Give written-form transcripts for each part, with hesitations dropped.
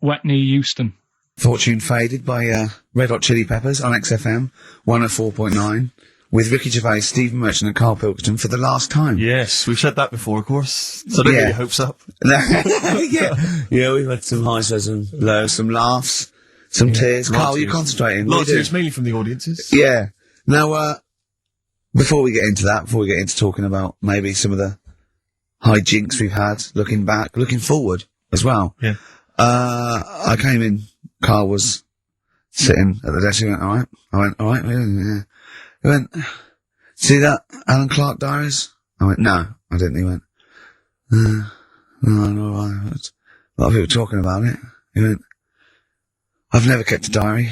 wet near Euston. Fortune Faded by Red Hot Chili Peppers on XFM 104.9 with Ricky Gervais, Stephen Merchant and Karl Pilkington for the last time. Yes, we've said that before, of course. So don't get your hopes up. Yeah, we've had some highs, some lows, some laughs, some tears. Karl, you're concentrating. A lot of tears, mainly from the audiences. Yeah. Now, before we get into that, before we get into talking about maybe some of the hijinks we've had, looking back, looking forward as well. Yeah. I came in, Karl was sitting at the desk, he went, alright? I went, alright, yeah. He went, see that Alan Clark diaries? I went, no, I didn't. He went, no, alright. A lot of people talking about it. He went, I've never kept a diary.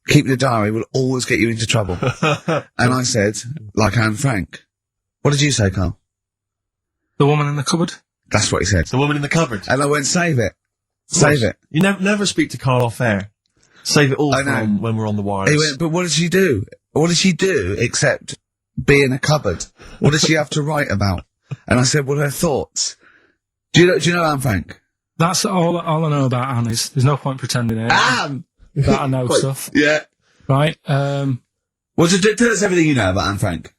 Keeping a diary will always get you into trouble. And I said, like Anne Frank. What did you say, Karl? The woman in the cupboard? That's what he said. The woman in the cupboard. And I went, save it. Save it. You never speak to Karl off air. Save it all from when we're on the wireless. He went, but what did she do? What did she do except be in a cupboard? What does she have to write about? And I said, well, her thoughts. Do you know Anne Frank? That's all I know about Anne is. There's no point pretending that I know stuff. Yeah. Right. Well, tell us everything you know about Anne Frank.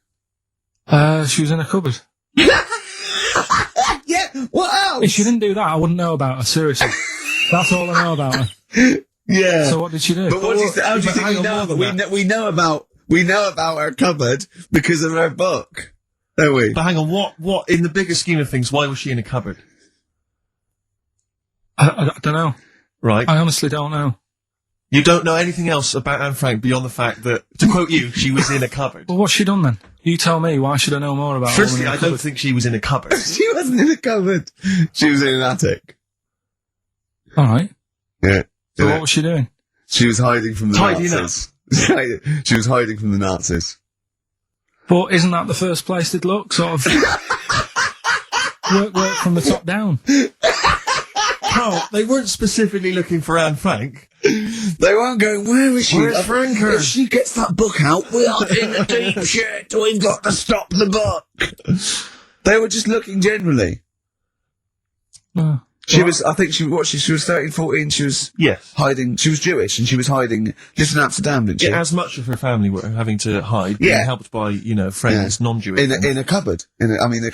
She was in a cupboard. Yeah, what else? If she didn't do that, I wouldn't know about her, seriously. That's all I know about her. Yeah. So what did she do? But how do you think we know? We know about her cupboard because of her book, don't we? But hang on, what, in the bigger scheme of things, why was she in a cupboard? I don't know. Right. I honestly don't know. You don't know anything else about Anne Frank beyond the fact that, to quote you, she was in a cupboard. Well, what's she done then? You tell me, why should I know more about her? Firstly, I don't think she was in a cupboard. She wasn't in a cupboard. She was in an attic. Alright. Yeah. So what was she doing? She was hiding from the Tidying Nazis. She was hiding from the Nazis. But isn't that the first place they'd look? Sort of work from the top down. Carl, they weren't specifically looking for Anne Frank. They weren't going, where is she? Where's Franker? If she gets that book out, we are in a deep shit. We've got to stop the book. They were just looking generally. She was 13, 14, she was hiding, she was Jewish and she was hiding just in Amsterdam, didn't she? Yeah, as much of her family were having to hide, being helped by, friends, non-Jewish. In a cupboard. The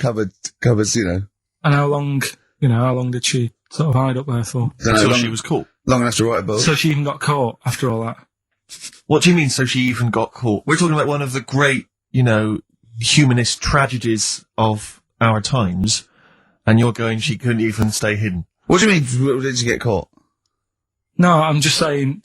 cupboards, And how long did she sort of hide up there for? Until she was caught. Long enough to write a book. So she even got caught after all that? What do you mean, so she even got caught? We're talking about one of the great, humanist tragedies of our times, and you're going, she couldn't even stay hidden. What do you mean, did she get caught? No, I'm just saying,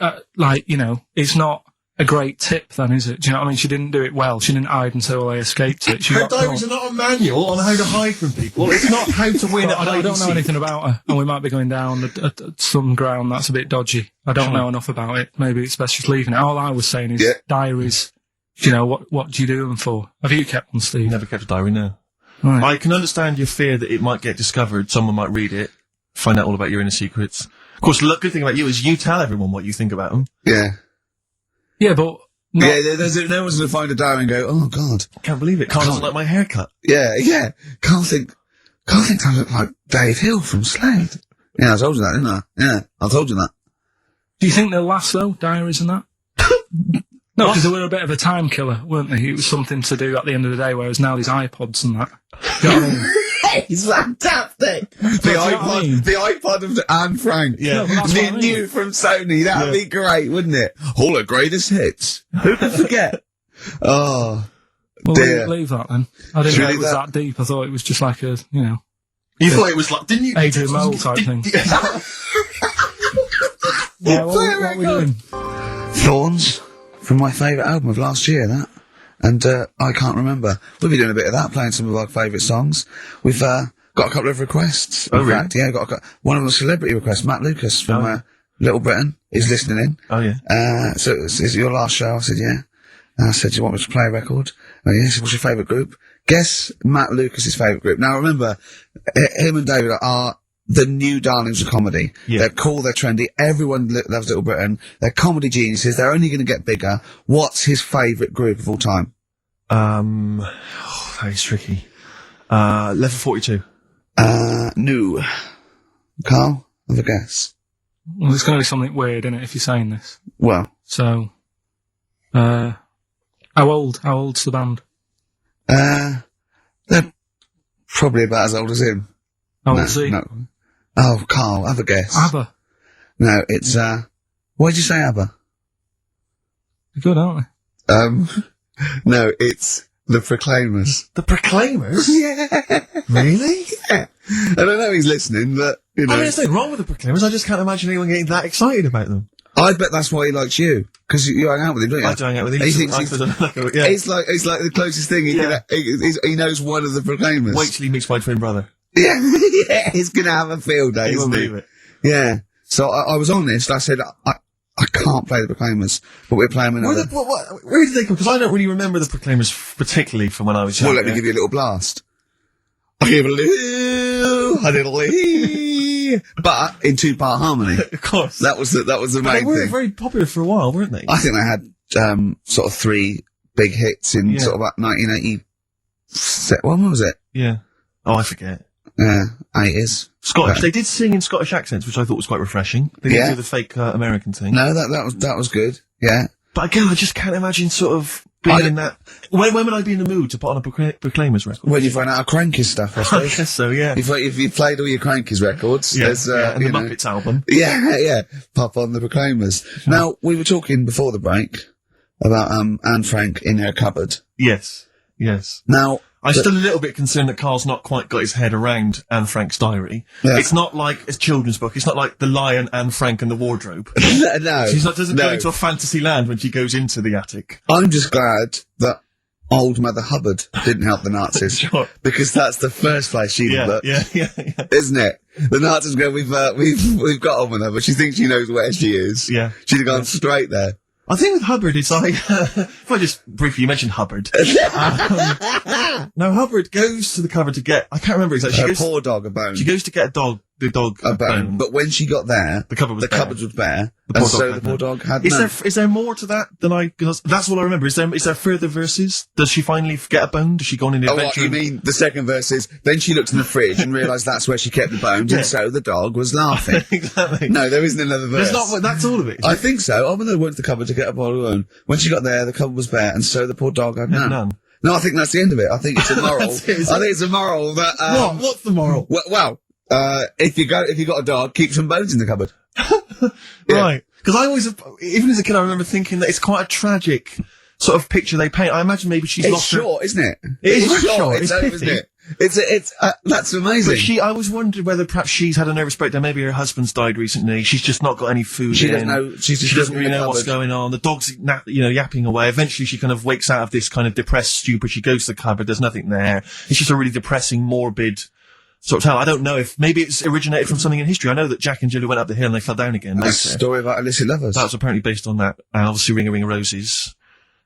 it's not a great tip then, is it? Do you know what I mean? She didn't do it well. She didn't hide until they escaped it. Her diaries are not a manual on how to hide from people. It's not how to win at hide and seek. I don't know anything about her, and we might be going down at some ground that's a bit dodgy. I don't know enough about it. Maybe it's best just leaving it. All I was saying is diaries. What do you do them for? Have you kept one, Steve? Never kept a diary, no. Right. I can understand your fear that it might get discovered, someone might read it, find out all about your inner secrets. Of course, the good thing about you is you tell everyone what you think about them. Yeah. Yeah, but... no one's going to find a diary and go, oh, God. I can't believe it. Carl doesn't like my haircut. Yeah. Carl thinks I look like Dave Hill from Slade. Yeah, I told you that, didn't I? Yeah, I told you that. Do you think they'll last, though, diaries and that? No, because they were a bit of a time killer, weren't they? It was something to do at the end of the day, whereas now there's iPods and that. Do you know what I mean? It's fantastic. The iPod of Anne Frank. Yeah. No, new from Sony. That'd be great, wouldn't it? All the greatest hits. Who could forget? Oh, well, dear. Leave that then. I didn't know it was that deep. I thought it was just like a, You thought it was like, didn't you? Adrian Mole type thing. Yeah, what are we doing? Thorns, from my favourite album of last year, that. And I can't remember. We'll be doing a bit of that, playing some of our favourite songs. We've got a couple of requests. Oh, really? Yeah, got one of them, a celebrity request. Matt Lucas from Little Britain is listening in. Oh, yeah. So is it your last show? I said, yeah. And I said, do you want me to play a record? Oh, yeah. He said, what's your favourite group? Guess Matt Lucas's favourite group. Now, remember, him and David are the new darlings of comedy. Yeah. They're cool, they're trendy, everyone loves Little Britain. They're comedy geniuses, they're only going to get bigger. What's his favourite group of all time? That is tricky. Level 42. No. Carl, have a guess. Well, there's going to be something weird in it if you're saying this. Well. So, how old's the band? They're probably about as old as him. How old is he? No. Oh, Carl, have a guess. ABBA. No, it's, why did you say ABBA? They're good, aren't they? No, it's the Proclaimers. The Proclaimers? Yeah. Really? Yeah. I don't know if he's listening, but, you know. I mean, there's nothing wrong with the Proclaimers. I just can't imagine anyone getting that excited about them. I bet that's why he likes you. Because you hang out with him, don't you? I don't hang out with him. He thinks yeah. it's like the closest thing he knows one of the Proclaimers. Wait till he meets my twin brother. Yeah, yeah, he's gonna have a field day, He won't isn't he? believe it. Yeah. So I was honest. I said I can't play the Proclaimers, but we're playing another. Where did they come? Because I don't really remember the Proclaimers particularly from when I was young. Well, let me give you a little blast. I give a little, but in 2-part harmony. Of course. That was the main They were thing. very popular for a while, weren't they? I think they had sort of 3 big hits in sort of about 1980. When was it? Yeah. Oh, I forget. 80s. Scottish. They did sing in Scottish accents, which I thought was quite refreshing. They didn't do the fake American thing. No, that was good. Yeah. But again, I just can't imagine sort of being in that. When would I be in the mood to put on a Proclaimers record? When you've run out of Crankies stuff, I I suppose. guess so, yeah. If you played all your Crankies records, there's, and the Muppets album. Yeah, pop on the Proclaimers. Now, we were talking before the break about, Anne Frank in her cupboard. Yes. Now, I'm still a little bit concerned that Carl's not quite got his head around Anne Frank's diary. Yeah. It's not like a children's book. It's not like The Lion, Anne Frank and the Wardrobe. No. She doesn't go into a fantasy land when she goes into the attic. I'm just glad that old Mother Hubbard didn't help the Nazis. Sure. Because that's the first place she'd have looked. Yeah. Isn't it? The Nazis go, we've got on with her, but she thinks she knows where she is. Yeah. She'd have gone straight there. I think with Hubbard, it's like, if I just briefly, you mentioned Hubbard. No, Hubbard goes to the cupboard to get, I can't remember exactly. Her poor dog a bone. She goes to get the dog a bone. But when she got there, the cupboard was bare. The poor dog had none. Is there more to that than because that's all I remember. Is there further verses? Does she finally get a bone? Does she go on an adventure? Oh, what, you mean the second verse is, then she looked in the fridge and realised that's where she kept the bones, and so the dog was laughing. Exactly. No, there isn't another verse. That's all of it. I think so. I went to the cupboard to get a bottle of bone. When she got there, the cupboard was bare, and so the poor dog had none. No, I think that's the end of it. I think it's a moral. I think it's a moral that, What's the moral? Well, if you got a dog, keep some bones in the cupboard. Right. Because I always, even as a kid, I remember thinking that it's quite a tragic sort of picture they paint. I imagine maybe she's lost short, isn't it? It is short. It's over, isn't it? It's that's amazing. But I was wondering whether perhaps she's had a nervous breakdown. Maybe her husband's died recently. She's just not got any food. She doesn't know. She doesn't really know what's going on. The dog's, yapping away. Eventually, she kind of wakes out of this kind of depressed stupor. She goes to the cupboard. There's nothing there. It's just a really depressing, morbid sort of tale. I don't know if maybe it's originated from something in history. I know that Jack and Jill went up the hill and they fell down again. That's a story about illicit lovers. That was apparently based on that. And obviously, Ring a Ring of Roses.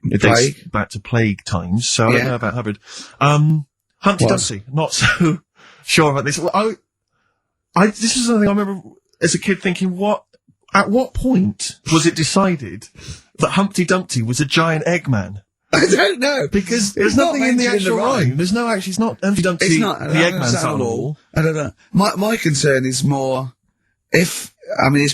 It dates back to plague times. So I don't know about Hubbard. Humpty Dumpty, not so sure about this. Well, this is something I remember as a kid thinking, at what point was it decided that Humpty Dumpty was a giant Eggman? I don't know. Because there's nothing in the actual rhyme. There's no it's not Humpty Dumpty, it's not, the Eggman's on the wall. I don't know. My concern is more his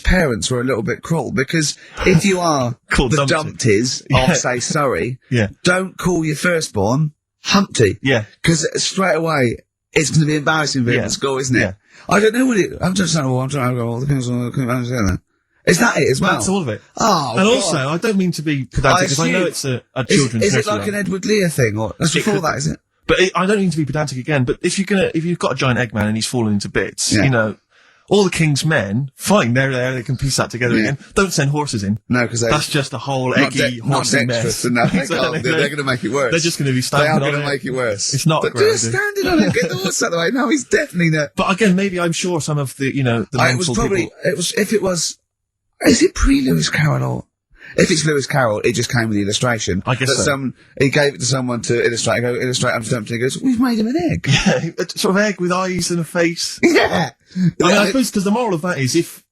parents were a little bit cruel, because if you are the Dumpties of, say, Surrey, don't call your firstborn Humpty. Yeah. Because straight away, it's going to be embarrassing for him at school, isn't it? Yeah. I don't know what I'm just saying, I'm trying to go all the things together. Is that it as well? That's all of it. Oh, and God. Also, I don't mean to be pedantic, because I know it's a children's Is it like an Edward Lear thing, or that's before that, is it? But I don't mean to be pedantic again, but if you've got a giant Eggman and he's fallen into bits, all the king's men, fine, they're there, they can piece that together again. Don't send horses in. No, because that's just a whole eggy, horsey mess. No, they're going to make it worse. They're just going to be standing on it. They are going to make it worse. It's not great. Just standing on it, get the horse out of the way. No, he's definitely not. But again, maybe I'm sure some of the, is it pre-Lewis Carroll or? If it's Lewis Carroll, it just came with the illustration. I guess so. He gave it to someone to illustrate. Illustrate Humpty Dumpty. He goes, we've made him an egg. Yeah, a sort of egg with eyes and a face. Yeah. I suppose because the moral of that is if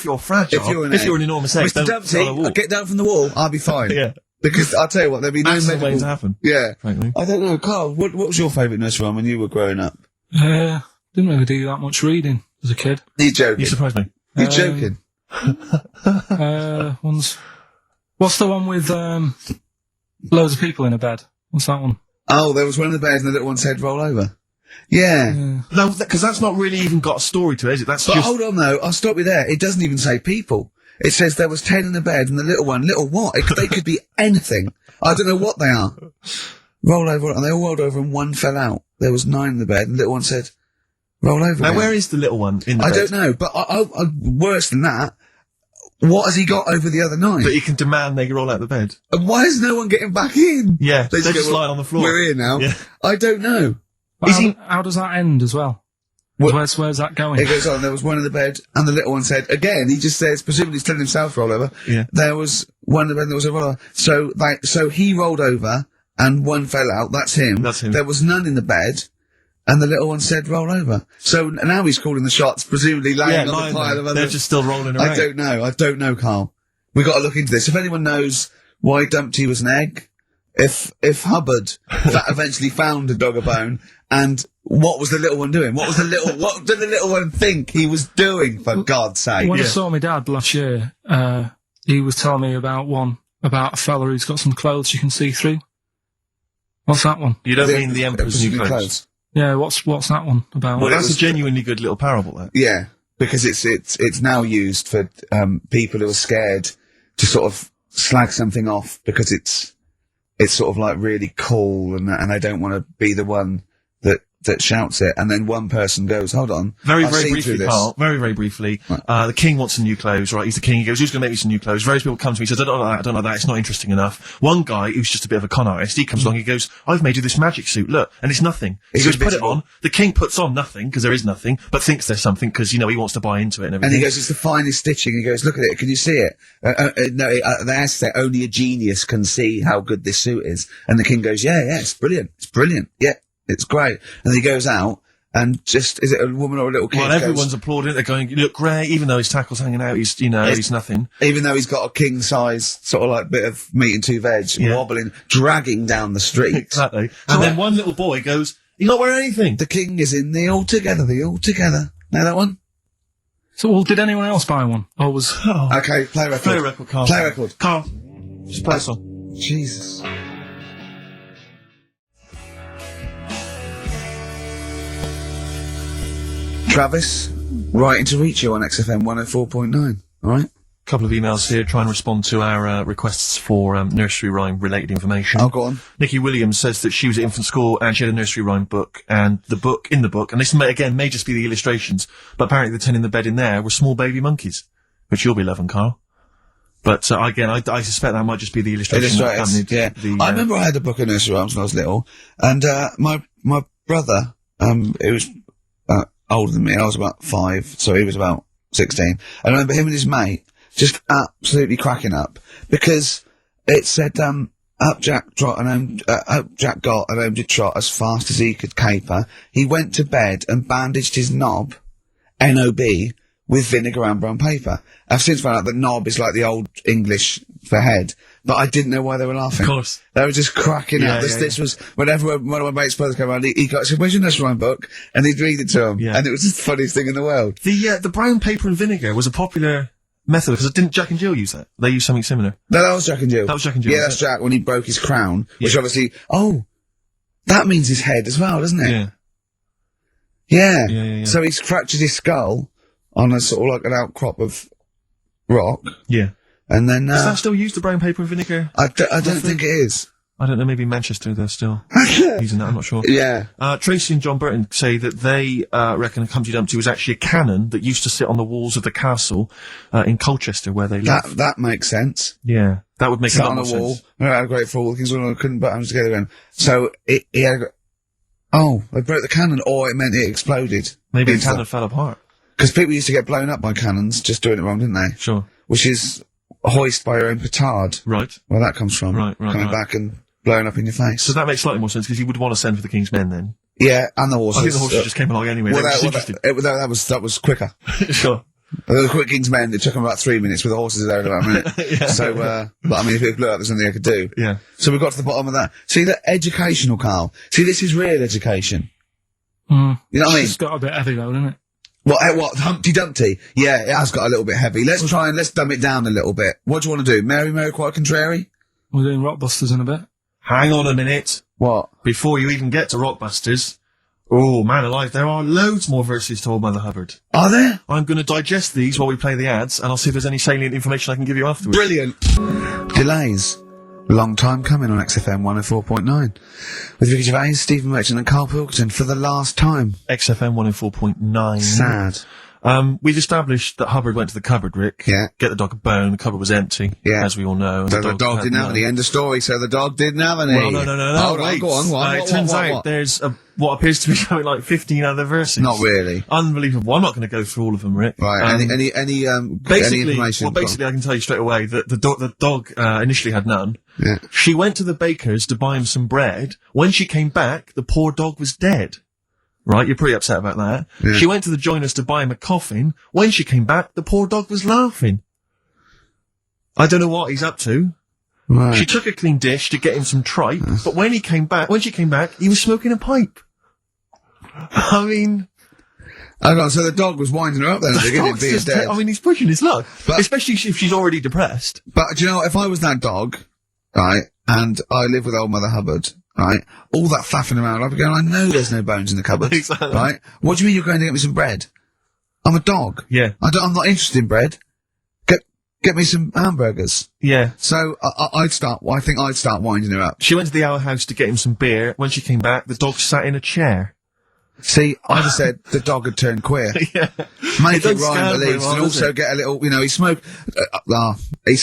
you're fragile, if you're an enormous egg, Mr. Dumpty, I'll get down from the wall. I'll be fine. Yeah. Because I'll tell you what, there'll be no medical way to happen. Yeah. Frankly. I don't know, Carl. What was your favourite nursery rhyme when you were growing up? Didn't really do that much reading as a kid. You're joking. You surprised me. You're joking. What's the one with loads of people in a bed? What's that one? Oh, there was one in the bed and the little one said roll over. Yeah. No, because that's not really even got a story to it, is it? That's But just... hold on though, I'll stop you there. It doesn't even say people. It says there was 10 in the bed and the little one, little what? They could be anything. I don't know what they are. Roll over, and they all rolled over and one fell out. There was 9 in the bed and the little one said, roll over. Now, where is the little one in the bed? I don't know, but worse than that, what has he got over the other 9? That he can demand they roll out the bed. And why is no one getting back in? Yeah, they're just lying on the floor. We're here now. Yeah. I don't know. How does that end as well? Where's that going? It goes on, there was one in the bed, and the little one said, again, he just says, presumably he's telling himself to roll over. Yeah. There was one in the bed, and there was a roller. So he rolled over, and one fell out, that's him. That's him. There was none in the bed, and the little one said, roll over. So now he's calling the shots, presumably laying on the pile of other... They're just still rolling around. I don't know, Carl. We got to look into this. If anyone knows why Dumpty was an egg, if Hubbard that eventually found a dog a bone, and what was the little one doing? What did the little one think he was doing, for God's sake? When I saw my dad last year, he was telling me about a fella who's got some clothes you can see through. What's that one? You don't mean the Emperor's New Clothes? Yeah, what's that one about? Well, that's a genuinely good little parable, that. Yeah, because it's now used for people who are scared to sort of slag something off because it's sort of like really cool and they don't want to be the one that shouts it, and then one person goes, hold on. Very briefly, Carl, very briefly, right. The king wants some new clothes, right? He's the king, he goes, who's going to make me some new clothes? Various people come to me, he says, I don't know that, it's not interesting enough. One guy, who's just a bit of a con artist, he comes along, he goes, I've made you this magic suit, look, and it's nothing. He goes, put it on. The king puts on nothing, because there is nothing, but thinks there's something, because, he wants to buy into it and everything. And he goes, it's the finest stitching, he goes, look at it, can you see it? They ask that only a genius can see how good this suit is. And the king goes, yeah, it's brilliant, yeah, it's great. And he goes out, and just, is it a woman or a little kid? Well, everyone's applauding it. They're going, you look great, even though his tackle's hanging out, he's nothing. Even though he's got a king size, sort of like bit of meat and 2 veg, wobbling, dragging down the street. Exactly. And then one little boy goes, he's not wearing anything. The king is in the Altogether. Know that one? So, well, did anyone else buy one? Or was... Oh. Okay, play record. Play record, Carl. Play record. Carl, just play a song. Jesus. Travis, writing to reach you on XFM 104.9, alright? A couple of emails here, try and respond to our requests for nursery rhyme related information. Oh, go on. Nikki Williams says that she was at infant school and she had a nursery rhyme book, and in the book, and this may just be the illustrations, but apparently the 10 in the bed in there were small baby monkeys, which you'll be loving, Carl. But again, I suspect that might just be the illustration. Yeah. I remember I had a book of nursery rhymes when I was little, and my brother, it was older than me. I was about 5, so he was about 16. I remember him and his mate just absolutely cracking up because it said, up Jack got and home did trot as fast as he could caper. He went to bed and bandaged his knob, N-O-B, with vinegar and brown paper. I've since found out that knob is like the old English for head, but I didn't know why they were laughing. Of course. They were just cracking up. This was, whenever one of my mates' brothers came around, he said, where's your nursery rhyme book? And he'd read it to him. Yeah. And it was just the funniest thing in the world. The brown paper and vinegar was a popular method, because didn't Jack and Jill use that? They used something similar. No, that was Jack and Jill. That was Jack and Jill. Yeah, that's Jack when he broke his crown, which obviously, that means his head as well, doesn't it? Yeah. Yeah. So he's fractured his skull on a sort of like an outcrop of rock. Yeah. And then, does that still use the brown paper and vinegar? I don't think it is. I don't know, maybe Manchester they're still using that, I'm not sure. Yeah. Tracy and John Burton say that they reckon Humpty Dumpty was actually a cannon that used to sit on the walls of the castle in Colchester where they live. That makes sense. Yeah. That would make a lot more sense. Sat on a wall, had a great fall, the king's couldn't put hands together in. So he had they broke the cannon, or it meant it exploded. Maybe the cannon fell apart. Because people used to get blown up by cannons just doing it wrong, didn't they? Sure. Which is hoist by your own petard. Right. Where that comes from. Right. Coming back and blowing up in your face. So that makes slightly more sense, because you would want to send for the King's Men then. Yeah, and the horses. I think the horses just came along anyway. That was quicker. Sure. The quick King's Men, it took them about 3 minutes, with the horses there in about a minute. Yeah. So, but I mean, if it blew up, there's nothing I could do. Yeah. So we got to the bottom of that. See, the educational, Carl. See, this is real education. Mm. You know what I mean? It's got a bit heavy though, doesn't it? What? Humpty Dumpty? Yeah, it has got a little bit heavy. Let's dumb it down a little bit. What do you want to do? Mary, quite contrary? We're doing Rockbusters in a bit. Hang on a minute. What? Before you even get to Rockbusters, oh, man alive, there are loads more verses to Old Mother Hubbard. Are there? I'm going to digest these while we play the ads, and I'll see if there's any salient information I can give you afterwards. Brilliant. Delays. Long time coming on XFM 104.9. With Ricky Gervais, Stephen Merchant and Karl Pilkington for the last time. XFM 104.9. Sad. We've established that Hubbard went to the cupboard, Rick. Yeah. Get the dog a bone. The cupboard was empty. Yeah. As we all know. So the dog didn't have any. End of story. So the dog didn't have any. Well, no. Wait. Go on. It turns out there's what appears to be something like 15 other verses. Not really. Unbelievable. I'm not going to go through all of them, Rick. Right. Any information? Well, basically, I can tell you straight away that the dog initially had none. Yeah. She went to the baker's to buy him some bread. When she came back, the poor dog was dead. Right, you're pretty upset about that. Yeah. She went to the joiners to buy him a coffin. When she came back, the poor dog was laughing. I don't know what he's up to. Right. She took a clean dish to get him some tripe, but when she came back, he was smoking a pipe. I mean... so the dog was winding her up then at the beginning, being dead. I mean, he's pushing his luck. Especially if she's already depressed. But, do you know, if I was that dog, right, and I live with Old Mother Hubbard... Right, all that faffing around, I'd be going, I know there's no bones in the cupboard. Exactly. Right? What do you mean you're going to get me some bread? I'm a dog. Yeah. I'm not interested in bread. Get me some hamburgers. Yeah. So, I think I'd start winding her up. She went to the Owl House to get him some beer. When she came back, the dog sat in a chair. See, I'd have said the dog had turned queer. Yeah. Make it rhyme beliefs and also get a little, he's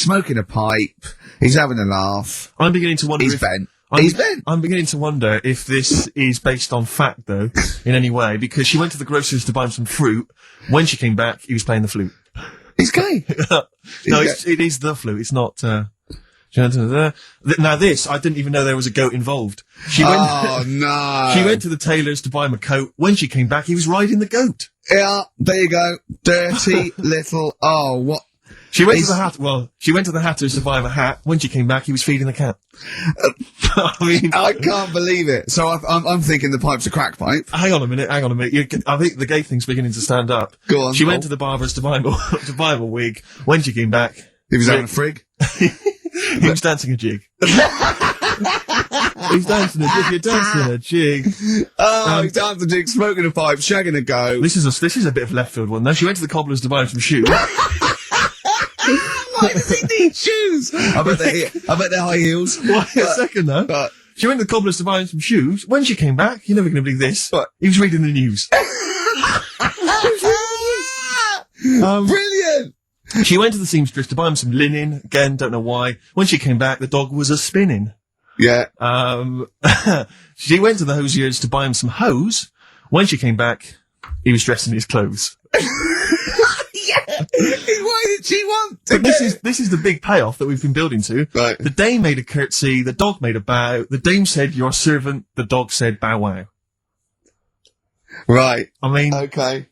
smoking a pipe. He's having a laugh. I'm beginning to wonder He's bent. I'm beginning to wonder if this is based on fact, though, in any way, because she went to the grocer's to buy him some fruit. When she came back, he was playing the flute. He's gay. It is the flute. It's not, now this, I didn't even know there was a goat involved. No. She went to the tailor's to buy him a coat. When she came back, he was riding the goat. Yeah, there you go. Dirty little, what? She went to the Hatter's to buy him a hat. When she came back, he was feeding the cat. I can't believe it. So I'm thinking the pipe's a crack pipe. Hang on a minute. I think the gay thing's beginning to stand up. Go on. She went to the barber's to buy him a wig. When she came back, he was having a frig. He was dancing a jig. He's dancing a jig. You're dancing a jig. He's dancing a jig, smoking a pipe, shagging a goat. This is a bit of left field one. Though she went to the cobbler's to buy him some shoes. Why does he need shoes? I bet they're high heels. Wait a second though. She went to the cobbler's to buy him some shoes. When she came back, you're never going to believe this. He was reading the news. Brilliant! She went to the seamstress to buy him some linen. Again, don't know why. When she came back, the dog was a-spinning. Yeah. She went to the hosier's to buy him some hose. When she came back, he was dressed in his clothes. Yeah. Why did she want to? But this is the big payoff that we've been building to. Right. The dame made a curtsy. The dog made a bow. The dame said, "Your servant." The dog said, "Bow wow." Right. I mean, okay.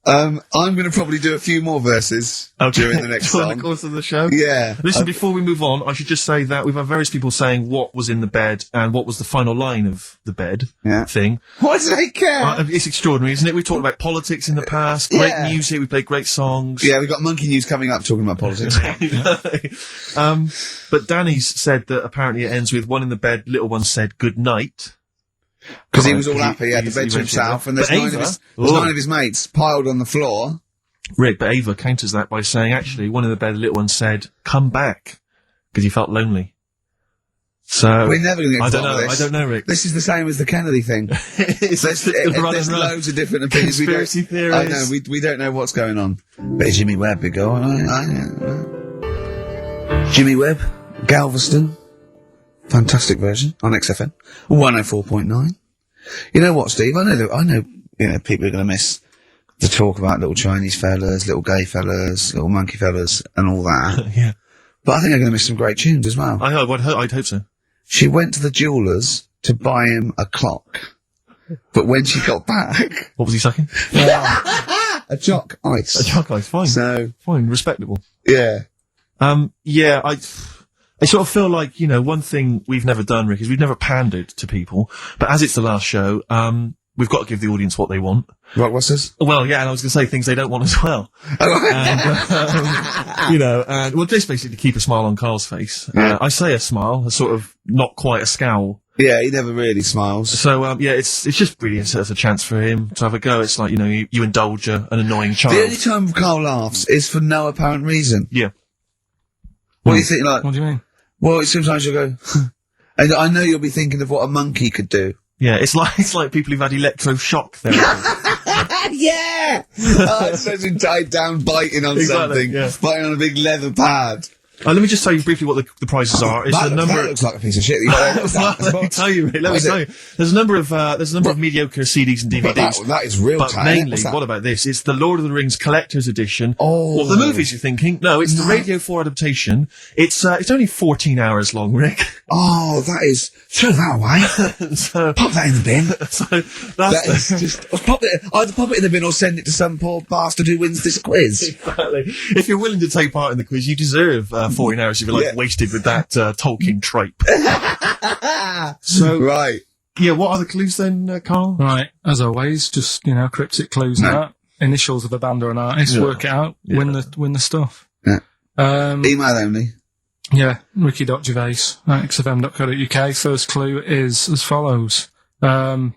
I'm going to probably do a few more verses during the next song. During the course of the show? Yeah. Listen, before we move on, I should just say that we've had various people saying what was in the bed and what was the final line of the bed thing. Why do they care? It's extraordinary, isn't it? We've talked about politics in the past, great music, we played great songs. Yeah, we've got Monkey News coming up talking about politics. But Danny's said that apparently it ends with one in the bed, little one said good night. Because he was all happy, he had the bed to himself, and there's nine of his mates piled on the floor. Rick, but Ava counters that by saying, actually, one in the bed, the little one said, come back, because he felt lonely. So, we're never going to get to I don't know, Rick. This is the same as the Kennedy thing. There's loads of different opinions. Conspiracy theories. I know, we don't know what's going on. But Jimmy Webb, big go. Jimmy Webb, Galveston. Fantastic version on XFM 104.9. You know what, Steve? I know. People are going to miss the talk about little Chinese fellas, little gay fellas, little monkey fellas, and all that. Yeah. But I think they're going to miss some great tunes as well. I'd hope so. She went to the jeweller's to buy him a clock, but when she got back, what was he sucking? A Jock Ice. A Jock Ice, fine. So fine, respectable. Yeah. I sort of feel like, one thing we've never done, Rick, is we've never pandered to people. But as it's the last show, we've got to give the audience what they want. Rockbusters? Well, yeah, and I was going to say things they don't want as well. And, well, just basically to keep a smile on Carl's face. Yeah. I say a smile, a sort of not quite a scowl. Yeah, he never really smiles. So, it's just really as a chance for him to have a go. It's like, you indulge an annoying child. The only time Carl laughs is for no apparent reason. Yeah. What do you think, like? What do you mean? Well, sometimes you'll go, and I know you'll be thinking of what a monkey could do. Yeah, it's like people who've had electroshock therapy. Yeah! Oh, it's such a tied down biting on something. Yeah. Biting on a big leather pad. Let me just tell you briefly what the prizes are. It's That looks like a piece of shit. Let me tell you. There's a number of mediocre CDs and DVDs. That is real But time. mainly, what about this? It's the Lord of the Rings Collector's Edition. Oh. Well, the movies you're thinking? No, it's the Radio 4 adaptation. It's only 14 hours long, Rick. Oh, that is... Throw that away. So, Pop that in the bin. so That is just... Either pop it in the bin or send it to some poor bastard who wins this quiz. exactly. If you're willing to take part in the quiz, you deserve 14 hours of your life wasted with that Tolkien tripe. So, right. Yeah, what are the clues then, Carl? Right, as always, just, cryptic clues and that. Initials of a band or an artist, work it out, win the stuff. Yeah. Email only. Yeah, ricky.gervais@xfm.co.uk. First clue is as follows. The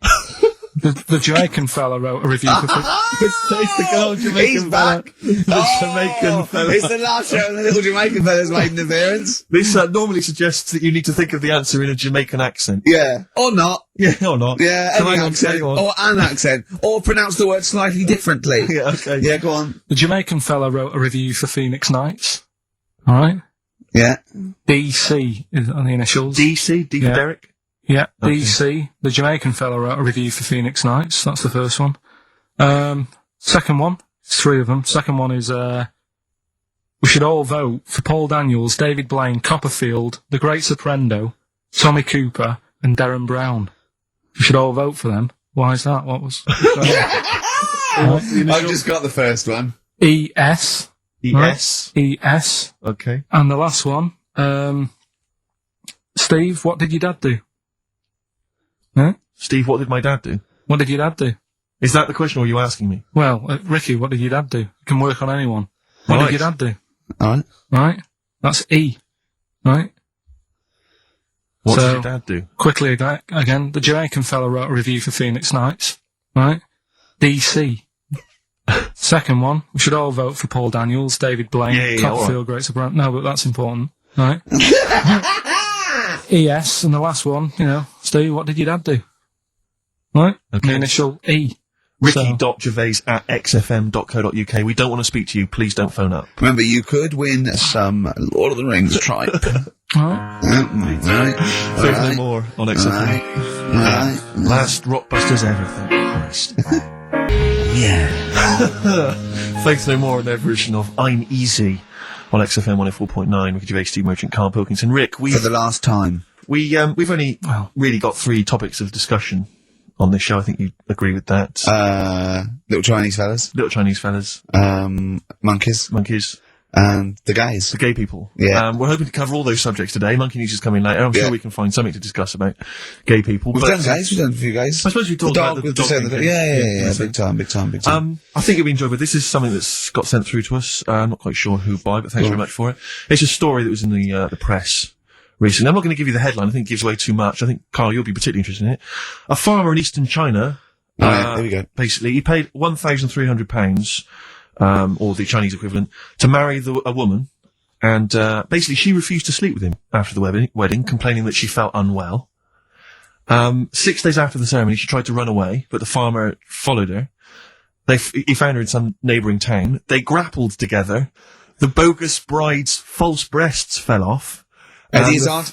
Jamaican fella wrote a review for... It's the girl Jamaican fella. Jamaican fella. It's the last show and the little Jamaican fella's made an appearance. This normally suggests that you need to think of the answer in a Jamaican accent. Yeah. Or not. Yeah, or not. Yeah, any accent. On. Or an accent. Or pronounce the word slightly differently. Yeah, okay. Yeah, go on. The Jamaican fella wrote a review for Phoenix Nights. Alright? Yeah. DC is on the initials. DC? D for Derek? Yeah, Okay. DC. The Jamaican fella wrote a review for Phoenix Nights. That's the first one. Second one, it's 3 of them. Second one is, we should all vote for Paul Daniels, David Blaine, Copperfield, The Great Soprendo, Tommy Cooper, and Darren Brown. We should all vote for them. Why is that? What was... I've just got the first one. ES. ES? Right? ES. Okay. And the last one, Steve, what did your dad do? Huh? Steve, what did my dad do? What did your dad do? Is that the question, or are you asking me? Well, Ricky, what did your did do? It can work on anyone. What Right. did your dad do? Alright. Right? That's E. Right? What So- did your dad do? Quickly again, the Jamaican fella wrote a review for Phoenix Nights. Right? DC. Second one, we should all vote for Paul Daniels, David Blaine, Yeah, Copperfield, Great Soprano. No, but that's important. Right? ES, and the last one, Steve, what did your dad do? Right? Okay. The initial E. Ricky.gervais@xfm.co.uk. We don't want to speak to you. Please don't phone up. Remember, you could win some Lord of the Rings tripe. Right? Right. There's no more on XFM. Right. Last Rockbusters ever, thank Christ. Yeah. Thanks no more on their version of I'm Easy on XFM 104.9. Ricky Gervais, Steve Merchant, Karl Pilkington. Rick, For the last time. we've only really got 3 topics of discussion on this show. I think you agree with that. Little Chinese fellas. Little Chinese fellas, Monkeys. monkeys, And the gays. the gay people. Yeah. We're hoping to cover all those subjects today. Monkey News is coming later. I'm sure we can find something to discuss about gay people. We've done gays. We've done a few gays. I suppose we talked about the dog thing. Yeah. Big time. I think you'll be enjoyable. This is something that's got sent through to us. I'm not quite sure who by, but thanks very much for it. It's a story that was in the press recently. I'm not going to give you the headline. I think it gives away too much. I think, Carl, you'll be particularly interested in it. A farmer in eastern China, there we go. basically, he paid £1,300, or the Chinese equivalent, to marry a woman. And basically, she refused to sleep with him after the wedding, complaining that she felt unwell. 6 days after the ceremony, she tried to run away, but the farmer followed her. He found her in some neighbouring town. They grappled together. The bogus bride's false breasts fell off. And his hard.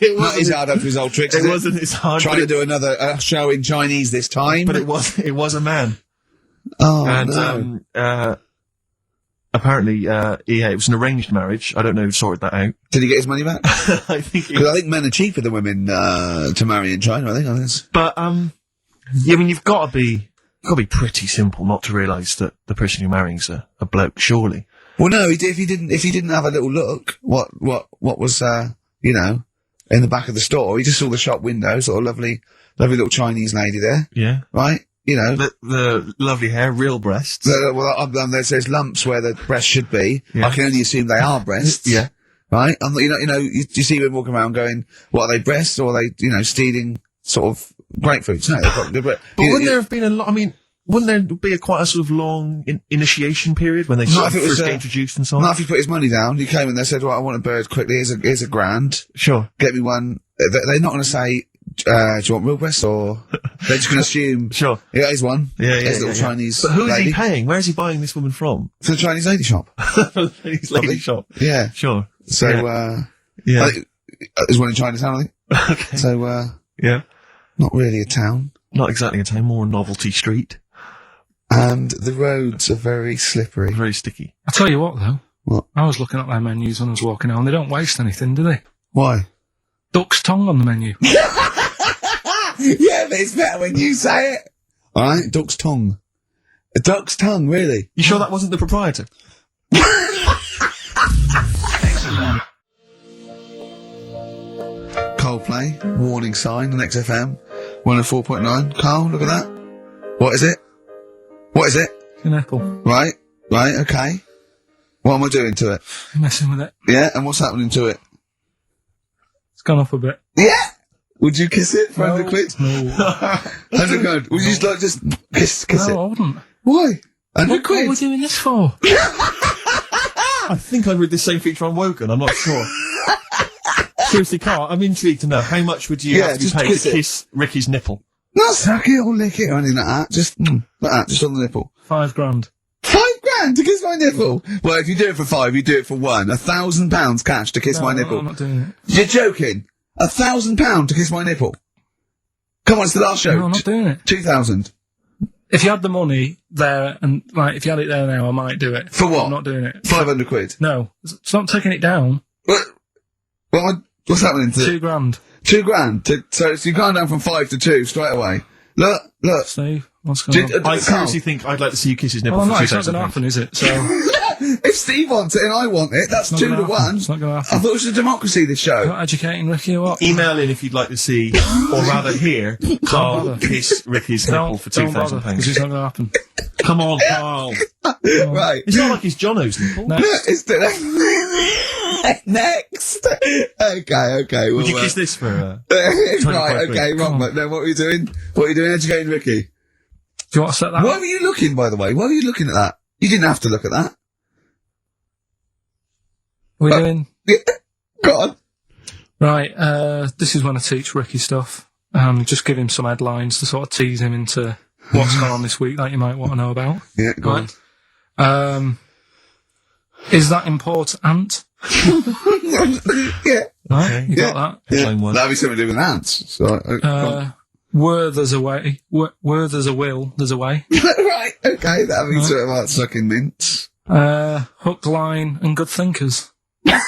It Not his hard after his old tricks. It wasn't his hard. Trying to do another show in Chinese this time. But it was a man. Oh, And no. apparently, it was an arranged marriage. I don't know who sorted that out. Did he get his money back? I think. Because I think men are cheaper than women to marry in China. I think on this. But you've got to be pretty simple not to realise that the person you're marrying's a bloke. Surely. Well, no, if he didn't have a little look, what was in the back of the store? He just saw the shop window, sort of lovely lovely little Chinese lady there. Yeah. Right? You know. The lovely hair, real breasts. Well, there's lumps where the breasts should be. Yeah. I can only assume they are breasts. Yeah. Right? You see women walking around going, what, are they breasts or are they, stealing sort of grapefruits? No, but wouldn't there have been a lot, wouldn't there be quite a sort of long initiation period when they first get introduced and so on? Not if he put his money down. He came and they said, well, I want a bird quickly. Here's a grand. Sure. Get me one. They're not going to say, do you want real breasts or they're just going to assume. Sure. Yeah, here's one. Yeah. Here's a little Chinese But who is lady. he paying? Where is he buying this woman from? From the Chinese lady shop. From the Chinese lady shop. Yeah. Sure. So, yeah. There's one in Chinatown, I think. Okay. So, yeah. Not really a town. Not exactly a town, more a novelty street. And the roads are very slippery. Very sticky. I tell you what, though. What? I was looking at their menus when I was walking on. They don't waste anything, do they? Why? Duck's tongue on the menu. Yeah, but it's better when you say it. Alright, duck's tongue. A duck's tongue, really? You sure that wasn't the proprietor? Coldplay, warning sign on XFM, 104.9. Carl, look at that. What is it? What is it? Your nipple. Right, okay. What am I doing to it? You're messing with it. Yeah, and what's happening to it? It's gone up a bit. Yeah! Would you kiss it for 100 quid? No. 100 quid. Would you just kiss No, it? I wouldn't. Why? 100 What are quid? we doing this for? I think I read the same feature on Wogan, I'm not sure. Seriously, Carl, I'm intrigued to know, how much would you have to just pay kiss to it. kiss Ricky's nipple? Not suck it or lick it or anything like that. Just, like that, just on the nipple. £5,000. £5,000 to kiss my nipple? Well, if you do it for 5, you do it for 1. £1,000 cash to kiss my nipple. I'm not doing it. You're joking? £1,000 to kiss my nipple? Come on, it's the last show. No, I'm not doing it. 2,000. If you had the money there, and if you had it there now, I might do it. For what? I'm not doing it. 500 quid. No, it's not taking it down. What's happening to £2,000. £2,000. So you've gone down from 5 to 2 straight away. Look. Steve, what's going on? I seriously think I'd like to see you kiss his nipple for It's not going to £2,000. happen, is it? So If Steve wants it and I want it, that's 2 to 1. It's not going to I happen. thought it was a democracy, this You're show. not educating Ricky or what? Email in if you'd like to see, or rather hear, Carl bother. kiss Ricky's nipple for Don't bother, because it's £2,000. not going to happen. Come on, Carl. Right. It's not like it's Jono's nipple. No. It's next. Okay. Would you kiss this for Right, 25 okay, quid? wrong. But then what were you doing? What are you doing educating Ricky? Do you want to set that Why up? were you looking, by the way? Why were you looking at that? You didn't have to look at that. We're doing... Go on. Right, this is when I teach Ricky stuff. Just give him some headlines to sort of tease him into what's gone on this week that you might want to know about. Yeah, go on. Right. Is that important? Yeah. Right, Okay. you got that. Headline one. That'd be something to do with ants. So, Where there's a way, where there's a will, there's a way. right, okay, that'd be sort of about sucking mints. Hook, line, and good thinkers. God.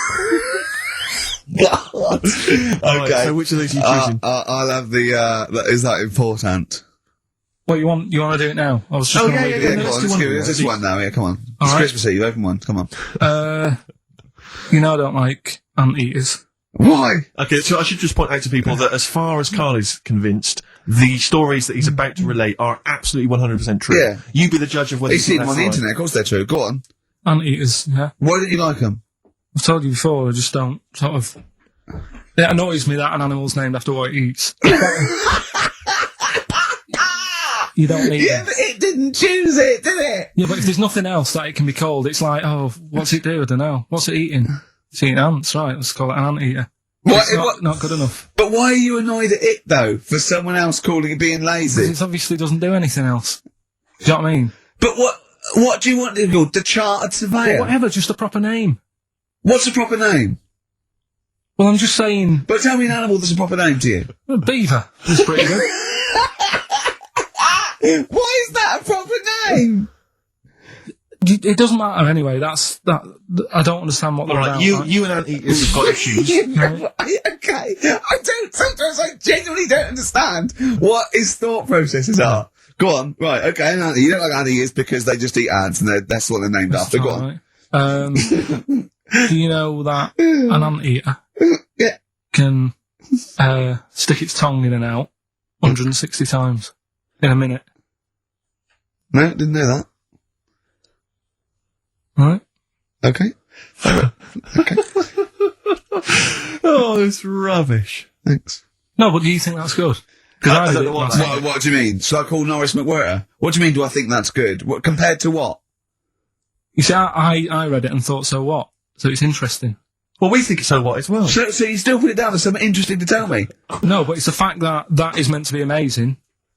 Right, Okay. so which of these are you choosing? I'll have is that important? What you want to do it now? I was just going to leave Yeah, it. go let's on, do let's one give more. it this one now, yeah, come on. It's right. Christmas Eve, open one, come on. I don't like anteaters. Why? Okay, so I should just point out to people that as far as Carl is convinced, the stories that he's about to relate are absolutely 100% true. Yeah. You be the judge of whether He's you seen think them on the that's internet, of course they're true. Go on. Anteaters, yeah. Why didn't you like them? I've told you before, I just don't sort of... It annoys me that an animal's named after what it eats. You don't need Yeah, it. but it didn't choose it, did it? Yeah, but if there's nothing else that it can be called, it's like, oh, what's it do? I don't know. What's it eating? It's eating ants, right? Let's call it an anteater. It's not good enough. But why are you annoyed at it, though, for someone else calling it being Because lazy? it obviously doesn't do anything else. Do you know what I mean? But what do you want to call the chartered surveyor? Whatever, just a proper name. What's the proper name? Well, I'm just saying, But tell me an animal that's a proper name to you. a beaver is pretty good. Why is that a proper name? It doesn't matter anyway. I don't understand what they're Alright, about. you and anteaters have got issues. Right, okay. Sometimes I genuinely don't understand what his thought processes are. Go on. Right, okay. An ant, you don't like anteaters because they just eat ants and that's what they're named after. Go on. Right. Do you know that an anteater Yeah. can stick its tongue in and out 160 times in a minute. No, didn't know that. Right? Okay. Okay. Oh, it's rubbish. Thanks. No, but do you think that's good? Because I don't did know it what last that- night. What do you mean? So I call Norris McWhirter? What do you mean, do I think that's good? What, compared to what? You see, I read it and thought, so what? So it's interesting. Well, we think it's so what as well. So you still put it down as something interesting to tell me? No, but it's the fact that that is meant to be amazing.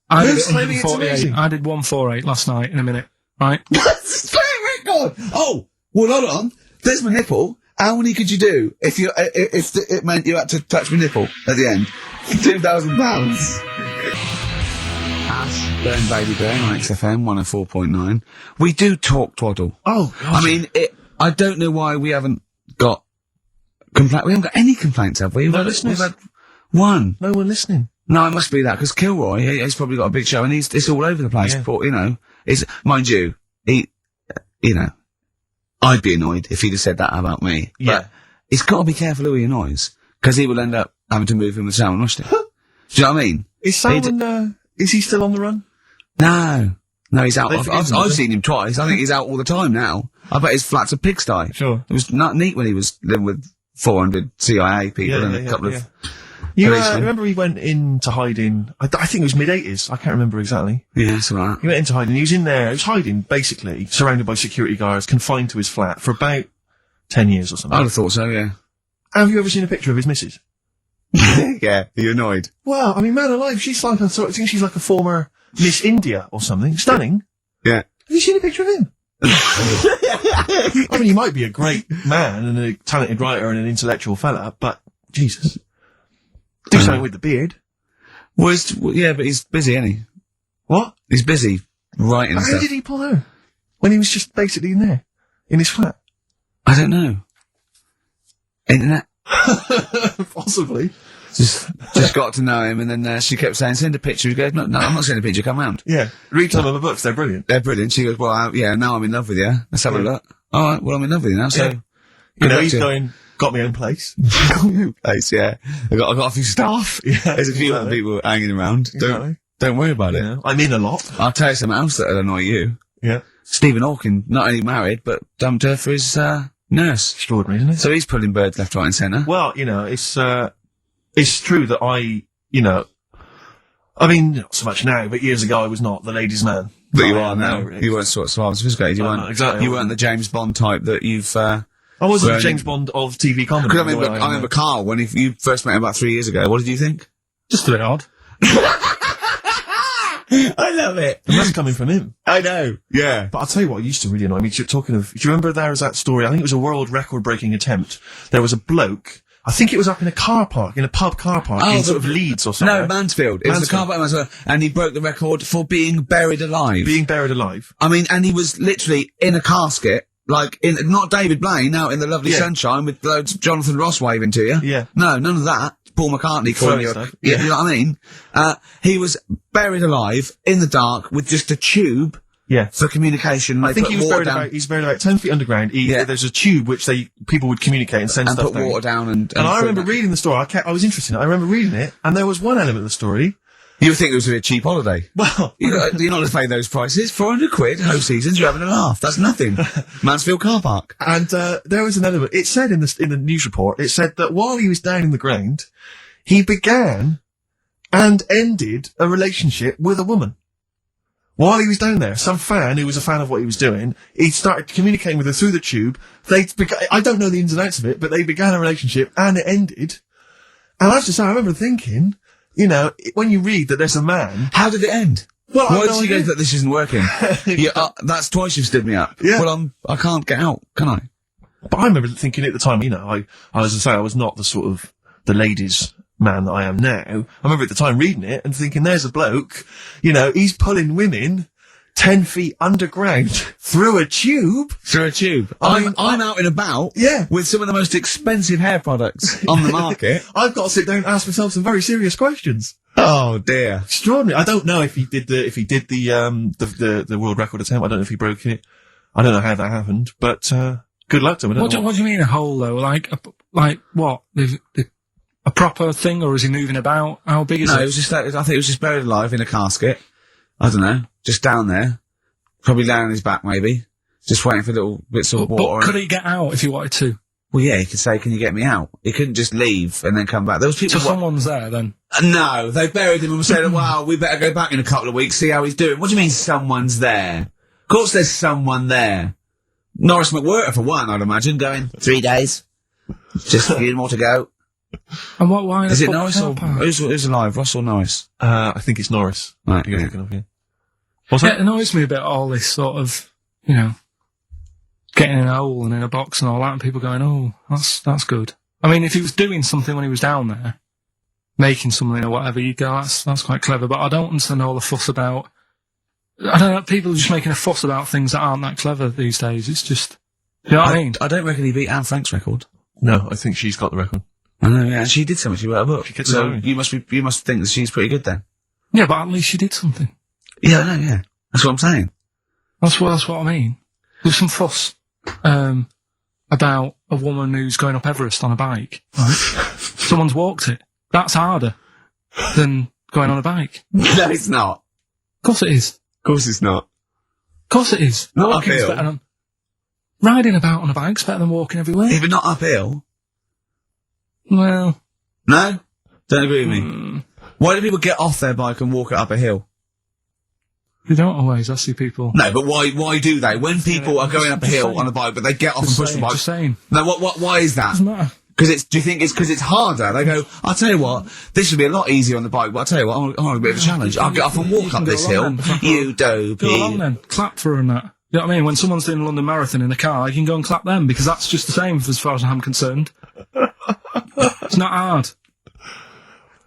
I did Who's it claiming it's 148. amazing? I did 148 last night in a minute, right? That's a record! Oh, well, hold on. There's my nipple. How many could you do if it meant you had to touch my nipple at the end? £2,000. Ash, Burn Baby Burn on XFM 104.9. We do talk twaddle. Oh, God. I mean, I don't know why we haven't got we haven't got any complaints, have we? No listeners. We've had one. No one listening. No, it must be that, because Kilroy, he's probably got a big show, and it's all over the place. Yeah. But, mind you, I'd be annoyed if he'd have said that about me. Yeah. But he's got to be careful who he annoys, because he will end up having to move in with Salman Rushdie. Do you know what I mean? Is Salman, is he still on the run? No, he's out. They I've forgive him, seen him twice. I think he's out all the time now. I bet his flat's a pigsty. Sure. It was not neat when he was living with 400 CIA people and a couple of... You policemen. remember he went into hiding, I think it was mid-80s, I can't remember exactly. Yeah, that's all right. He went into hiding, he was in there, he was hiding, basically, surrounded by security guards, confined to his flat for about 10 years or something. I'd have thought so, yeah. Have you ever seen a picture of his missus? Yeah, are you annoyed? Well, I mean, man alive, she's like I think she's like a former Miss India or something. Stunning. Yeah. Have you seen a picture of him? I mean, he might be a great man and a talented writer and an intellectual fella, but Jesus. Do something with the beard. Well, but he's busy, isn't he? What? He's busy writing How stuff. did he pull her? When he was just basically in there? In his flat? I don't know. Internet. Possibly. Just got to know him, and then she kept saying, send a picture. He goes, no, I'm not sending a picture, come round. Yeah. Read some of the books, they're brilliant. They're brilliant. She goes, well, now I'm in love with you. Let's have a look. All right, well, I'm in love with you now, so... Yeah. You know, he's going, got my own place. Place, yeah. I got a few staff. Yeah, There's a few other people hanging around. Exactly. Don't worry about it. Yeah. I'm in a lot. I'll tell you something else that'll annoy you. Yeah. Stephen Hawking, not only married, but dumped her for his, nurse. Extraordinary, isn't it? So he's pulling birds left, right and centre. Well, it's true that I mean, not so much now, but years ago I was not the ladies' man. But you I are am now. really. You weren't sort of sophisticated. You No, weren't, no, exactly. You weren't the James Bond type that you've, I wasn't Well, the James Bond of TV comedy. because the way I remember Carl, when you first met him about 3 years ago, what did you think? Just a bit odd. I love it. And that's coming from him. I know. Yeah. But I'll tell you what used to really annoy me. Do you remember there was that story? I think it was a world record breaking attempt. There was a bloke, I think it was up in a car park, in a pub car park, in sort of Leeds or something. No, Mansfield. It was the car park in Mansfield, and he broke the record for being buried alive. Being buried alive. I mean, and he was literally in a casket, like not David Blaine, out in the lovely sunshine with loads of Jonathan Ross waving to you. Yeah. No, none of that. Paul McCartney calling you. Stuff. Yeah, you know what I mean? He was buried alive in the dark with just a tube. Yeah. For communication. I think he was buried about 10 feet underground. There's a tube which people would communicate and send stuff put down. water down and I remember reading the story. I was interested in it. I remember reading it, and there was one element of the story. You would think it was a cheap holiday. Well, you're not paying those prices. 400 quid, whole seasons, you're having a laugh. That's nothing. Mansfield car park. And there was an element. It said in the news report, it said that while he was down in the ground, he began and ended a relationship with a woman. While he was down there, some fan who was a fan of what he was doing, he started communicating with her through the tube. I don't know the ins and outs of it, but they began a relationship and it ended. And I have to say, I remember thinking, when you read that there's a man. How did it end? Well, why did she go that this isn't working? That's twice you've stood me up. Yeah. Well, I can't get out, can I? But I remember thinking at the time, I was not the sort of the ladies' man that I am now. I remember at the time reading it and thinking, there's a bloke, he's pulling women 10 feet underground through a tube. Through a tube. I'm out and about. Yeah. With some of the most expensive hair products on the market. I've got to sit down and ask myself some very serious questions. Oh dear. Extraordinary. I don't know if he did the world record attempt. I don't know if he broke it. I don't know how that happened, but, good luck to him. What do you mean a hole though? Like what? a proper thing, or is he moving about? How big is it? No, it was just, I think it was just buried alive in a casket. I don't know. Just down there. Probably laying on his back, maybe. Just waiting for little bits of water. But could he get out if he wanted to? Well, yeah, he could say, can you get me out? He couldn't just leave and then come back. There was people... So someone's there, then? No, they buried him and said, well, we better go back in a couple of weeks, see how he's doing. What do you mean someone's there? Of course there's someone there. Norris McWhirter, for one, I'd imagine, going, 3 days. Just a few more to go. And why? Is it Norris or... Who's alive, Ross or Norris? I think it's Norris. Right, yeah. What's that? It annoys me a bit, all this sort of, you know, getting in a hole and in a box and all that, and people going, oh, that's good. I mean, if he was doing something when he was down there, making something or whatever, you go, that's quite clever, but I don't understand all the fuss about, I don't know, people are just making a fuss about things that aren't that clever these days. It's just, you know what I mean? I don't reckon he beat Anne Frank's record. No, I think she's got the record. I know, yeah, she did something, she wrote a book. So you must think that she's pretty good then. Yeah, but at least she did something. Yeah, I know, yeah. That's what I'm saying. That's what I mean. There's some fuss about a woman who's going up Everest on a bike, right? Someone's walked it. That's harder than going on a bike. No, it's not. Of course it is. Of course it's not. Of course it is. Not Walking's uphill. better than... Riding about on a bike's better than walking everywhere. Even not uphill. Well... No? Don't agree with me. Why do people get off their bike and walk it up a hill? They don't always. I see people... No, but why do they? When people are going up a hill on a bike, but they get off and push the bike... Just saying. No, why is that? Doesn't matter. Do you think it's because it's harder? They go, I'll tell you what, this would be a lot easier on the bike, but I'll tell you what, I want a bit of a challenge. I'll get off and walk up this hill. You dopey. Go along then. Clap for her and that. You know what I mean? When someone's doing a London Marathon in a car, you can go and clap them, because that's just the same as far as I'm concerned. It's not hard.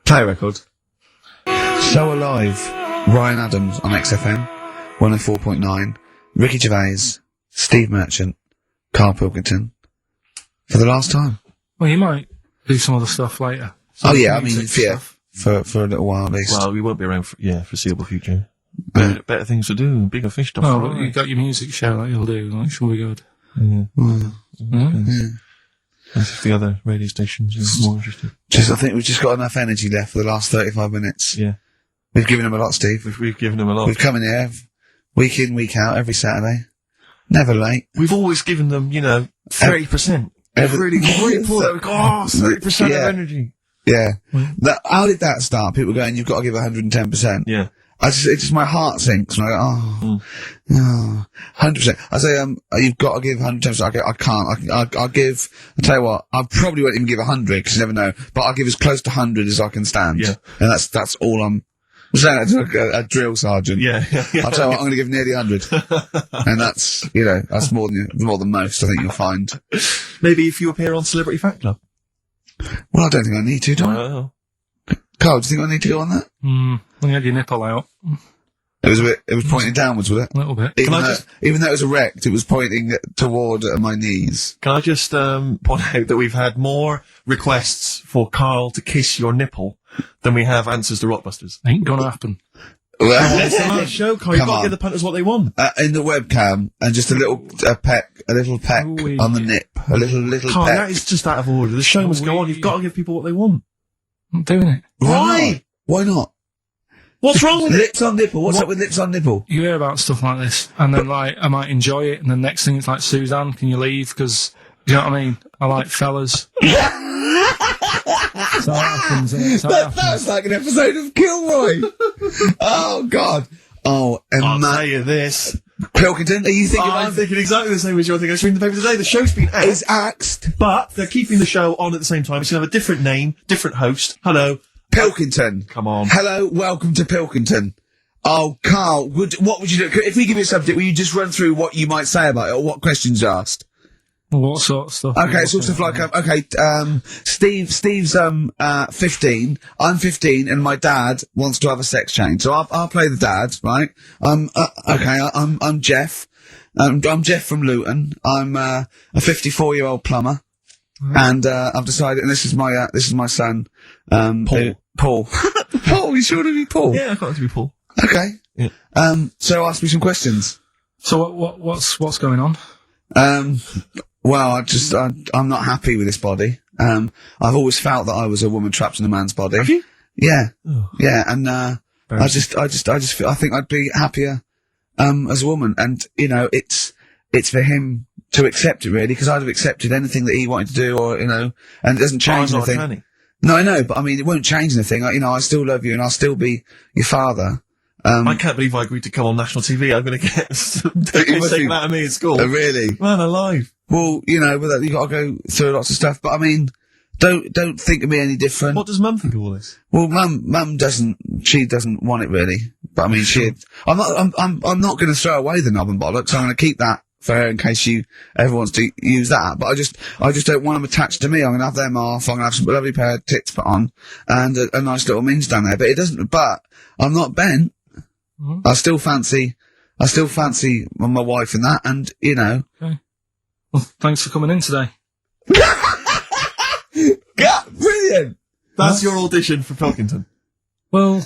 Play record. So Alive, Ryan Adams on XFM, 104.9, Ricky Gervais, Steve Merchant, Karl Pilkington, for the last time. Well, you might do some other stuff later. Oh yeah, I mean, yeah, for a little while at least. Well, we won't be around for, foreseeable future. Better things to do, bigger fish to fry. Well, you got your music show that you'll do, that should be good. Yeah. Yeah. As if the other radio stations are more interested. I think we've just got enough energy left for the last 35 minutes. Yeah. We've given them a lot, Steve. We've given them a lot. We've come in here week in, week out, every Saturday. Never late. We've always given them, 30%. Really great for that. 30% of energy. Yeah. How did that start? People going, you've got to give 110%. Yeah. It's just my heart sinks. And I go, 100%. I say, you've got to give 110%. I can't. I'll give, I'll tell you what, I probably won't even give 100 because you never know, but I'll give as close to 100 as I can stand. Yeah. And that's all I'm saying that to a drill sergeant. Yeah. I'll tell you what, I'm going to give nearly 100. And that's, that's more than most, I think you'll find. Maybe if you appear on Celebrity Fact Club. Well, I don't think I need to, do I? Well. Carl, do you think I need to go on that? When you had your nipple out. It was pointing downwards, was it? A little bit. Even though it was erect, it was pointing toward my knees. Can I just point out that we've had more requests for Carl to kiss your nipple than we have answers to Rockbusters? Ain't gonna happen. Well, it's a live show, Carl. You've got to give the punters what they want. In the webcam, and just a little peck on the nip. A little Carl, peck. that is just out of order. The show must go on. You've got to give people what they want. I'm doing it. Why? Why not? What's wrong with lips on nipple? What's up with lips on nipple? You hear about stuff like this, and then I might enjoy it, and the next thing it's like, Suzanne, can you leave? Because, you know what I mean? I like fellas. So that happens, innit? That's like an episode of Kilroy. Oh, God. Oh, and I'll tell you this. Pilkington, are you thinking? I'm thinking exactly the same as you're thinking. I was reading the paper today. The show's been axed. It's axed. But they're keeping the show on at the same time. It's going to have a different name, different host. Hello. Pilkington. Come on. Hello, welcome to Pilkington. Oh, Carl, what would you do? If we give you a subject, will you just run through what you might say about it, or what questions you asked? What sort of stuff? Okay, sort of like, Steve's 15, I'm 15, and my dad wants to have a sex change. So I'll play the dad, right? I'm Jeff. I'm Jeff from Luton. I'm a 54-year-old plumber. And I've decided, and this is my son, Paul. Paul. Paul, you sure to be Paul? Yeah, I can't to be Paul. Okay. Yeah. So ask me some questions. So what's going on? Well, I'm not happy with this body. I've always felt that I was a woman trapped in a man's body. Have you? Yeah. Oh. Yeah, and, I just feel, I think I'd be happier, as a woman. And, you know, it's for him to accept it, really, because I'd have accepted anything that he wanted to do, or, you know, and it doesn't change anything. No, I know, but I mean, it won't change anything. You know, I still love you and I'll still be your father. I can't believe I agreed to come on national TV. I'm going to get saying that at me at school. Oh, really? Man alive. Well, you know, you got to go through lots of stuff, but I mean, don't think of me any different. What does Mum think of all this? Well, Mum she doesn't want it really, but I mean, I'm not going to throw away the knob and bollocks. I'm going to keep that for her in case you ever wants to use that. But I just don't want them attached to me. I'm going to have them off. I'm going to have some lovely pair of tits put on and a nice little minge down there. But I'm not bent. Mm-hmm. I still fancy my wife and that, and, you know. Okay. Well, thanks for coming in today. Yeah, brilliant! That's your audition for Pilkington. Well,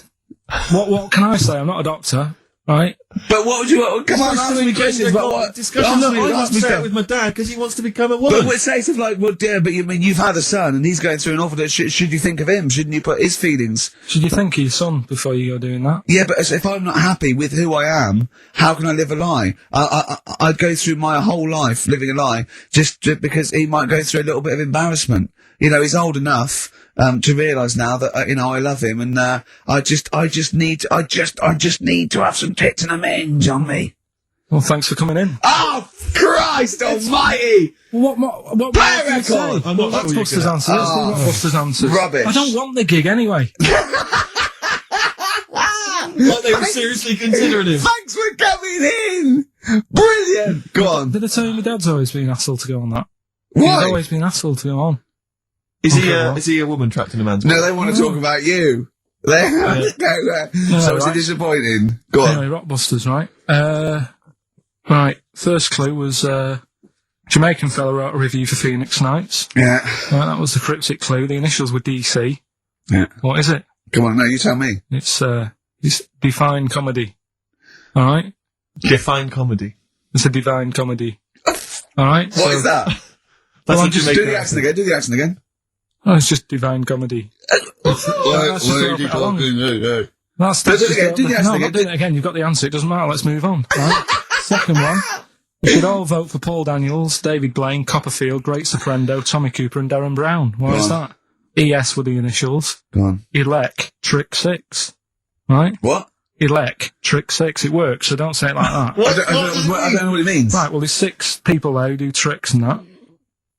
what can I say? I'm not a doctor, right? But what would you, come on, ask me questions about what? Discussion. I'm upset with my dad because he wants to become a woman. But it's a of like, well, dear, but you mean, you've had a son and he's going through an awful day. Should you think of him? Shouldn't you put his feelings? Should you think of your son before you go doing that? Yeah, but if I'm not happy with who I am, how can I live a lie? I'd go through my whole life living a lie just because he might go through a little bit of embarrassment. You know, he's old enough to realise now that you know, I love him, and I just need to have some tits and a minge on me. Well, thanks for coming in. Oh, Christ Almighty! What Play a record! I'm not Rockbusters answer. Let's do Rockbusters answers. Rubbish. I don't want the gig anyway. Like they were seriously considering him. Thanks for coming in! Brilliant! Go on. Did I tell you my dad's always been asked to go on that? Why? He's always been asked to go on. Is he a woman trapped in a man's body? No, they want to talk about you. They so it's disappointing. Go on. Anyway, Rockbusters, right? Right, first clue was, Jamaican fella wrote a review for Phoenix Nights. Yeah. Right, that was the cryptic clue. The initials were DC. Yeah. What is it? Come on, no, you tell me. It's Define Comedy. Alright? Define comedy. It's a divine comedy. Alright? What is that? That's just do the accent again, do the accent again. Oh, it's just divine comedy. That's do the accent again. Do it again. You've got the answer. It doesn't matter. Let's move on. Right? Second one. We should all vote for Paul Daniels, David Blaine, Copperfield, Great Soprendo, Tommy Cooper and Darren Brown. Why is that? ES were the initials. Go on. Elec, Trick 6. Right? What? Elec, Trick 6. It works, so don't say it like that. I don't know what it means. Right, well, there's 6 people there who do tricks and that.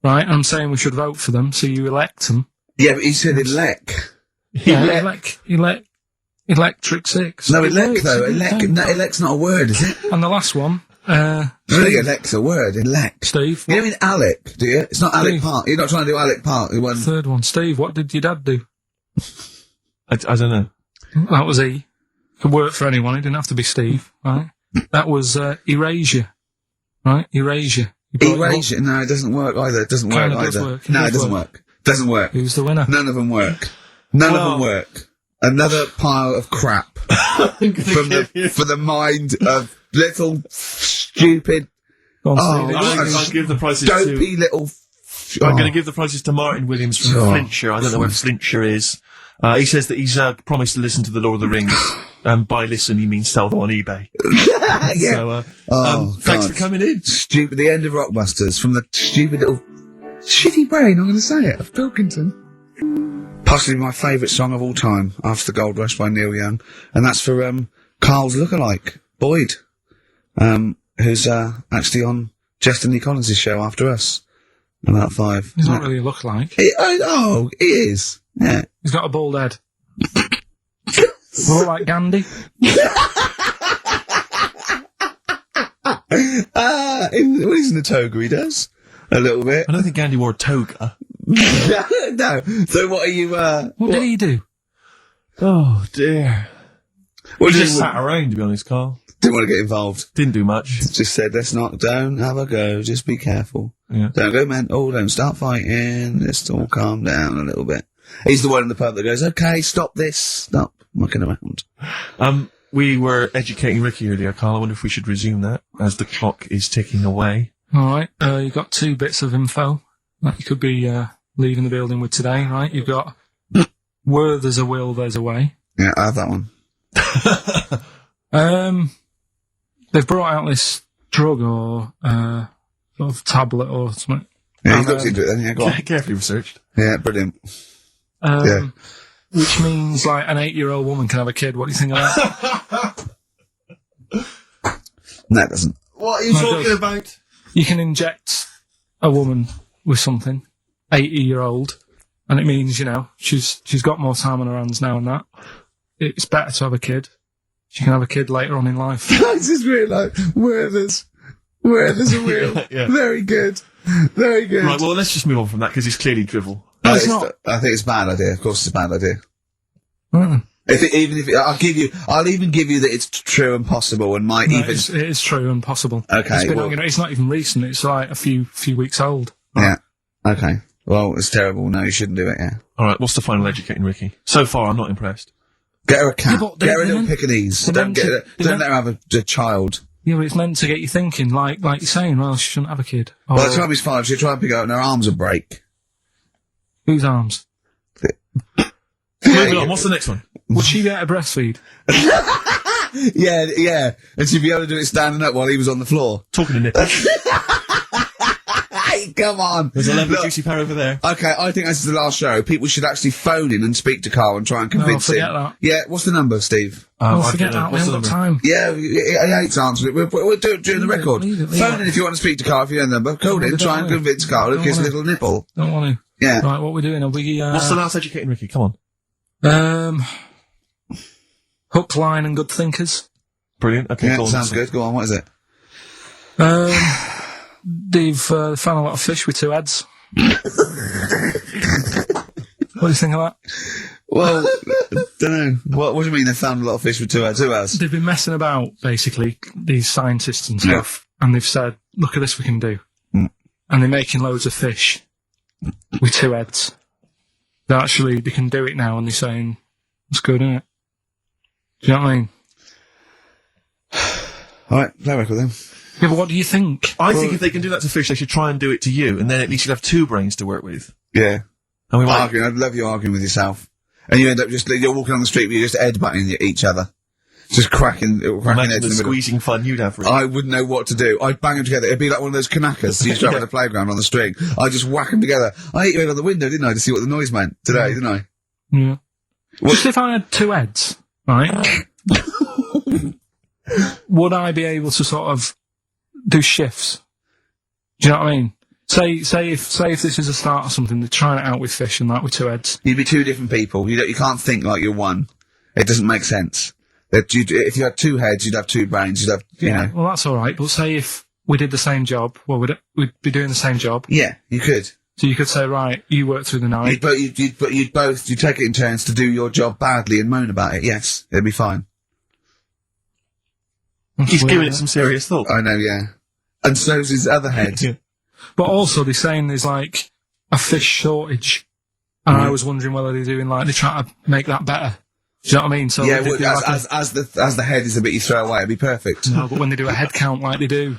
Right, I'm saying we should vote for them, so you elect them. Yeah, but he said elect. Yeah, Electric 6. No, elect though. Elect's not a word, is it? And the last one, I don't think elect's a word. Elect. Steve. You don't mean Alec, do you? It's not Alec Park. You're not trying to do Alec Park. Third one, Steve. What did your dad do? I don't know. That was E. Could work for anyone. It didn't have to be Steve, right? That was Erasure, right? Erasure. Erasure. No, it doesn't work either. It doesn't work either. No, it doesn't work. Doesn't work. Who's the winner? None of them work. None of them work. Another pile of crap for the mind of little stupid. I'll give the prizes dopey little. I'm going to give the prizes to Martin Williams from Flintshire. I don't know where Flintshire is. He says that he's promised to listen to the Lord of the Rings. By listen, he means sell them on eBay. Yeah. So, thanks for coming in. Stupid. The end of Rockbusters from the stupid little shitty brain. I'm going to say it of Pilkington. Possibly my favourite song of all time, After the Gold Rush by Neil Young, and that's for Carl's lookalike Boyd, who's actually on Justin Collins' show after us. About 5. He's not really a lookalike. He is. Yeah. He's got a bald head. More like Gandhi. He's in a toga, he does. A little bit. I don't think Gandhi wore a toga. No. So what are you, What did he do? Oh, dear. Well, he just sat around, to be honest, Carl. Didn't want to get involved. Didn't do much. Just said, don't have a go, just be careful. Yeah. Don't go mental, don't start fighting, just all calm down a little bit. He's the one in the pub that goes, okay, stop this, stop mucking around. We were educating Ricky earlier, Carl. I wonder if we should resume that as the clock is ticking away. Alright, you got 2 bits of info that you could be leaving the building with today, right? You've got where there's a will, there's a way. Yeah, I have that one. They've brought out this drug or sort of tablet or something. Yeah, he's looked into it then. Yeah, go on. Carefully researched. Yeah, brilliant. Which means like an 8-year-old woman can have a kid. What do you think of that? No, it doesn't. What are you talking about? You can inject a woman with something, 80-year-old, and it means, you know, she's got more time on her hands now and that. It's better to have a kid. She can have a kid later on in life. This is really like, where there's a will. Yeah. Very good. Very good. Right, well, let's just move on from that, because it's clearly drivel. No, it's not. I think it's a bad idea. Of course it's a bad idea. Right then. I'll even give you that it's true and possible and might even... It is true and possible. Okay. It's not even recent. It's like a few weeks old. Yeah. Okay. Well, it's terrible. No, you shouldn't do it, yeah. Alright, what's the final educating Ricky? So far, I'm not impressed. Get her a cat. Yeah, Get her a little Pekingese. Don't let her have a child. Yeah, but it's meant to get you thinking, like you're saying, well, she shouldn't have a kid. Or, By the time he's 5, she'll try and pick up and her arms will break. Whose arms? Moving on, what's the next one? Would she be able to breastfeed? Yeah. And she'd be able to do it standing up while he was on the floor. Talking to nipples. Hey, come on. There's a lovely juicy pair over there. Okay, I think this is the last show. People should actually phone in and speak to Carl and try and convince him. Forget that. Yeah, what's the number, Steve? Forget that. We haven't got time. Yeah, he hates answering it. We'll do it during the record. Leave it. Phone in if you want to speak to Carl, if you know the number. Call in, try and convince Carl to kiss a little nipple. Don't want to. Yeah. Right, what we're doing? Are we? What's the last educating Ricky? Come on. Hook, line, and good thinkers. Brilliant. Okay, Yeah, cool. sounds good. Go on, what is it? They've found a lot of fish with 2 heads. What do you think of that? Well, don't know. What do you mean they found a lot of fish with 2 heads? Who has? They've been messing about, basically, these scientists and stuff, and they've said, look at this we can do. And they're making loads of fish with 2 heads. They can do it now, and they're saying, it's good, isn't it? Do you know what I mean? Alright, play record then. Yeah, but what do you think? I think if they can do that to fish, they should try and do it to you, and then at least you'd have 2 brains to work with. Yeah. And we might... Arguing. I'd love you arguing with yourself. And you end up you're walking on the street, but you're just headbutting each other. Just cracking heads the in the middle. squeezing fun you'd have. Really. I wouldn't know what to do. I'd bang them together. It'd be like one of those kanakas you used to have at the playground on the string. I'd just whack them together. I hit you in on the window, didn't I, to see what the noise meant today, didn't I? Yeah. Just if I had 2 heads, right? Would I be able to sort of do shifts? Do you know what I mean? Say if this is a start or something, they're trying it out with fish and that with 2 heads. You'd be 2 different people. You can't think like you're one. It doesn't make sense. If you had 2 heads, you'd have 2 brains. You'd have, you know. Well, that's all right. But say if we did the same job, well, we'd be doing the same job. Yeah, you could. So you could say, right, you work through the night. You'd take it in turns to do your job badly and moan about it. Yes, it'd be fine. He's giving it some serious thought. I know, yeah. And so's his other head. Yeah. But also, they're saying there's like a fish shortage. And I was wondering whether they're trying to make that better. Do you know what I mean? So yeah, as the head is a bit you throw away, it'd be perfect. No, but when they do a head count like they do,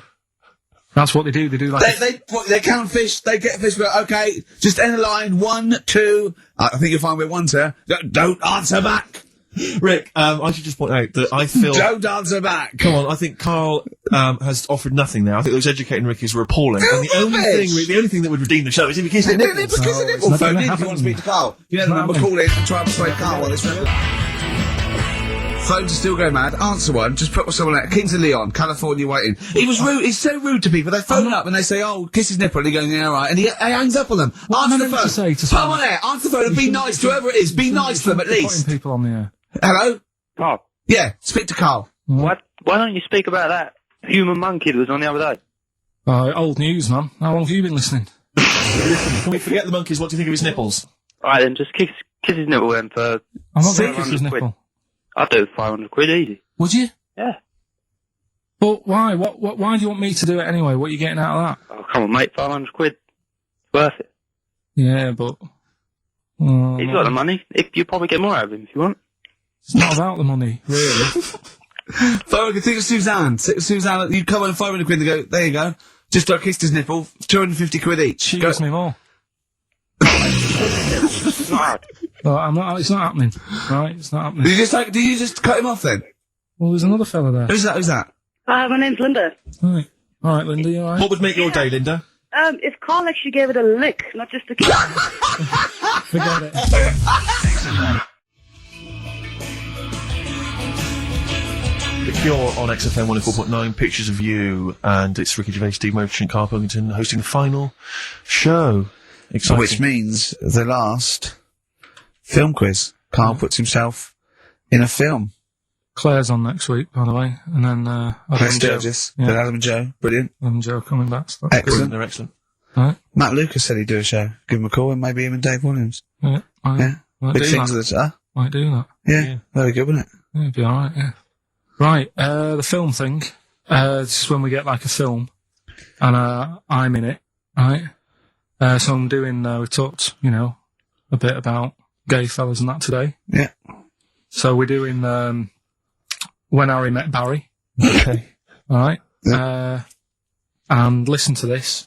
that's what they do. They do like they count fish. They get fish. Okay, just end the line. 1, 2. I think you'll find we're 1, sir. Don't answer back, Rick. I should just point out that I feel. Don't answer back. Come on, I think Carl has offered nothing now. I think those educating Rickies were appalling. And the only thing that would redeem the show is if you kiss the nipples. Phone in if you want to speak to Carl. You know the number. Call in and try and persuade Carl on this record. Phones are still going mad. Answer one. Just put someone out. Kings of Leon, California waiting. He was rude. He's so rude to people. They phone up and they say, "Oh, kiss his nipple." And he goes, "Yeah, all right." And he hangs up on them. Answer the phone. Put on air. Answer the phone and be nice to whoever it is. Be nice to them at least. Putting people on the air. Hello. Carl. Yeah. Speak to Carl. What? Why don't you speak about that human monkey that was on the other day? Old news, man. How long have you been listening? Can we forget the monkeys? What do you think of his nipples? All right, then just kiss his nipple then for. I'm not going to kiss his nipple. I'd do 500 quid easy. Would you? Yeah. But why? Why do you want me to do it anyway? What are you getting out of that? Oh, come on, mate. 500 quid. It's worth it. Yeah, but... He's got the money. You probably get more out of him if you want. It's not about the money, really. I can think of Suzanne. Suzanne, you come on 500 quid and go, there you go. Just kissed his nipple, 250 quid each. She gives me more. hard. Well, I'm not. It's not happening. Right? It's not happening. Did you just cut him off then? Well, there's another fella there. Who's that? My name's Linda. Right. All right, Linda. You all right? What would make your day, Linda? If Carl actually gave it a lick, not just a kick. Forget it. The Cure on XFM 104.9, pictures of you, and it's Ricky Gervais, Steve Merchant, Karl Pilkington hosting the final show. Exciting. Which means the last film quiz. Carl puts himself in a film. Claire's on next week, by the way, and then Adam and Joe. Then Adam and Joe. Brilliant. Adam and Joe coming back. So Excellent. They're excellent. right. Matt Lucas said he'd do a show. Give him a call, and maybe him and Dave Williams. Yeah. Big things that. of the Might do that. Yeah, very good, wasn't it? Yeah, it'd be alright, yeah. Right, the film thing. This is when we get like a film, and I'm in it, right? So I'm doing, we talked, a bit about gay fellas and that today. Yeah. So we're doing, When Harry Met Barry. Okay. Alright? Yeah. And listen to this,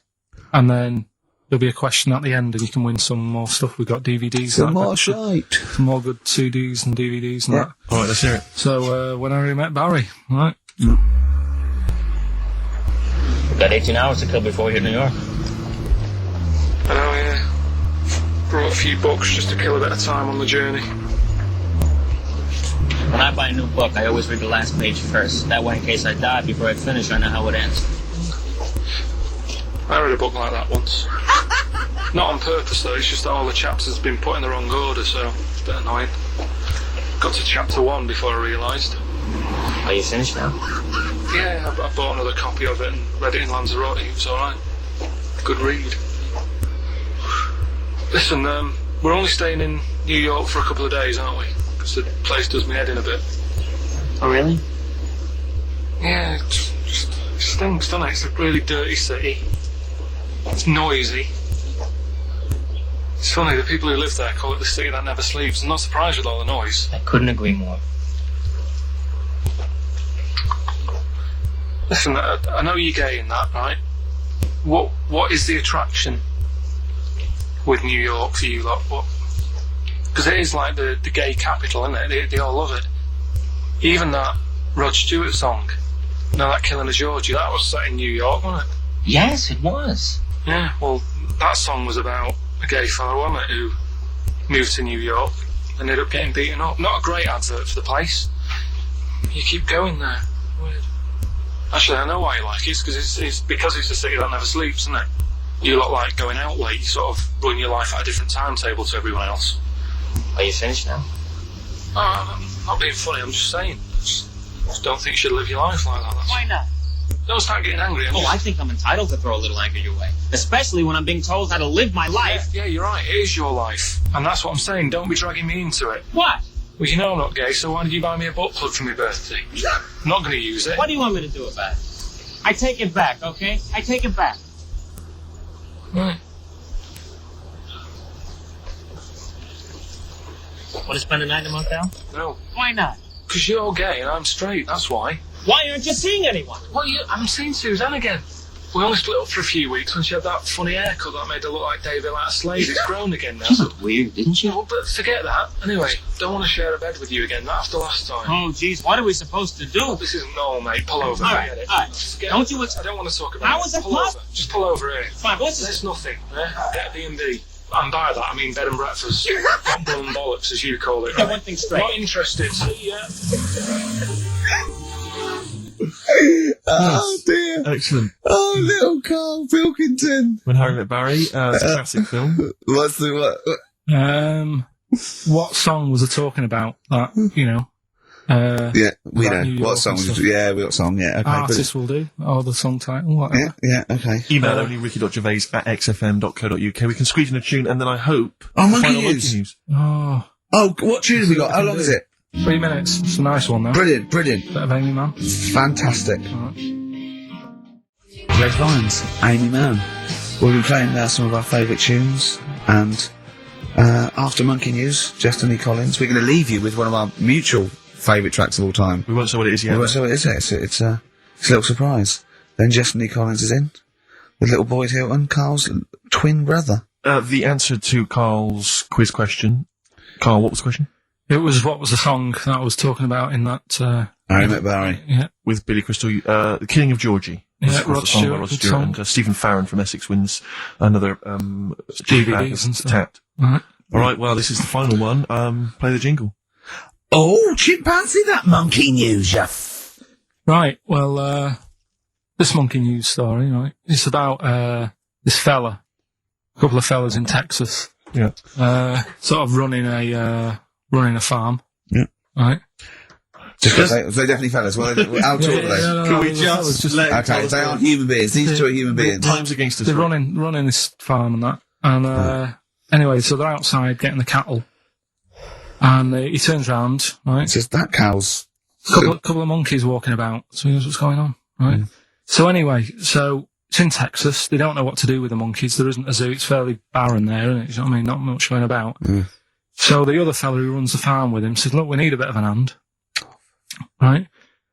and then there'll be a question at the end, and you can win some more stuff. We've got DVDs. Some more shite. Some more good CDs and DVDs and that. Alright, let's hear it. So, When Harry Met Barry, right? We've got 18 hours to kill before we hit New York. I know, yeah. Brought a few books just to kill a bit of time on the journey. When I buy a new book, I always read the last page first. That way, in case I die before I finish, I know how it ends. I read a book like that once. Not on purpose, though. It's just that all the chapters have been put in the wrong order, so it's a bit annoying. Got to chapter 1 before I realised. Are you finished now? Yeah, I bought another copy of it and read it in Lanzarote. It was alright. Good read. Listen, we're only staying in New York for a couple of days, aren't we? Because the place does me head in a bit. Oh, really? Yeah, it just stinks, doesn't it? It's a really dirty city. It's noisy. It's funny, the people who live there call it the city that never sleeps. I'm not surprised with all the noise. I couldn't agree more. Listen, I know you're gay in that, right? What is the attraction with New York for you lot? Because it is like the gay capital, isn't it? They all love it. Even that Rod Stewart song, that Killing of Georgie, that was set in New York, wasn't it? Yes, it was. Yeah, well, that song was about a gay fellow, wasn't it, who moved to New York and ended up getting beaten up. Not a great advert for the place. You keep going there. Weird. Actually, I know why you like it. It's because it's a city that never sleeps, isn't it? You lot like going out late. You sort of run your life at a different timetable to everyone else. Are you finished now? Oh, I'm not being funny. I'm just saying. Just don't think you should live your life like that. Why not? Don't start getting angry. I think I'm entitled to throw a little anger your way. Especially when I'm being told how to live my life. Yeah, you're right. It is your life. And that's what I'm saying. Don't be dragging me into it. What? Well, you know I'm not gay, so why did you buy me a butt plug for my birthday? I'm not going to use it. What do you want me to do about it? I take it back, okay? I take it back. Right. Want to spend the night in a motel? No. Why not? Because you're gay and I'm straight, that's why. Why aren't you seeing anyone? Well, I'm seeing Suzanne again. We only split up for a few weeks when she had that funny haircut that made her look like David out of Slade. It's grown again now. She looked weird, didn't she? Well, but forget that. Anyway, don't want to share a bed with you again, not after last time. Oh, jeez, what are we supposed to do? Oh, this isn't normal, mate. Pull over. All right, Forget it. all right. Don't you... I don't want to talk about How it. is it Pull possible? over. Just pull over here. Fine, what's this? There's nothing. Get a B&B. And by that, I mean bed and breakfast. Not bum and bollocks, as you call it, Get right? one thing straight. Not interested. See ya. Oh dear. Excellent. Oh, little Karl Pilkington. When Harry Met Barry, it's a classic film. What's the what? What song was it talking about? That, Yeah, we About know. New York What song? and stuff. Yeah, we got song, yeah. Okay, artist will do. Or the song title, whatever. yeah, okay. Email only ricky.gervais@xfm.co.uk. We can squeeze in a tune, and then I hope... Oh, Monkey final News. Oh, Oh, what tune have we got? How long is it? 3 minutes. It's a nice one, though. Brilliant. Bit of Amy Man. Fantastic. Alright. Red Lions, Amy Mann. We'll be playing now some of our favourite tunes, and after Monkey News, Justin E. Collins, we're going to leave you with one of our mutual favourite tracks of all time. We won't say what it is yet. So it is. It's a little surprise. Then Justin E. Collins is in with Little Boyd Hilton, Carl's twin brother. the answer to Carl's quiz question. Carl, what was the question? It was, what was the song that I was talking about in that, Harry Met Barry. Yeah. With Billy Crystal, The Killing of Georgie. Yeah, Of course, Rod the song by Stewart, Rod good Stewart. song. And Stephen Farron from Essex wins another, DVDs and stuff. Tat. Right. Alright, well, this is the final one. Play the jingle. Oh, chimpanzee, that monkey news, ya. Right, well, this monkey news story, right, it's about, this fella, a couple of fellas in Texas, Yeah. sort of running a farm. Yeah. Right. They're definitely fellas. Well, how tall are they? No, Can we the fellas just let Okay, they aren't human beings. These two are human beings. Time's against us. They're right? running this farm and that. And, anyway, so they're outside getting the cattle. And he turns round, right? It's just that cow's... Couple of monkeys walking about. So he knows what's going on, right? So anyway, so it's in Texas. They don't know what to do with the monkeys. There isn't a zoo. It's fairly barren there, isn't it? You know what I mean? Not much going about. So the other fella who runs the farm with him said, look, we need a bit of an hand. Right?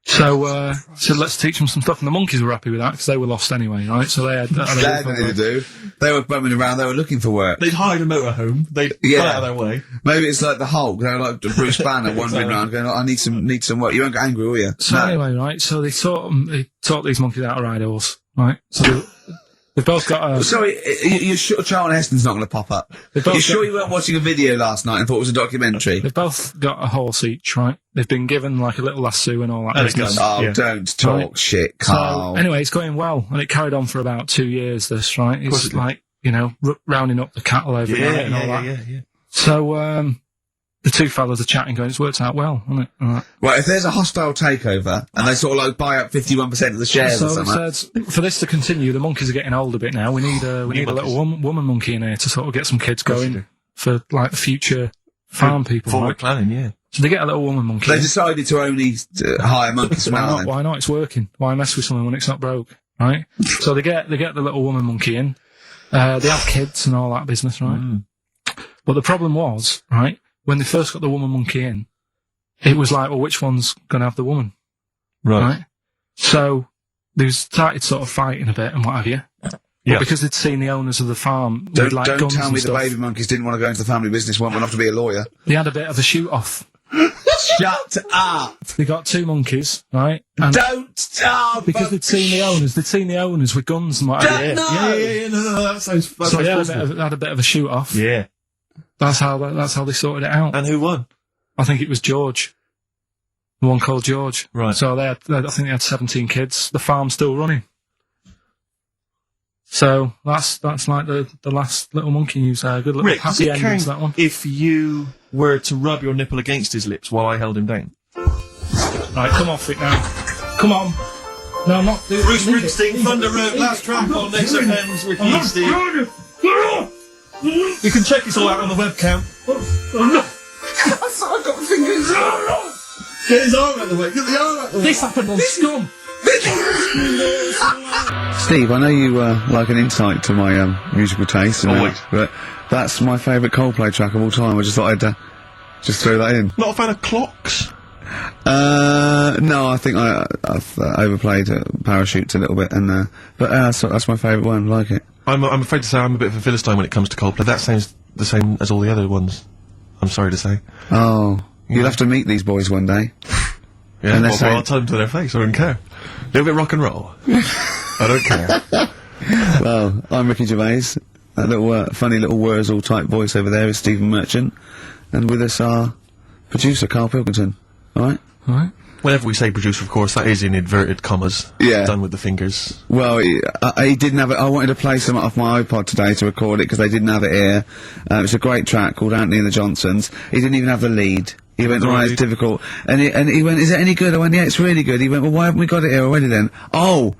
So, said, let's teach them some stuff. And the monkeys were happy with that because they were lost anyway, right? So they had Nothing to do. They were bumming around. They were looking for work. They'd hired a motorhome. They'd got out of their way. Maybe it's like the Hulk. They were like Bruce Banner wandering around going, I need some work. You won't get angry, will you? So anyway, right? So they taught these monkeys how to ride a horse, right? So they've both got a... Sorry, you're sure Charlton Heston's not going to pop up? You're sure you weren't watching a video last night and thought it was a documentary? They've both got a horse each, right? They've been given like a little lasso and all that business. Oh, don't talk shit, Carl. So anyway, it's going well, and it carried on for about 2 years, this, right? It's like, you know, rounding up the cattle every night and all that. Yeah. So, the two fellas are chatting going, it's worked out well, hasn't it? All right. Well, if there's a hostile takeover and they sort of like buy up 51% of the shares or So something. they said, for this to continue, the monkeys are getting old a bit now. We need a little woman monkey in here to sort of get some kids going for like the future farm people. Forward right? planning, yeah. So they get a little woman monkey. They decided to only hire monkeys from out Why not? It's working. Why mess with something when it's not broke, right? So they get the little woman monkey in. They have kids and all that business, right? But the problem was, right, when they first got the woman monkey in, it was like, well, which one's going to have the woman? Right? So they started sort of fighting a bit and what have you. But because they'd seen the owners of the farm with like Don't guns tell and me stuff, the baby monkeys didn't want to go into the family business, went off to be a lawyer. they had a bit of a shoot-off. Shut up! They got two monkeys, right? And Don't stop! because they'd seen the owners with guns and what have you. No, that sounds So they had a bit of a shoot-off. Yeah. That's how they sorted it out. And who won? I think it was George. The one called George. Right. So I think they had 17 kids. The farm's still running. So that's like the last little monkey news there. Good little Rick, does happy it ending count to that one. if you were to rub your nipple against his lips while I held him down? Right, come off it now. Come on. No, I'm not doing Bruce Springsteen, Thunder Road, last track on Next FM's with you, Steve. You can check this all out on the webcam. I've got fingers. Get his arm out of the way. Get the arm out of the way. This happened on Scum. Steve, I know you like an insight to my musical taste, Always. but that's my favourite Coldplay track of all time. I just thought I'd just throw that in. Not a fan of clocks? No, I think I've overplayed Parachutes a little bit, and but that's my favourite one. Like it. I'm afraid to say I'm a bit of a Philistine when it comes to Coldplay. That sounds the same as all the other ones. I'm sorry to say. Oh, you'll have to meet these boys one day. Yeah, And they're well, saying- I'll tell them to their face. I don't care. A little bit rock and roll. I don't care. Well, I'm Ricky Gervais. That little funny little Wurzel type voice over there is Stephen Merchant, and with us our producer Karl Pilkington. All right. Whenever we say producer, of course, that is in inverted commas. Yeah. Done with the fingers. Well, he didn't have it. I wanted to play some off my iPod today to record it because they didn't have it here. It's a great track called Anthony and the Johnsons. He didn't even have the lead. He went, right, it's difficult. And he went, is it any good? I went, yeah, it's really good. He went, well, why haven't we got it here already then? Oh,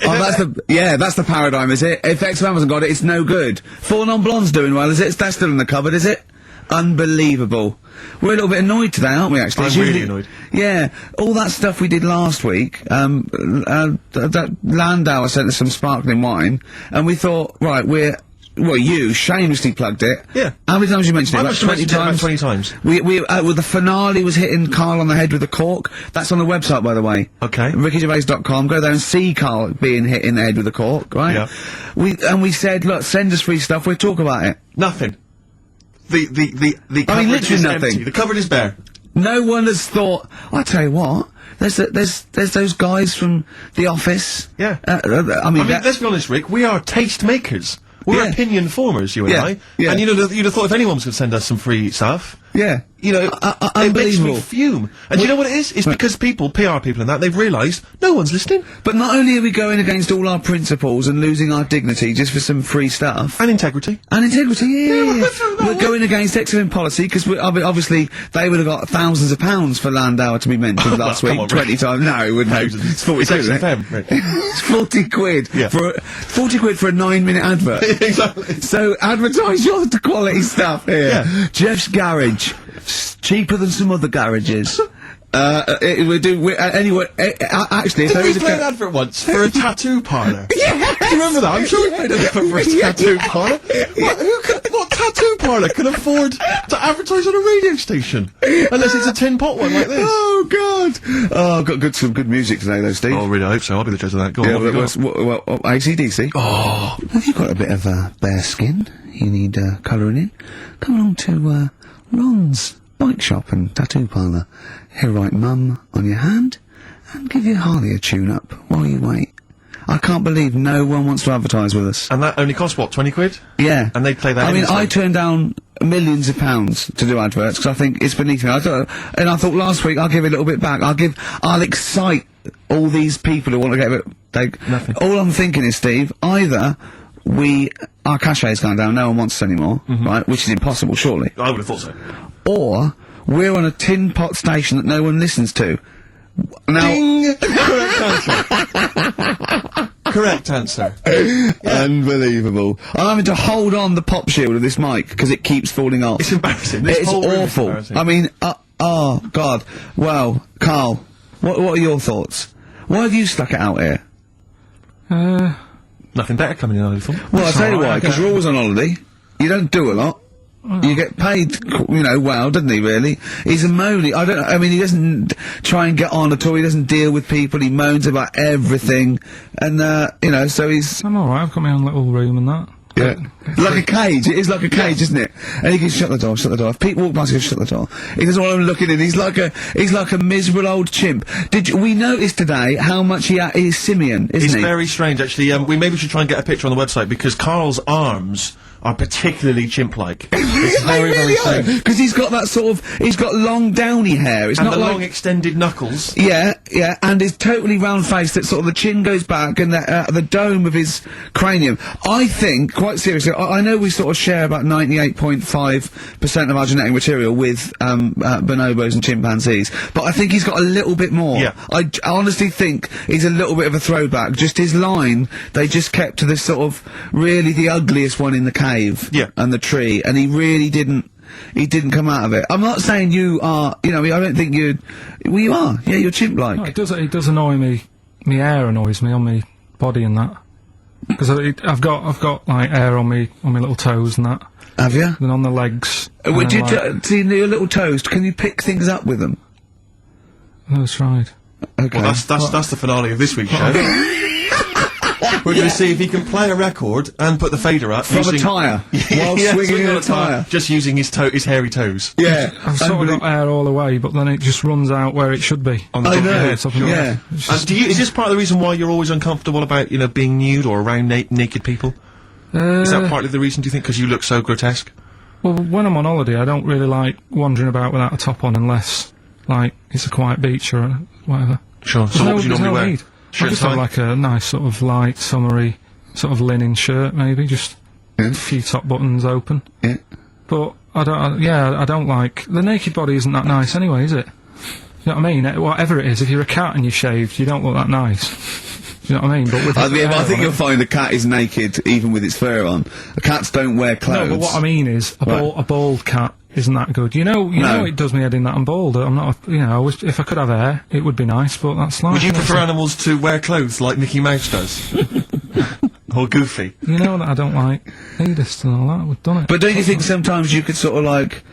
that's the paradigm, is it? If XFM hasn't got it, it's no good. Four Non-Blondes doing well, is it? That's still in the cupboard, is it? Unbelievable. We're a little bit annoyed today, aren't we, actually? I'm really annoyed. Yeah, all that stuff we did last week, that Landauer sent us some sparkling wine, and we thought, right, we're you shamelessly plugged it. Yeah. How many times you mentioned it? I Like must have 20 mentioned it about times? 20 times. Well, the finale was hitting Karl on the head with a cork. That's on the website, by the way. Okay. RickyGervais.com. Go there and see Karl being hit in the head with a cork, right? Yeah. We said, look, send us free stuff, we'll talk about it. Nothing. The cupboard literally is nothing. empty. The cupboard is bare. No one has thought, I tell you what, there's those guys from The Office. Yeah. I mean, let's be honest, Rick, we are taste makers. We're Yeah. opinion formers, you and Yeah, I. yeah. And you'd have thought if anyone was going to send us some free stuff, yeah. you know, it makes Unbelievable. me fume. And do you know what it is? It's because PR people and that, they've realised no one's listening. But not only are we going against all our principles and losing our dignity just for some free stuff. And integrity. And integrity, yeah. no, We're going against excellent policy, because obviously they would have got thousands of pounds for Landauer to be mentioned last come week. on, 20 Rick. times. No, it wouldn't. Thousands. It's 40 It's quid, Extra isn't it? FM, Rick. It's 40 quid. Yeah. 40 quid for a 9-minute advert. Exactly. So advertise your quality stuff here. Yeah. Jeff's Garage. Cheaper than some other garages. Anyway, actually, if Did there we is a play an advert once for a tattoo parlour? Yeah. Do you remember that? I'm sure we played an advert for a tattoo parlour. What tattoo parlour can afford to advertise on a radio station? Unless it's a tin pot one like this. Oh, God! Oh, I've got some good music today, though, Steve. Oh, really? I hope so. I'll be the judge of that. Go Yeah, on, what have you got? AC/DC. Oh, have you got a bit of bare skin? You need colouring in? Come along to Ron's bike shop and tattoo parlour. He'll write Mum on your hand and give you Harley a tune-up while you wait. I can't believe no one wants to advertise with us. And that only costs, what, 20 quid? Yeah. And they play that I mean, instantly. I turned down millions of pounds to do adverts because I think it's beneath me. I thought last week I'll give it a little bit back. I'll excite all these people who want to get it. Nothing. All I'm thinking is, Steve, either our cachet's gone down, no one wants us anymore, right? Which is impossible, surely. I would have thought so. Or we're on a tin pot station that no one listens to. Now, Ding! Correct answer. Unbelievable. I'm having to hold on the pop shield of this mic because it keeps falling off. It's embarrassing. This It's whole room is awful. embarrassing. I mean, oh, God. Well, Karl, what are your thoughts? Why have you stuck it out here? Nothing better coming in, I would have thought. Well, I'll tell you why, alright, because you're always on holiday. You don't do a lot. You get paid, well, doesn't he, really? He's a moany. I mean, he doesn't try and get on at all. He doesn't deal with people. He moans about everything. And, so he's... I'm alright, I've got my own little room and that. Yeah. Like a cage. It is like a cage, isn't it? And he can shut the door. If people walk past, he can shut the door. He doesn't want them looking in. He's like a miserable old chimp. We noticed today how much he's simian, isn't It's he? very strange, actually. We maybe should try and get a picture on the website, because Karl's arms are particularly chimp-like. It's very, very strange. Because he's got that he's got long downy hair. It's And not the like... long extended knuckles. Yeah, and his totally round face that sort of the chin goes back and the dome of his cranium. I think, quite seriously, I know we sort of share about 98.5% of our genetic material with bonobos and chimpanzees, but I think he's got a little bit more. Yeah. I honestly think he's a little bit of a throwback. Just his line, they just kept to this sort of really the ugliest one in the cave. Yeah. And the tree, and he really didn't come out of it. I'm not saying you are, I don't think you are. Yeah, you're chimp-like. No, it does annoy me. My hair annoys me on my body and that. Because I've got like hair on my little toes and that. Have you? And on the legs. Would you like, see your little toes? Can you pick things up with them? that's right. Okay. Well, that's the finale of this week's show. We're going to see if he can play a record and put the fader up From a tyre, while swinging in a tyre. just using his hairy toes. Yeah. I've sort of got hair all the way, but then it just runs out where it should be. On the I top of your know. head. Top of your Yeah. head. It's just- Is this part of the reason why you're always uncomfortable about, being nude or around naked people? Is that partly the reason, do you think, because you look so grotesque? Well, when I'm on holiday, I don't really like wandering about without a top on unless, like, it's a quiet beach or whatever. Sure. So what would you There's normally no wear? need. I Shirt just tie? have like a nice sort of light, summery, sort of linen shirt, maybe, just a few top buttons open. Yeah. But I don't like the naked body. Isn't that nice anyway, is it? You know what I mean? Whatever it is, if you're a cat and you're shaved, you don't look that nice. You know what I mean? But with I the hair think on you'll it- find a cat is naked even with its fur on. Cats don't wear clothes. No, but what I mean is Right. a bald cat isn't that good. You know it does me head in that I'm bald. I'm not. If I could have hair, it would be nice. But that's like. Would you prefer animals to wear clothes like Mickey Mouse does? Or goofy. You know that I don't like nudist and all that. We've done it. But don't you think sometimes you could sort of like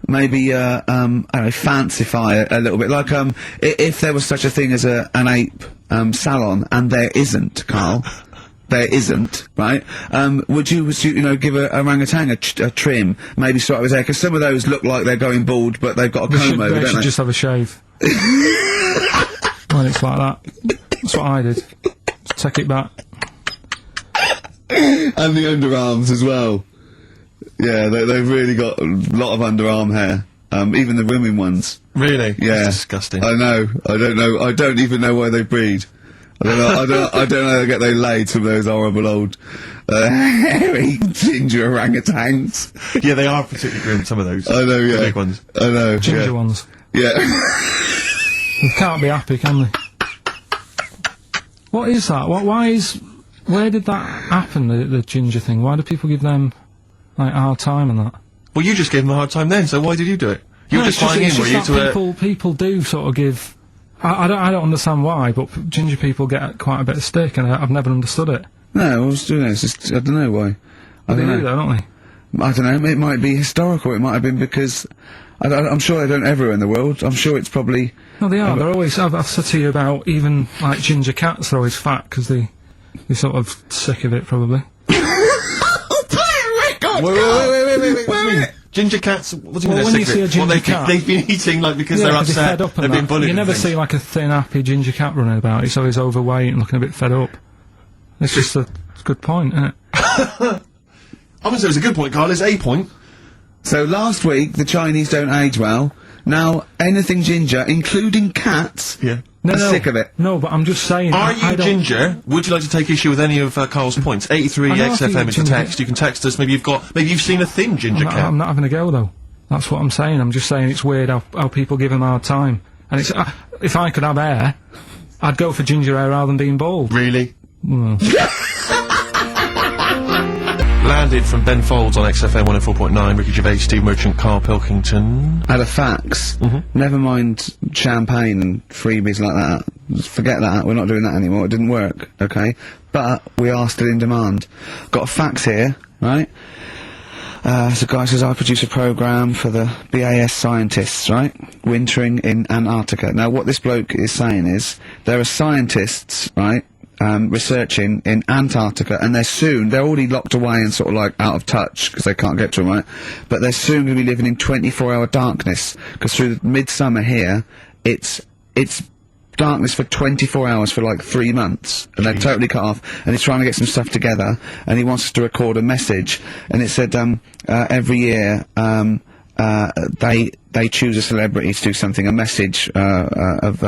maybe I don't know, fancify it a little bit? Like if there was such a thing as an ape salon, and there isn't, Carl. There isn't, right? Would you know, give a orangutan a trim, maybe sort of his hair? Because some of those look like they're going bald, but they've got a comb over, they don't should they? just have a shave. When it's like that. That's what I did. Just take it back. And the underarms as well. Yeah, they've really got a lot of underarm hair. Even the women ones. Really? Yeah. That's disgusting. I know. I don't know. I don't even know why they breed. I don't know. I don't know how they get those laid, some of those horrible old, hairy ginger orangutans. Yeah, they are particularly grim, some of those. I know, yeah. The big ones. I know. Ginger ones. Yeah. They can't be happy, can they? What is that? Where did that happen, the ginger thing? Why do people give them, like, a hard time and that? Well, you just gave them a hard time then, so why did you do it? You were just flying in, were you, to people do sort of give... I don't understand why, but ginger people get quite a bit of stick, and I've never understood it. No, I was doing it. It's just, I don't know why. I don't know. They do, don't they? I don't know. It might be historical. It might have been because I'm sure they don't everywhere in the world. I'm sure it's probably. No, they are. They're always. I've said to you about even like ginger cats. They're always fat because they're sort of sick of it, probably. Wait. Ginger cats, what do you mean when they're you sick see a of it? ginger cat... They've been eating, like, because they're upset, fed up and they've been bullied. You never see, like, a thin, happy ginger cat running about. He's always overweight and looking a bit fed up. It's just a good point, isn't it? I wouldn't say it was a good point, Carl. It's a point. So last week, the Chinese don't age well. Now, anything ginger, including cats, Yeah. are sick of it. No, but I'm just saying... Are you ginger? Would you like to take issue with any of Carl's points? 83XFM is the text. You can text us. Maybe you've seen a thin ginger cat. I'm not having a go, though. That's what I'm saying. I'm just saying it's weird how people give him a hard time. And it's... if I could have hair, I'd go for ginger hair rather than being bald. Really? Mm. Landed from Ben Folds on XFM 104.9, Ricky Gervais, Steve Merchant, Karl Pilkington. Had a fax. Never mind champagne and freebies like that. Just forget that. We're not doing that anymore. It didn't work, okay? But we are still in demand. Got a fax here, right? So guy says, I produce a programme for the BAS scientists, right? Wintering in Antarctica. Now, what this bloke is saying is, there are scientists, right? Researching in Antarctica, and they're already locked away and sort of like out of touch because they can't get to them, right? But they're soon going to be living in 24-hour darkness because through midsummer here, it's darkness for 24 hours for like 3 months, and they're totally cut off. And he's trying to get some stuff together, and he wants us to record a message. And it said every year they choose a celebrity to do something, a message of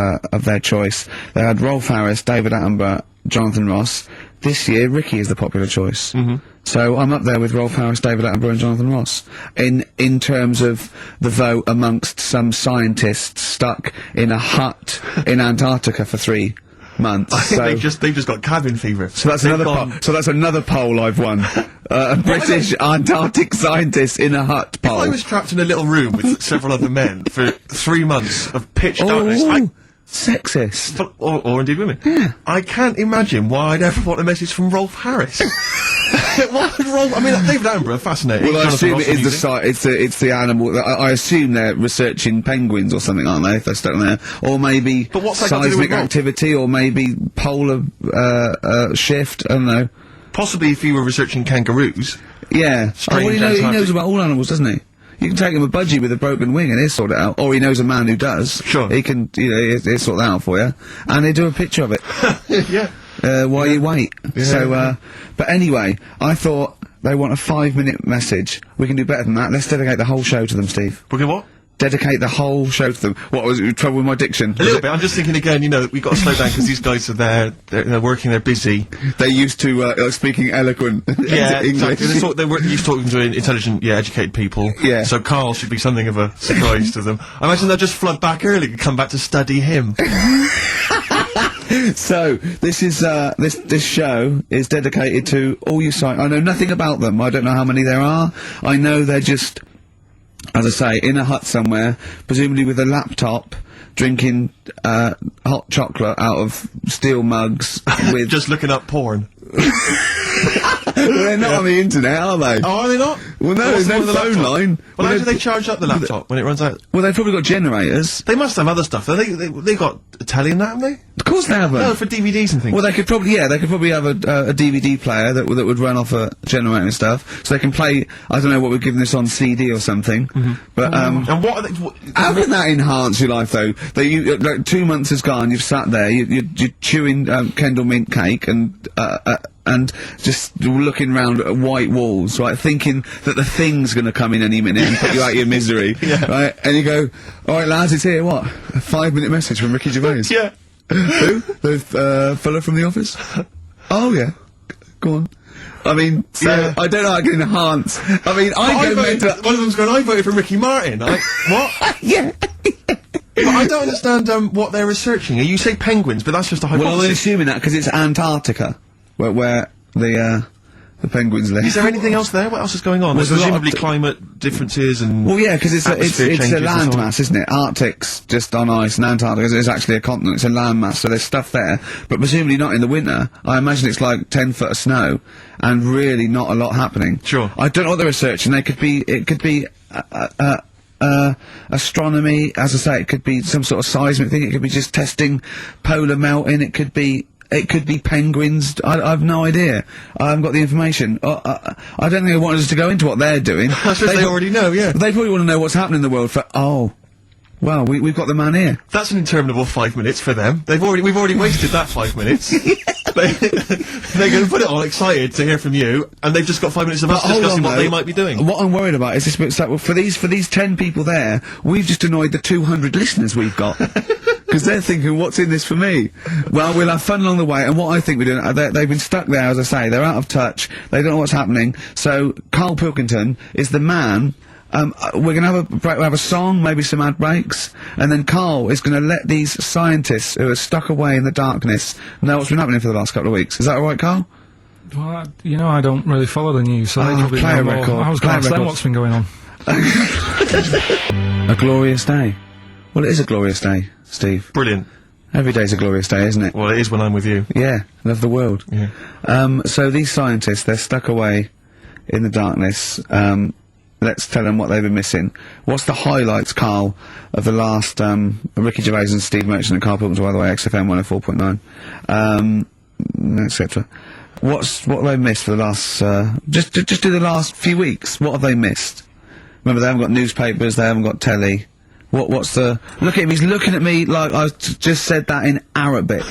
their choice. They had Rolf Harris, David Attenborough, Jonathan Ross. This year, Ricky is the popular choice. So I'm up there with Rolf Harris, David Attenborough, and Jonathan Ross in terms of the vote amongst some scientists stuck in a hut in Antarctica for 3 months. I think they've just got cabin fever. So that's another poll I've won. A British Antarctic scientist in a hut poll. If I was trapped in a little room with several other men for 3 months of pitch darkness, sexist. Or indeed women. Yeah. I can't imagine why I'd ever want a message from Rolf Harris. What would Rolf... I mean, David Attenborough, fascinating. Well, I assume it is it's the animal... I assume they're researching penguins or something, aren't they, if they're stuck in there? Or maybe but what's that got to do with seismic activity, or maybe polar shift, I don't know. Possibly if you were researching kangaroos. Yeah. Strange he Antarctic. knows about all animals, doesn't he? You can take him a budgie with a broken wing and he'll sort it out. Or he knows a man who does. Sure. He can, he'll sort that out for you. And they do a picture of it. Yeah. While you wait. Yeah. So, but anyway, I thought they want a 5-minute message. We can do better than that. Let's dedicate the whole show to them, Steve. We're gonna what? Dedicate the whole show to them. What, was it trouble with my diction? A little bit. I'm just thinking again, we've got to slow down because these guys are there, they're working, they're busy. They're used to, speaking eloquent Yeah, English. exactly. They're used to talking to intelligent, educated people. Yeah. So Karl should be something of a surprise to them. I imagine they'll just flood back early and come back to study him. So, this is, this show is dedicated to all you I know nothing about them. I don't know how many there are. I know they're just, as I say, in a hut somewhere, presumably with a laptop, drinking, hot chocolate out of steel mugs with... Just looking up porn. Well, they're not on the internet, are they? Oh, are they not? Well, no, there's no phone line. Well, how do they charge up the laptop when it runs out? Well, they've probably got generators. They must have other stuff. They got a telly and that, haven't they? Of course they haven't. No, for DVDs and things. Well, they could probably have a DVD player that would run off a generator and stuff, so they can play. I don't know what we're giving this on CD or something, but and what are they? how can that enhance your life though? That you like 2 months has gone, you've sat there, you're chewing Kendall mint cake and just looking round at white walls, right, thinking that the Thing's going to come in any minute and put you out of your misery, right? And you go, all right, lads, it's here. What? A 5-minute message from Ricky Gervais. Yeah. Who? The fella from The Office? Oh, yeah. Go on. I mean, so, I don't know how I can enhance. I mean, I voted, one of them's going, I voted for Ricky Martin. What? Yeah. But I don't understand what they're researching. You say penguins, but that's just a hypothesis. Well, I'm assuming that because it's Antarctica, where the penguins live. Is there anything else there? What else is going on? Well, There's presumably climate differences and... Well, yeah, because it's a and so landmass, isn't it? Arctic's just on ice, and Antarctica is actually a continent. It's a landmass, so there's stuff there. But presumably not in the winter. I imagine it's like 10 foot of snow, and really not a lot happening. Sure. I don't know what they're researching. It could be astronomy, as I say, it could be some sort of seismic thing, it could be just testing polar melting, it could be penguins. I have no idea. I haven't got the information. I don't think they want us to go into what they're doing. I suppose they already know, yeah. They probably want to know what's happening in the world well, we've got the man here. That's an interminable 5 minutes for them. We've already wasted that 5 minutes. They're going to put it all excited to hear from you, and they've just got 5 minutes of us discussing what they might be doing. What I'm worried about is this bit, so for these 10 people there, we've just annoyed the 200 listeners we've got. Because they're thinking, what's in this for me? Well, we'll have fun along the way, and what I think we're doing, they've been stuck there, as I say, they're out of touch, they don't know what's happening, so Karl Pilkington is the man. We're gonna have a break, we'll have a song, maybe some ad breaks, and then Karl is gonna let these scientists who are stuck away in the darkness know what's been happening for the last couple of weeks. Is that alright, Karl? Well, I don't really follow the news, so they probably play a know record. more. I was going to ask them what's been going on. A glorious day. Well, it is a glorious day, Steve. Brilliant. Every day's a glorious day, isn't it? Well, it is when I'm with you. Yeah, love the world. Yeah. So these scientists, they're stuck away in the darkness. Let's tell them what they've been missing. What's the highlights, Karl, of the last, Ricky Gervais and Steve Merchant and Karl Pilkington, by the way, XFM 104.9, etc. What have they missed for the last, just do the last few weeks? What have they missed? Remember, they haven't got newspapers, they haven't got telly. What's the... Look at him, he's looking at me like I just said that in Arabic.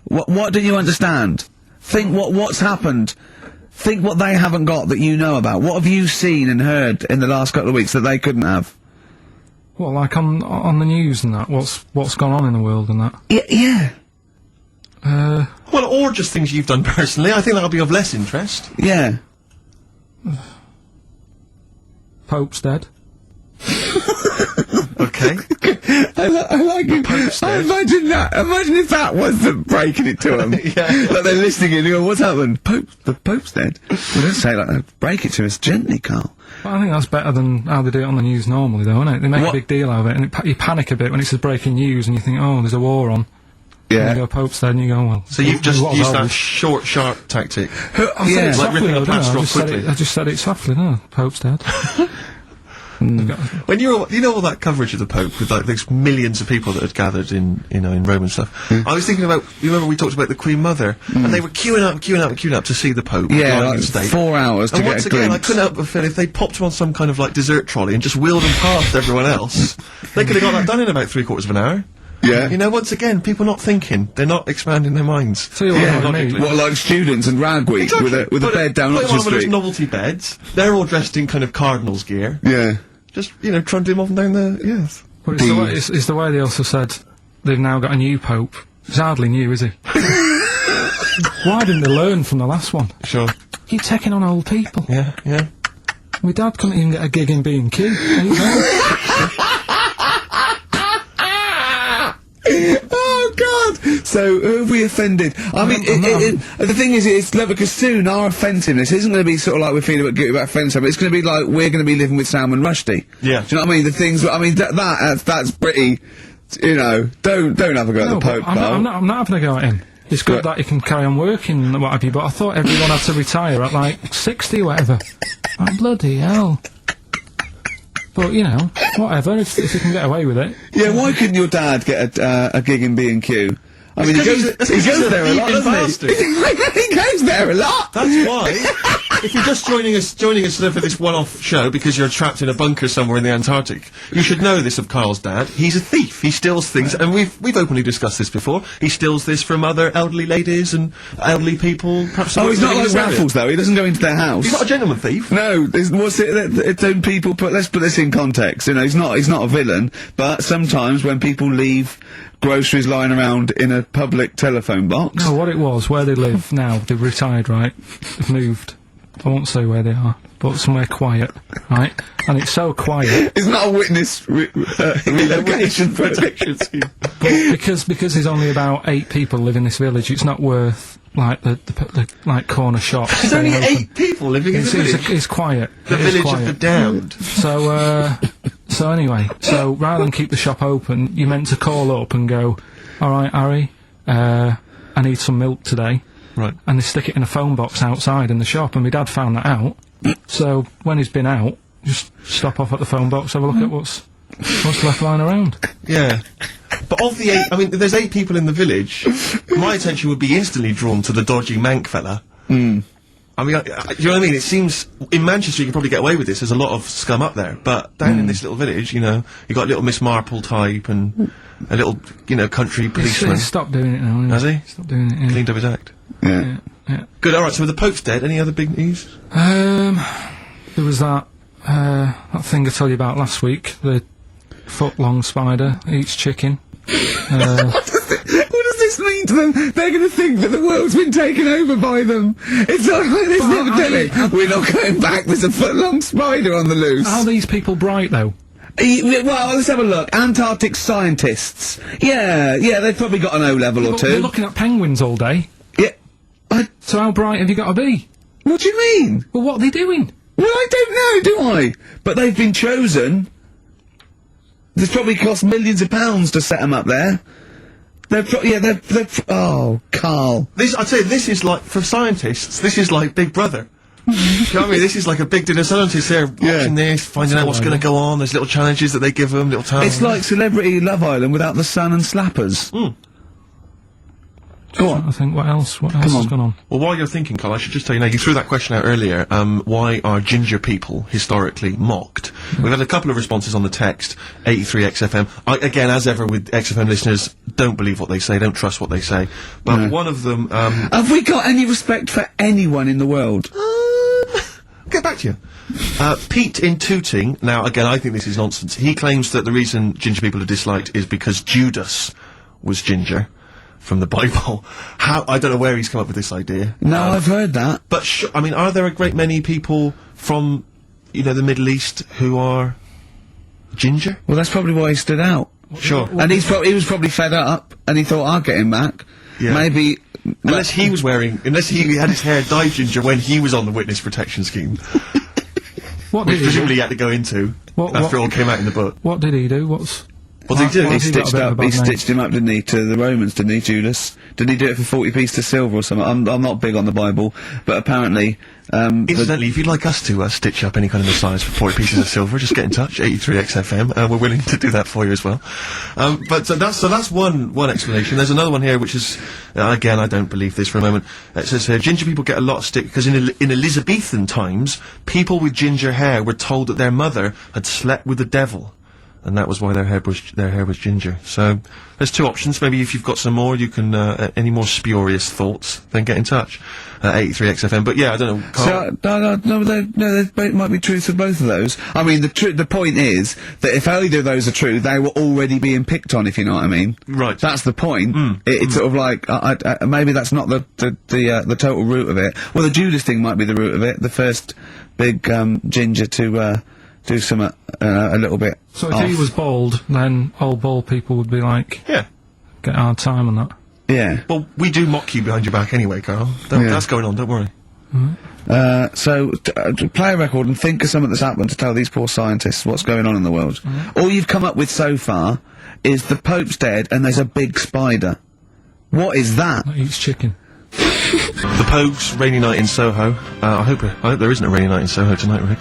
What do you understand? Think what's happened. Think what they haven't got that you know about. What have you seen and heard in the last couple of weeks that they couldn't have? Well, like on the news and that, what's gone on in the world and that? Yeah. Well, or just things you've done personally. I think that'll be of less interest. Yeah. Pope's dead. Okay. I like it. Imagine that. Imagine if that was them breaking it to them. Yeah. Like they're listening and go, what's happened? The Pope's dead. Well, don't say it like that. Break it to us gently, Karl. Well, I think that's better than how they do it on the news normally, though, isn't it? They make a big deal out of it, and you panic a bit when it says breaking news, and you think, oh, there's a war on. Yeah. And you go, Pope's dead, and you go, well... So you've just used that short, sharp tactic. Yeah. Like ripping a plaster off quickly. I just said it softly, no, Pope's dead. When you know all that coverage of the Pope with like those millions of people that had gathered in Rome and stuff, I was thinking about, you remember we talked about the Queen Mother, and they were queuing up to see the Pope. Yeah, like 4 hours to get a glimpse. And once again, I couldn't help but feel if they popped him on some kind of like dessert trolley and just wheeled him past everyone else, they could have got that done in about 3/4 of an hour. Yeah. You know, once again, people not thinking. They're not expanding their minds. So what, like students and Rag Week exactly. with a bed down Oxford Street. Street? Novelty beds. They're all dressed in kind of Cardinals gear. Yeah. Just, trundling off and down the, yes. But it's the way they also said they've now got a new Pope. He's hardly new, is he? Why didn't they learn from the last one? Sure. Keep taking on old people. Yeah, yeah. My dad couldn't even get a gig in B&Q. There you go. Oh God! So who have we offended? I mean, the thing is, it's because soon our offensiveness isn't going to be sort of like we're feeling a bit guilty about offending someone. It's going to be like we're going to be living with Sam and Rushdie. Yeah. Do you know what I mean? The things. I mean, that's pretty. Don't have a go at the Pope. I'm not having a go at him. It's good that you can carry on working and what have you, but I thought everyone had to retire at like 60 or whatever. Oh, bloody hell. But, you know, whatever, if you can get away with it. Yeah, why couldn't your dad get a gig in B&Q? I mean, he goes there a lot, doesn't he? He goes there a lot! That's why. If you're just joining us for this one-off show because you're trapped in a bunker somewhere in the Antarctic, you should know this of Karl's dad. He's a thief. He steals things, and we've openly discussed this before. He steals this from other elderly ladies and elderly people. Perhaps he's not like Raffles, though. He doesn't go into their house. He's not a gentleman thief. No, what's it? People let's put this in context. You know, he's not a villain, but sometimes when people leave groceries lying around in a public telephone box. No, what it was, where they live now, they've retired, right? They've moved. I won't say where they are, but somewhere quiet, right? And it's so quiet. It's not a witness relocation protection scheme. But because there's only about 8 people live in this village, it's not worth like the like corner shops. There's only 8 people living in the village. It's quiet. The village of the damned. So anyway, so rather than keep the shop open, you're meant to call up and go, "All right, Harry, I need some milk today." Right. And they stick it in a phone box outside in the shop, and my dad found that out. So when he's been out, just stop off at the phone box, have a look at what's left lying around. Yeah. But of the 8, I mean, there's 8 people in the village. My attention would be instantly drawn to the dodgy Manc fella. I mean, you know what I mean? It seems, in Manchester you can probably get away with this, there's a lot of scum up there, but down in this little village, you know, you got a little Miss Marple type and a little, you know, country policeman. He's stopped doing it now, Has he? Stopped doing it, yeah. Cleaned up his act. Yeah. Good, alright, so the Pope's dead, any other big news? There was that thing I told you about last week, the foot-long spider eats chicken. What does this mean to them? They're going to think that the world's been taken over by them. It's not like this little Telly. We're not going back, there's a foot-long spider on the loose. Are these people bright, though? Well, let's have a look. Antarctic scientists. Yeah, they've probably got an O-level or 2. We're looking at penguins all day. Yeah. So how bright have you got to be? What do you mean? Well, what are they doing? Well, I don't know, do I? But they've been chosen. It's probably cost millions of pounds to set them up there. Oh, Karl. I'd say this is like, for scientists, this is like Big Brother. You know what I mean? This is like a big dinner. Scientists there watching this, finding out what's going to go on. There's little challenges that they give them, little tasks. It's like Celebrity Love Island without the sun and slappers. Go on. I think, what else has gone on? Well, while you're thinking, Karl, I should just tell you now, you threw that question out earlier, why are ginger people historically mocked? We've had a couple of responses on the text, 83XFM. Again, as ever with XFM listeners, don't believe what they say, don't trust what they say. But one of them, have we got any respect for anyone in the world? Get back to you. Pete in Tooting, now again, I think this is nonsense. He claims that the reason ginger people are disliked is because Judas was ginger. From the Bible. I don't know where he's come up with this idea. No, I've heard that. But, I mean, are there a great many people from, you know, the Middle East who are ginger? Well, that's probably why he stood out. Sure. And he was probably fed up, and he thought, I'll get him back. Yeah. Maybe... Unless he had his hair dyed ginger when he was on the witness protection scheme. What which did presumably he had to go into after it all came out in the book. What did he do? What did he do? He stitched him up, didn't he, to the Romans, didn't he, Judas? Didn't he do it for 40 pieces of silver or something? I'm not big on the Bible, but apparently, incidentally, if you'd like us to, stitch up any kind of Messiahs for 40 pieces of silver, just get in touch, 83XFM, we're willing to do that for you as well. So that's one explanation. There's another one here, which is, again, I don't believe this for a moment. It says here, ginger people get a lot of stick, because in Elizabethan times, people with ginger hair were told that their mother had slept with the devil. And that was why their hair was ginger. So there's 2 options. Maybe if you've got some more, you can any more spurious thoughts, then get in touch. 83XFM. But yeah, I don't know. So, there might be truth to both of those. I mean, the point is that if either of those are true, they were already being picked on. If you know what I mean. Right. That's the point. It's sort of like maybe that's not the total root of it. Well, the Judas thing might be the root of it. The first big ginger to do something a little bit. So if he was bald, then old bald people would be like, yeah, get a hard time on that. Yeah. Well, we do mock you behind your back anyway, Karl. That's going on. Don't worry. So play a record and think of something that's happened to tell these poor scientists what's going on in the world. All you've come up with so far is the Pope's dead and there's a big spider. What is that? That eats chicken. The Pogues, Rainy Night in Soho. I hope there isn't a rainy night in Soho tonight, Rick.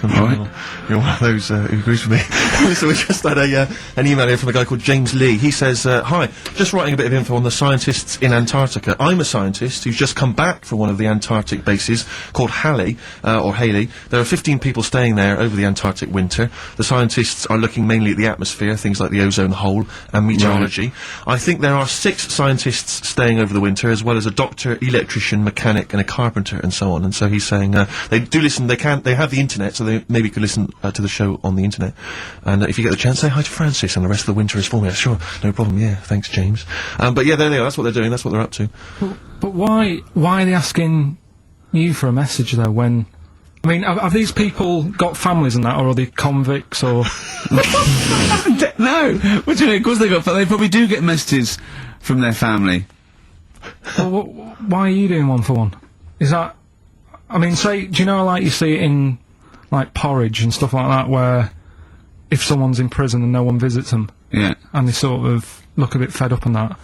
You're one of those who agrees with me. So we just had an email here from a guy called James Lee. He says, hi, just writing a bit of info on the scientists in Antarctica. I'm a scientist who's just come back from one of the Antarctic bases called Halley, or Haley. There are 15 people staying there over the Antarctic winter. The scientists are looking mainly at the atmosphere, things like the ozone hole and meteorology. Right. I think there are 6 scientists staying over the winter, as well as a doctor, electrician, mechanic and a carpenter and so on. And so he's saying they do listen, they have the internet, so they maybe could listen to the show on the internet. And if you get the chance, say hi to Francis and the rest of the winter is for me. Sure, no problem. Yeah, thanks, James. But yeah, there they are. That's what they're doing. That's what they're up to. But why are they asking you for a message though? When I mean, have these people got families and that, or are they convicts or? No, what do you mean? Of course they got. They probably do get messages from their family. Well, why are you doing one for one? Is that? I mean, say, do you know, like you see it in like Porridge and stuff like that, where if someone's in prison and no one visits them, yeah, and they sort of look a bit fed up and that.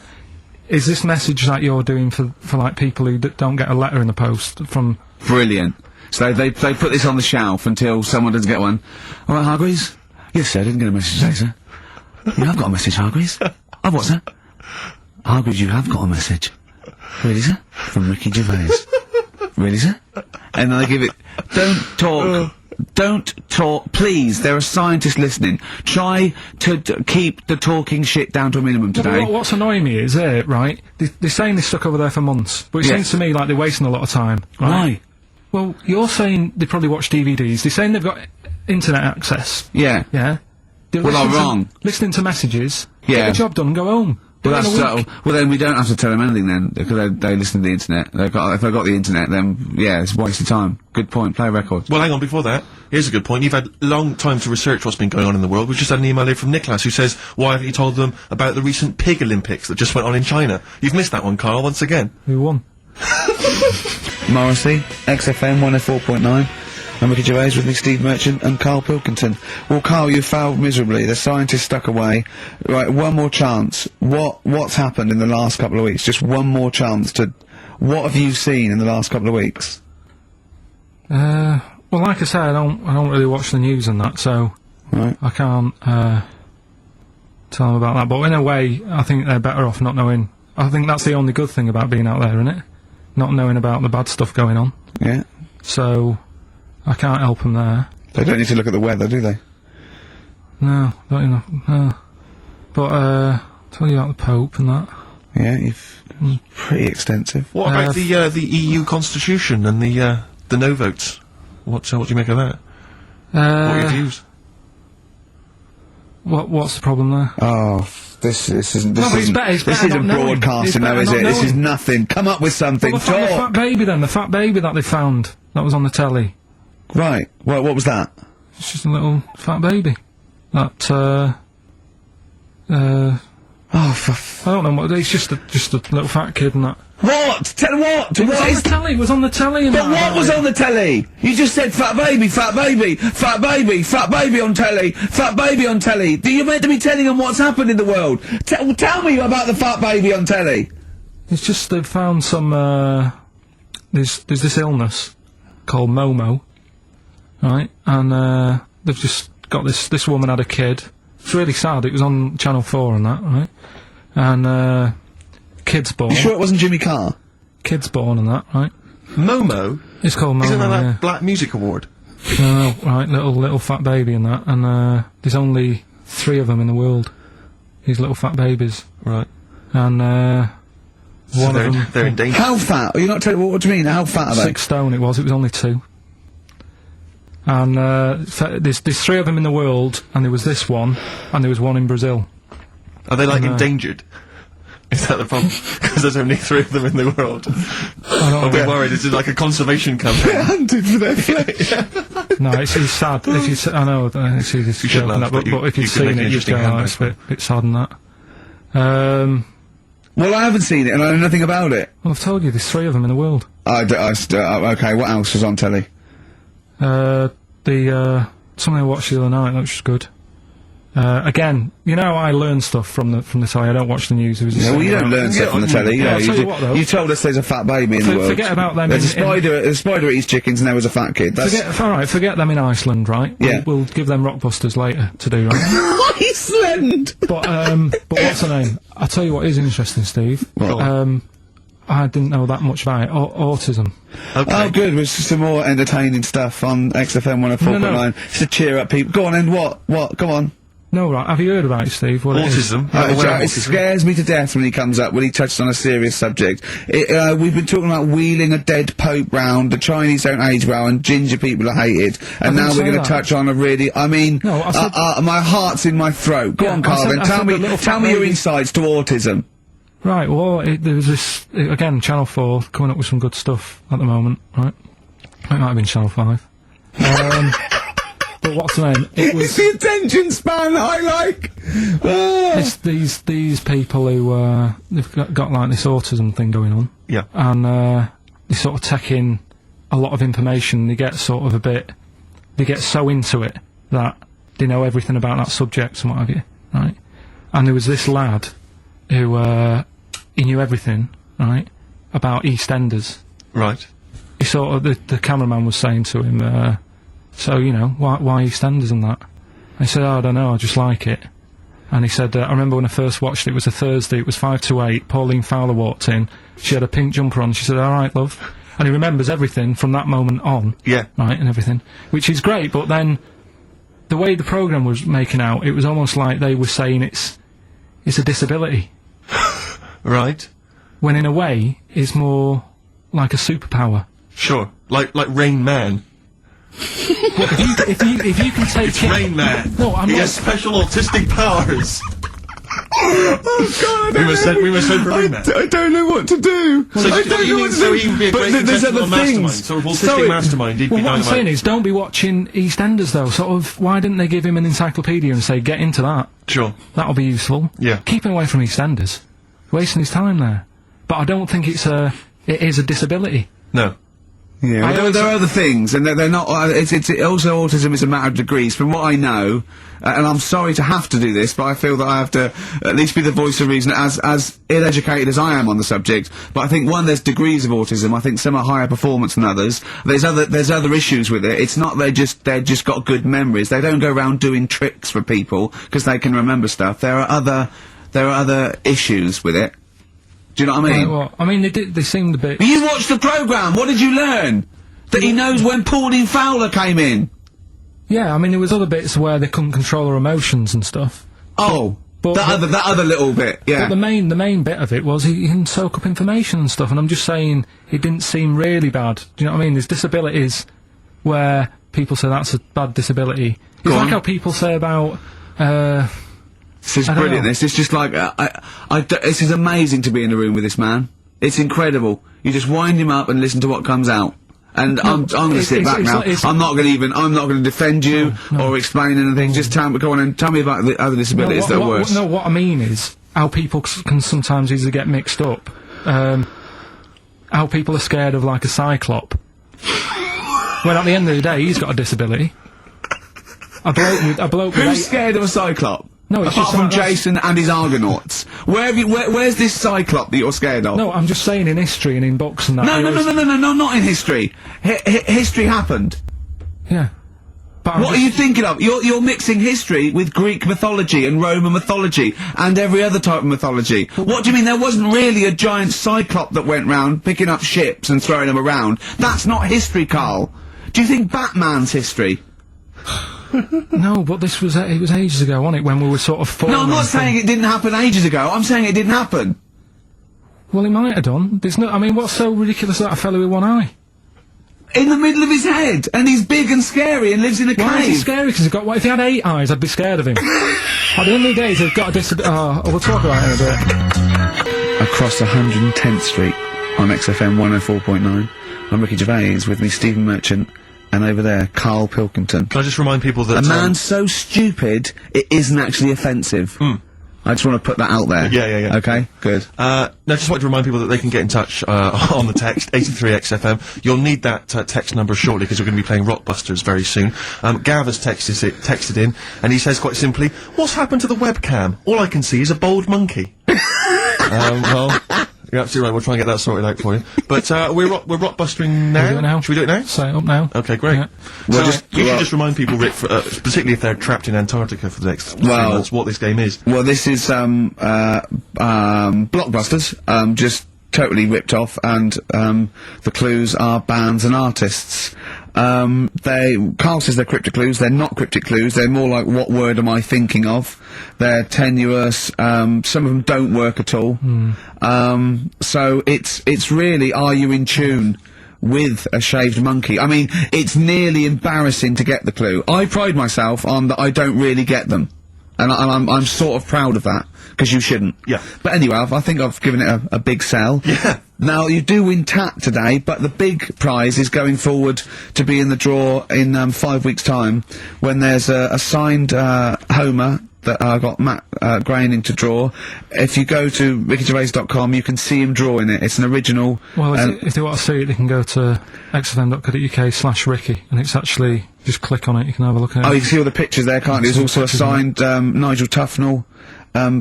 Is this message that you're doing for like people who don't get a letter in the post from? Brilliant. So they put this on the shelf until someone doesn't get one. All right, Hargreaves? Yes, sir, I didn't get a message today, sir. Yeah, I've got a message, Hargreaves. Oh, what, sir? Hargreaves, you have got a message. Really, sir? From Ricky Gervais. Really, sir? And then they give it... Don't talk, please. There are scientists listening. Try to keep the talking shit down to a minimum today. Well, what's annoying me is, right, they're saying they're stuck over there for months, but it seems to me like they're wasting a lot of time. Right? Why? Well, you're saying they probably watch DVDs. They're saying they've got internet access. Yeah. Yeah? Well, I'm wrong. Listening to messages. Yeah. Get the job done and go home. Well, that's so. Well, then we don't have to tell them anything then, because they listen to the internet. If they've got the internet, then yeah, it's a waste of time. Good point. Play records. Well, hang on. Before that, here's a good point. You've had long time to research what's been going on in the world. We've just had an email here from Nicholas who says, "Why haven't you told them about the recent pig Olympics that just went on in China?" You've missed that one, Carl. Once again. Who won? Morrissey, XFM 104.9. I'm Ricky Gervais with me, Steve Merchant and Karl Pilkington. Well, Karl, you failed miserably. The scientists stuck away. Right, one more chance. What's happened in the last couple of weeks? Just one more chance to... What have you seen in the last couple of weeks? Well, like I say, I don't really watch the news and that, so... Right. I can't, tell them about that. But in a way, I think they're better off not knowing... I think that's the only good thing about being out there, isn't it? Not knowing about the bad stuff going on. Yeah. So... I can't help them there. They don't need to look at the weather, do they? No, not enough. No. But, tell you about the Pope and that. Yeah, pretty extensive. What about the EU Constitution and the no votes? What do you make of that? What are your views? What's the problem there? Oh, this isn't broadcasting though, is it? This is nothing. Come up with something. Well, the fat baby then, the fat baby that they found, that was on the telly. Right. Well, what was that? It's just a little fat baby. That, oh, I don't know what, it's just a little fat kid and that. What? Tell what? It was on the telly, it was on the telly and But what was on the telly? You just said fat baby, fat baby, fat baby, fat baby on telly, fat baby on telly. You're meant to be telling them what's happened in the world. Tell me about the fat baby on telly. It's just they've found some, there's this illness called Momo. Right, and they've just got this woman had a kid. It's really sad. It was on Channel 4 and that, right? And kid's born. You sure it wasn't Jimmy Carr? Kid's born and that, right? Momo? It's called Momo. Isn't that Black Music Award? No, right, little fat baby and that, and there's only 3 of them in the world. These little fat babies, right? And so one of them. They're in danger. How fat? Are you not telling what do you mean? How fat are they? 6 stone. It was only 2. And there's 3 of them in the world, and there was this one, and there was one in Brazil. Are they like endangered? Is that the problem? Because there's only 3 of them in the world. I'll be worried. Is it like a conservation campaign? They're hunted for their flesh. No, it's sad. If you, I know it's easy to joke on that, but if you've seen it, you'd go, oh, it's a bit sad on that. Well, I haven't seen it, and I know nothing about it. Well, I've told you, there's 3 of them in the world. Okay, what else was on telly? Something I watched the other night, that was just good. Again, you know, I learn stuff from the telly. I don't watch the news. No, you don't learn stuff from the telly. I'll tell you what, though. You told us there's a fat baby in the world. Forget about them. There's a spider eats chickens, and there was a fat kid. Forget them in Iceland, right? Yeah. We'll give them Rockbusters later to do, right? Iceland! But what's the name? I'll tell you what is interesting, Steve. What? I didn't know that much about it. Autism. Okay. Oh, good. With some more entertaining stuff on XFM 104.9. No. Just to cheer up people. Go on, and what? Come on. No, right. Have you heard about it, Steve? What autism. It scares me to death when he comes up, when he touches on a serious subject. We've been talking about wheeling a dead pope round, the Chinese don't age well, and ginger people are hated. And now we're going to touch on a really, my heart's in my throat. Go on, Carl, then tell me your insights to autism. Right, well, there's this, again, Channel 4 coming up with some good stuff at the moment, right? It might have been Channel 5. But what's the name? It's the attention span I like! It's these people who, they've got like this autism thing going on. Yeah. And, they sort of take in a lot of information, they get sort of they get so into it that they know everything about that subject and what have you, right? And there was this lad who, he knew everything, right, about EastEnders. Right. He sort of, the cameraman was saying to him, so, you know, why EastEnders and that? And he said, I don't know, I just like it. And he said, I remember when I first watched it was a Thursday, it was 5 to 8, Pauline Fowler walked in, she had a pink jumper on, she said, alright, love. And he remembers everything from that moment on. Yeah. Right, and everything. Which is great, but then, the way the programme was making out, it was almost like they were saying it's a disability. Right. When in a way, it's more like a superpower. Sure. Like Rain Man. Well, if you can take it's Rain Man. No, I'm he not. has special autistic powers. Oh God! We must send for Rain Man. I don't know what to do. So I don't know what to do. So he would be a great contestant mastermind. Sort of autistic mastermind. He'd be what I'm saying is, don't be watching EastEnders though. Sort of, why didn't they give him an encyclopedia and say, get into that? Sure. That'll be useful. Yeah. Keep him away from EastEnders. Wasting his time there. But I don't think it is a disability. No. Yeah, there are other things, and they're not. It's also autism is a matter of degrees. From what I know, and I'm sorry to have to do this, but I feel that I have to at least be the voice of reason, as ill-educated as I am on the subject. But I think there's degrees of autism. I think some are higher performance than others. There's other issues with it. It's not they're just got good memories. They don't go around doing tricks for people because they can remember stuff. There are other issues with it. Do you know what I mean? Well, I mean, they seemed a bit... You watched the programme! What did you learn? That he knows when Pauline Fowler came in! Yeah, I mean, there was other bits where they couldn't control her emotions and stuff. Oh, that other little bit, yeah. But the main bit of it was he can soak up information and stuff, and I'm just saying, it didn't seem really bad. Do you know what I mean? There's disabilities where people say that's a bad disability. It's like how people say about, This is brilliant. This is just like this is amazing to be in a room with this man. It's incredible. You just wind him up and listen to what comes out. And I'm going to sit back now. I'm not going to defend you or explain anything. Just go on and tell me about the other disabilities that are worse. No, what I mean is how people can sometimes easily get mixed up. How people are scared of like a cyclop. When at the end of the day, he's got a disability. A bloke Who's scared of a cyclop? No, it's apart from Jason and his Argonauts. Where's this Cyclop that you're scared of? No, I'm just saying in history and in books and that. No, not in history. History happened. Yeah. But what are you thinking of? You're mixing history with Greek mythology and Roman mythology and every other type of mythology. What do you mean there wasn't really a giant Cyclop that went round picking up ships and throwing them around? That's not history, Carl. Do you think Batman's history? No, but this was it was ages ago, wasn't it? When we were sort of No, I'm not saying it didn't happen ages ago. I'm saying it didn't happen. Well, it might have done. There's no. I mean, what's so ridiculous about a fellow with one eye? In the middle of his head, and he's big and scary and lives in a cave. Why is he scary? Because he's got. What if he had 8 eyes? I'd be scared of him. At the end of the day, he's got a disability. We'll talk about it in a bit. Across 110th Street on XFM 104.9. I'm Ricky Gervais. With me, Stephen Merchant. And over there, Karl Pilkington. Can I just remind people that... A man so stupid, it isn't actually offensive. I just want to put that out there. Yeah. Okay, good. Now, just wanted to remind people that they can get in touch on the text 83XFM. You'll need that text number shortly because we're going to be playing Rockbusters very soon. Gav has texted in, and he says quite simply, "What's happened to the webcam? All I can see is a bald monkey." Well, you're absolutely right. We'll try and get that sorted out for you. But we're rockbustering now. We'll do it now. Should we do it now? Set it up now. Okay, great. Yeah. Well, you should just remind people, Rick, particularly if they're trapped in Antarctica for the next 3 months, what this game is. Well, this is Blockbusters, just totally ripped off, and the clues are bands and artists. Carl says they're cryptic clues. They're not cryptic clues. They're more like, what word am I thinking of? They're tenuous. Some of them don't work at all. So it's really, are you in tune with a shaved monkey? I mean, it's nearly embarrassing to get the clue. I pride myself on that I don't really get them. And I'm sort of proud of that, because you shouldn't. Yeah. But anyway, I think I've given it a big sell. Yeah. Now, you do win TAT today, but the big prize is going forward to be in the draw in 5 weeks' time, when there's a signed Homer that I got Matt Groening to draw. If you go to rickygervais.com, you can see him drawing it. It's an original. Well, if they want to see it, they can go to xfm.co.uk/Ricky, and it's actually, just click on it, you can have a look at it. Oh, you can see all the pictures there, can't you? There's also a signed Nigel Tufnell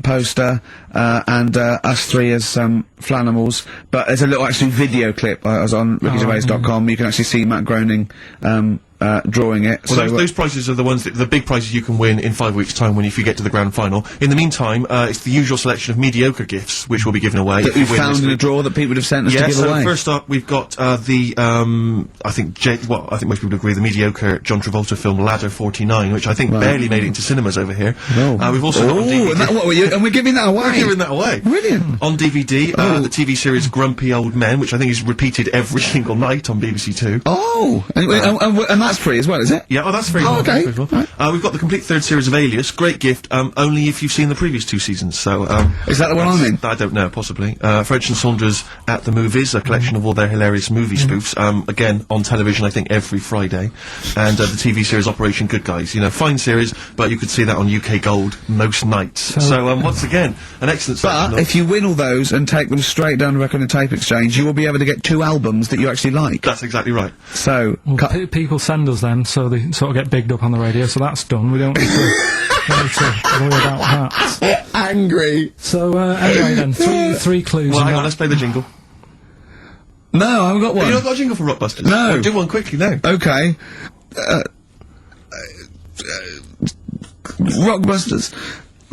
poster, and us three as Flanimals. But there's a little actually video clip. I was on rickygervais.com. You can actually see Matt Groening drawing it. Well, those prizes are the ones the big prizes you can win in 5 weeks' time if you get to the grand final. In the meantime, it's the usual selection of mediocre gifts which will be given away. That we found in a drawer that people would have sent us to give away. First up, we've got I think most people agree, the mediocre John Travolta film Ladder 49, which I think barely made it into cinemas over here. We've also got on DVD. And we're giving that away. We're giving that away. Brilliant. On DVD, the TV series Grumpy Old Men, which I think is repeated every single night on BBC Two. Oh, and that's free as well, is it? Yeah, that's free. Oh, okay. Right. We've got the complete third series of Alias. Great gift, only if you've seen the previous 2 seasons. So, is that the one I'm in? I don't know, possibly. French and Saunders at the Movies, a collection of all their hilarious movie spoofs. Again, on television, I think, every Friday. And the TV series Operation Good Guys. You know, fine series, but you could see that on UK Gold most nights. So once again, an excellent selection. But if you win all those and take them straight down to Record and Tape Exchange, you will be able to get 2 albums that you actually like. That's exactly right. So, people send us them, so they sort of get bigged up on the radio, so that's done. We don't need to worry about that. Angry. So, anyway then, three clues. Well, hang on, let's play the jingle. No, I haven't got one. You not got a jingle for Rockbusters? No. Well, do one quickly now. Okay. Rockbusters.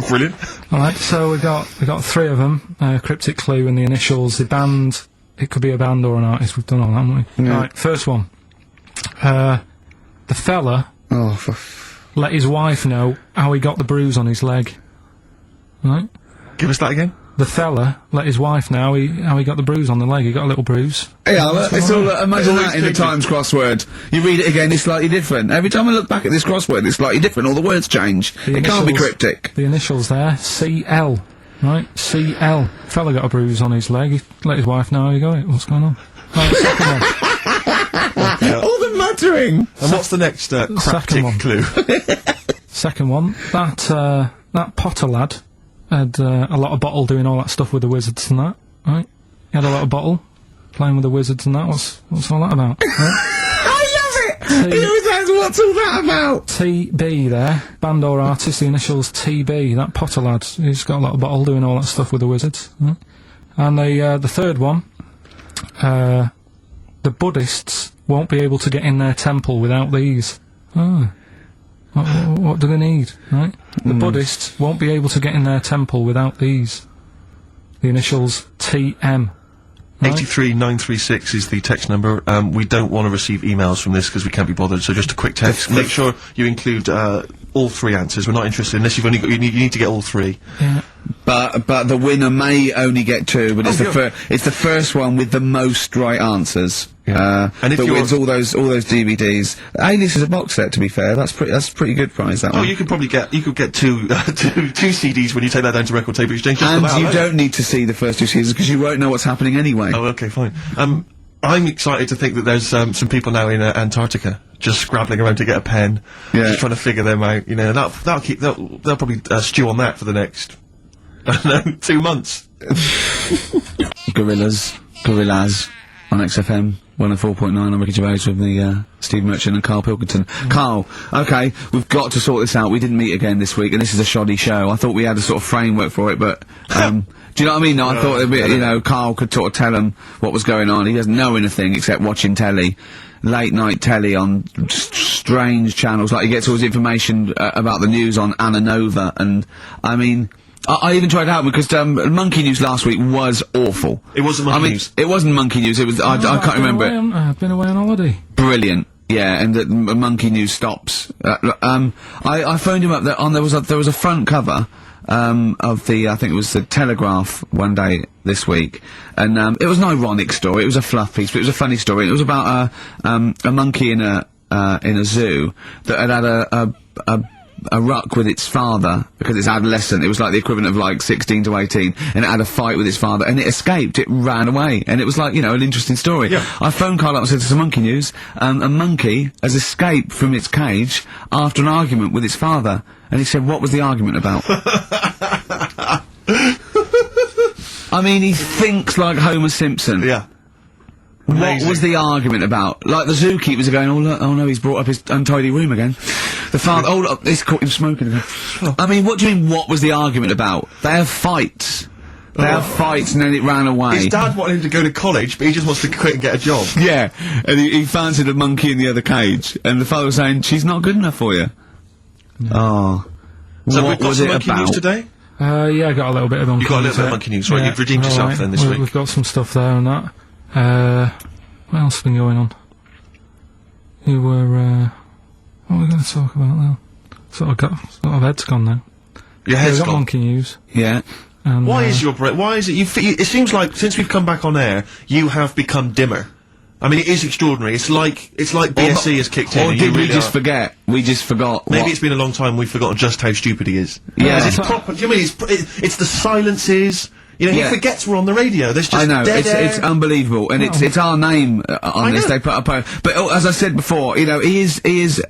Brilliant. Alright, so we got 3 of them. Cryptic clue and the initials, the band, it could be a band or an artist, we've done all that, haven't we? Yeah. Right, first one. The fella let his wife know how he got the bruise on his leg. Right? Give us that again. The fella let his wife know how he got the bruise on the leg. He got a little bruise. Yeah, it's all, imagine that in the Times crossword. You read it again, it's slightly different. Every time I look back at this crossword, it's slightly different. All the words change. It can't be cryptic. The initials there, CL. Right? CL. Fella got a bruise on his leg. He let his wife know how he got it. What's going on? Right, second one. All the muttering! And what's the next cryptic clue? Second one. That Potter lad had a lot of bottle doing all that stuff with the wizards and that, right? He had a lot of bottle playing with the wizards and that. What's all that about? Right? I love it! What's all that about? TB there, band or artist, the initials TB. That Potter lad, he's got a lot of bottle doing all that stuff with the wizards. Right? And the third one, the Buddhists won't be able to get in their temple without these. Oh. What do they need, right? The Buddhists won't be able to get in their temple without these. The initials TM. Right? 83936 is the text number. We don't want to receive emails from this because we can't be bothered, so just a quick text. Make sure you include all 3 answers. We're not interested unless you've only got, you need to get all 3. Yeah. But the winner may only get 2, but it's the first one with the most right answers. Yeah. And if that wins all those DVDs. Alias is a box set, to be fair. That's a pretty good prize, that one. You could probably get two CDs when you take that down to Record Tape Exchange. And you don't need to see the first 2 seasons because you won't know what's happening anyway. Oh, okay, fine. I'm excited to think that there's some people now in Antarctica just scrabbling around to get a pen, just trying to figure them out. You know, they'll probably stew on that for the next No, 2 months. Gorillas on XFM 104.9 on Ricky Gervais with the Steve Merchant and Karl Pilkington. Karl, okay, we've got to sort this out. We didn't meet again this week, and this is a shoddy show. I thought we had a sort of framework for it, but do you know what I mean? No, I thought Karl could sort of tell him what was going on. He doesn't know anything except watching telly. Late night telly on strange channels, like he gets all his information about the news on Anna Nova, and I mean, I even tried to help him because Monkey News last week was awful. It wasn't Monkey News. It wasn't Monkey News. It was I can't remember it. I've been away on holiday. Brilliant. Yeah, and the Monkey News stops. I phoned him up. There was a front cover of the I think it was the Telegraph one day this week, and it was an ironic story. It was a fluff piece, but it was a funny story. It was about a monkey in a zoo that had a ruck with its father because it's adolescent. It was like the equivalent of like 16 to 18, and it had a fight with its father, and it escaped. It ran away, and it was like, an interesting story. Yeah. I phoned Karl up and said, "This is Monkey News. A monkey has escaped from its cage after an argument with its father." And he said, "What was the argument about?" I mean, he thinks like Homer Simpson. Yeah. What was the argument about? Like, the zookeepers are going, oh no, he's brought up his untidy room again. The father, look, he's caught him smoking again. I mean, what do you mean, what was the argument about? They have fights. They have fights, and then it ran away. His dad wanted him to go to college, but he just wants to quit and get a job. Yeah, and he fancied a monkey in the other cage, and the father was saying, "She's not good enough for you." Oh. So what we've got was some it Monkey about? News today? Yeah, I got a little bit of Monkey News. You got a little bit of Monkey News, right? You've redeemed yourself right. then this week. We've got some stuff there and that. What else has been going on? What are we going to talk about now? Sort of head's gone now. Your head's got gone. Monkey News. Yeah. And, Why is why is it, it seems like, since we've come back on air, you have become dimmer. I mean, it is extraordinary. It's like BSC has kicked in. Or and did you we really just are. forget? We just forgot. Maybe what? it's been a long time we've forgotten just how stupid he is. Yeah. It's proper, do you mean it's the silences? He forgets we're on the radio. There's just I know, dead air. it's unbelielievable, and it's our name on this. They put up but as I said before, he is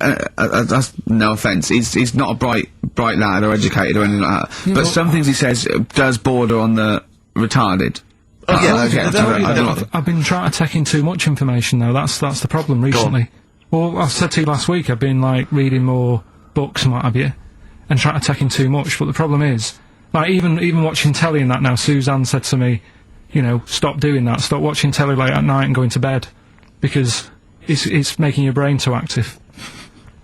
no offence, he's not a bright lad or educated or anything like that. But some things he says does border on the retarded. Oh, yeah, I've been trying to take in too much information though. That's the problem recently. Well, I said to you last week, I've been like reading more books and what have you, and trying to take in too much. But the problem is, like even watching telly and that now, Suzanne said to me, stop doing that. Stop watching telly late at night and going to bed, because it's making your brain too active.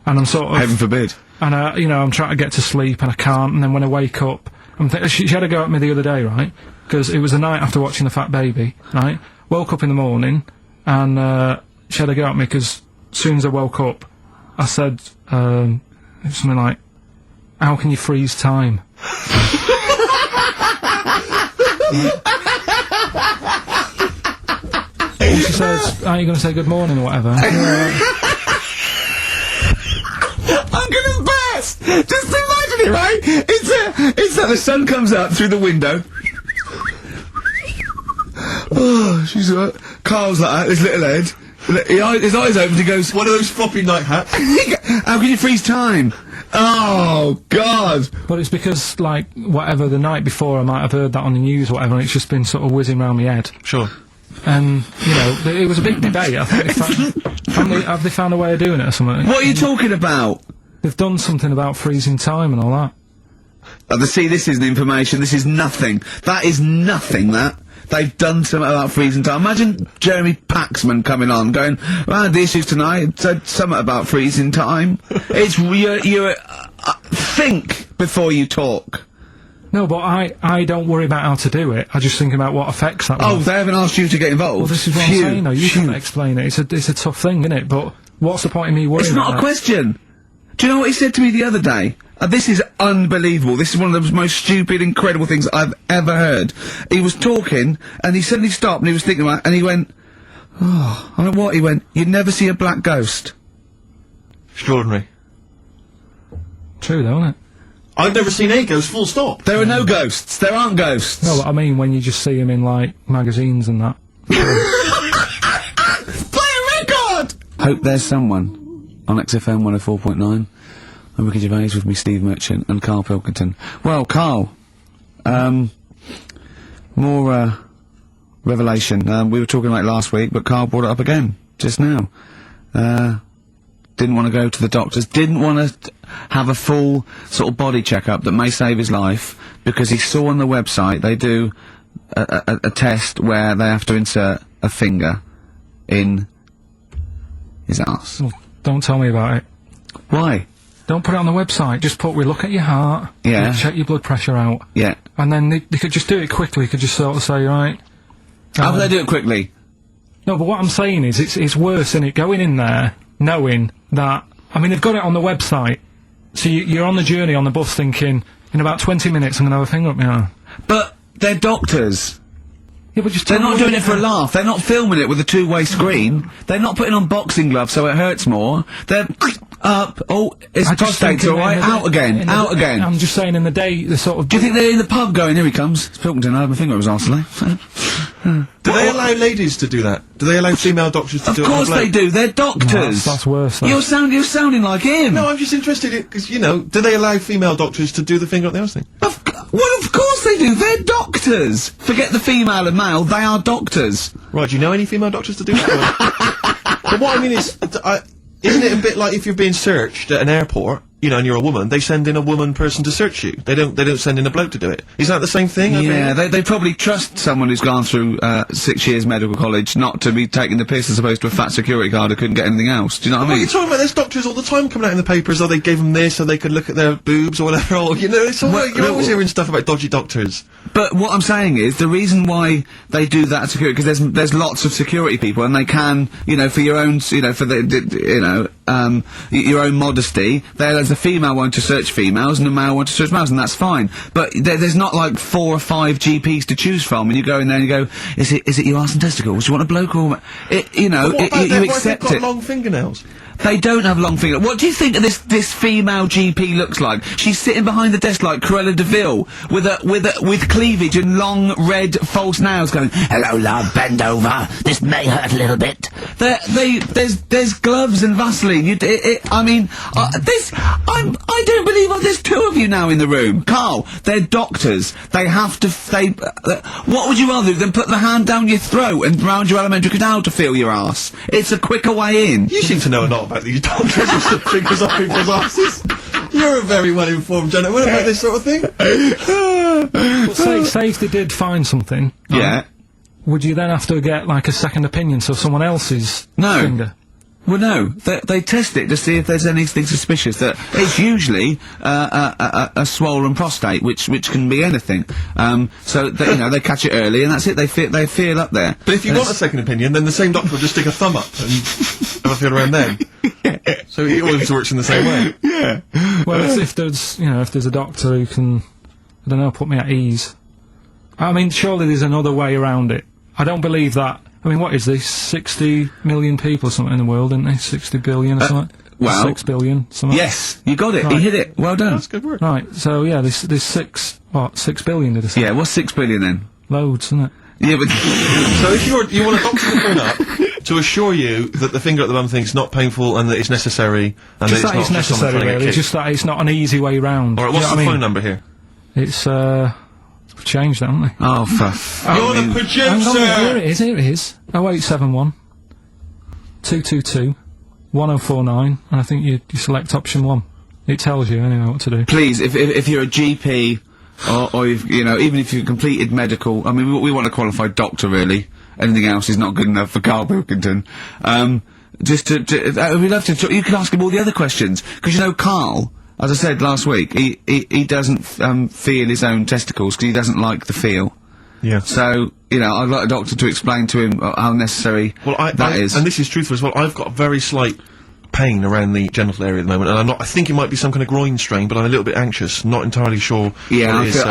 And I'm sort of Heaven forbid. And I'm trying to get to sleep and I can't. And then when I wake up, she had a go at me the other day, right? Because it was the night after watching The Fat Baby, right? Woke up in the morning, and she had a go at me because as soon as I woke up, I said something like, "How can you freeze time?" And she says, "Are you going to say good morning or whatever?" I'm gonna burst! Just imagine it, right? It's that the sun comes out through the window. Oh, she's like, Carl's like that, his little head. His eyes open, he goes, one of those floppy night hats. "How can you freeze time?" Oh, God! But it's because, like, whatever, the night before I might have heard that on the news or whatever, and it's just been sort of whizzing round my head. Sure. And, it was a big debate. I think have they found a way of doing it or something? What are you talking about? They've done something about freezing time and all that. See, this isn't information, this is nothing. That is nothing, that. They've done something about freezing time. Imagine Jeremy Paxman coming on, going, "Well, the issues tonight said something about freezing time." It's, think before you talk. No, but I don't worry about how to do it. I just think about what effects that will Oh, have. they haven't asked you to get involved? Well, this is what I'm saying, though. You can't explain it. It's a tough thing, isn't it? But what's the point in me worrying It's about not a that? question. Do you know what he said to me the other day? This is unbelievable. This is one of the most stupid, incredible things I've ever heard. He was talking, and he suddenly stopped, and he was thinking about it, and he went, "Oh," I don't know what, he went, "You'd never see a black ghost." Extraordinary. True, though, isn't it? I've never seen a ghost, full stop. There are no ghosts. There aren't ghosts. No, but I mean when you just see them in, like, magazines and that. Play a record! Hope there's someone on XFM 104.9. I'm Ricky Gervais with me, Steve Merchant, and Karl Pilkington. Well, Karl, More revelation. We were talking about it last week, but Karl brought it up again just now. Didn't want to go to the doctors. Didn't want to have a full sort of body checkup that may save his life because he saw on the website they do a test where they have to insert a finger in his ass. Well, don't tell me about it. Why? Don't put it on the website. Just put, we look at your heart. Yeah. We check your blood pressure out. Yeah. And then they could just do it quickly. Could just sort of say, right. How do they do it quickly? No, but what I'm saying is, it's worse, isn't it? Going in there, knowing that, I mean, they've got it on the website. So you're on the journey on the bus thinking, in about 20 minutes I'm going to have a finger up my arm. But they're doctors. Yeah, but just They're not doing it for a laugh. They're not filming it with a two-way screen. They're not putting on boxing gloves so it hurts more. They're up. Oh, it's prostate's all right. Out again. Out again. I'm just saying, in the day, the sort of. Do you think they're in the pub going, here he comes? It's Pilkington. I had my finger up his arse today. Do they allow ladies to do that? Do they allow female doctors to do it? Of course they do. They're doctors. That's worse. Though. You're sounding like him. No, I'm just interested in, because, you know, do they allow female doctors to do the finger up the arse thing? Well, of course they do. They're doctors. Forget the female and male. They are doctors. Right, do you know any female doctors to do that? But what I mean is, isn't it a bit like if you're being searched at an airport, you know, and you're a woman, they send in a woman person to search you. They don't send in a bloke to do it. Is that the same thing? Yeah, they probably trust someone who's gone through 6 years medical college not to be taking the piss as opposed to a fat security guard who couldn't get anything else. Do you know what I mean? You're talking about there's doctors all the time coming out in the papers, oh, they gave them this so they could look at their boobs or whatever, or, you know, it's all you're always hearing stuff about dodgy doctors. But what I'm saying is, the reason why they do that at security, because there's lots of security people, and they can, you know, for your own, you know, for your own modesty, there's a female one to search females and a male one to search males, and that's fine. But there's not like 4 or 5 GPs to choose from, and you go in there and you go, is it your arse and testicles? Do you want a bloke or you know, you accept got it. Long fingernails. They don't have long fingers. What do you think this female GP looks like? She's sitting behind the desk like Cruella de Vil with cleavage and long red false nails going, hello love, bend over. This may hurt a little bit. There's gloves and Vaseline. I don't believe there's 2 of you now in the room. Karl, they're doctors. They have to, what would you rather do than put the hand down your throat and round your alimentary canal to feel your ass? It's a quicker way in. You seem to know a lot about these doctors with the fingers up people's asses. You're a very well-informed gentleman about this sort of thing. Well, say if they did find something. Yeah. Would you then have to get, like, a second opinion, so someone else's finger? Well, no. They test it to see if there's anything suspicious. That it's usually a swollen prostate, which can be anything. So you know, they catch it early, and that's it. They feel up there. But if you want a second opinion, then the same doctor will just stick a thumb up and have a feel around then. So it always works in the same way. Yeah. Well, if there's a doctor who can, I don't know, put me at ease. I mean, surely there's another way around it. I don't believe that. I mean, what is this? 60 million people or something in the world, isn't there? 60 billion or something? Well, 6 billion, something. Yes, you got it. Right. You hit it. Well done. That's good work. Right, so yeah, there's 6 billion, did I say? Yeah, what's 6 billion then? Loads, isn't it? Yeah, but So if you want a doctor to phone up to assure you that the finger at the bum thing's not painful and that it's necessary, and Just that that it's it's not just someone necessary, trying to get really. kicked. Just that it's not an easy way round. Alright, what's the phone number here? It's, we've changed that, haven't we? oh, fuck. You're the Hang on, producer! here it is. 0871 222 1049, and I think you select option 1. It tells you anyway what to do. Please, if you're a GP, or you've, you know, even if you've completed medical, I mean, we want a qualified doctor, really. Anything else is not good enough for Karl Pilkington. We'd love to talk, you can ask him all the other questions, because, you know, Karl, as I said last week, he doesn't, feel his own testicles, because he doesn't like the feel. Yeah. So, you know, I'd like a doctor to explain to him how necessary that is. And this is truthful as well, I've got a very slight pain around the genital area at the moment, and I think it might be some kind of groin strain, but I'm a little bit anxious, not entirely sure Yeah, what it is.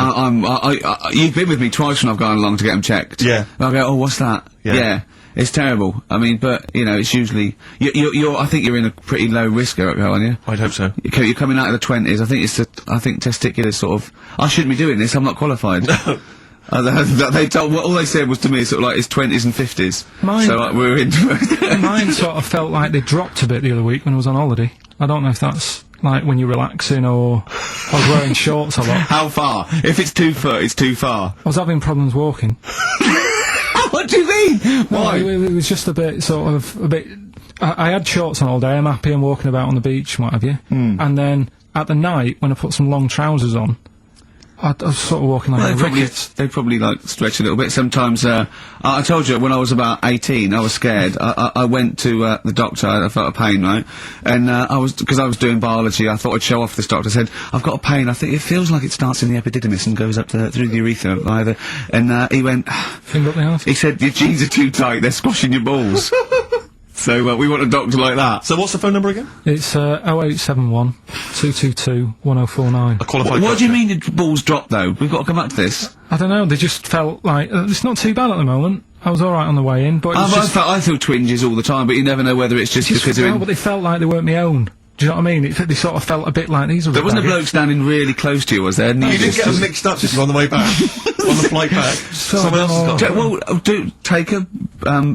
you've been with me twice when I've gone along to get them checked. Yeah. And I go, oh, what's that? Yeah. It's terrible. I mean, but, you know, it's usually, I think you're in a pretty low risk, Eric, aren't you? I'd hope so. You're coming out of the 20s. I think testicular sort of, I shouldn't be doing this, I'm not qualified. All they said was to me sort of like it's 20s and 50s. Mine- So we're into it. Mine sort of felt like they dropped a bit the other week when I was on holiday. I don't know if that's like when you're relaxing, or I was wearing shorts a lot. How far? If it's 2 foot, it's too far. I was having problems walking. What do you mean? Why? It was just a bit, I had shorts on all day, I'm happy, I'm walking about on the beach and what have you. And then, at the night, when I put some long trousers on, I was sort of walking like they probably like stretch a little bit. Sometimes, I told you, when I was about 18, I was scared. I went to, the doctor, I felt a pain, right? And, because I was doing biology, I thought I'd show off this doctor. I said, I've got a pain, I think it feels like it starts in the epididymis and goes up through the urethra, either. And, he went, finger up the arse. He said, your jeans are too tight, they're squashing your balls. So, we want a doctor like that. So what's the phone number again? It's 0871 222 1049. A qualified What do you mean your balls dropped, though? We've got to come back to this. I don't know, they just felt like... it's not too bad at the moment. I was alright on the way in, but it was just... I feel twinges all the time, but you never know whether it's just because they're but they felt like they weren't my own. Do you know what I mean? They sort of felt a bit like these were... There wasn't a bloke standing really close to you, was there? No, you didn't get them mixed up just on the way back. On the flight back. Someone else has got... Well, take a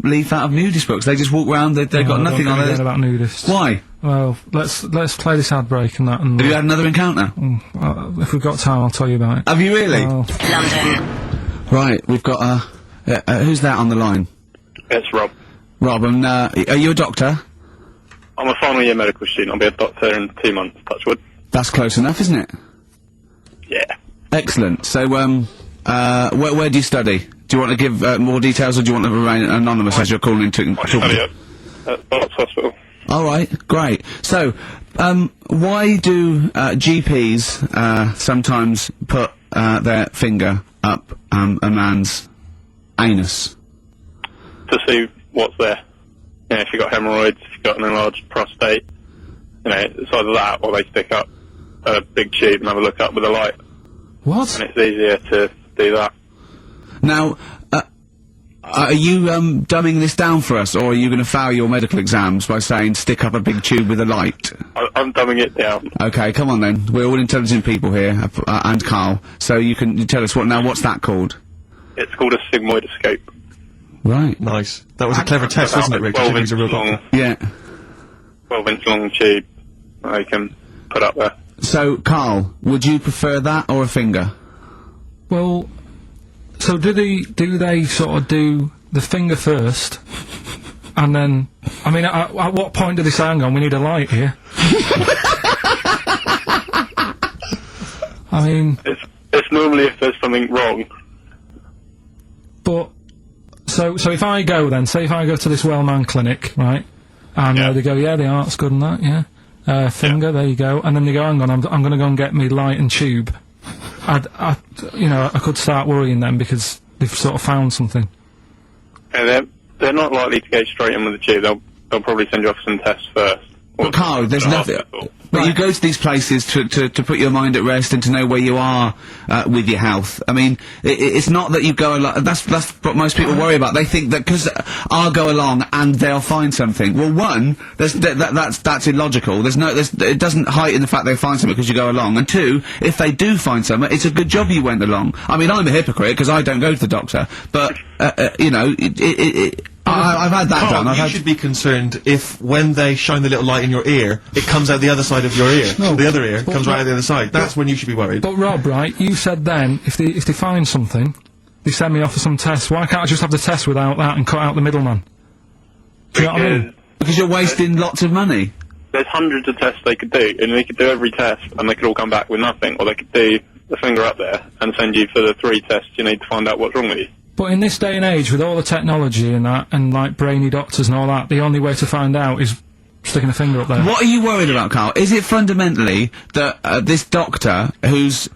leaf out of nudist books. They just walk round, they've got nothing on it. About nudists. Why? Well, let's play this ad break and that. And, have you had another encounter? If we've got time, I'll tell you about it. Have you really? London. Right, we've got, who's that on the line? It's Rob. Rob, and, are you a doctor? I'm a final year medical student. I'll be a doctor in 2 months, touch wood. That's close enough, isn't it? Yeah. Excellent. So, where do you study? Do you want to give more details, or do you want to remain anonymous as you're calling into... I study at Barts Hospital. Alright, great. So, why do GPs sometimes put their finger up a man's anus? To see what's there. You know, if you've got hemorrhoids, if you've got an enlarged prostate, you know, it's either that or they stick up a big tube and have a look up with a light. What? And it's easier to do that. Now, are you dumbing this down for us, or are you going to fail your medical exams by saying stick up a big tube with a light? I'm dumbing it down. Okay, come on then. We're all intelligent people here, and Karl. So you tell us what's that called? It's called a sigmoidoscope. Right. Nice. That was a clever test, wasn't it, Rick? 12 inch long. Yeah. 12 inch long tube I can put up there. So, Karl, would you prefer that or a finger? Well, so do they sort of do the finger first, and then, I mean, at what point do they say, hang on, we need a light here? I mean... It's normally if there's something wrong. But, so if I go then, say if I go to this well-man clinic, right, and they go, yeah, the art's good and that, yeah, finger, there you go, and then they go, hang on, I'm gonna go and get me light and tube. I could start worrying then because they've sort of found something. And they're not likely to go straight in with the tube. They'll probably send you off some tests first. But Karl, there's nothing. But you go to these places to put your mind at rest and to know where you are with your health. I mean, it's not that you go along. That's what most people worry about. They think that because I'll go along and they'll find something. Well, one, that's illogical. It doesn't heighten the fact they find something because you go along. And two, if they do find something, it's a good job you went along. I mean, I'm a hypocrite because I don't go to the doctor, but I've had that Karl, done. You should be concerned if, when they shine the little light in your ear, it comes out the other side of your ear. No, the other ear comes right out the other side. That's when you should be worried. But Rob, right, you said then, if they find something, they send me off for some tests. Why can't I just have the test without that and cut out the middleman? Do you know what I mean? Because you're wasting lots of money. There's hundreds of tests they could do, and they could do every test, and they could all come back with nothing, or they could do the finger up there and send you for the 3 tests you need to find out what's wrong with you. But in this day and age, with all the technology and that, and like brainy doctors and all that, the only way to find out is sticking a finger up there. What are you worried about, Karl? Is it fundamentally that this doctor who's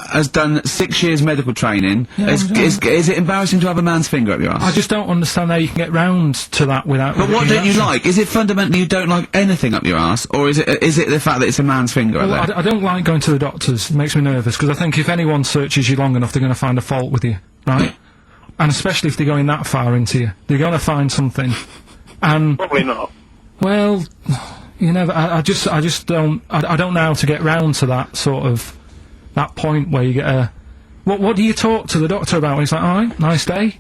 has done 6 years medical training, is it embarrassing to have a man's finger up your ass? I just don't understand how you can get round to that without... But what don't you like? Is it fundamentally you don't like anything up your ass, or is it the fact that it's a man's finger up there? I don't like going to the doctors. It makes me nervous, because I think if anyone searches you long enough, they're going to find a fault with you, right? And especially if they're going that far into you. They're going to find something. And... Probably not. Well, you know, I just don't... I don't know how to get round to that sort of... that point where you get a... What do you talk to the doctor about? He's like, alright, nice day.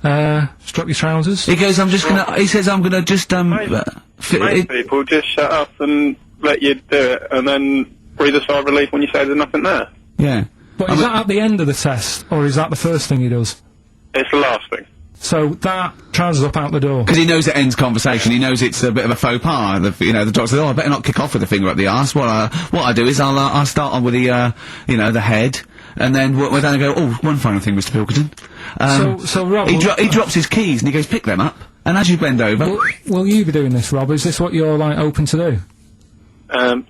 Strap your trousers. He goes, he says, I'm gonna just, Most people just shut up and let you do it, and then breathe a sigh of relief when you say there's nothing there. Yeah. But is that at the end of the test, or is that the first thing he does? It's the last thing. So that trousers up out the door. Because he knows it ends conversation. He knows it's a bit of a faux pas. The doctor says, "Oh, I better not kick off with the finger up the arse." What I do is I'll start on with the the head, and then we're then go. Oh, one final thing, Mr. Pilkington. So Rob, he drops his keys and he goes, "Pick them up." And as you bend over, will you be doing this, Rob? Is this what you're like open to do?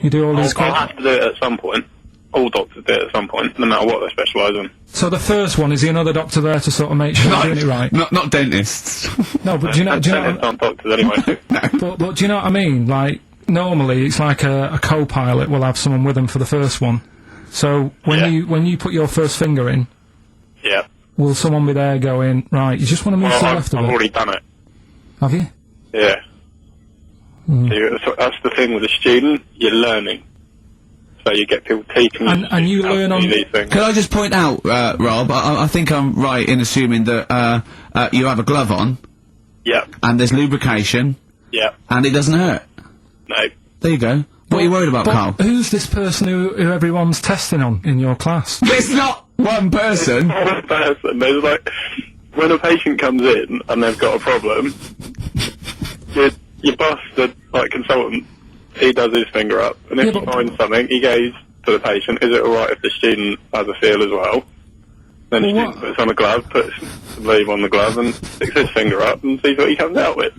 You do all these. I'll have to do it at some point. All doctors do it at some point, no matter what they specialise in. So the first one, is there another doctor there to sort of make sure you're doing it right? Not dentists. No, but do you know? Dentists aren't doctors anyway. But do you know what I mean? Like, normally it's like a co-pilot will have someone with them for the first one. So when you put your first finger in, yeah, will someone be there going, right, you just want to move to the left of it? I've already done it. Have you? Yeah. So that's the thing with a student, you're learning. So you get people teaching and you learn on these things. Can I just point out, Rob, I think I'm right in assuming that you have a glove on. Yeah. And there's lubrication. Yeah. And it doesn't hurt. No. There you go. What are you worried about, Carl? Who's this person who everyone's testing on in your class? It's not one person. One person. There's like, when a patient comes in and they've got a problem, your boss, the consultant, he does his finger up, and if he finds something, he goes to the patient, is it alright if the student has a feel as well? Then the student puts on a glove, puts the leave on the glove, and sticks his finger up, and sees what he comes out with.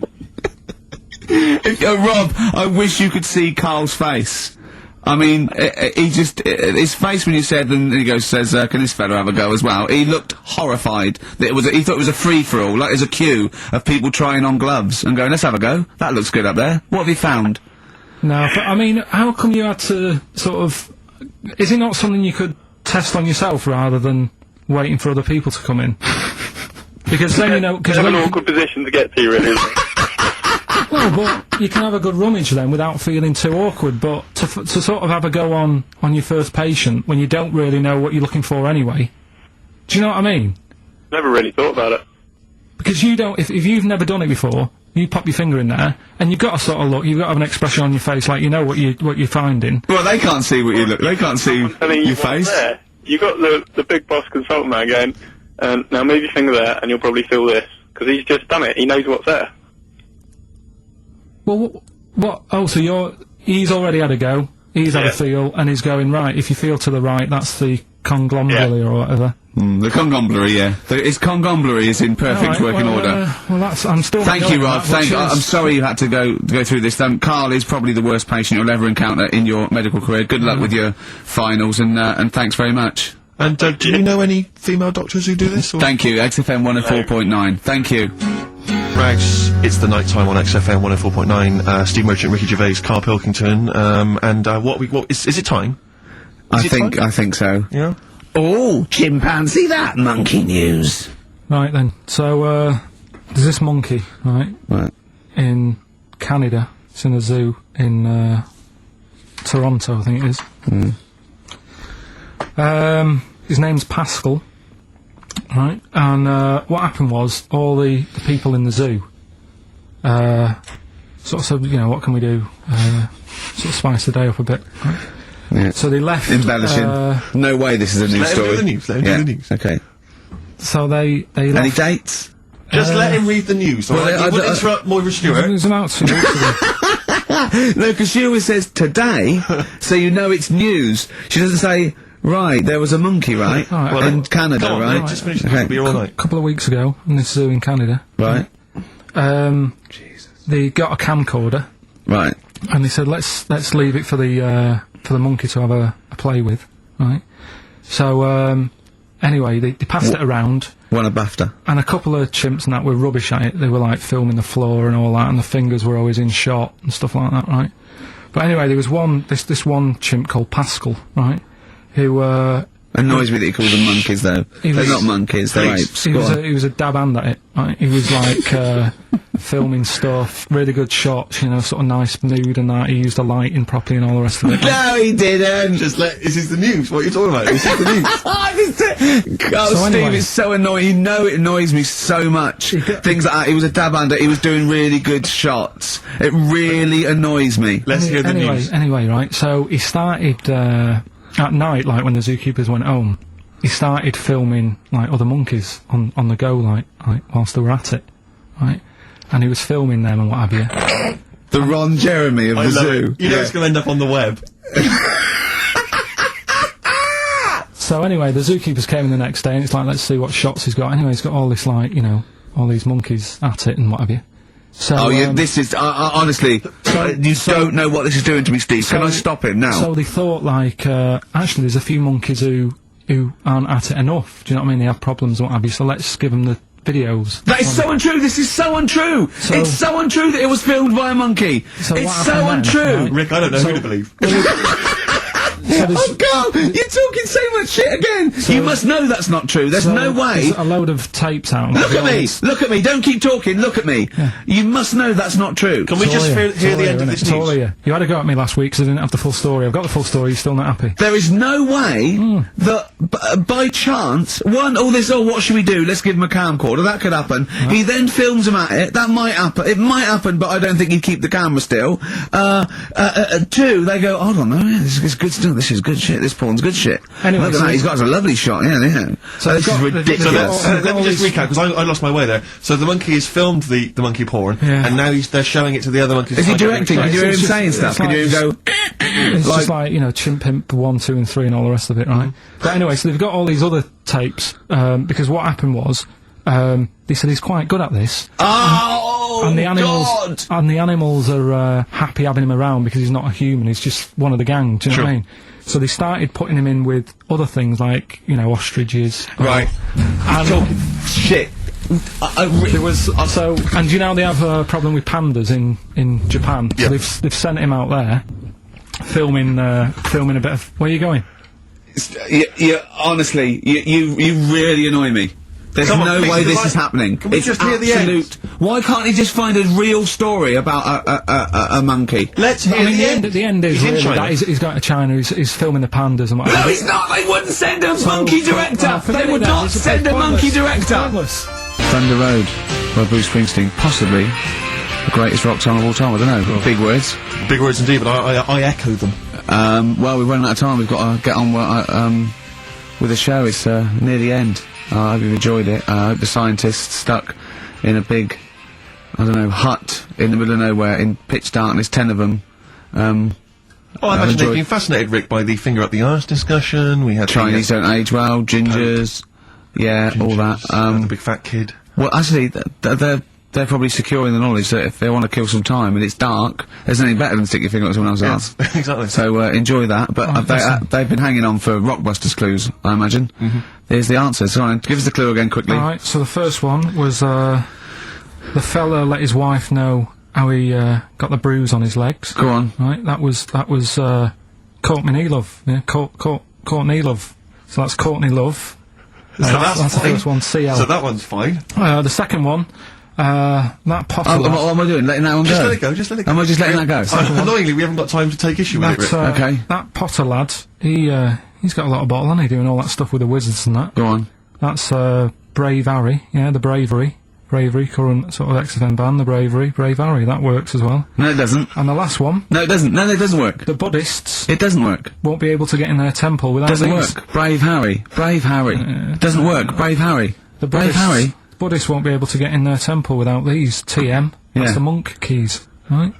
Rob, I wish you could see Carl's face. I mean, his face when you said, and he says, can this fella have a go as well? He looked horrified. That he thought it was a free-for-all, like there's a queue of people trying on gloves, and going, let's have a go. That looks good up there. What have you found? No, but I mean, how come you had to sort of... Is it not something you could test on yourself rather than waiting for other people to come in? Because then, It's an awkward position to get to, really, isn't it? Well, but you can have a good rummage then without feeling too awkward, but to sort of have a go on your first patient when you don't really know what you're looking for anyway. Do you know what I mean? Never really thought about it. Because you don't... If you've never done it before... You pop your finger in there, and you've got to sort of look. You've got to have an expression on your face, like you know what you're finding. Well, they can't see what you look. They can't see your face. There. You got the big boss consultant man going, now move your finger there, and you'll probably feel this because he's just done it. He knows what's there. Well, what? Oh, so he's already had a go. He's had a feel, and he's going right. If you feel to the right, that's the conglomeracy or whatever. The conglomeracy, yeah. His conglomeracy is in perfect working order. Well, I'm still... Thank you, Rob. I'm sorry you had to go through this. Carl is probably the worst patient you'll ever encounter in your medical career. Good luck with your finals, and thanks very much. And do you know any female doctors who do this? Or? Thank you. XFM 104.9. Thank you. Rags, it's the night time on XFM 104.9. Steve Merchant, Ricky Gervais, Karl Pilkington, is it time? I think so. Yeah. Oh, chimpanzee that monkey news. Right then, so there's this monkey, right? In Canada. It's in a zoo in Toronto, I think it is. His name's Pascal, right? And what happened was all the people in the zoo sort of said, what can we do? Sort of spice the day up a bit, right? Yeah. So they left... Embellishing. No way this is a news story. Let him do the news. Okay. So they left... Any dates? Just let him read the news, alright? You wouldn't interrupt Moira Stewart. It was about 2 weeks ago. No, because she always says today, so you know it's news. She doesn't say, right, there was a monkey, right? In Canada, right? Just finish it. Be all right. A couple of weeks ago, in this zoo in Canada. Right. Jesus. They got a camcorder. Right. And they said, let's leave it for the monkey to have a play with, right? So, anyway, they passed it around. Won a BAFTA. And a couple of chimps and that were rubbish at it. They were, like, filming the floor and all that, and the fingers were always in shot and stuff like that, right? But anyway, there was this one chimp called Pascal, right? Who Annoys me that he calls them monkeys, though. They're not monkeys, they're apes. He was a dab hand at it. Right? He was like filming stuff, really good shots, you know, sort of nice mood and that. He used the lighting properly and all the rest of it. No, he didn't! This is the news. What are you talking about? This is the news. Steve, it's so annoying. You know it annoys me so much. Things like that. He was a dab hand. He was doing really good shots. It really annoys me. Let's hear the news. Anyway, right, so he started, at night, like when the zookeepers went home, he started filming, like, other monkeys on the go, like, whilst they were at it, right? And he was filming them and what have you. The Ron Jeremy of the zoo. You know it's going to end up on the web. So anyway, the zookeepers came in the next day and it's like, let's see what shots he's got. Anyway, he's got all this, like, you know, all these monkeys at it and what have you. So, this is, honestly, you don't know what this is doing to me, Steve. Can I stop him now? So they thought, like, actually there's a few monkeys who aren't at it enough. Do you know what I mean? They have problems and what have you, so let's give them the videos. That is so untrue! This is so untrue! It's so untrue that it was filmed by a monkey! So it's so untrue! Right? Rick, I don't know who to believe. Oh, God! You're talking so much shit again! You must know that's not true. There's no way. There's a load of tapes out. Look at me! Look at me! Don't keep talking! Look at me! Yeah. You must know that's not true. Can we just hear the end of this news? You had a go at me last week because I didn't have the full story. I've got the full story, you're still not happy. There is no way that, by chance, what should we do? Let's give him a camcorder. That could happen. Right. He then films him at it. That might happen. It might happen, but I don't think he'd keep the camera still. Two, they go, hold on, this is good stuff. This is good shit. This porn's good shit. Anyway, look at that. He's got a lovely shot. Yeah. So this is ridiculous. Let me just recap because I lost my way there. So the monkey has filmed the monkey porn, and now they're showing it to the other monkeys. Is he directing? Can you hear him saying stuff? Can you go? It's just like, you know, Chimp Pimp 1, 2 and 3 and all the rest of it, right? But anyway, so they've got all these other tapes, because what happened was, they said he's quite good at this. And the animals are happy having him around because he's not a human, he's just one of the gang, do you know what I mean? So they started putting him in with other things like, you know, ostriches. Right. And talking shit. There was and you know they have a problem with pandas in Japan. Yep. So they've sent him out there, filming a bit of. Where are you going? Honestly, you really annoy me. There's no way this is happening. Can we just hear the end? Why can't he just find a real story about a monkey? Let's hear the end. The end is really that he's going to China, he's filming the pandas and whatever. No, he's not! They wouldn't send a monkey director! They would not send a monkey director! Thunder Road by Bruce Springsteen, possibly the greatest rock song of all time, I don't know. Big words. Big words indeed, but I echo them. Well, we're running out of time, we've got to get on with the show. It's near the end. I hope you've enjoyed it. I hope the scientists stuck in a big, I don't know, hut in the middle of nowhere in pitch darkness, 10 of them. I imagine they've been fascinated, Rick, by the finger up the arse discussion. We had Chinese don't age well, gingers, all that. The big fat kid. Well, actually, they're probably secure in the knowledge that if they want to kill some time and it's dark, there's anything better than stick your finger up someone else's arse. Exactly. So enjoy that. But they've been hanging on for Rockbusters clues, I imagine. Here's the answer. So give us the clue again quickly. Alright, so the first one was the fella let his wife know how he got the bruise on his legs. Go on. Right, that was Courtney Love. Yeah, Courtney Love. So that's Courtney Love. So that's the first one, CL. So that one's fine. The second one, that Potter. What am I doing? Letting that one go? Just let it go. Am I just letting that go? Annoyingly, we haven't got time to take issue with it, Rick. Okay. That Potter lad, he's got a lot of bottle, hasn't he, doing all that stuff with the wizards and that. Go on. That's Brave Harry, the Bravery, current sort of XFM band, the Brave Harry, that works as well. No, it doesn't. And the last one. No, it doesn't. No, it doesn't work. The Buddhists. It doesn't work. Won't be able to get in their temple without Doesn't these. work. Brave Harry. Doesn't work. Brave Harry. The Brave Harry. Buddhists won't be able to get in their temple without these. TM. That's the monk keys, right?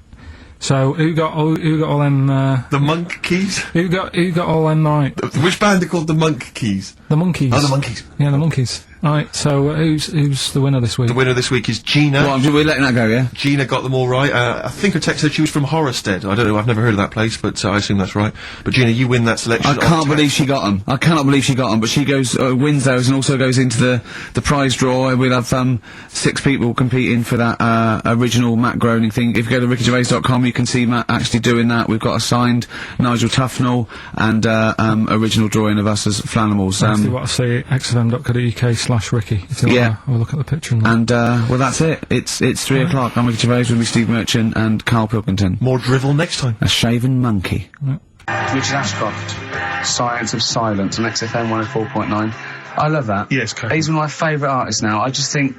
So who got all them? The monk keys. Who got all them right? Which band are called the Monk Keys? The monkeys. Oh, the monkeys. Yeah, the monkeys. Right, so who's the winner this week? The winner this week is Gina. Well, we're letting that go, yeah? Gina got them all right. I think her text said she was from Horrorstead. I don't know, I've never heard of that place, but I assume that's right. But Gina, you win that selection. I can't believe she got them. I cannot believe she got them, but she goes, wins those and also goes into the prize draw. We'll have 6 people competing for that original Matt Groening thing. If you go to rickygervais.com, you can see Matt actually doing that. We've got a signed Nigel Tufnell and original drawing of us as Flanimals. Actually, what I see, xfm.co.uk/Ricky. Yeah. I'll look at the picture. And, well, that's it. It's 3 o'clock. I'm Ricky Gervais with me, Steve Merchant and Karl Pilkington. More drivel next time. A shaven monkey. Right. Richard Ashcroft, Science of Silence on XFM 104.9. I love that. Yes, Karl. He's one of my favourite artists now. I just think,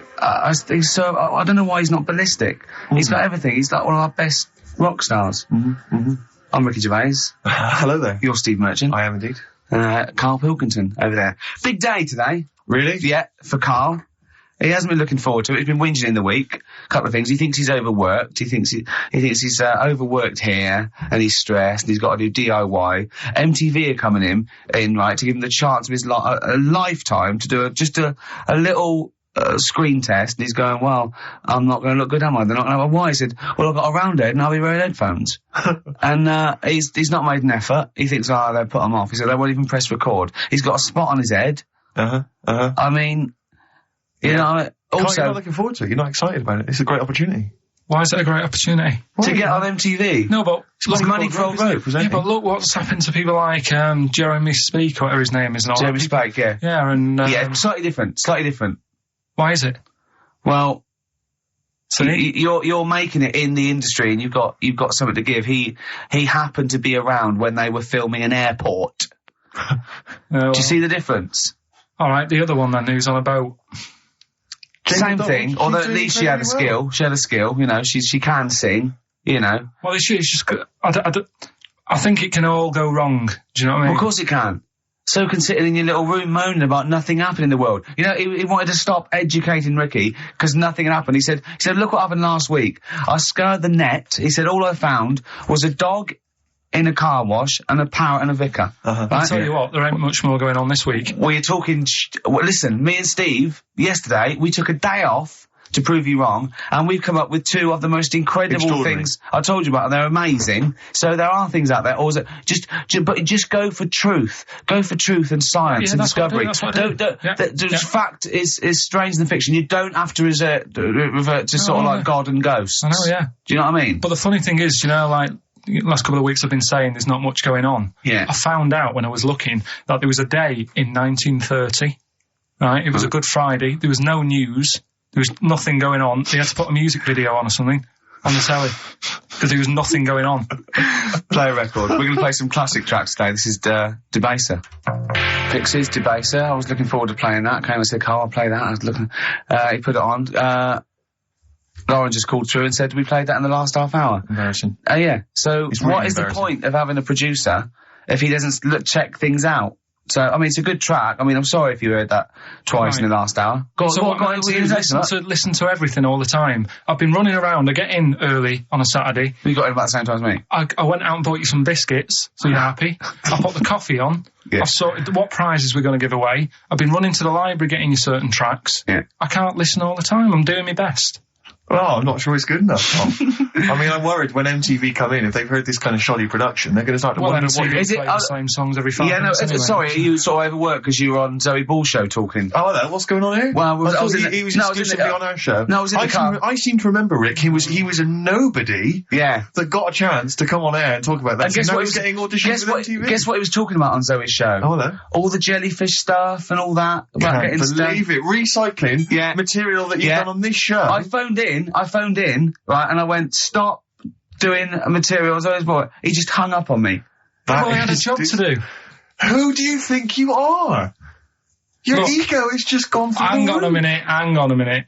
he's so, I don't know why he's not ballistic. He's got everything. He's like one of our best rock stars. I'm Ricky Gervais. Hello there. You're Steve Merchant. I am indeed. Karl Pilkington over there. Big day today. Really? Yeah, for Karl. He hasn't been looking forward to it. He's been whinging in the week. A couple of things. He thinks he's overworked. He thinks he's overworked here, and he's stressed, and he's got to do DIY. MTV are coming in, right, to give him the chance of his a lifetime to do just a little screen test, and he's going, well, I'm not going to look good, am I? They're not going to have a why. He said, well, I've got a round head, and I'll be wearing headphones. And he's not made an effort. He thinks, they'll put him off. He said, they won't even press record. He's got a spot on his head. I mean, you know, also... You're not looking forward to it. You're not excited about it. It's a great opportunity. Why is it a great opportunity? To get on MTV. No, but... It's money for old rope. Yeah, but look what's happened to people like, Jeremy Speak, or whatever his name is. And all Jeremy Speak, yeah. Yeah, and... yeah, slightly different. Why is it? Well... So you're making it in the industry, and you've got something to give. He happened to be around when they were filming an airport. Do you see the difference? Alright, the other one then, who's on a boat. Same thing, although at least she had a skill. She had a skill, you know, she can sing, you know. Well, she's just... I think it can all go wrong. Do you know what I mean? Well, of course it can. So can sitting in your little room moaning about nothing happening in the world. You know, he wanted to stop educating Ricky because nothing had happened. He said, look what happened last week. I scoured the net. He said, all I found was a dog in a car wash and a parrot and a vicar. Right? I'll tell you what, there ain't much more going on this week. Well, you're talking... listen, me and Steve, yesterday, we took a day off to prove you wrong, and we've come up with 2 of the most incredible things I told you about, and they're amazing. So there are things out there, or is it just go for truth. Go for truth and science and discovery. Fact is stranger than fiction. You don't have to revert to sort of like God and ghosts. I know, yeah. Do you know what I mean? But the funny thing is, you know, like, last couple of weeks I've been saying there's not much going on. Yeah. I found out when I was looking that there was a day in 1930, right? It was a Good Friday. There was no news. There was nothing going on. They had to put a music video on or something on the telly because there was nothing going on. Play a record. We're going to play some classic tracks today. This is Debaser. Pixies, Debaser. I was looking forward to playing that. Came and said, Karl, I'll play that. I was looking... he put it on. Lauren just called through and said, we played that in the last half hour. Embarrassing. Yeah. So what is the point of having a producer if he doesn't check things out? So, I mean, it's a good track. I mean, I'm sorry if you heard that twice in the last hour. Listen to everything all the time. I've been running around. I get in early on a Saturday. You got in about the same time as me? I went out and bought you some biscuits, so you're happy. I put the coffee on. Yeah. I've sorted what prizes we're going to give away. I've been running to the library getting you certain tracks. Yeah. I can't listen all the time. I'm doing my best. Well, I'm not sure it's good enough, Tom. I mean, I'm worried when MTV come in, if they've heard this kind of shoddy production, they're going to start to wonder what... Is it the same songs every 5 minutes anyway. Sorry, you sort of overworked because you were on Zoe Ball show talking. Oh, hello, what's going on here? Well, he was exclusively on our show. No, I was in the car. I seem to remember, Rick, he was a nobody that got a chance to come on air and talk about that. And guess what he was getting auditions with MTV? Guess what he was talking about on Zoe's show? Oh, hello. All the jellyfish stuff and all that. About Can't believe it. Recycling material that you've done on this show. I phoned in, right, and I went, stop doing material on Zoe's boy. He just hung up on me. Well, I had a job to do. Who do you think you are? Your ego is just gone for Hang on a minute.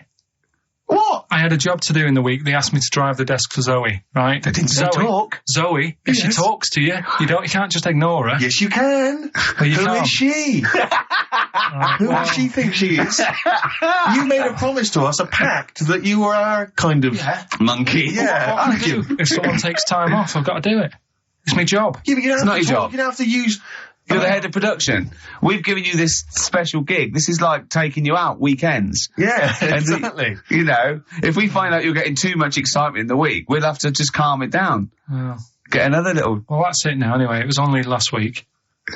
What? I had a job to do in the week. They asked me to drive the desk for Zoe, right? They didn't say talk. Zoe, if she talks to you, you can't just ignore her. Yes, you can. Well, Who is she? Who does she think she is? You made a promise to us, a pact, that you were our kind of monkey. Yeah, what can I do? If someone takes time off, I've got to do it. It's my job. Yeah, but you don't it's have not to your talk. job. You don't have to use You're the head of production. We've given you this special gig. This is like taking you out weekends. Yeah, exactly. You know, if we find out you're getting too much excitement in the week, we'll have to just calm it down. Yeah. Get another little... Well, that's it now anyway. It was only last week. Do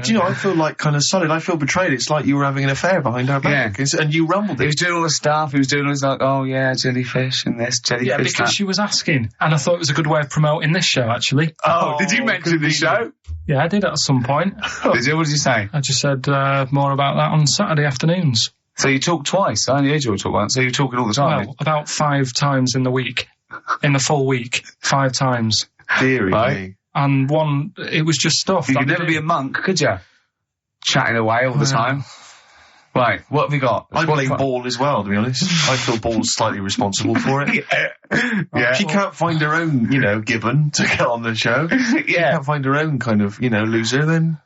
you know, I feel like kind of solid. I feel betrayed. It's like you were having an affair behind our back. Yeah. And you rumbled it. He was doing all the stuff. He was doing all this like, oh yeah, jellyfish and this, jellyfish Yeah, because she was asking. And I thought it was a good way of promoting this show, actually. Oh, did you mention the show? Yeah, I did at some point. Did you? What did you say? I just said more about that on Saturday afternoons. So you talked twice. I only heard you talk once. So you're talking all the time. Well, about 5 times in the week. In the full week. 5 times. Deary Right. me. And one, it was just stuff. You could never be a monk, could you? Chatting away all the time. Right, what have we got? I blame Ball as well, to be honest. I feel Ball's slightly responsible for it. Yeah. She can't find her own, gibbon to get on the show. She can't find her own kind of, loser, then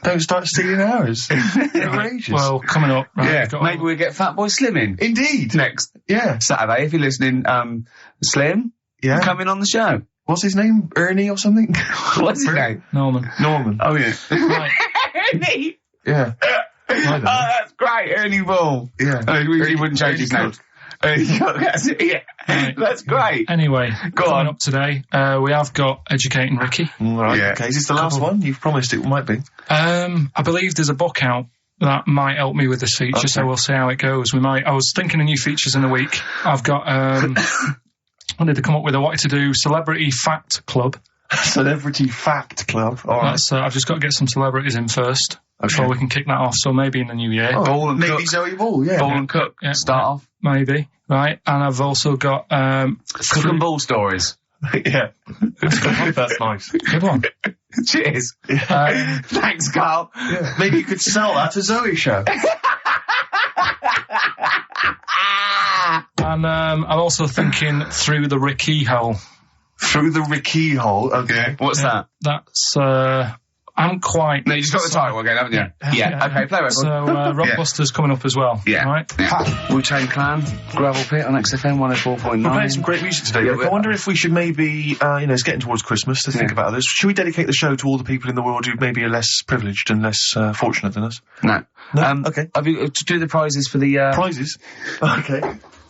don't start stealing ours. Outrageous. Well, coming up. Right, maybe we'll get Fatboy Slim in. Indeed. Next Saturday, if you're listening, Slim, come in on the show. What's his name? Ernie or something? What's his name? Norman. Oh, yeah. Right. Ernie! Yeah. Oh, that's great, Ernie Ball. Yeah. He wouldn't change his name. That's great. Anyway, Go on. up today, we have got Educating Ricky. Right, Yeah. okay. Is this the last one? You've promised it might be. I believe there's a book out that might help me with this feature, so we'll see how it goes. I was thinking of new features in the week. I've got, I wanted to come up with, I wanted to do Celebrity Fact Club. Celebrity Fact Club. All right. I've just got to get some celebrities in first before we can kick that off, so maybe in the new year. Ball and Maybe Cook. Zoe Ball, yeah. Ball and Cook. Yeah. Start off. Maybe, right? And I've also got, Cook and Ball stories. Yeah. That's nice. good one. Cheers. Thanks, Carl. Yeah. Maybe you could sell that to Zoe's show. And I'm also thinking Through the Ricky Hole. Through the Ricky Hole, okay. What's that? That's, I'm quite... No, you just got the title again, haven't you? Yeah. Okay, play it. So, Rockbusters coming up as well. Yeah. Right? Yeah. Wu-Tang Clan, Gravel Pit on XFM 104.9. We're playing some great music today. I wonder if we should maybe, it's getting towards Christmas to think about others. Should we dedicate the show to all the people in the world who maybe are less privileged and less fortunate than us? No. Okay. Have you to do the prizes for the prizes? Okay.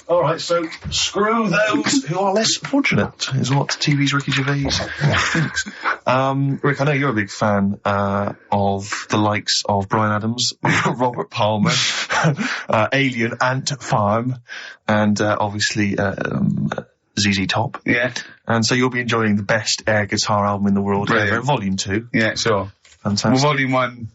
All right, so screw those who are less fortunate, is what TV's Ricky Gervais thinks. Rick, I know you're a big fan of the likes of Bryan Adams, Robert Palmer, Alien, Ant Farm, and obviously ZZ Top. Yeah. And so you'll be enjoying the best air guitar album in the world ever, Volume 2. Yeah, sure. Fantastic. Well, Volume 1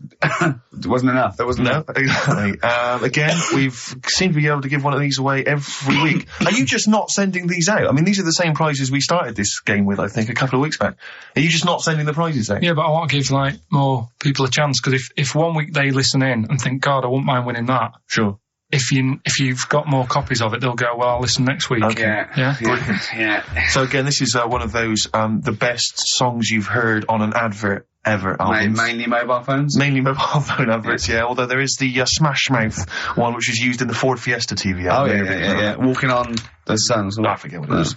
wasn't enough. That wasn't enough. Exactly. Again, we've seemed to be able to give one of these away every week. Are you just not sending these out? I mean, these are the same prizes we started this game with, I think, a couple of weeks back. Are you just not sending the prizes out? Yeah, but I want to give, more people a chance, because if 1 week they listen in and think, God, I wouldn't mind winning that. Sure. If you've got more copies of it, they'll go, well, I'll listen next week. Okay. Yeah? So again, this is one of those, the best songs you've heard on an advert ever albums. Mainly mobile phones? Mainly mobile phone adverts, yeah. Although there is the Smash Mouth one, which is used in the Ford Fiesta TV ad. Oh, yeah. Walking on the Sun. I forget what it is.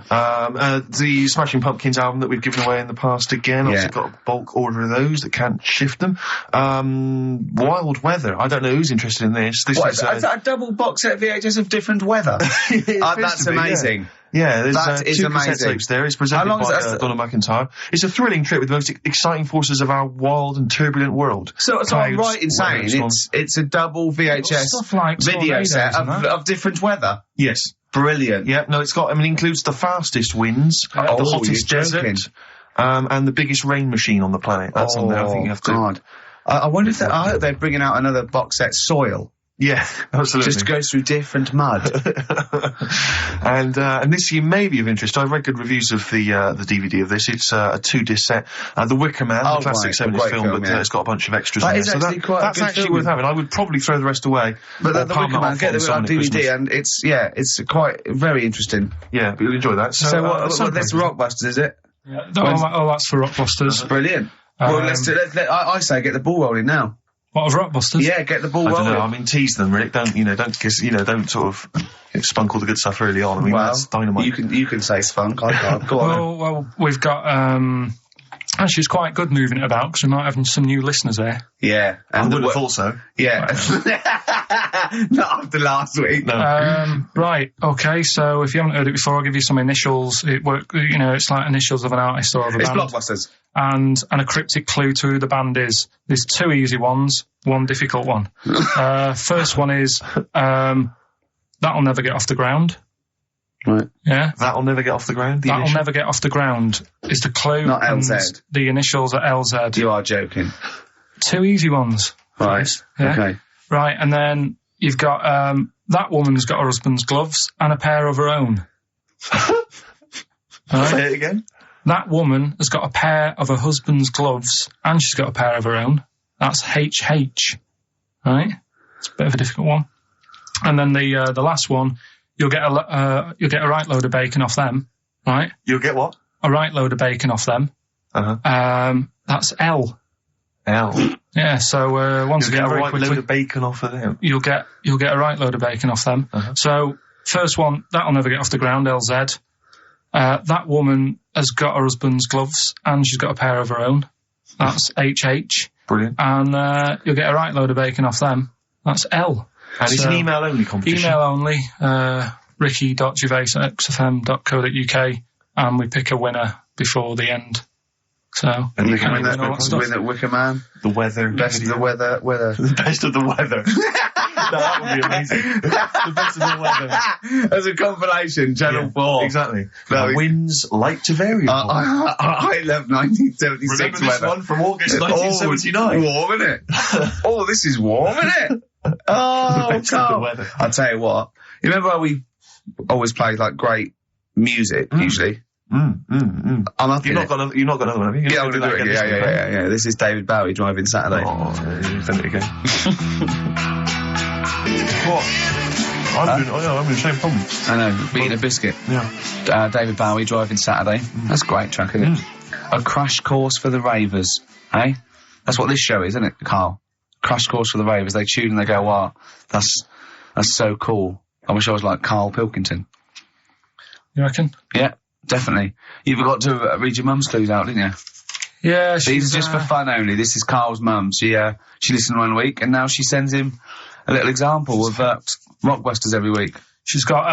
The Smashing Pumpkins album that we've given away in the past again. Also got a bulk order of those that can't shift them. Wild Weather. I don't know who's interested in this. Is a double box set VHS of different weather? That's amazing. Yeah, there's that is 2 amazing. cassette tapes there. It's presented by Donna McIntyre. It's a thrilling trip with the most exciting forces of our wild and turbulent world. So I'm right in saying it's a double VHS video set of different weather? Yes. Brilliant. Yeah, no, it includes the fastest winds, the hottest desert, and the biggest rain machine on the planet. That's on there. I think you have to. God. I wonder if I hope they're bringing out another box set, Soil. Yeah, absolutely. Just goes through different mud. And this you may be of interest. I read good reviews of the DVD of this. It's a 2-disc set. The Wicker Man, the classic 70s film, but it's got a bunch of extras in there. That's actually worth having. I would probably throw the rest away. But the Wicker Man, get it on DVD, and it's quite very interesting. Yeah, but you'll enjoy that. So that's Rockbusters, is it? Yeah, that's for Rockbusters. Brilliant. Well, I say get the ball rolling now. What, of Rockbusters? Yeah, get the ball rolling. I don't know, I mean, tease them, Rick. Don't sort of spunk all the good stuff early on. I mean, that's dynamite. You can say spunk, I can't. Go on. Well, we've got, And she's quite good moving it about, because we might have some new listeners there. Yeah. I would have thought so. Yeah. Not after last week. No. Right, okay, so if you haven't heard it before, I'll give you some initials. It's like initials of an artist or of a It's band. Blockbusters. And a cryptic clue to who the band is. There's 2 easy ones, 1 difficult one. First one is, That'll Never Get Off the Ground. Right. Yeah. That'll Never Get Off the Ground? That'll Never Get Off the Ground is the clue. Not and LZ. The initials are LZ. You are joking. 2 easy ones. Right. Yeah. Okay. Right, and then you've got, that woman's got her husband's gloves and a pair of her own. Right? Say it again. That woman has got a pair of her husband's gloves and she's got a pair of her own. That's HH. Right? It's a bit of a difficult one. And then the last one, you'll get a right load of bacon off them. Right? You'll get what? A right load of bacon off them. Uh-huh. That's L. L. Yeah, so once You'll again, get a very right quickly, load of bacon off of them. you'll get a right load of bacon off them. Uh-huh. So first one, That'll Never Get Off the Ground, LZ. That woman has got her husband's gloves and she's got a pair of her own. That's HH. Brilliant. And you'll get a right load of bacon off them. That's L. And it's an email-only competition. Email only, ricky.gervais@xfm.co.uk, and we pick a winner before the end. So, And you can win win that Wicker Man. the weather. Best of the weather. The best of the weather. That would be amazing. The best of the weather. As a compilation, Channel 4. Exactly. No, winds light to variable. I love 1976 Remember this weather. one from August 1979? Warm, isn't it? Oh, this is warm, isn't it? Oh, best of the Carl. weather. I'll tell you what. You remember how we always play like great music, usually? I'm up You've not got another one, have you? Yeah, I'm going to do it. Yeah. This is David Bowie driving Saturday. Oh, there you go. What? I'm doing the same problem. I know, beating a biscuit. Yeah. David Bowie driving Saturday. That's a great track, isn't it? A crash course for the ravers, eh? That's what this show is, isn't it, Carl? Crash course for the ravers. They tune and they go, wow, that's so cool. I wish I was like Karl Pilkington. you reckon? Yeah, definitely. You forgot to read your mum's clues out, didn't you? Yeah, These are just for fun only. This is Carl's mum. She listened 1 week and now she sends him a little example of Rockbusters every week. She's got,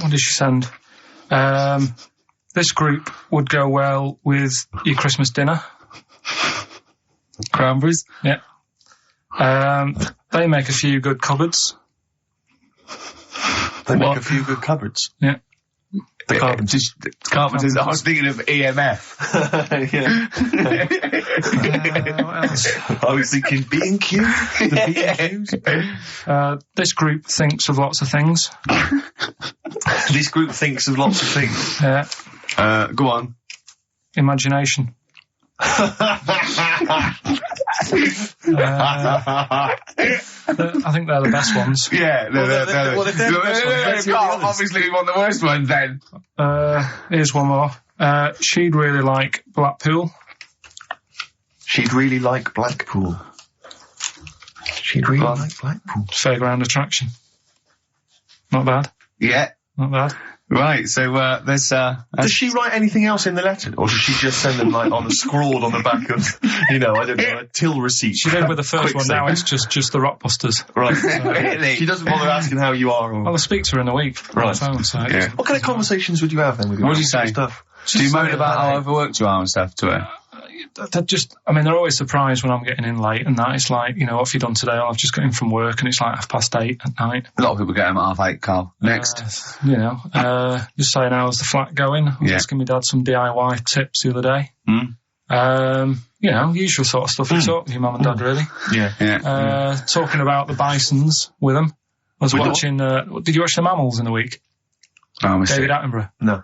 what did she send? This group would go well with your Christmas dinner. Cranberries? Yeah. They make a few good cupboards. They make a few good cupboards. Yeah. The Carpenters. Carpenters. I was thinking of EMF. What else? I was thinking B&Q. The B&Qs. This group thinks of lots of things. This group thinks of lots of things. Yeah. Go on. Imagination. I think they're the best ones. Yeah, Well, they're the best ones. Let's hear the others. Obviously, we want the worst one then. Here's one more. She'd really like Blackpool. She'd really like Blackpool. She'd really like Blackpool. Fairground attraction. Not bad. Yeah. Not bad. Right, so there's Does she write anything else in the letter? Or does she just send them like on a scrawled on the back of, I don't know, a till receipt? She did with the first Quick one. Now statement. it's just the Rockbusters. Right. Really? She doesn't bother asking how you are. Or... I'll speak to her in a week. Right. On the phone, so Yeah. What kind of conversations would you have then with your What do you say? stuff? Do you moan about how overworked you are and stuff to her? they're always surprised when I'm getting in late and that. It's like, what have you done today? Oh, I've just got in from work and it's like 8:30 at night. A lot of people get home at 8:30, Carl. Next. Just saying, how's the flat going? I was asking my dad some DIY tips the other day. Usual sort of stuff you talk with your mum and dad, really. Yeah. Talking about the bisons with them. I was watching, did you watch The Mammals in the week? Oh, David Attenborough. No.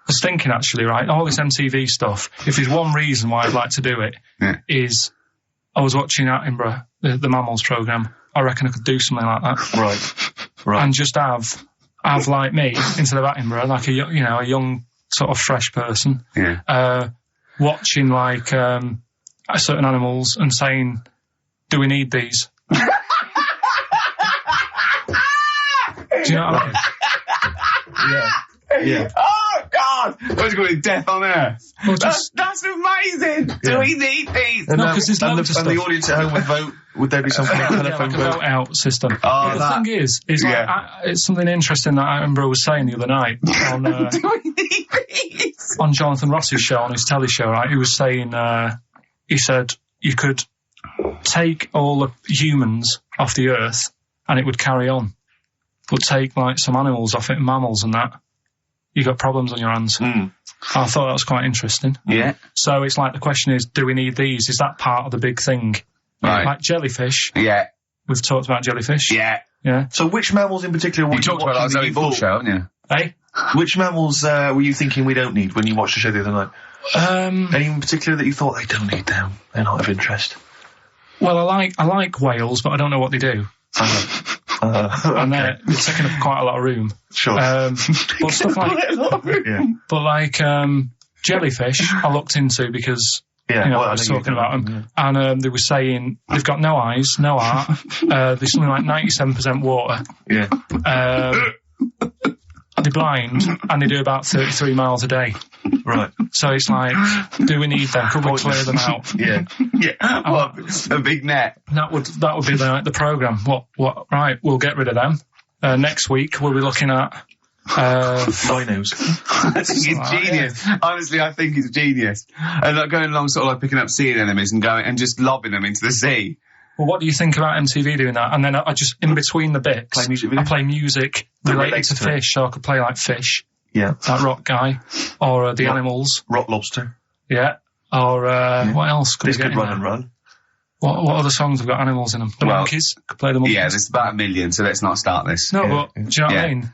I was thinking, actually, right, all this MTV stuff, if there's one reason why I'd like to do it, is I was watching Attenborough, the Mammals programme. I reckon I could do something like that. Right. And just have like me, instead of Attenborough, like a young sort of fresh person, watching like certain animals and saying, do we need these? Do you know what I mean? Yeah. Oh, God! God! What's going to be death on earth? Well, That's amazing! Do we need these? No, because there's loads of stuff. And the audience at home would vote. Would there be something like a telephone like a vote? vote out system. Oh, The thing is like, it's something interesting that Attenborough was saying the other night on, Do we need these? on Jonathan Ross's show, on his Telly show, right? He was saying, he said you could take all the humans off the earth and it would carry on. But take, like, some animals off it, mammals and that, you got problems on your hands. I thought that was quite interesting. Yeah. So it's like, the question is, do we need these? Is that part of the big thing? Right. Like jellyfish. Yeah. We've talked about jellyfish. Yeah. Yeah. So which mammals in particular were You talked about that watching that Zoe you Ball thought- show, haven't you? Hey? Which mammals were you thinking we don't need when you watched the show the other night? Any in particular that you thought they don't need them? They're not of interest. Well, I like whales, but I don't know what they do. And they're taking up quite a lot of room. Sure. But stuff like, Yeah. but like, jellyfish, I looked into because, Yeah, you know, well, I was think talking you about don't- them, and they were saying they've got no eyes, no heart. There's something like 97% water. Yeah. They're blind, and they do about 33 miles a day. Right. So it's like, do we need them? Could we clear them out? Yeah. Yeah. Well, a big net. That would be the program. What? Right, we'll get rid of them. Next week we'll be looking at Rhinos. I think it's genius. Honestly, I think it's genius. And like going along sort of like picking up sea anemones and going and just lobbing them into the sea. Well, what do you think about MTV doing that? And then I just, in between the bits, Play music video? I play music That related relates to to it. fish, so I could play like Fish, Yeah. like Rock Guy, or the Rock- Animals, Rock lobster. yeah, or what else could This we get could in run there? and run. What other songs have got animals in them? The Well, Monkeys, could play the Monkeys. Yeah, there's about 1 million, so let's not start this. No, Yeah. but do you know what Yeah. I mean?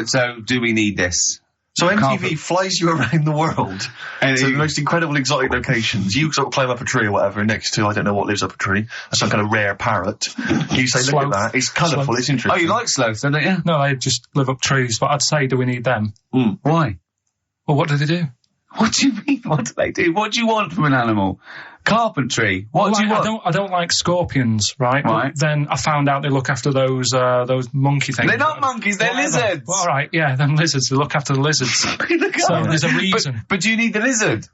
So do we need this? So MTV Carpet. flies you around the world And to the you- most incredible exotic locations. You sort of climb up a tree or whatever next to, I don't know what lives up a tree, some kind of rare parrot. You say, look Sloth. at that, it's colourful, Sloth. it's Oh, interesting. you like sloths, don't you? No, they just live up trees, but I'd say, do we need them? Why? Well, what do they do? What do you mean? What do they do? What do you want from an animal? Carpentry. What do you want? I don't like scorpions, right? Right. But then I found out they look after those monkey things. They're not monkeys, they're Whatever. lizards. Well, all right, yeah, them lizards. They look after the lizards. So there's a reason. But do you need the lizard?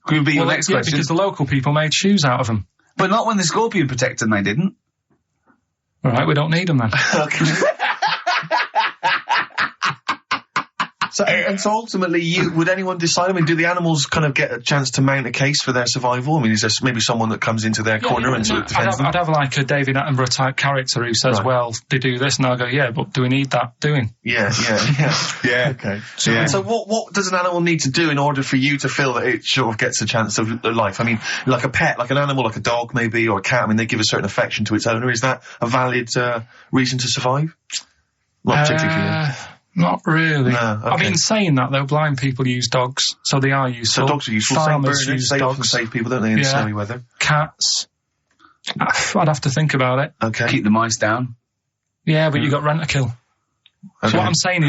Could be your Well, next yeah, question. because the local people made shoes out of them. But not when the scorpion protected them, they didn't. All right, we don't need them then. So, and so ultimately, would anyone decide? I mean, do the animals kind of get a chance to mount a case for their survival? I mean, is there maybe someone that comes into their corner and sort of defends them? I'd have like a David Attenborough type character who says, Right. well, they do this, and I'll go, yeah, but do we need that doing? Yeah. Yeah. Okay. Yeah. So what does an animal need to do in order for you to feel that it sort of gets a chance of life? I mean, like a pet, like an animal, like a dog maybe, or a cat, I mean, they give a certain affection to its owner. Is that a valid reason to survive? Not particularly for you. Not really. No, okay. I mean, saying that though, blind people use dogs, so they are useful. So dogs are useful. Farmers Same use birds, they often dogs. save people, don't they, in Yeah. snowy weather? Cats. I'd have to think about it. Okay. Keep the mice down. Yeah, but you got rent-a-kill. Okay. So what I'm saying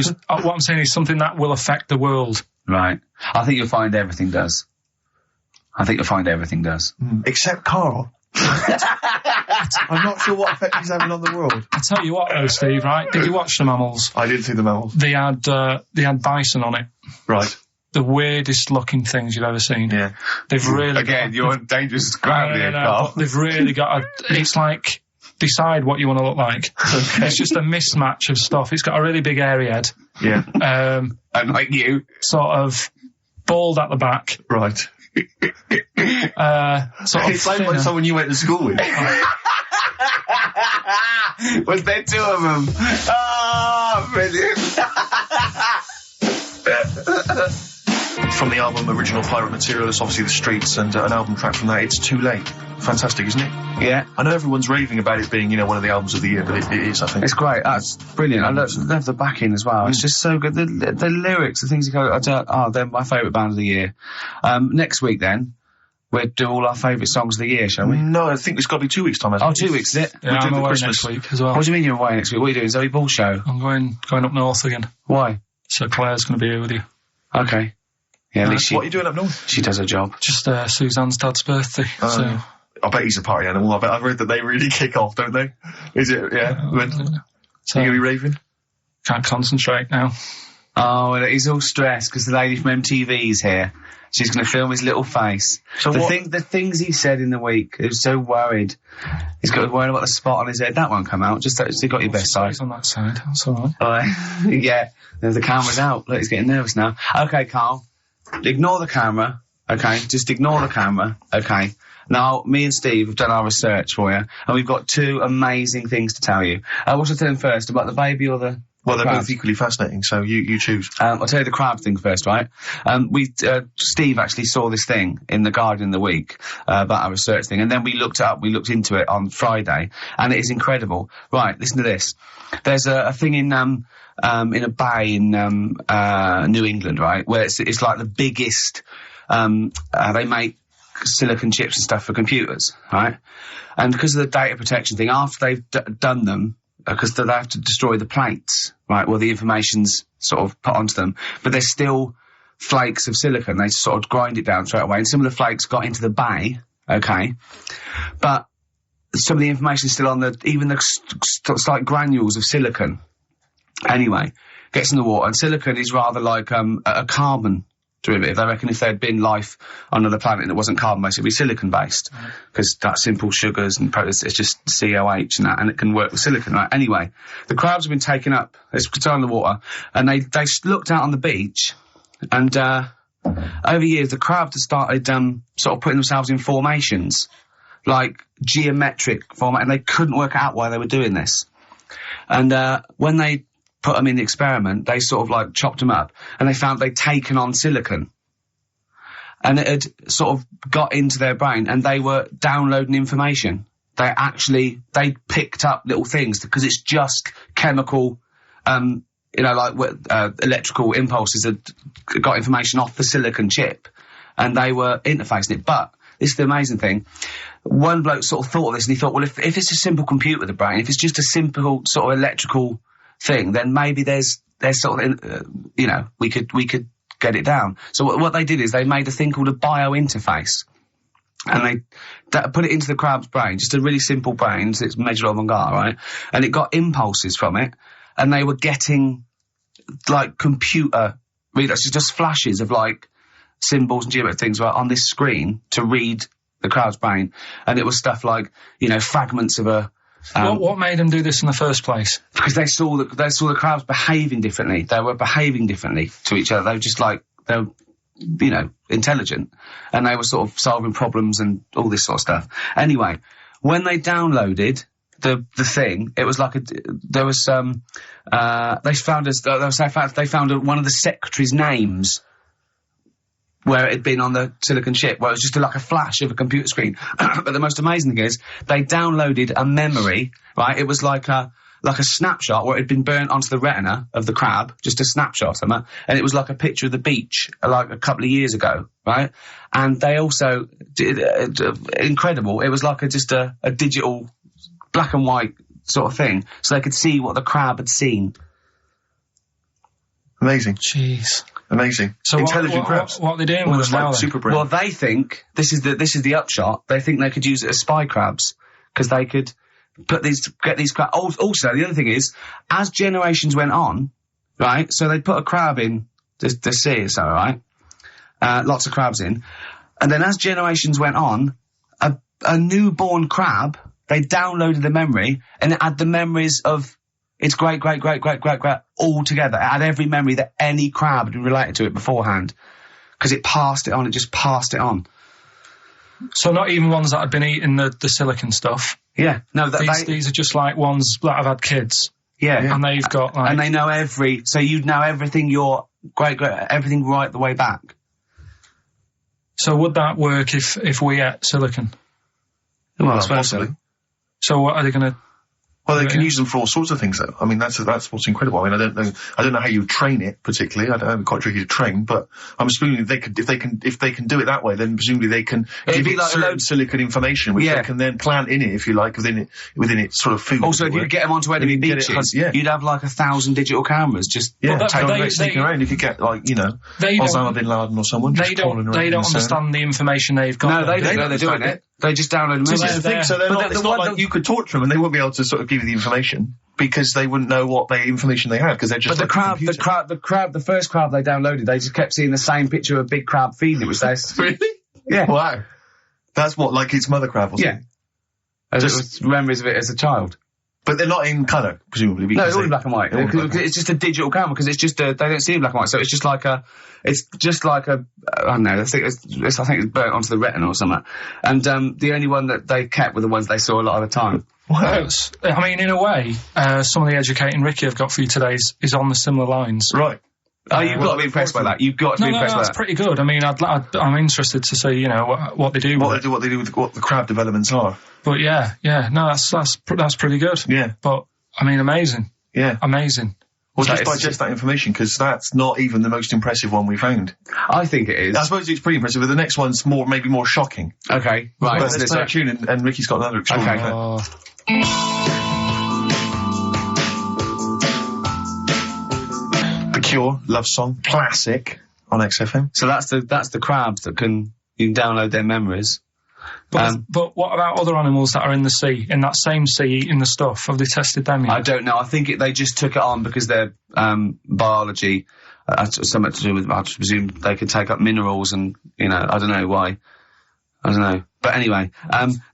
is something that will affect the world. Right. I think you'll find everything does. Except Carl. I'm not sure what effect he's having on the world. I tell you what, though, Steve. Right? Did you watch the mammals? I did see the mammals. They had bison on it. Right. The weirdest looking things you've ever seen. Yeah. They've really Again, you're on dangerous ground here, but Carl. they've really got it's like, decide what you want to look like. It's just a mismatch of stuff. It's got a really big airy head. Yeah. And like you. Sort of bald at the back. Right. Sort of It sounds like thinner. someone you went to school with. Was there two of them? Oh, brilliant. From the album Original Pirate Material, it's obviously The Streets, and an album track from that, It's Too Late. Fantastic, isn't it? Yeah. I know everyone's raving about it being, one of the albums of the year, but it is, I think. It's great. That's brilliant. I love the backing as well. It's just so good. The lyrics, the things you go, they're my favourite band of the year. Next week then, we'll do all our favourite songs of the year, shall we? No, I think it's got to be 2 weeks' time, hasn't Oh, it? 2 weeks, is it? Yeah, We're I'm doing the away Christmas. next week as well. What do you mean you're away next week? What are you doing? Zoe Ball show? I'm going up north again. Why? So Claire's going to be here with you. Okay. Yeah, at least What are you doing up north? she does her job. Just Suzanne's dad's birthday. So I bet he's a party animal. I've heard that they really kick off, don't they? Is it? Yeah. When, so you going to be raving? can't concentrate now. Oh, well, he's all stressed because the lady from MTV's here. She's going to film his little face. So the things he said in the week, he was so worried. He's got worried about the spot on his head. That won't come out. Just you got your best side. On that side, that's all right. Oh, yeah. The camera's out. Look, he's getting nervous now. Okay, Carl. Ignore the camera. Okay, just ignore the camera. Okay. Now, me and Steve have done our research for you, and we've got 2 amazing things to tell you. What should I tell him first, about the baby or the... Well, they're crabs? both equally fascinating, so you choose. I'll tell you the crab thing first, right? Steve actually saw this thing in The Guardian in the week, about our research thing, and then we looked into it on Friday, and it is incredible. Right, listen to this. There's a thing in a bay in, New England, right, where it's like the biggest, they make silicon chips and stuff for computers, right? And because of the data protection thing, after they've done them, because they have to destroy the plates, right, where the information's sort of put onto them, but there's still flakes of silicon. They sort of grind it down straight away, and some of the flakes got into the bay, okay, but some of the information's still on it's like granules of silicon. Anyway, gets in the water, and silicon is rather like a carbon derivative. I reckon if there'd been life on another planet that wasn't carbon-based, it'd be silicon-based. Because that's simple sugars and it's just COH and that, and it can work with silicon, right? Anyway, the crabs have been taken up, it's in the water, and they looked out on the beach, and over years the crabs have started sort of putting themselves in formations, like geometric format, and they couldn't work out why they were doing this. And when they put them in the experiment, they sort of like chopped them up, and they found they'd taken on silicon. And it had sort of got into their brain, and they were downloading information. They picked up little things, because it's just chemical, electrical impulses that got information off the silicon chip, and they were interfacing it. But this is the amazing thing. One bloke sort of thought of this, and he thought, well, if it's a simple computer with the brain, if it's just a simple sort of electrical thing, then maybe there's sort of, we could get it down. So what they did is they made a thing called a biointerface, and they put it into the crab's brain, just a really simple brain, so it's measured en garde, right? And it got impulses from it, and they were getting, like, computer readers, just flashes of, like, symbols and geometric things on this screen to read the crab's brain, and it was stuff like, fragments of a... what made them do this in the first place? Because they saw the crabs behaving differently. They were behaving differently to each other. They were just like, they were, intelligent. And they were sort of solving problems and all this sort of stuff. Anyway, when they downloaded the thing, it was like they found one of the secretary's names where it had been on the silicon chip, where it was just like a flash of a computer screen. But the most amazing thing is, they downloaded a memory, right? It was like a snapshot where it had been burnt onto the retina of the crab, just a snapshot of it, and it was like a picture of the beach, like a couple of years ago, right? And they also did, incredible, it was like just a digital black and white sort of thing, so they could see what the crab had seen. Amazing. Jeez. Amazing. So intelligent crabs. What are they doing with them now? Super brain. Well, they think this is the upshot. They think they could use it as spy crabs, because they could get these crabs. Also, the other thing is, as generations went on, right? So they put a crab in the sea, so right, lots of crabs in, and then as generations went on, a newborn crab, they downloaded the memory, and it had the memories of its great all together. It had every memory that any crab had been related to it beforehand, because it passed it on. It just passed it on. So not even ones that had been eating the silicon stuff. Yeah, no. These are just like ones that have had kids. Yeah, and they've got like, and they know so you'd know everything. Your everything right the way back. So would that work if we ate silicon? Well, possibly. So what are they going to? Well, they can use them for all sorts of things, though. I mean, that's what's incredible. I mean, I don't know how you train it particularly. I don't know, it's quite tricky to train, but I'm assuming if they can do it that way, then presumably they can give it like certain silicon information, which they can then plant in it, if you like, within its sort of food. Also, if you get them onto enemy beaches, you'd have like 1,000 digital cameras just sneaking around. You could get like, Osama bin Laden or someone. They don't understand the information they've got. No, they don't know they're doing it. They just download them. So it's not like you could torture them and they won't be able to sort of give you the information because they wouldn't know what information they had, because they're just. But the first crab they downloaded, they just kept seeing the same picture of a big crab feeding it, which they. Really? Yeah. Wow. That's what, like its mother crab or something? Yeah. Just memories of it as a child. But they're not in colour, presumably. No, it's all in black and white. It's just a digital camera, because it's just they don't see in black and white, so it's just like a I don't know, I think it's burnt onto the retina or something. And the only one that they kept were the ones they saw a lot of the time. Wow. I mean, in a way, some of the educating Ricky I've got for you today is on the similar lines. Right. Oh, you've got to be impressed by that. You've got to be impressed by that. That's pretty good. I mean, I'm interested to see, what they do. What they do with what the crab developments are. But yeah, no, that's pretty good. Yeah. But I mean, amazing. Yeah. Amazing. Well, just digest that information, because that's not even the most impressive one we found. I think it is. I suppose it's pretty impressive, but the next one's maybe more shocking. Okay, right. But let's play a tune, and Ricky's got another extraordinary. The Cure, Love Song, classic on XFM. So that's the crabs that you can download their memories. But what about other animals that are in the sea, in that same sea, eating the stuff? Have they tested them yet? I don't know. I think they just took it on because their biology, something to do with, I presume they could take up minerals and, I don't know why. I don't know. But anyway,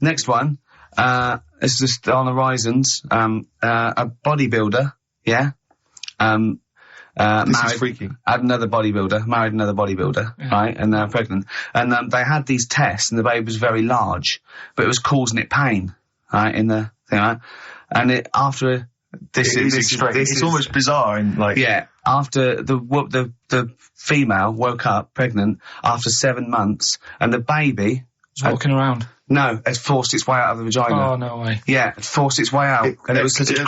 next one, it's just on the horizons, a bodybuilder, yeah? This is freaky. Married another bodybuilder, right? And they're pregnant. And, they had these tests and the baby was very large, but it was causing it pain, right? In the thing, right? And it's almost bizarre and after the female woke up pregnant after 7 months and the baby was walking around. No, it forced its way out of the vagina. Oh, no way. Yeah, it forced its way out. It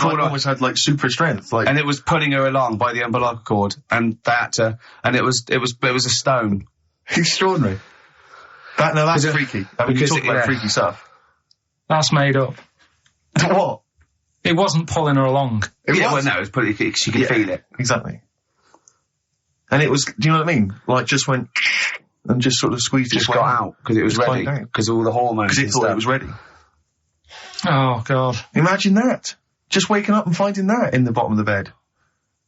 almost had super strength. And it was pulling her along by the umbilical cord, and they had to, and it was a stone. Extraordinary. That's freaky. I mean, you talk about freaky stuff. That's made up. What? It wasn't pulling her along. It was pulling, she could feel it. Exactly. And it was, do you know what I mean? Like, just went, and just sort of squeezed its way got out, because it was ready, because all the hormones. Because it thought it was ready. Oh, God. Imagine that. Just waking up and finding that in the bottom of the bed.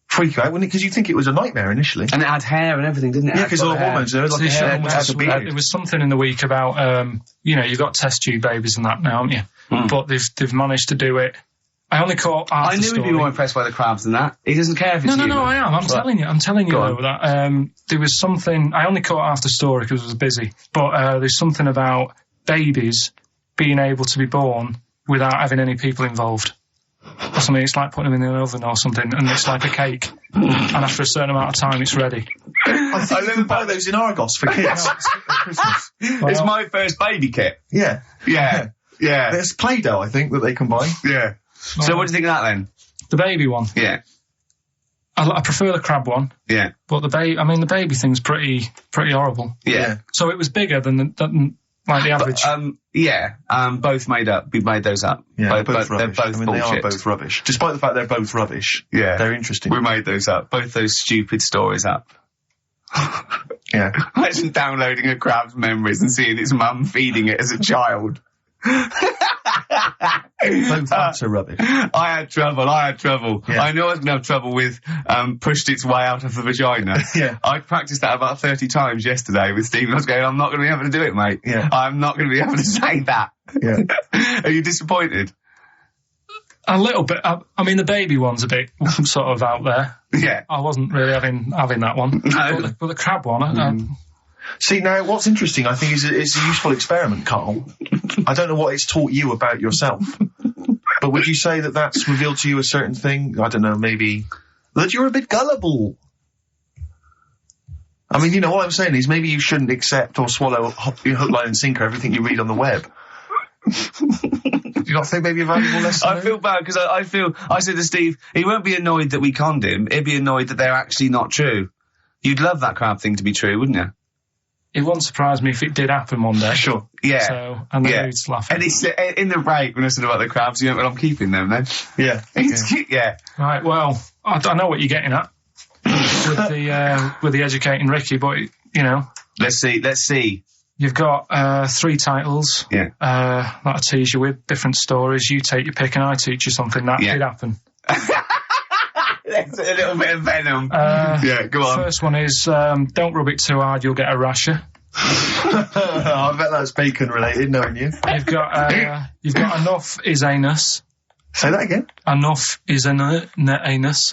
Freak out, wouldn't it? Because you'd think it was a nightmare initially. And it had hair and everything, didn't it? Yeah, because all the hormones there, like hair. There was something in the week about, you've got test tube babies and that now, haven't you? But they've managed to do it. I only caught half the story. I knew he'd be more impressed by the crabs than that. He doesn't care if it's No, I am. I'm telling you though, that, there was something, I only caught half the story because I was busy, but, there's something about babies being able to be born without having any people involved. Or something, it's like putting them in the oven or something, and it's like a cake. And after a certain amount of time, it's ready. I think you can buy those in Argos for kids at Christmas. It's my first baby kit. Yeah. There's Play-Doh, I think, that they can buy. Yeah. So what do you think of that then? The baby one? Yeah. I prefer the crab one. Yeah. But the baby thing's pretty horrible. Yeah. So it was bigger than the average. Both we made those up. Yeah, both rubbish. They're both bullshit. They are both rubbish. Despite the fact they're both rubbish. Yeah. They're interesting. We made those up. Both those stupid stories up. Yeah. Imagine downloading a crab's memories and seeing its mum feeding it as a child. Both are rubbish. I had trouble. Yeah. I knew I was going to have trouble with pushed its way out of the vagina. Yeah. I practiced that about 30 times yesterday with Stephen. I was going, I'm not going to be able to do it, mate. Yeah. I'm not going to be able to say that. Yeah. Are you disappointed? A little bit. I mean, the baby one's a bit sort of out there. Yeah. I wasn't really having that one. No. But the crab one, See, now, what's interesting, I think, is a useful experiment, Carl. I don't know what it's taught you about yourself. But would you say that that's revealed to you a certain thing? I don't know, maybe that you're a bit gullible. I mean, all I'm saying is maybe you shouldn't accept or swallow hook, line and sinker everything you read on the web. Do you not think maybe a valuable lesson? I feel bad because I said to Steve, he won't be annoyed that we conned him. He'd be annoyed that they're actually not true. You'd love that crab thing to be true, wouldn't you? It wouldn't surprise me if it did happen one day. Sure. Yeah. So, and then he's laughing. And it's in the break when I said about the crabs, well, I'm keeping them then. Yeah. Yeah. Right, well, I know what you're getting at with the educating Ricky, but, Let's see. You've got 3 titles. Yeah. That I tease you with, different stories. You take your pick and I teach you something. That did happen. There's a little bit of venom. Yeah, go on. First one is, don't rub it too hard, you'll get a rasher. I bet that's bacon related, knowing you. You've got enough is anus. Say that again. Enough is anus. Enough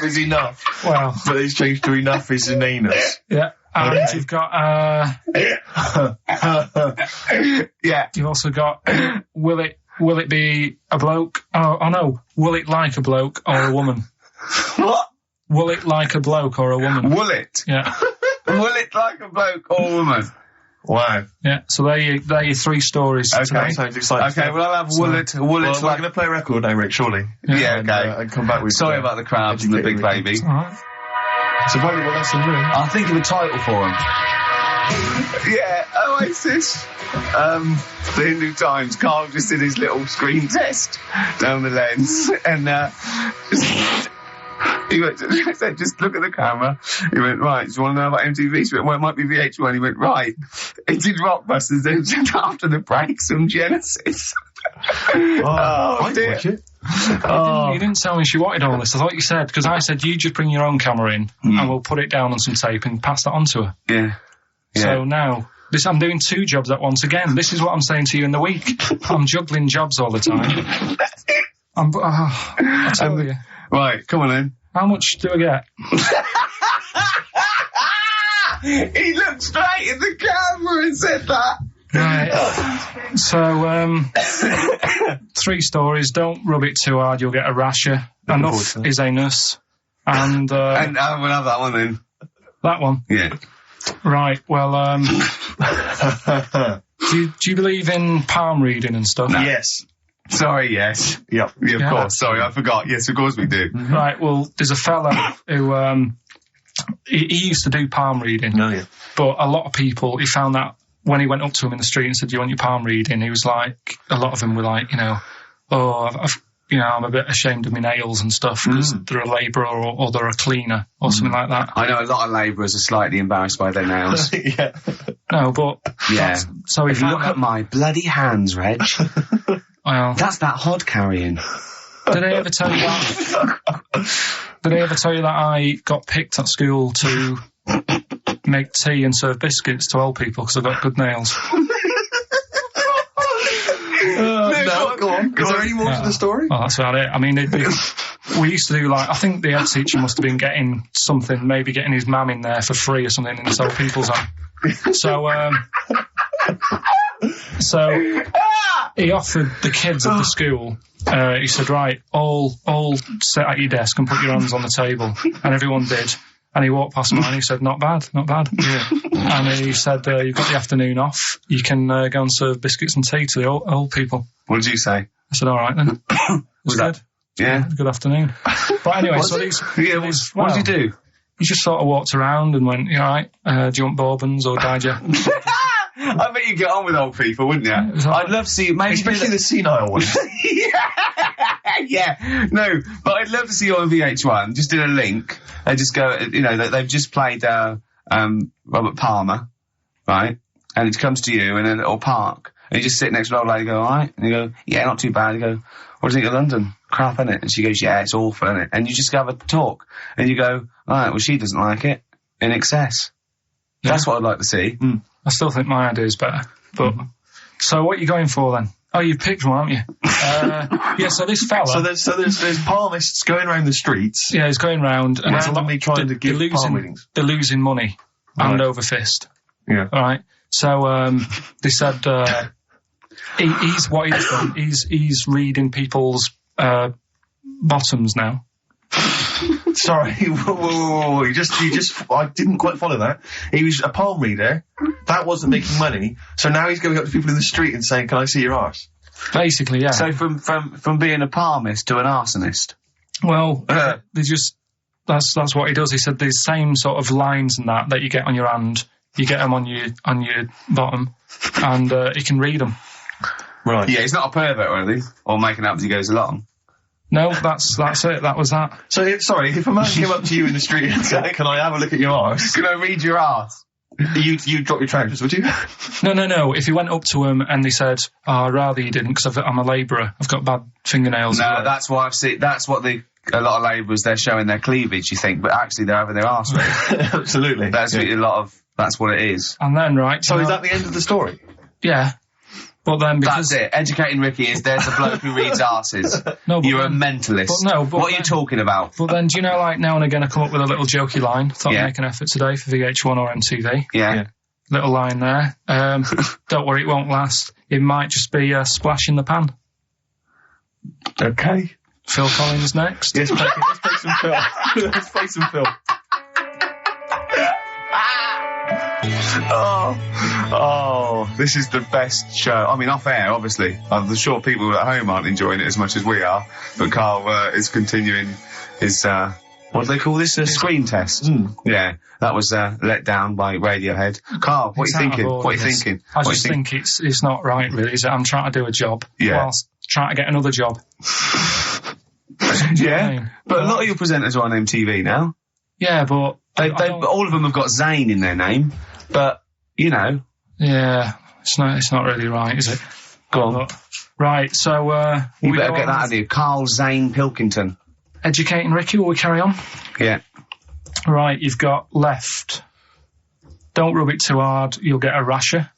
is enough. Well, but it's changed to enough is an anus. Yeah. And okay. You've got, yeah. You've also got, will it be a bloke? Oh no. Will it like a bloke or a woman? What? Will it like a bloke or a woman? Will it? Yeah. Will it like a bloke or a woman? Wow. Yeah, so there you 3 stories. Okay. Today. Sounds exciting. Okay, well, I'll have will it we're like... going to play a record now, Rick, surely. Yeah, okay. And come back with... Sorry about the crowds and the big baby. All right. It's a valuable lesson, really. I'll think of a title for him. Yeah, Oasis. The Hindu Times. Carl just did his little screen test down the lens, and he said, just look at the camera. He went, right, do you want to know about MTV? She went, well, it might be VH1. He went, right. He did Rockbusters, then after the break, some Genesis. Oh dear. Watch it. You didn't tell me she wanted all this. I thought you said, because I said you just bring your own camera in and we'll put it down on some tape and pass that on to her. Yeah. So now, I'm doing 2 jobs at once again. This is what I'm saying to you in the week. I'm juggling jobs all the time. I tell you. Right, come on then. How much do I get? He looked straight at the camera and said that. Right. So, 3 stories. Don't rub it too hard, you'll get a rasher. Enough is anus. And we'll have that one then. That one? Yeah. Right, well, do you believe in palm reading and stuff? No. Yes. Sorry, yes. Yep. Yeah, of course. Sorry, I forgot. Yes, of course we do. Mm-hmm. Right, well, there's a fella who, he used to do palm reading. Oh, yeah. But a lot of people, he found that when he went up to him in the street and said, do you want your palm reading? He was like, a lot of them were like, I'm a bit ashamed of my nails and stuff because they're a labourer or they're a cleaner or something like that. I know a lot of labourers are slightly embarrassed by their nails. Yeah. No, but... Yeah. So if you look at my bloody hands, Reg, well, that's that hod carrying. Did I ever tell you that? Did I ever tell you that I got picked at school to make tea and serve biscuits to old people because I've got good nails? No, go on. Is there any more to the story? Well, that's about it. I mean, we used to do I think the head teacher must have been getting something, maybe getting his mum in there for free or something in this old people's home. So he offered the kids of the school, he said, right, all sit at your desk and put your hands on the table. And everyone did. And he walked past mine and he said, not bad. Yeah. And he said, you've got the afternoon off. You can go and serve biscuits and tea to the old people. What did you say? I said, all right then. Was that good? Yeah. Good afternoon. But anyway, what did you do? He just sort of walked around and went, you all right, do you want bourbons or digest? I bet you get on with old people, wouldn't you? I'd love to see you, maybe especially the senile ones. Yeah, no, but I'd love to see you on VH1. Just do a link. They just go, they've just played Robert Palmer, right? And it comes to you in a little park, and you just sit next to an old lady. Go, all right, and you go, yeah, not too bad. You go, what do you think of London? Crap, innit? And she goes, yeah, it's awful, innit? And you just have a talk, and you go, all right, well, she doesn't like it. In excess. Yeah. That's what I'd like to see. I still think my idea is better. But so what are you going for then? Oh, you picked one, haven't you? Yeah. So this fella. So there's palmists going around the streets. Yeah, he's going round and randomly trying to give palm readings. They're losing money, hand over fist. Yeah. All right. So they said he's what he's done. He's reading people's bottoms now. Sorry, whoa. You just, I didn't quite follow that. He was a palm reader. That wasn't making money. So now he's going up to people in the street and saying, can I see your arse? Basically, yeah. So from being a palmist to an arsonist. Well, they just, that's what he does. He said the same sort of lines and that you get on your hand, you get them on your bottom, and he can read them. Right. Yeah, he's not a pervert or anything, or making up as he goes along. No, that's it. That was that. So, sorry, if a man came up to you in the street and said, can I have a look at your arse? Can I read your arse? You'd drop your trousers, would you? No. If he went up to him and they said, "Oh, I'd rather you didn't because I'm a labourer. I've got bad fingernails." No, that's why I've seen. That's what a lot of labourers, they're showing their cleavage. You think, but actually they're having their arse. Absolutely. That's what it is. And then So is that the end of the story? Yeah. But then because... That's it. Educating Ricky is there's a bloke who reads arses. No, You're a mentalist. What are you talking about? But then, do you know, like, now and again I come up with a little jokey line. Thought I'd make an effort today for VH1 or MTV. Yeah. Little line there. Don't worry, it won't last. It might just be a splash in the pan. Okay. Phil Collins next. Yes, let's play some Phil. Let's play some Phil. Oh, this is the best show. I mean, off air, obviously. I'm sure people at home aren't enjoying it as much as we are, but Karl is continuing his, what do they call this? A screen test. Yeah, that was let down by Radiohead. Karl, what are you thinking? What are you thinking? I just think it's not right, really, is it? I'm trying to do a job whilst trying to get another job. Yeah, but a lot of your presenters are on MTV now. Yeah, but... all of them have got Zayn in their name, but, you know... Yeah, it's not really right, is it? Go on. But, right, so... you better get that out of you. Karl Zane Pilkington. Educating Ricky, will we carry on? Yeah. Right, you've got left. Don't rub it too hard, you'll get a rasher.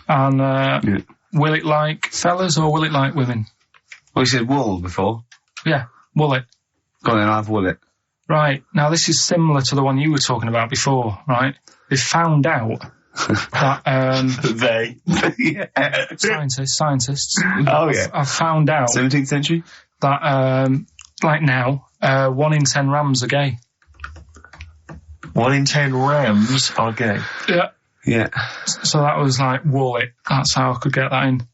And, will it like fellas or will it like women? Well, you said wool before. Yeah, will it. Go on then, I've wool it. Right, now this is similar to the one you were talking about before, right? They found out that, Scientists. Oh, yeah. I've found out... 17th century? That, like now, 1 in 10 rams are gay. 1 in 10 rams are gay? Yeah. Yeah. So that was like, wool it. That's how I could get that in.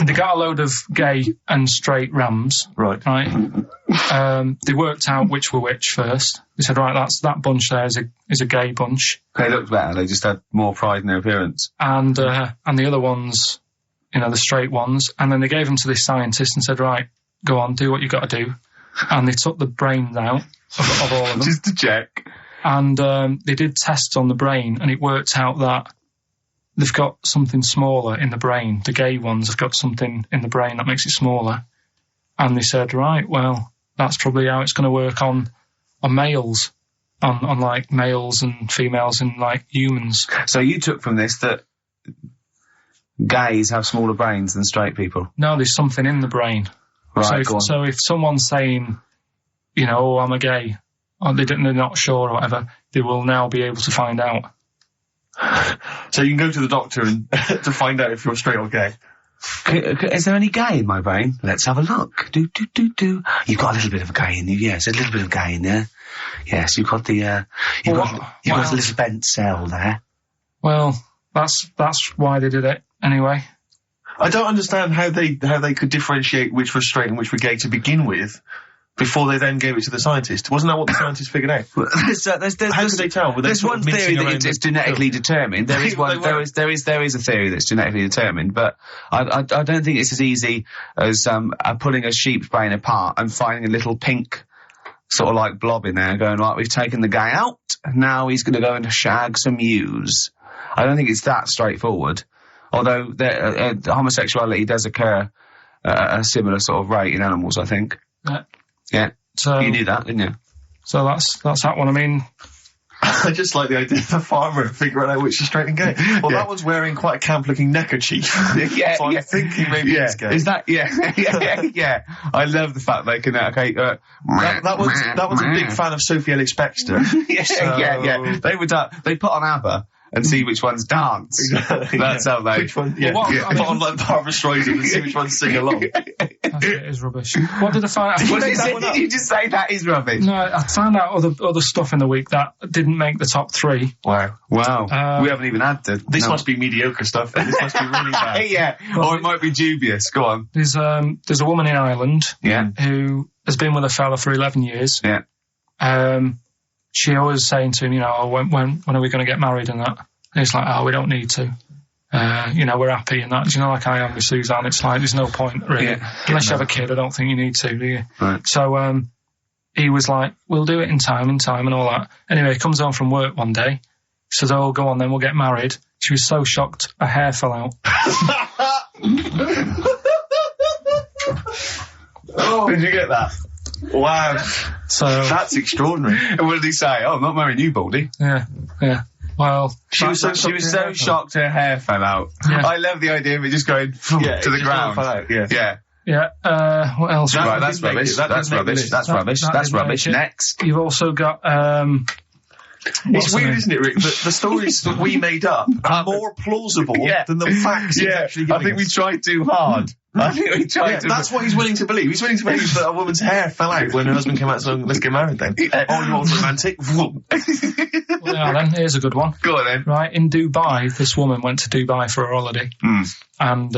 They got a load of gay and straight rams. Right. They worked out which were which first. They said, right, that bunch there is a gay bunch. They looked better. They just had more pride in their appearance. And the other ones, you know, the straight ones. And then they gave them to this scientist and said, right, go on, do what you got to do. And they took the brains out of all of them. Just to check. And they did tests on the brain, and it worked out that they've got something smaller in the brain. The gay ones have got something in the brain that makes it smaller. And they said, right, well, that's probably how it's going to work on males, on like males and females and like humans. So you took from this that gays have smaller brains than straight people? No, there's something in the brain. Right, So if someone's saying, you know, oh, I'm a gay, or they're not sure or whatever, they will now be able to find out. So you can go to the doctor and to find out if you're straight or gay. Is there any gay in my brain? Let's have a look. Do. You've got a little bit of a gay in you. Yes, a little bit of gay in there. Yes, you've got the, you've got a little bent cell there. Well, that's why they did it anyway. I don't understand how they could differentiate which were straight and which were gay to begin with, before they then gave it to the scientist. Wasn't that what the scientists figured out? How could they tell? There's one theory that it's genetically determined. There is one. There is a theory that's genetically determined, but I don't think it's as easy as pulling a sheep's brain apart and finding a little pink sort of like blob in there, and going, right, we've taken the guy out. Now he's going to go and shag some ewes. I don't think it's that straightforward. Although homosexuality does occur at a similar sort of rate in animals, I think. Yeah. So you knew that, didn't you? So that's that one. I mean, I just like the idea of the farmer figuring out which is straight and gay. Well, that one's wearing quite a camp-looking neckerchief. So I'm thinking maybe it's gay. Is that? Yeah. I love the fact they can. That was a big fan of Sophie Ellis-Bextor. Yeah. They put on ABBA and see which ones dance. Exactly, That's how they... Which one, put on like Barbra Streisand and see which ones sing along. That is rubbish. What did I find out? Did you just say that is rubbish? No, I found out other stuff in the week that didn't make the top 3. Wow. We haven't even had to... This must be mediocre stuff. This must be really bad. Yeah. Or it might be dubious. Go on. There's a woman in Ireland who has been with a fella for 11 years. Yeah. She always saying to him, you know, when are we going to get married and that? And he's like, oh, we don't need to. You know, we're happy and that. You know, like I am with Suzanne, it's like, there's no point, really. Unless you have a kid, I don't think you need to, do you? Right. So, he was like, we'll do it in time and all that. Anyway, he comes home from work one day. He says, oh, go on then, we'll get married. She was so shocked, her hair fell out. Oh, did you get that? Wow. So that's extraordinary. And what did he say? Oh, I'm not marrying you, Baldy. Yeah. Well, she was so shocked her hair fell out. Yeah. I love the idea of it just going to the ground. Fell out. Yeah. What else? Right, that's rubbish. That's rubbish. That's rubbish. Next. You've also got, it's weird, isn't it, Rick? The stories that we made up are more plausible than the facts he's actually giving I think we tried too hard. I think we tried to... That's what he's willing to believe. He's willing to believe that a woman's hair fell out when her husband came out saying, let's get married then. Oh, you want romantic? Well, then, here's a good one. Go on then. Right, in Dubai, this woman went to Dubai for a holiday. And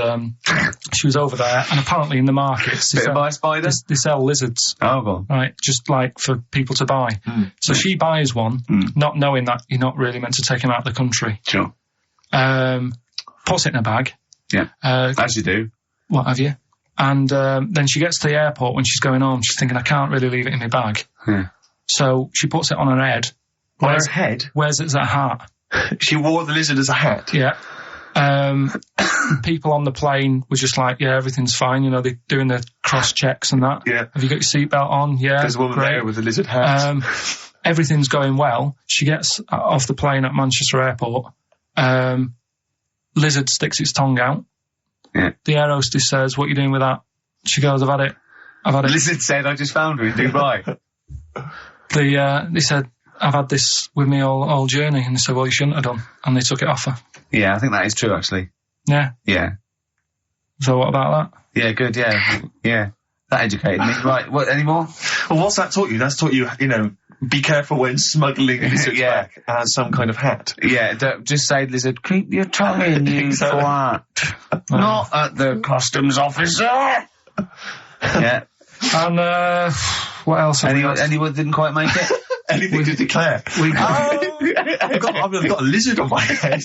she was over there, and apparently in the markets... Bit by spider? They sell lizards. Oh, go on. Right, just like for people to buy. So she buys one, not knowing that you're not really meant to take him out of the country. Sure. Puts it in a bag. Yeah, as you do. What have you? And then she gets to the airport when she's going home. She's thinking, I can't really leave it in my bag. So she puts it on her head. On her head? Wears it as a hat. She wore the lizard as a hat? Yeah. People on the plane were just like, yeah, everything's fine. You know, they're doing the cross checks and that. Yeah. Have you got your seatbelt on? Yeah. There's a woman there with a lizard hat. Everything's going well. She gets off the plane at Manchester Airport. Lizard sticks its tongue out. Yeah. The air hostess says, what are you doing with that? She goes, I've had it. The lizard said, I just found her in Dubai. They said, I've had this with me all journey. And they said, well, you shouldn't have done. And they took it off her. Yeah, I think that is true, actually. Yeah. Yeah. So what about that? Yeah, good, yeah. Yeah. That educated me. Right, what, any more? Well, what's that taught you? That's taught you, be careful when smuggling lizards back as some kind of hat. Yeah, just say, lizard, keep your tongue in, you twat. Not at the customs officer. Yeah. And, what else? Anyone didn't quite make it? Anything to declare? I've got a lizard on my head.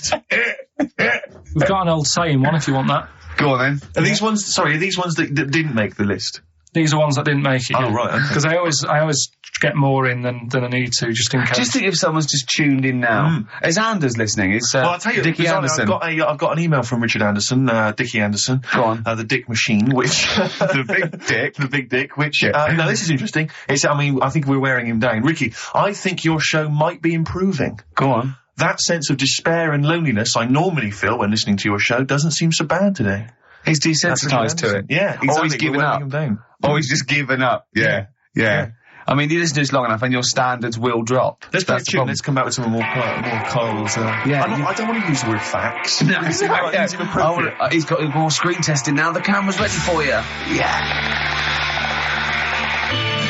We've got an old saying one if you want that. Go on then. Are these ones that didn't make the list? These are ones that didn't make it. Oh, right. Because I always get more in than I need to, just in case. Just think if someone's just tuned in now. Is Anders listening? Well, I'll tell you, Dickie Anderson. I've got an email from Richard Anderson, Dickie Anderson. Go on. The Dick Machine, which... the big dick, which... now, this is interesting. I think we're wearing him down. Ricky, I think your show might be improving. Go on. That sense of despair and loneliness I normally feel when listening to your show doesn't seem so bad today. He's desensitised to it. Yeah, exactly. Always given up. Always just given up. Yeah. I mean, you listen to this long enough and your standards will drop. Let's play a tune. Let's come back with some more Carl's... I don't want to use the word facts. No, he's got more screen testing now. The camera's ready for you. Yeah.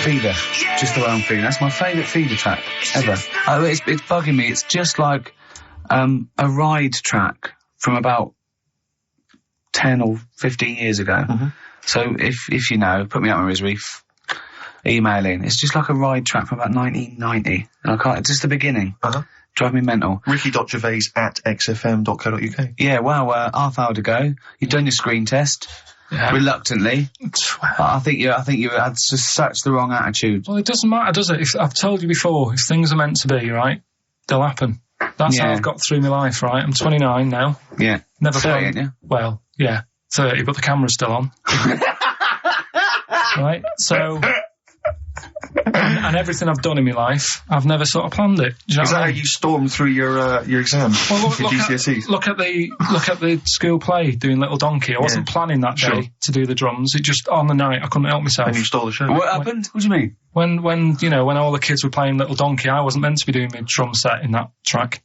Feeder. Just the way I'm feeling. That's my favourite Feeder track ever. It's bugging me. It's just like a ride track from about 10 or 15 years ago. So if you know, put me out my misery, email in. It's just like a ride track from about 1990. And I can't, it's just the beginning. Drive me mental. Ricky.gervais@xfm.co.uk. Yeah, well, half hour to go. You've done your screen test. Yeah. Reluctantly. I think you had just such the wrong attitude. Well, it doesn't matter, does it? I've told you before, if things are meant to be, right, they'll happen. That's how I've got through my life, right? I'm 29 now. Yeah. Never 30, ain't you? Well, yeah, 30, but the camera's still on. Right? So... and everything I've done in my life, I've never sort of planned it. Do you know Is that how you stormed through your exam? Well, your GCSEs? Look at the school play doing Little Donkey. I wasn't planning that day to do the drums. It just on the night I couldn't help myself. And you stole the show. What happened? What do you mean? When all the kids were playing Little Donkey, I wasn't meant to be doing my drum set in that track.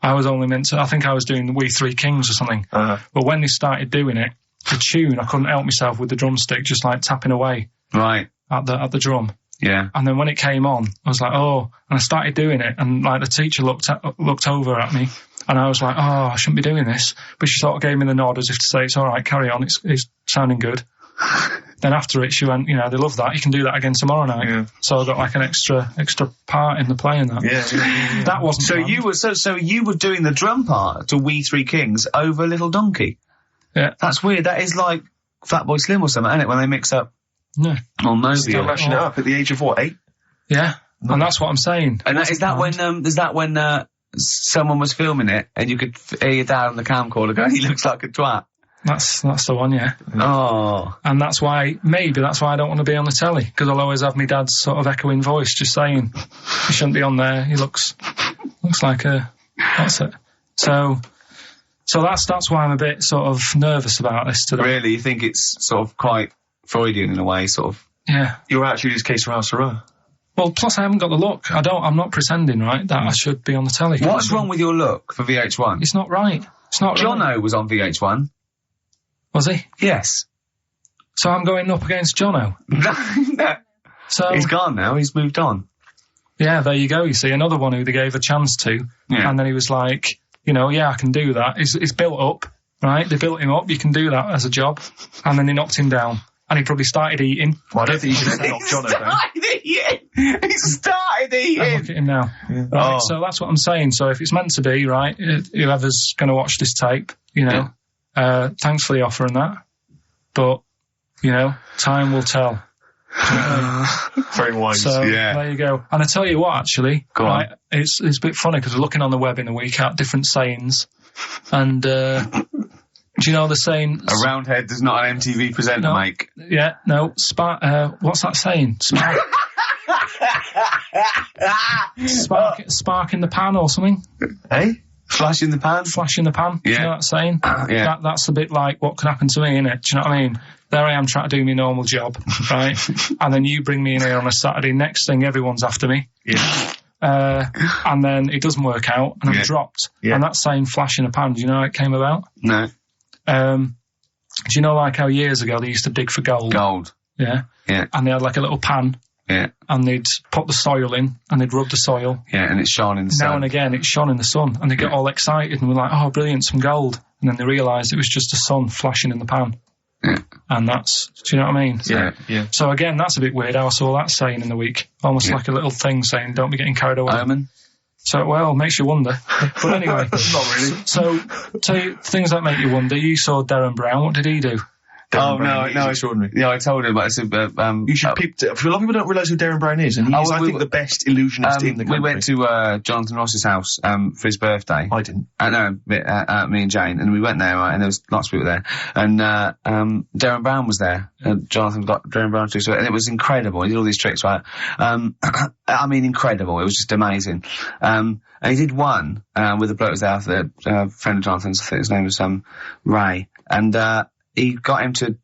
I was only meant to. I think I was doing the We Three Kings or something. But when they started doing it, the tune, I couldn't help myself with the drumstick, just like tapping away. Right. At the drum. Yeah. And then when it came on, I was like, oh, and I started doing it, and like the teacher looked over at me, and I was like, oh, I shouldn't be doing this. But she sort of gave me the nod as if to say, it's all right, carry on, it's sounding good. Then after it, she went, they love that, you can do that again tomorrow night. Yeah. So I got like an extra part in the play in that. Yeah. That wasn't so planned. You were doing the drum part to We Three Kings over Little Donkey. Yeah. That's weird. That is like Fatboy Slim or something, isn't it? When they mix up. No. Oh, no. Still mashing it up at the age of what, 8? Yeah, and that's what I'm saying. And is that when someone was filming it and you could hear your dad on the camcorder going, he looks like a twat? That's the one, yeah. Oh. And that's why I don't want to be on the telly, because I'll always have my dad's sort of echoing voice just saying, he shouldn't be on there, he looks like a... That's it. So that's why I'm a bit sort of nervous about this today. Really? You think it's sort of quite Freudian in a way, sort of? Yeah. You're actually this case Rao Sarah. Well, plus I haven't got the look. I'm not pretending, right, that I should be on the telly. What's wrong with your look for VH1? It's not right. It's not right. Jono was on VH1. Was he? Yes. So I'm going up against Jono? No. So he's gone now, he's moved on. Yeah, there you go, you see, another one who they gave a chance to, and then he was like, I can do that. It's built up, right? They built him up, you can do that as a job, and then they knocked him down. And he probably started eating. Well, I don't think you should have knocked Jono down. He started eating! And look at him now. Yeah. Right, so that's what I'm saying. So if it's meant to be, right, whoever's going to watch this tape, thanks for the offer and that. But, time will tell. Very wise. So, there you go. And I tell you what, actually, right, it's a bit funny because we're looking on the web in the week at different sayings. And, do you know the saying? A round head does not an MTV presenter make. Yeah, no. What's that saying? Spark in the pan or something? Eh? Flash in the pan? Flash in the pan. Yeah. Do you know that saying? Yeah. That's a bit like what could happen to me, innit? Do you know what I mean? There I am trying to do my normal job, right? And then you bring me in here on a Saturday. Next thing, everyone's after me. Yeah. And then it doesn't work out, and I'm dropped. Yeah. And that saying flash in a pan, do you know how it came about? No. Do you know like how years ago they used to dig for gold? Gold. Yeah. Yeah. And they had like a little pan. Yeah. And they'd put the soil in, and they'd rub the soil. Yeah, and it shone in the sun. Now and again, it shone in the sun, and they get all excited, and we're like, oh, brilliant, some gold. And then they realised it was just the sun flashing in the pan. Yeah. And that's, do you know what I mean? Yeah, yeah. So again, that's a bit weird. I saw that saying in the week. Almost like a little thing saying, don't be getting carried away. Omen? So, well, makes you wonder. But anyway. Not really. So, tell you things that make you wonder. You saw Darren Brown. What did he do? No, extraordinary. Yeah, I told him, but I said, you should a lot of people don't realise who Darren Brown is, and he's, I think, the best illusionist in the country. We went to, Jonathan Ross's house, for his birthday. I didn't. No, me and Jane, and we went there, right, and there was lots of people there, and, Darren Brown was there. Jonathan got Darren Brown to do, and it was incredible. He did all these tricks, right? I mean, incredible. It was just amazing. And he did one, with a bloke who was there, a friend of Jonathan's, I think his name was, Ray, and, he got him to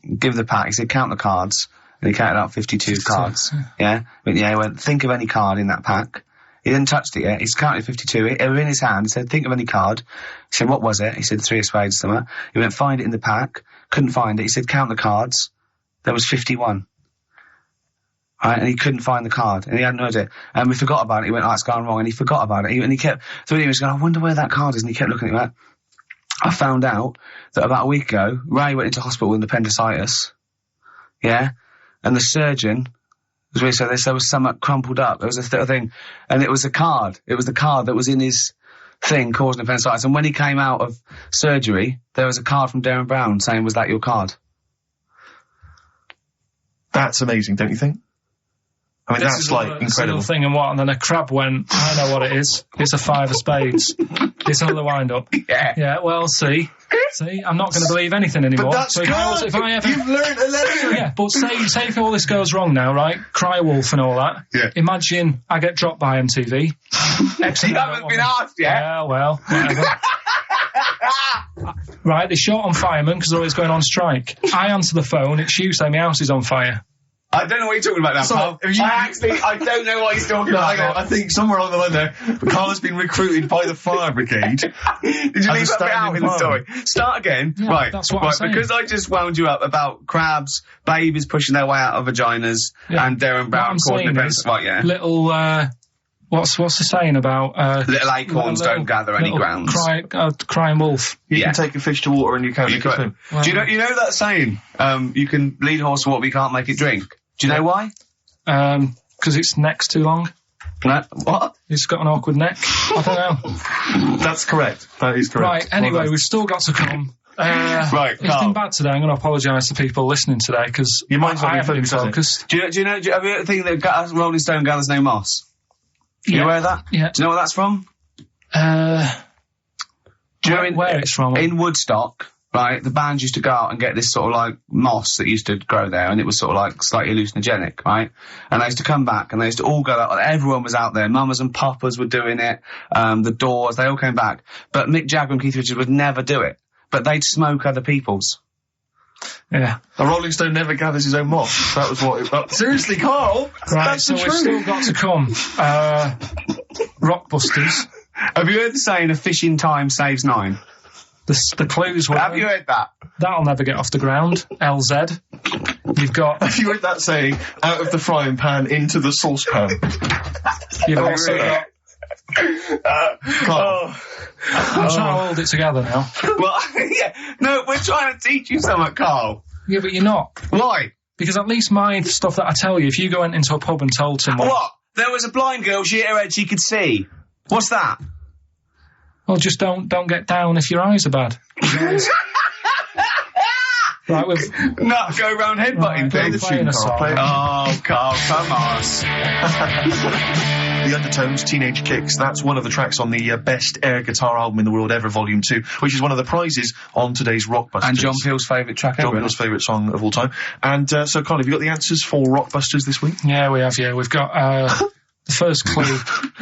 give the pack. He said, count the cards. And he counted out 52 cards. Yeah. But he went, think of any card in that pack. He didn't touch it yet. He's counted 52. It was in his hand. He said, think of any card. He said, what was it? He said, 3 of spades somewhere. He went, find it in the pack. Couldn't find it. He said, count the cards. There was 51. Right, and he couldn't find the card, and he had no idea. And we forgot about it. He went, it's gone wrong, and he forgot about it. And he kept, so he was going, I wonder where that card is, and he kept looking at it. I found out that about a week ago, Ray went into hospital with appendicitis. Yeah? And the surgeon was really so there was something crumpled up. There was a thing. And it was a card. It was the card that was in his thing causing appendicitis. And when he came out of surgery, there was a card from Darren Brown saying, was that your card? That's amazing, don't you think? I mean, that's like incredible. Thing and then a crab went, I know what it is. It's a 5 of spades. It's another wind-up. Yeah, well, see, I'm not going to believe anything anymore. But that's so good! You've learned a lesson! Yeah, but say if all this goes wrong now, right? Cry wolf and all that. Yeah. Imagine I get dropped by MTV. You haven't been asked yet. Yeah, well, whatever. Right, they short on firemen because they're always going on strike. I answer the phone, it's you saying my house is on fire. I don't know what you're talking about now, pal. I don't know what he's talking about. I think somewhere along the line there, Karl has been recruited by the fire brigade. Did you leave that bit out in the story? Start again. Yeah, right, that's what I'm saying. Because I just wound you up about crabs, babies pushing their way out of vaginas, and Darren Brown causing offence. Right, yeah. Little, what's the saying about, little acorns don't gather any grounds. Crying wolf. You can take a fish to water and you can't make it swim. Well, do you know that saying? You can lead a horse to water, but you can't make it drink. Do you know why? Because its neck's too long. No, what? It's got an awkward neck. I don't know. That's correct. That is correct. Right, anyway, we've still got to come Right, it's been bad today. I'm going to apologise to people listening today because your mind's not I being haven't been focused. focused. Do you know, have you ever think that Rolling Stone gathers no moss? You aware of that? Yeah. Do you know where that's from? Where it's from? In Woodstock, right, the bands used to go out and get this sort of like moss that used to grow there, and it was sort of like slightly hallucinogenic, right? And they used to come back and they used to all go out, everyone was out there, mamas and papas were doing it, the Doors, they all came back. But Mick Jagger and Keith Richards would never do it. But they'd smoke other people's. Yeah. A Rolling Stone never gathers his own moss. That was what it... seriously, Carl? Right, that's so the we've truth. still got to come. Rockbusters. Have you heard the saying, a fish in time saves 9? The clues were... Have you heard that? That'll never get off the ground. LZ. You've got... Have you heard that saying, out of the frying pan into the saucepan? You've also got... Carl. I'm trying to hold it together now. Well, yeah. No, we're trying to teach you something, Carl. Yeah, but you're not. Why? Because at least my stuff that I tell you, if you go into a pub and told someone... What? There was a blind girl, she hit her head, she could see. What's that? Well, just don't get down if your eyes are bad. Right, we've... No, go round headbutting things. Playing a song. Oh, Carl, come on. The Undertones, Teenage Kicks, that's one of the tracks on the best air guitar album in the world ever, Volume 2, which is one of the prizes on today's Rockbusters. And John Peel's favourite track ever. John Peel's favourite song of all time. And so, Carl, have you got the answers for Rockbusters this week? Yeah, we have, yeah. We've got the first clue.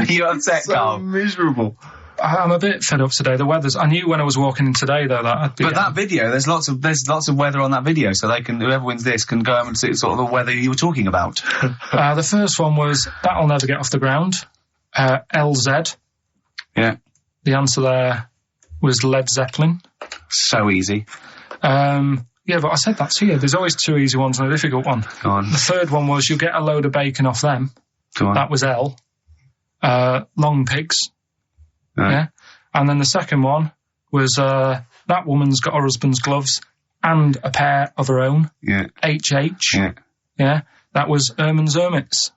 You're upset, Carl. Miserable. I'm a bit fed up today. The weather's... I knew when I was walking in today, though, that I'd be... But that video, there's lots of weather on that video, so they can, whoever wins this can go and see sort of the weather you were talking about. The first one was, that'll never get off the ground. LZ. Yeah. The answer there was Led Zeppelin. So easy. Yeah, but I said that to you. There's always two easy ones and a difficult one. Go on. The third one was, you'll get a load of bacon off them. Go on. That was L. Long Pigs. Right. Yeah. And then the second one was, that woman's got her husband's gloves and a pair of her own. Yeah. HH. Yeah. Yeah. That was Erman's Hermits.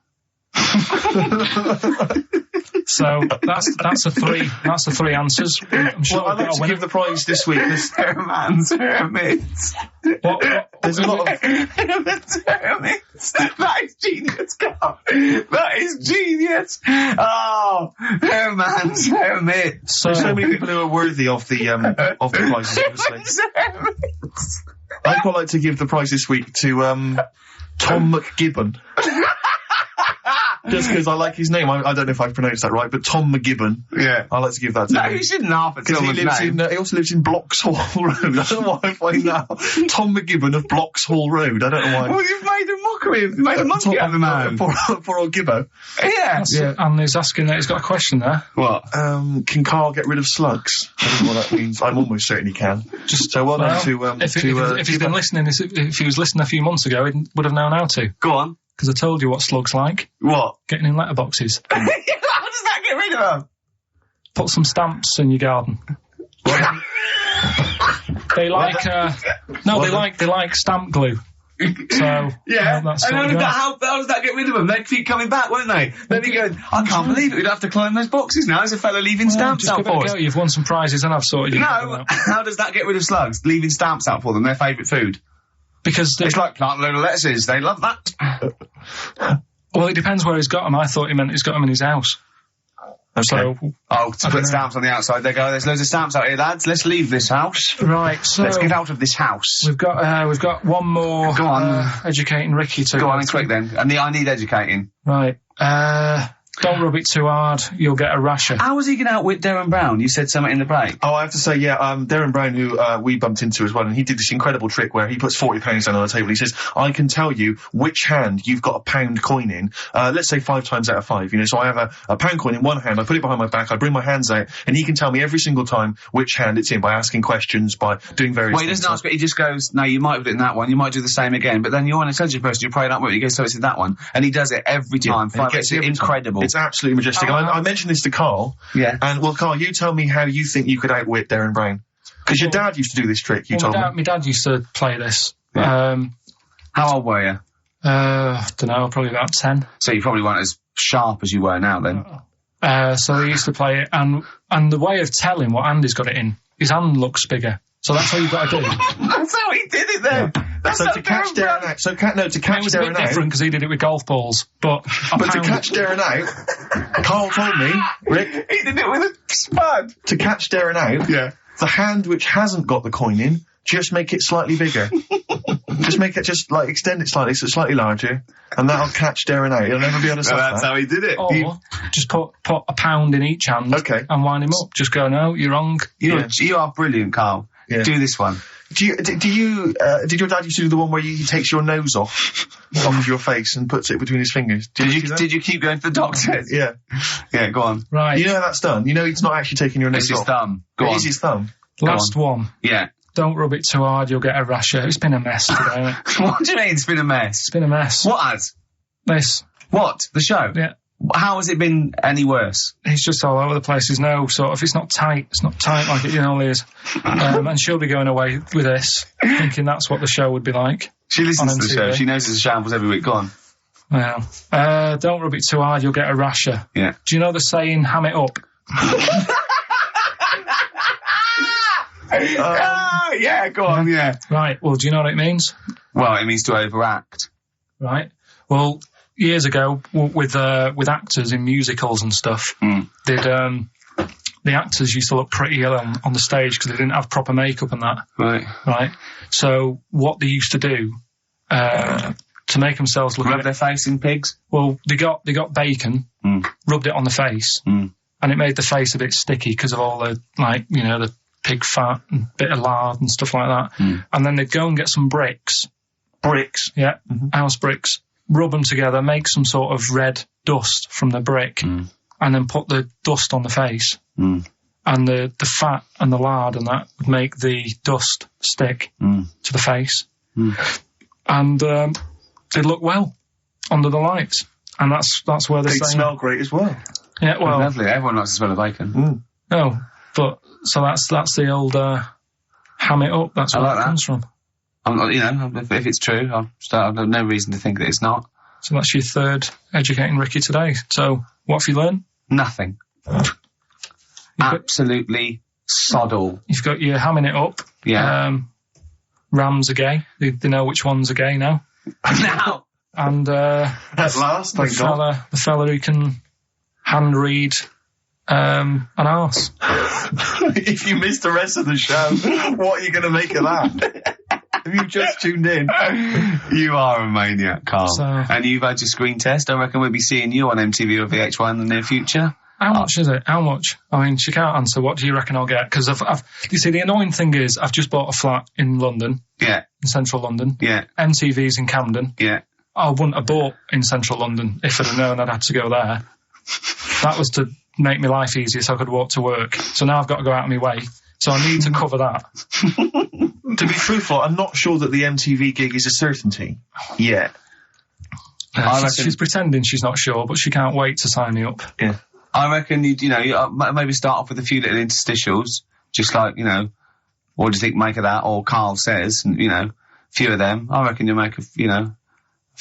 So that's the three answers. I'm sure Well, I'd like to give the prize this week. Herman's Hermits. What? There's a lot of... Herman's Hermits. That is genius, Carl. That is genius. Oh, Herman's Hermits. There's so many people who are worthy of the prizes, obviously. Hermits. I'd quite like to give the prize this week to Tom McGibbon. Just because I like his name. I don't know if I've pronounced that right, but Tom McGibbon. Yeah. I'd like to give that to him. No, you shouldn't laugh at someone's name. He also lives in Bloxhall Road. I don't know why I'm playing that. Tom McGibbon of Bloxhall Road. I don't know why. Well, you've made a mockery. You've made a monkey out of the man. Poor old Gibbo. Yeah. And he's asking that. He's got a question there. What? Can Carl get rid of slugs? I don't know what that means. I'm almost certain he can. So well done to... if he's been listening, if he was listening a few months ago, he would have known how to. Go on. Because I told you what slugs like. What? Getting in letterboxes. How does that get rid of them? Put some stamps in your garden. They like, they like stamp glue. So, yeah. That's and how does that get rid of them? They'd keep coming back, won't they? Then he goes, I can't believe it. We'd have to climb those boxes now. There's a fella leaving stamps out for us. You've won some prizes and I've sorted you. No, how does that get rid of slugs? Leaving stamps out for them, their favourite food. Because it's like plant a load of lettuces. They love that. Well, it depends where he's got them. I thought he meant he's got them in his house. Okay. So, to put stamps on the outside. They go, there's loads of stamps out here, lads. Let's leave this house. Right, so... Let's get out of this house. We've got one more... Go on. Educating Ricky to... Go on and quick then. And I need educating. Right. Don't rub it too hard, you'll get a rasher. How was he going to outwit Darren Brown? You said something in the break. Oh, I have to say, yeah, Darren Brown, who we bumped into as well, and he did this incredible trick where he puts £40 down on the table. He says, I can tell you which hand you've got a pound coin in, let's say 5 times out of 5, you know, so I have a pound coin in one hand, I put it behind my back, I bring my hands out, and he can tell me every single time which hand it's in by asking questions, by doing various Well, he doesn't ask, but he just goes, no, you might have it in that one, you might do the same again, but then you're an intelligent person, you pray that way, he goes, so it's in that one, and he does it every time. Yeah, it's incredible. It's absolutely majestic. I mentioned this to Carl. Yeah. And, well, Carl, you tell me how you think you could outwit Darren Brown. Because your dad used to do this trick, you told me. My dad used to play this. Yeah. How old were you? Don't know, probably about 10. So you probably weren't as sharp as you were now then? So he used to play it, and the way of telling what hand he's got it in, his hand looks bigger. So that's all you've got to do. That's how he did it then. Yeah. That's So not to catch Darren out. So to catch It was a bit Darren out. different because he did it with golf balls. But To catch Darren out, Carl told me, Rick, He did it with a spud. to catch Darren out, the hand which hasn't got the coin in, just make it slightly bigger. Just make it extend it slightly so it's slightly larger, and that'll catch Darren out. He'll never be able to stop That's that. how he did it. Or just put a pound in each hand and wind him up. Just go, no, you're wrong. You are brilliant, Carl. Yeah. Do this one. Did your dad used to do the one where he takes your nose off of your face and puts it between his fingers? Did you keep going to the doctor? Yeah. Yeah, go on. Right. You know how that's done? You know he's not actually taking your nose It's his off. thumb. Go It on. is his thumb. Last one. Yeah. Don't rub it too hard, you'll get a rasher. It's been a mess today. What do you mean it's been a mess? It's been a mess. What has? This. What? The show? Yeah. How has it been any worse? It's just all over the place. There's no sort of, it's not tight like it normally is. And she'll be going away with this, thinking that's what the show would be like. She listens on to the show. MTV. She knows it's a shambles every week. Go on. Well, don't rub it too hard, you'll get a rasher. Yeah. Do you know the saying, ham it up? Yeah, go on, yeah. Right, well, do you know what it means? Well, it means to overact. Right. Well, years ago, with actors in musicals and stuff, the actors used to look pretty ill on the stage because they didn't have proper makeup and that. Right. So what they used to do to make themselves look Rub their face in pigs? Well, they got bacon, rubbed it on the face, and it made the face a bit sticky because of all the the pig fat and bit of lard and stuff like that. And then they'd go and get some bricks, house bricks, rub them together, make some sort of red dust from the brick, and then put the dust on the face. And the fat and the lard and that would make the dust stick to the face. And they'd look well under the lights. And that's where they're saying... They smell great as well. Yeah, well... Lovely. Everyone likes the smell of bacon. No, but... So that's the old ham it up. That's where like it comes from. If it's true, I've no reason to think that it's not. So that's your third educating Ricky today. So what have you learned? Nothing. Absolutely sod all. You've got your hamming it up. Yeah. Rams are gay. They know which ones are gay now. Now. At And last, thank God. The fella who can hand read an arse. If you missed the rest of the show, what are you going to make of that? If you just tuned in, you are a maniac, Carl. So- and you've had your screen test. I reckon we'll be seeing you on MTV or VH1 in the near future. How much is it? How much? I mean, she can't answer. What do you reckon I'll get? Because you see, the annoying thing is I've just bought a flat in London. Yeah. In central London. Yeah. MTV's in Camden. Yeah. I wouldn't have bought in central London if I'd have known I'd had to go there. That was to make my life easier so I could walk to work. So now I've got to go out of my way. So I need to cover that. To be truthful, I'm not sure that the MTV gig is a certainty yet. She's pretending she's not sure, but she can't wait to sign me up. Yeah. I reckon you maybe start off with a few little interstitials, just like, what do you think make of that? Or Carl says, a few of them. I reckon you'll make a few grand.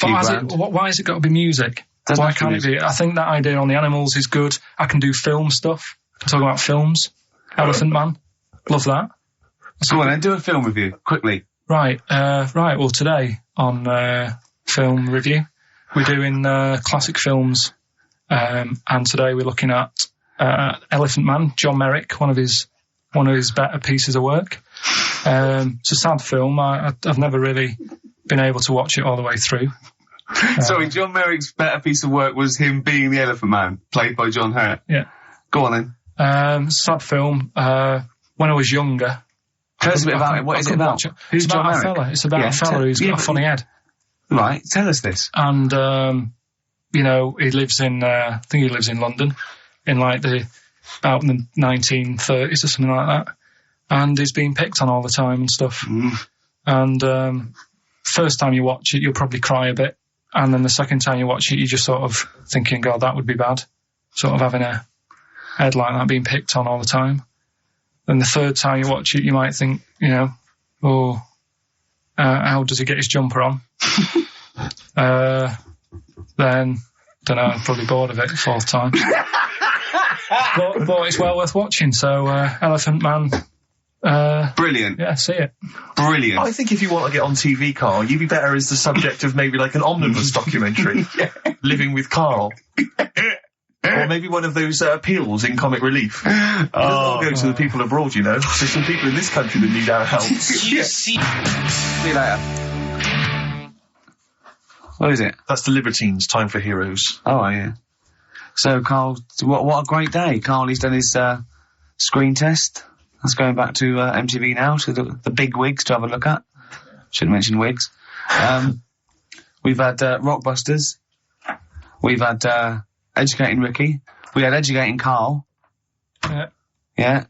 Why has it got to be music? Why can't it be? I think that idea on the animals is good. I can do film stuff. I'm talking about films. Elephant Man. Love that. Go on then, do a film review, quickly. Right. Well, today on film review, we're doing classic films. And today we're looking at Elephant Man, John Merrick, one of his better pieces of work. It's a sad film. I've never really been able to watch it all the way through. Sorry, John Merrick's better piece of work was him being the Elephant Man, played by John Hurt. Yeah. Go on then. Sad film. When I was younger. Tell us a bit about it. What is it about? Who's John Merrick? It's about a fella who's got a funny head. Right, tell us this. And, he lives in, I think he lives in London, in about the 1930s or something like that. And he's being picked on all the time and stuff. And, first time you watch it, you'll probably cry a bit. And then the second time you watch it, you're just sort of thinking, God, that would be bad. Sort of having a head like that being picked on all the time. Then the third time you watch it, you might think, how does he get his jumper on? Then, don't know, I'm probably bored of it the fourth time. but it's well worth watching. So, Elephant Man, Brilliant. Yeah, see it. Brilliant. I think if you want to get on TV, Carl, you'd be better as the subject of maybe like an omnibus documentary. Living with Carl. Or maybe one of those appeals in Comic Relief. It doesn't all go to the people abroad, you know. There's some people in this country that need our help. See you later. What is it? That's the Libertines, Time for Heroes. Oh, yeah. So, Carl, what a great day. Carl, he's done his screen test. That's going back to MTV now, to the big wigs to have a look at. Shouldn't mention wigs. We've had Rockbusters. We've had Educating Ricky. We had Educating Carl. Yeah. Yeah.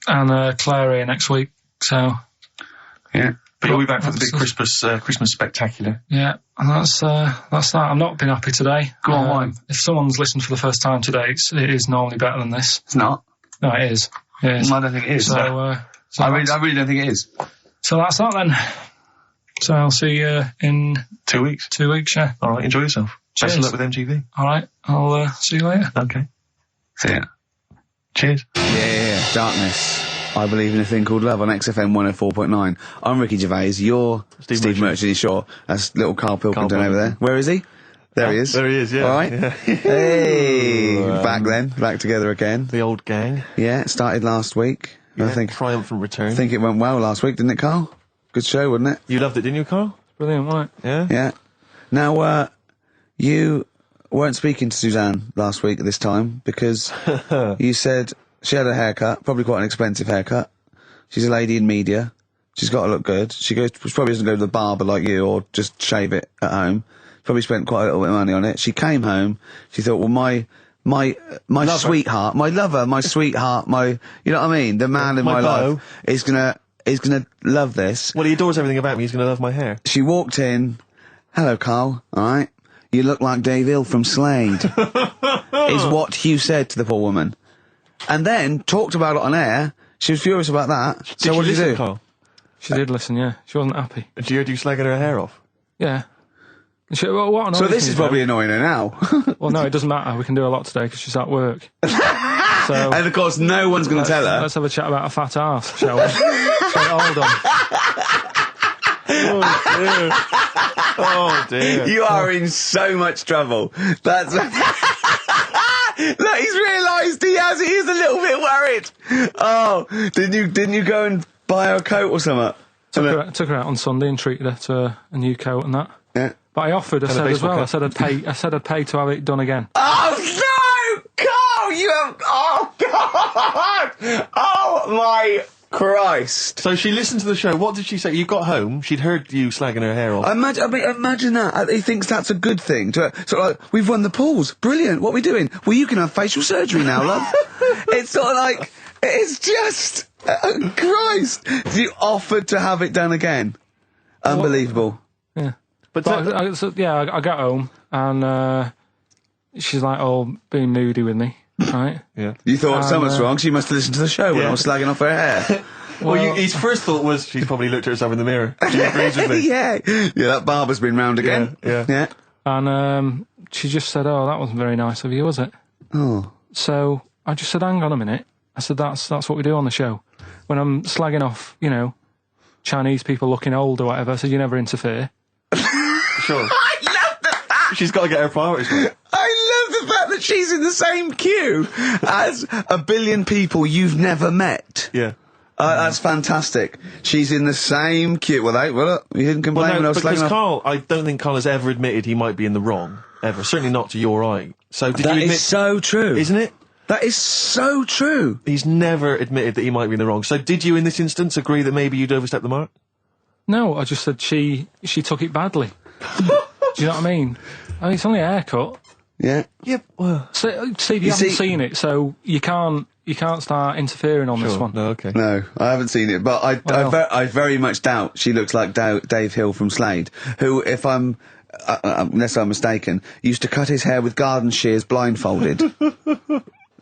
And Claire here next week, so... Yeah. But you'll be back for the big Christmas spectacular. Yeah, and that's that. I've not been happy today. Go on, why? If someone's listened for the first time today, it is normally better than this. It's not. No, it is. It is. I don't think it is. So I really don't think it is. So that's that then. So I'll see you in 2 weeks. 2 weeks, yeah. All right, enjoy yourself. Cheers. Best of luck with MTV. All right, I'll see you later. Okay. See ya. Cheers. Yeah. Darkness. I believe in a thing called love on XFM 104.9. I'm Ricky Gervais. You're Steve Merchant. Sure. That's little Karl Pilkington over there. Where is he? There he is. There he is, yeah. All right. Yeah. Hey. Back together again. The old gang. Yeah, it started last week. Yeah, I think triumphant return. I think it went well last week, didn't it, Carl? Good show, wasn't it? You loved it, didn't you, Carl? Brilliant, wasn't it? Yeah? Yeah. Now, you weren't speaking to Suzanne last week at this time because you said she had a haircut, probably quite an expensive haircut. She's a lady in media. She's got to look good. She probably doesn't go to the barber like you or just shave it at home. Probably spent quite a little bit of money on it. She came home. She thought, well, my sweetheart, my lover, my sweetheart, you know what I mean? The man in my life is gonna love this. Well, he adores everything about me. He's gonna love my hair. She walked in. Hello, Carl. All right. You look like Dave Hill from Slade. Is what Hugh said to the poor woman. And then talked about it on air. She was furious about that. So what did you do? Carl? She did listen, yeah. She wasn't happy. Did you hear you slagging her hair off? Yeah. What so this is probably annoying her now. Well, no, it doesn't matter. We can do a lot today because she's at work. So, and of course, no one's going to tell her. Let's have a chat about a fat arse, shall we? So, hold on. Oh dear. You are in so much trouble. That's... Look, he's realised he is a little bit worried. Oh, didn't you go and buy her a coat or something? Took her out on Sunday and treated her to a new coat and that. Yeah. But I offered, I said as well, I said I'd pay to have it done again. Oh no! Carl, you have... Oh God! Oh my Christ! So she listened to the show. What did she say? You got home, she'd heard you slagging her hair off. Imagine that. He thinks that's a good thing. Sort of like, we've won the pools. Brilliant. What are we doing? Well, you can have facial surgery now, love. It's sort of like, it's just, Christ. You offered to have it done again. Unbelievable. Yeah. But I got home and she's like, being moody with me, right? Yeah. You thought something's wrong, she must have listened to the show when I was slagging off her hair. Well, his first thought was she's probably looked at herself in the mirror. She agrees with me. Yeah, that barber's been round again. Yeah. And she just said, that wasn't very nice of you, was it? Oh. So I just said, hang on a minute. I said, that's what we do on the show. When I'm slagging off, Chinese people looking old or whatever, I said, you never interfere. Sure. I love the fact... She's got to get her priorities right. I love the fact that she's in the same queue as a billion people you've never met. Yeah. That's fantastic. She's in the same queue. Well, you didn't complain when I was slagging off. Carl, I don't think Carl has ever admitted he might be in the wrong. Ever. Certainly not to your eye. So did you admit... That is so true. Isn't it? That is so true. He's never admitted that he might be in the wrong. So did you, in this instance, agree that maybe you'd overstepped the mark? No, I just said she took it badly. Do you know what I mean? It's only a haircut. Yeah. Yeah. Well. So, Steve, you haven't seen it, so you can't start interfering on this one. No, okay. No, I haven't seen it, but I very much doubt she looks like Dave Hill from Slade, who, if I'm, unless I'm mistaken, used to cut his hair with garden shears blindfolded.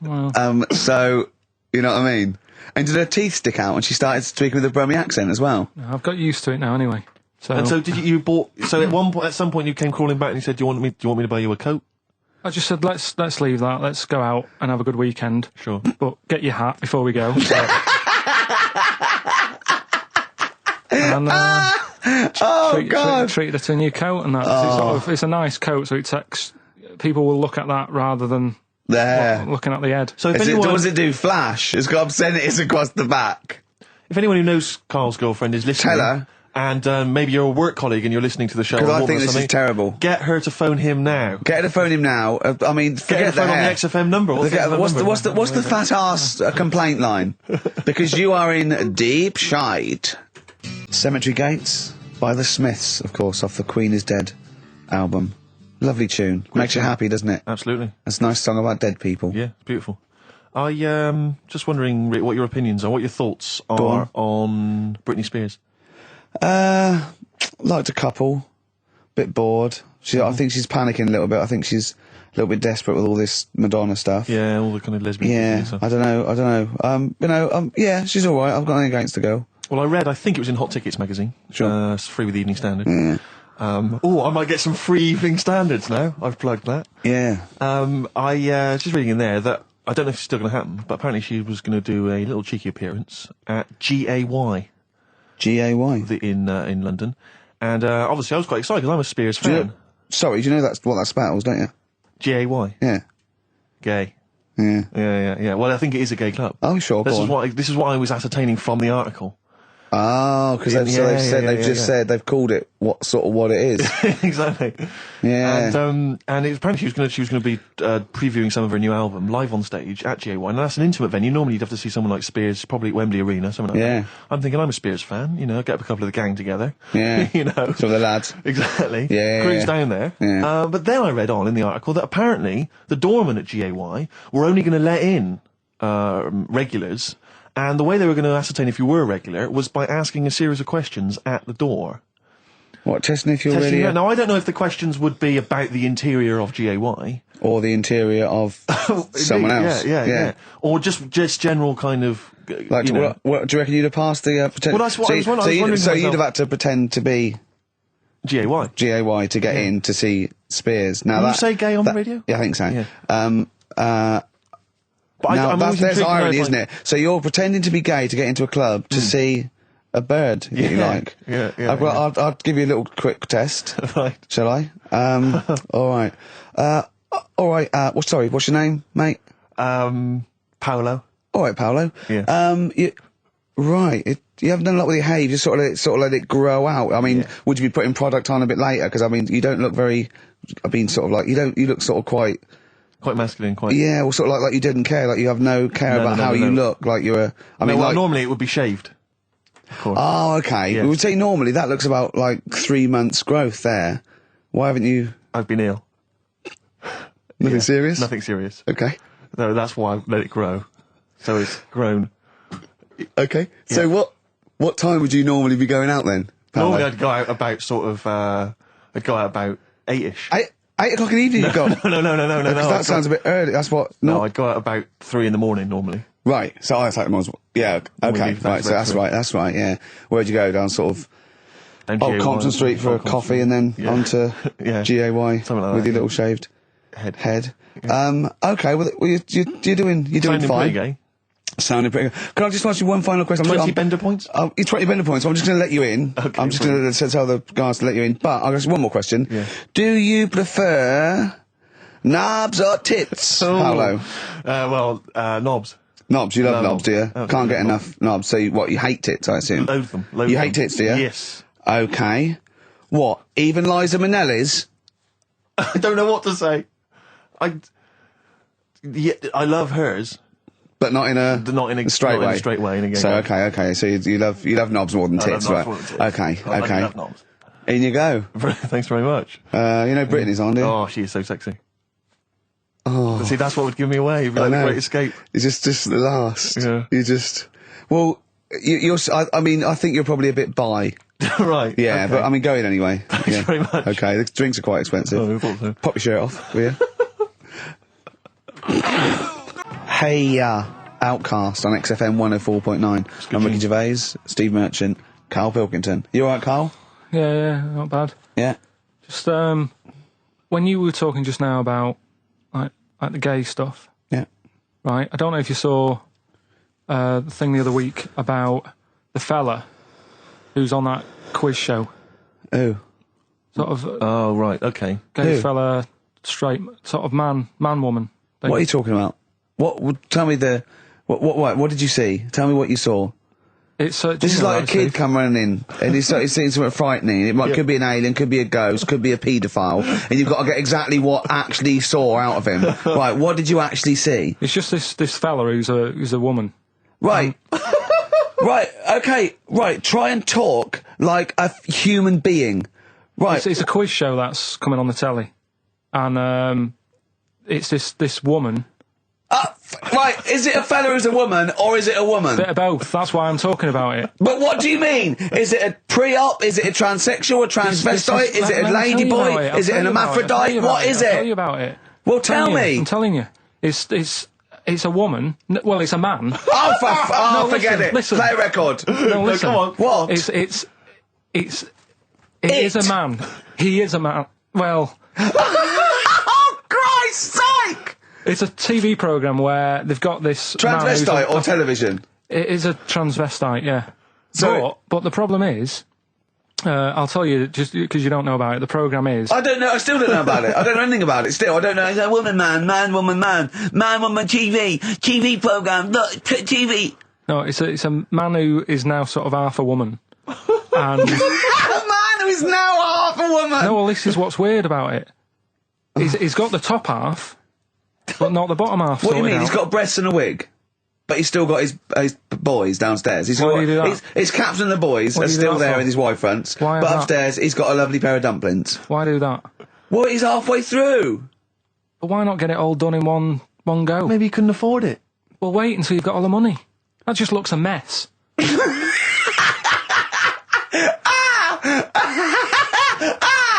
Well. So, you know what I mean? And did her teeth stick out when she started speaking with a Brummie accent as well? I've got used to it now anyway. So. And so did you bought, so at some point you came crawling back and you said, do you want me to buy you a coat? I just said, let's leave that, let's go out and have a good weekend. Sure. But get your hat before we go. So. And, God. treated her to a new coat and that. It's a nice coat, so people will look at that rather than looking at the head. So if does it do flash? It's got obscenities across the back. If anyone who knows Carl's girlfriend is listening, tell her. And maybe you're a work colleague and you're listening to the show. Because I think this is terrible. Get her to phone him now. Get her to phone him now. I mean, forget the phone on the XFM number. What's the fat ass complaint line? Because you are in deep shite. Cemetery Gates by the Smiths, of course, off the Queen is Dead album. Lovely tune. Makes you happy, doesn't it? Absolutely. That's a nice song about dead people. Yeah, it's beautiful. I just wondering, Rick, what your opinions are, what your thoughts are on Britney Spears. Liked a couple. Bit bored. I think she's panicking a little bit. I think she's a little bit desperate with all this Madonna stuff. Yeah, all the kind of lesbian. Yeah, I don't know. Yeah, she's all right. I've got nothing against the girl. Well, I think it was in Hot Tickets magazine. Sure. It's free with the Evening Standard. Yeah. I might get some free Evening Standards now. I've plugged that. Yeah. I just reading in there that I don't know if it's still going to happen, but apparently she was going to do a little cheeky appearance at GAY. GAY? In London. And obviously I was quite excited because I'm a Spears fan. Do you know that's what that spells, don't you? GAY? Yeah. Gay. Yeah. Yeah. Well, I think it is a gay club. Oh, sure. This is what I was ascertaining from the article. Oh, because they've said they've called it what it is. Exactly. Yeah. And apparently she was going to be previewing some of her new album live on stage at GAY. And that's an intimate venue. Normally you'd have to see someone like Spears, probably at Wembley Arena, something like that. I'm thinking I'm a Spears fan. Get up a couple of the gang together. Yeah. Some of the lads. Exactly. Yeah. Cruise down there. Yeah. But then I read on in the article that apparently the doorman at GAY were only going to let in regulars. And the way they were going to ascertain if you were a regular was by asking a series of questions at the door. What, testing if you're really... Now, I don't know if the questions would be about the interior of GAY. Or the interior of someone else. Yeah. Or just general kind of... Like, what, do you reckon you'd have passed the... Well, that's what I was wondering. So you'd have had to pretend to be... GAY to get in to see Spears. Now Can you say gay on the radio? Yeah, I think so. Yeah. But there's irony, isn't it? So you're pretending to be gay to get into a club to see a bird that you like. Yeah. I'll give you a little quick test. Right. Shall I? All right. Sorry, what's your name, mate? Paolo. All right, Paolo. Yeah. You haven't done a lot with your hair. You just sort of let it grow out. I mean, would you be putting product on a bit later? Because I mean, you don't look very. You look sort of quite masculine, quite. Yeah, well, sort of like you didn't care, like you have no care about how you look, like you're a. Normally it would be shaved. Of course. Oh, okay. Yes. We would say normally that looks about like 3 months growth there. Why haven't you? I've been ill. Nothing serious? Nothing serious. Okay. No, that's why I let it grow. So it's grown. Okay. Yeah. So what time would you normally be going out then? Normally I'd go out about about 8ish. 8 o'clock in the evening you go? No. That sounds a bit early. That's what... No, I'd go out about 3 in the morning normally. Right. So I take them on... Yeah, okay. Right, so that's right, yeah. Where'd you go? Down sort of... Old Compton Street for a coffee and then onto GAY with your little shaved head. Yeah. Okay, well, you're doing Sounding fine. Pretty gay. Sounding pretty good. Can I just ask you one final question? 20 bender points? 20 bender points. I'm just going to let you in. Okay, I'm just going to tell the guys to let you in. But I'll ask you one more question. Yeah. Do you prefer knobs or tits, Paolo? Knobs. Knobs. You love knobs, do you? Can't get enough knobs. So you hate tits, I assume? Loathe them. You hate tits, do you? Yes. Okay. What? Even Liza Minnelli's? I don't know what to say. I love hers. But not in a straight way. In a straight way. In a gay so way. Okay. So you love knobs more than tits, right? Okay. I love knobs. In you go. Thanks very much. Brittany's on, dear. Oh, she is so sexy. Oh. See, that's what would give me away. It'd be like the Great Escape. It's just the last. Yeah. You just. Well, I think you're probably a bit bi. Right. Yeah, okay. but go in anyway. Thanks very much. Okay, the drinks are quite expensive. Oh, I thought so. Pop your shirt off, will you? Hey, Outcast on XFM 104.9. I'm Ricky Gervais, Steve Merchant, Karl Pilkington. You alright, Karl? Yeah, not bad. Yeah. Just, when you were talking just now about, like the gay stuff. Yeah. Right, I don't know if you saw, the thing the other week about the fella who's on that quiz show. Who? Sort of Oh, right, okay. gay Who? fella, straight, sort of man, woman. thing. What are you talking about? Tell me what did you see? Tell me what you saw. It's This is like a kid come running in, and he's seeing something frightening. It could be an alien, could be a ghost, could be a paedophile, and you've got to get exactly what actually saw out of him. Right, what did you actually see? It's just this fella who's a woman. Right. Right, okay, right, try and talk like a human being. Right. It's a quiz show that's coming on the telly, and it's this woman. Right, is it a fella who's a woman, or is it a woman? Bit of both. That's why I'm talking about it. But what do you mean? Is it a pre-op? Is it a transsexual, a transvestite? Is it a ladyboy? Is it an hermaphrodite? What is I'll tell it? you about it. Well, tell me. I'm telling you. It's a woman. Well, it's a man. Oh, forget it. Listen. Play a record. No, listen. come on. What? It is a man. He is a man. Well, Oh, Christ's sake! it's a TV program where they've got this man who's Transvestite or television? It is a transvestite, yeah. So- but the problem is, I'll tell you, just because you don't know about it, the program is... I don't know, I still don't know about it. I don't know anything about it still. I don't know. It's a woman, man, woman, TV program, look, TV. No, it's a man who is now sort of half a woman. And... A man who is now half a woman! No, well, this is what's weird about it. He's got the top half, but not the bottom half. What do you mean? sorted He's out. got breasts and a wig? But he's still got his boys downstairs. Why do you do that? His caps and the boys What are do you do still that there for? in his Y fronts. Why But have that? upstairs, he's got a lovely pair of dumplings. Why do that? Well, he's halfway through. But why not get it all done in one go? Maybe he couldn't afford it. Well, wait until you've got all the money. That just looks a mess.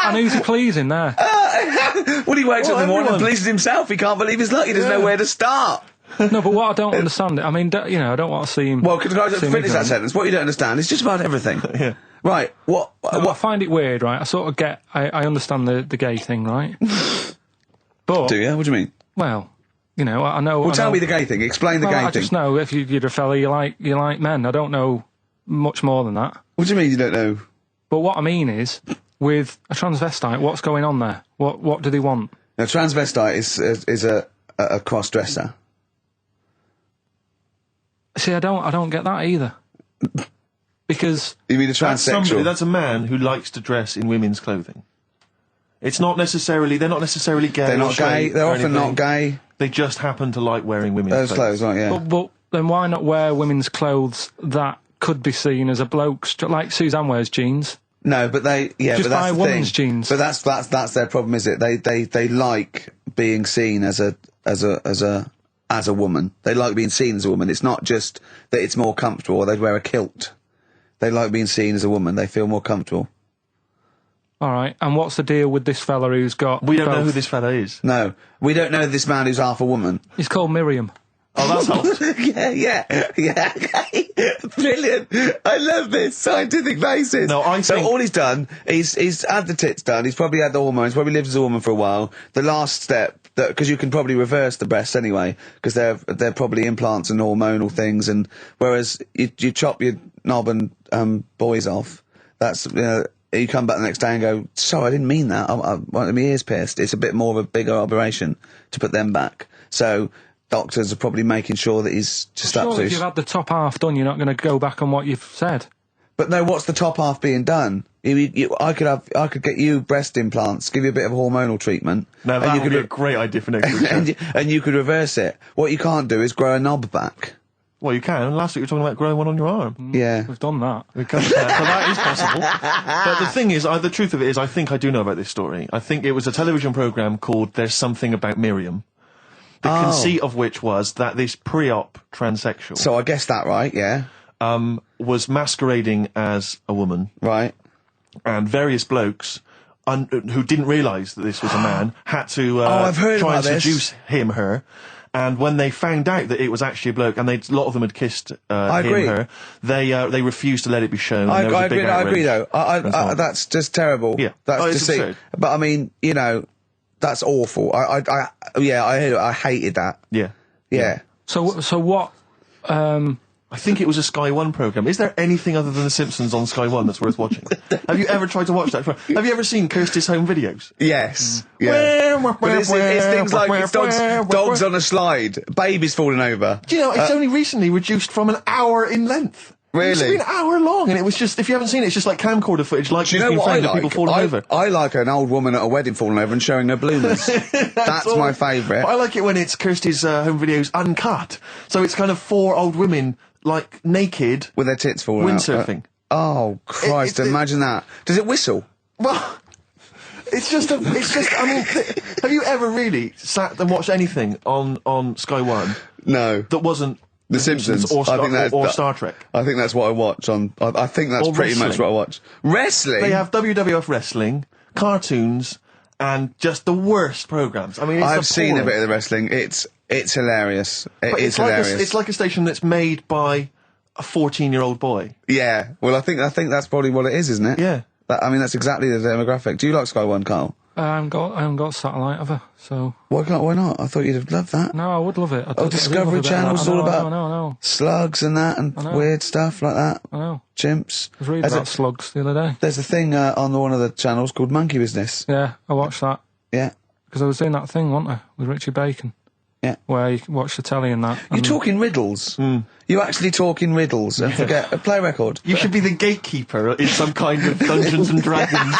And who's he pleasing there? Well, he wakes up in the morning and everyone. pleases himself. He can't believe his luck. He doesn't know where to start. No, but what I don't understand, I mean, I don't want to see him... Well, can I just seem finish that ignorant. sentence? What you don't understand is just about everything. Yeah. Right, No, I find it weird, right? I sort of get... I understand the gay thing, right? But... do you? What do you mean? Well, I know... Well, I tell know, me the gay thing. Explain the well, gay I thing. just know if you're a fella, you like men. I don't know much more than that. What do you mean you don't know? But what I mean is, with a transvestite, what's going on there? What do they want? Now, transvestite is a cross-dresser. See, I don't get that either. Because You mean a That's somebody, transsexual? that's a man who likes to dress in women's clothing. It's not necessarily, they're not necessarily gay. They're or not gay. straight They're or often anything. not gay. They just happen to like wearing women's Those clothes, aren't yeah. but then why not wear women's clothes that could be seen as a bloke's, like Suzanne wears jeans? No, but Just but that's buy the women's thing. jeans. But that's their problem, is it? They like being seen as a woman. They like being seen as a woman. It's not just that it's more comfortable, or they'd wear a kilt. They like being seen as a woman. They feel more comfortable. All right, and what's the deal with this fella who's got... We don't know both? who this fella is. No, we don't know this man who's half a woman. He's called Miriam. Oh, that's helped. yeah. Brilliant. I love this scientific basis. No, I so think- all he's done, he's had the tits done. He's probably had the hormones. Probably lived as a woman for a while. The last step, because you can probably reverse the breasts anyway, because they're probably implants and hormonal things. And whereas you chop your knob and boys off, that's you come back the next day and go, sorry, I didn't mean that. I wanted my ears pierced. It's a bit more of a bigger operation to put them back. So doctors are probably making sure that he's just up Surely to if his... you've had the top half done, you're not going to go back on what you've said. But no, what's the top half being done? I could get you breast implants, give you a bit of hormonal treatment. Now, and that you would could be a great idea for next week. and you could reverse it. What you can't do is grow a knob back. Well, you can. Last week you were talking about growing one on your arm. Yeah. We've done that. We can, so that is possible. But the thing is, the truth of it is, I think I do know about this story. I think it was a television programme called There's Something About Miriam. The conceit of which was that this pre-op transsexual So I guessed that right, yeah. was masquerading as a woman, Right. and various blokes who didn't realise that this was a man had to I've heard try about and this. seduce her. And when they found out that it was actually a bloke, and a lot of them had kissed agree. her, they refused to let it be shown. I and there was a big agree though. outrage and so on. That's just terrible. Yeah. That's Oh, it's just absurd. But I mean, that's awful. I heard it. I hated that. Yeah. Yeah. So what I think it was a Sky One programme. Is there anything other than The Simpsons on Sky One that's worth watching? Have you ever tried to watch that? Have you ever seen Kirsty's Home Videos? Yes. Yeah. But it's things like it's dogs on a slide, babies falling over. Do you know, it's only recently reduced from an hour in length. Really? It's been an hour long, and it was just, if you haven't seen it, it's just like camcorder footage, like Do you know what I like? people falling over. I like an old woman at a wedding falling over and showing her bloomers. That's my favourite. But I like it when it's Kirsty's Home Videos uncut. So it's kind of 4 old women, like, naked. With their tits falling out. Windsurfing. Oh, Christ, imagine that. Does it whistle? Well, I mean, have you ever really sat and watched anything on Sky One? No. That wasn't The Simpsons or Star Trek? I think that's what I watch on. I think that's pretty much what I watch. Wrestling. They have WWF wrestling, cartoons, and just the worst programs. I mean, I've seen a bit of the wrestling. It's hilarious. It's hilarious. It's like a station that's made by a 14-year-old boy. Yeah. Well, I think that's probably what it is, isn't it? Yeah. I mean, that's exactly the demographic. Do you like Sky One, Carl? I haven't got satellite ever, so... Why not? I thought you'd have loved that. No, I would love it. Discovery Channel's all about no. slugs and that and weird stuff like that. I know. Chimps. I was reading about slugs the other day. There's a thing on one of the channels called Monkey Business. Yeah, I watched that. Yeah. Because I was doing that thing, wasn't I, with Richard Bacon. Yeah. Where you watch the telly and that. You're talking riddles. You actually talking riddles and forget a play record. You should be the gatekeeper in some kind of Dungeons and Dragons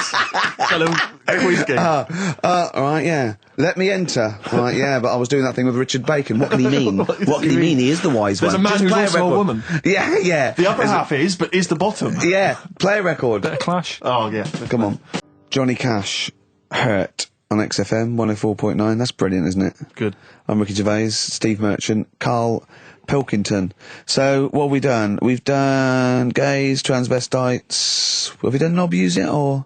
kind of quiz game. Right, yeah. Let me enter. Right, yeah, but I was doing that thing with Richard Bacon. What can he mean? What can he mean? He is the wise There's one. There's a man Just who's also a woman. Yeah, yeah. The upper half is, but is the bottom. Yeah, play a record. Bit of Clash. Oh, yeah. Come on. Johnny Cash, Hurt on XFM 104.9. That's brilliant, isn't it? Good. I'm Ricky Gervais, Steve Merchant, Karl Pilkington. So, what have we done? We've done gays, transvestites. Have we done knob use yet, or...?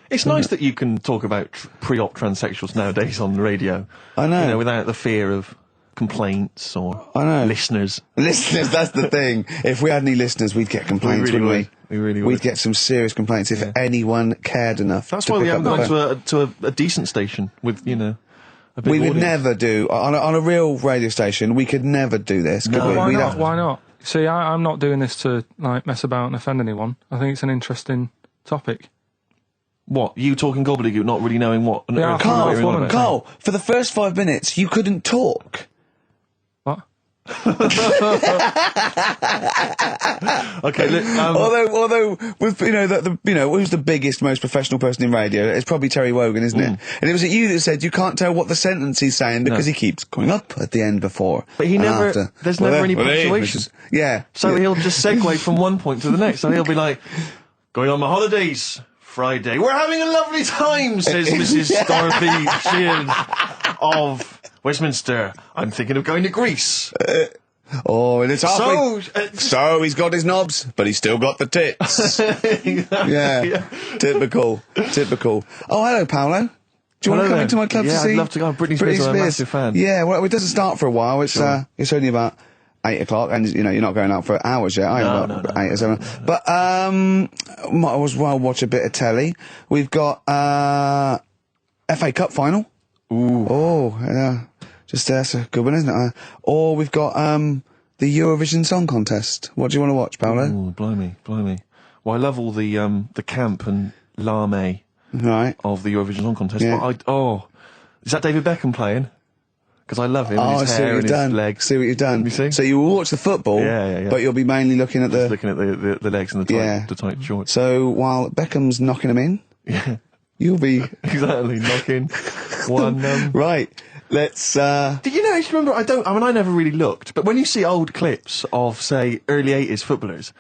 It's nice that you can talk about pre-op transsexuals nowadays on the radio. I know. You know, without the fear of complaints or listeners. Listeners, that's the thing. If we had any listeners, we'd get complaints, wouldn't we? We really would. We'd get some serious complaints if anyone cared enough. That's why we haven't gone to a decent station with, you know, a big We would audience. never do, on a real radio station, we could never do this, could we? Why not? Why not? See, I'm not doing this to, like, mess about and offend anyone. I think it's an interesting topic. What? You talking gobbledygook, not really knowing what... Carl, for the first 5 minutes, you couldn't talk. What? Okay, look, although with who's the biggest, most professional person in radio? It's probably Terry Wogan, isn't it? And it was you that said you can't tell what the sentence he's saying because he keeps going up at the end before. But he never. After. There's never any punctuation. Yeah. So he'll just segue from one point to the next. So he'll be like, "Going on my holidays Friday. We're having a lovely time," says Mrs. Dorothy Sheehan of Westminster. "I'm thinking of going to Greece." And it's halfway. So he's got his knobs, but he's still got the tits. Yeah. Typical. Oh, hello, Paolo. Do you want to come into my club to see? Yeah, I'd love to go. Britney Spears. I'm a massive fan. Yeah, well, it doesn't start for a while. It's it's only about 8 o'clock, and you're not going out for hours yet. No. 8 or 7. But might as well watch a bit of telly. We've got FA Cup final. Ooh. Oh, yeah. That's a good one, isn't it? Or we've got the Eurovision Song Contest. What do you want to watch, Paolo? Oh, blimey. Well, I love all the camp and lame of the Eurovision Song Contest. Yeah. But is that David Beckham playing? Because I love him. Oh, his I see hair what you've and done. his legs. See what you've done. You see? So you will watch the football, yeah. but you'll be mainly looking at the legs and the tight shorts. So while Beckham's knocking them in, you'll be exactly knocking one. Right. Let's. Did you know? Remember? I never really looked, but when you see old clips of, say, early '80s footballers,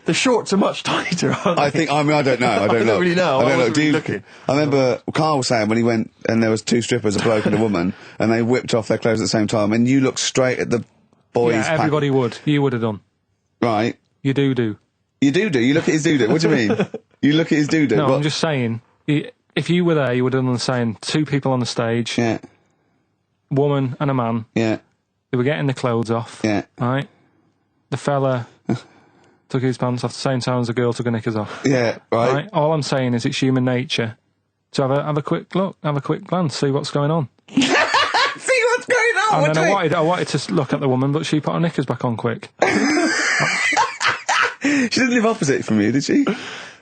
the shorts are much tighter, aren't they? I don't know. I don't really know. I don't know. Really looking. I remember Carl was saying when he went and there was 2 strippers, a bloke and a woman, and they whipped off their clothes at the same time, and you looked straight at the boys. Yeah, everybody would. You would have done. Right. You do. You do. You look at his doo-doo. What do you mean? You look at his doo-doo. No, I'm just saying. If you were there, you would have done the same. 2 people on the stage. Yeah. Woman and a man. Yeah. They were getting the clothes off. Yeah. Right? The fella took his pants off the same time as the girl took her knickers off. Yeah, right. All I'm saying is it's human nature to have a quick look, have a quick glance, see what's going on. See what's going on? And then I wanted to look at the woman, but she put her knickers back on quick. She didn't live opposite from you, did she?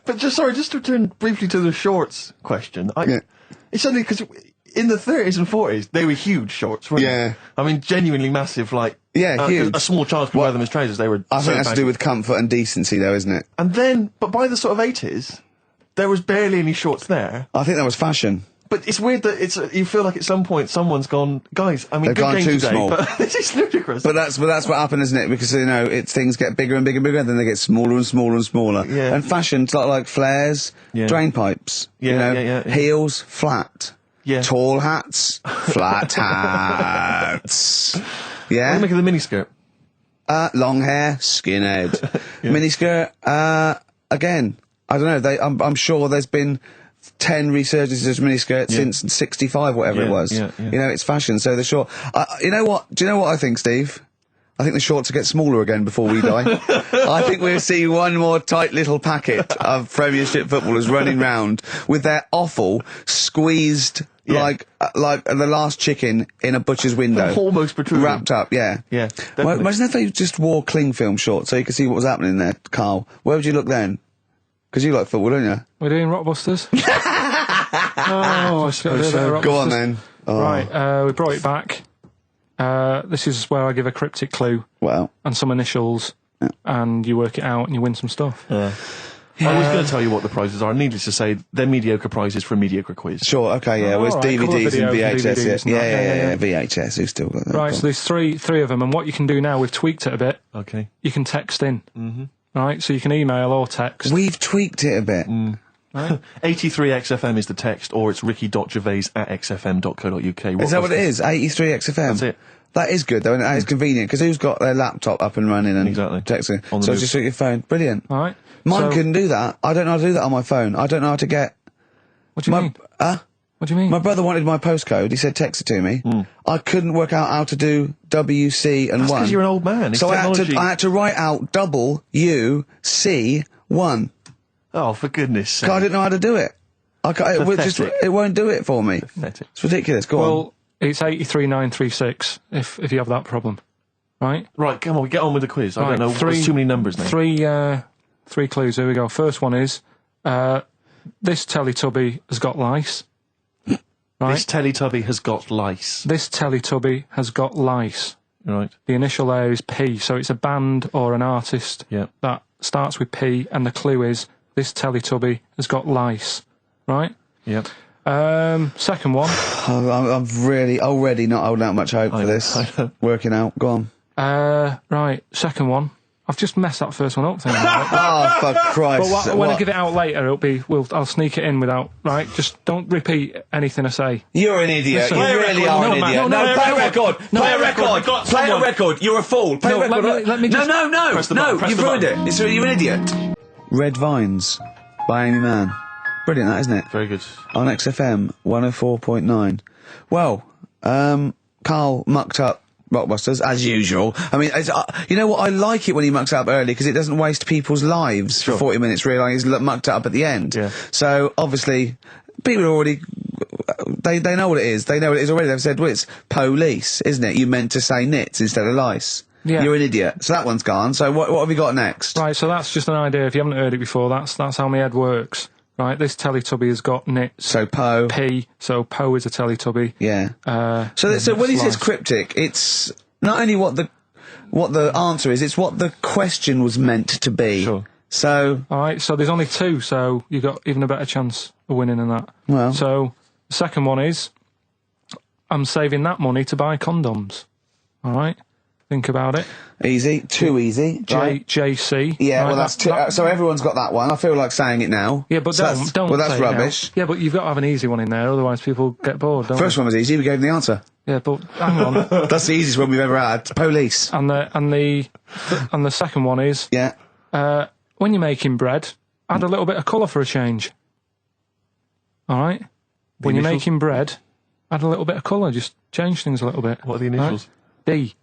But just to return briefly to the shorts question. It's only because in the 30s and 40s, they were huge shorts, weren't they? I mean, genuinely massive, like... Yeah, huge. A small child could wear them as trousers. They were... I think that's to do with comfort and decency, though, isn't it? And then, but by the sort of 80s, there was barely any shorts there. I think that was fashion. But it's weird that you feel like at some point someone's gone, guys, I mean, They've good gone game too today, small. but this is ludicrous. But that's what happened, isn't it? Because, things get bigger and bigger and bigger, and then they get smaller and smaller and smaller. Yeah. And fashion's like flares, drain pipes, heels, flat. Yeah. Tall hats, flat hats. Yeah. What do you make of the miniskirt? Long hair, skinhead. Miniskirt, again, I don't know, I'm sure there's been 10 resurgences of miniskirt since 65, whatever it was. It's fashion, so the short... you know what? Do you know what I think, Steve? I think the shorts will get smaller again before we die. I think we'll see one more tight little packet of Premiership footballers running round with their offal squeezed like the last chicken in a butcher's window. Almost protruding. Wrapped up, yeah. Yeah, definitely. Imagine if they just wore cling film shorts so you could see what was happening there, Carl. Where would you look then? Because you like football, don't you? We're doing Rockbusters. I just gotta do a bit of Go on Rockbusters. then. Oh. Right, we brought it back. This is where I give a cryptic clue Well. and some initials, and you work it out and you win some stuff. I was going to tell you what the prizes are. Needless to say, they're mediocre prizes for a mediocre quiz. Sure, okay, yeah. Well, it's alright, couple of DVDs and videos and VHS. DVDs and Yeah, that. VHS. Who's still got that? Right, so there's three of them, and what you can do now, we've tweaked it a bit. Okay. You can text in. Mm-hmm. Right, so you can email or text. We've tweaked it a bit. Right? 83XFM is the text, or it's ricky.gervais@xfm.co.uk. Is that what it is? 83XFM? That's it. That is good, though, and that is convenient, because who's got their laptop up and running and Exactly. texting? On the So move. just at your phone. Brilliant. All right. Mine So- couldn't do that. I don't know how to do that on my phone. I don't know how to get... What do you mean? What do you mean? My brother wanted my postcode. He said text it to me. I couldn't work out how to do WC and That's 1. because you're an old man. It's So I technology. had to write out WC1. Oh, for goodness sake. 'Cause I didn't know how to do it. Pathetic. It won't do it for me. Pathetic. It's ridiculous. Go on. Well, it's 83936 if you have that problem. Right? Right, come on, we get on with the quiz. I Right, don't know. There's too many numbers now. Three clues. Here we go. First one is this Teletubby has got lice. Right? This Teletubby has got lice. This Teletubby has got lice. Right. The initial there is P, so it's a band or an artist that starts with P, and the clue is this Teletubby has got lice. Right? Yep. Second one. I'm really already not holding out much hope for this. I know. Working out. Go on. Right. Second one. I've just messed that first one up. Thinking about it. Oh, for Christ. But when I give it out later, I'll sneak it in without, right? Just don't repeat anything I say. You're an idiot. Listen, You play a really record. are No, an man, idiot. no, Play a record. Play a record. got Play a someone. record. You're a fool. Play a No, record. let me just... No, Press the button, press you've the ruined button. it. You're an idiot. Red Vines by Amy Mann. Brilliant, that, isn't it? Very good. On XFM 104.9. Well, Carl mucked up Rockbusters, as usual. I mean, you know what? I like it when he mucks up early because it doesn't waste people's lives for 40 minutes realising he's mucked it up at the end. Yeah. So, obviously, people are already... They know what it is. They know what it is already. They've said, well, it's police, isn't it? You meant to say nits instead of lice. Yeah. You're an idiot. So that one's gone. So what have we got next? Right, so that's just an idea. If you haven't heard it before, that's how my head works. Right, this Teletubby has got nits. So Po. P, so Po is a Teletubby. Yeah. So when he says lice. cryptic, it's not only what the answer is, it's what the question was meant to be. Sure. So Alright, so there's only two, so you got even a better chance of winning than that. Well. So, the second one is, I'm saving that money to buy condoms. Alright? Think about it. easy, too easy. Right? JC. Yeah, right, well that's too, so everyone's got that one. I feel like saying it now. Yeah, but So don't Well, that's say it now. rubbish. Yeah, but you've got to have an easy one in there, otherwise people get bored, don't First they? one was easy. We gave them the answer. Yeah, but hang on. That's the easiest one we've ever had. Police. And the second one is, Yeah. when you're making bread, add a little bit of colour for a change. Alright? When you're initials? making bread, add a little bit of colour, just change things a little bit. What are the initials? D.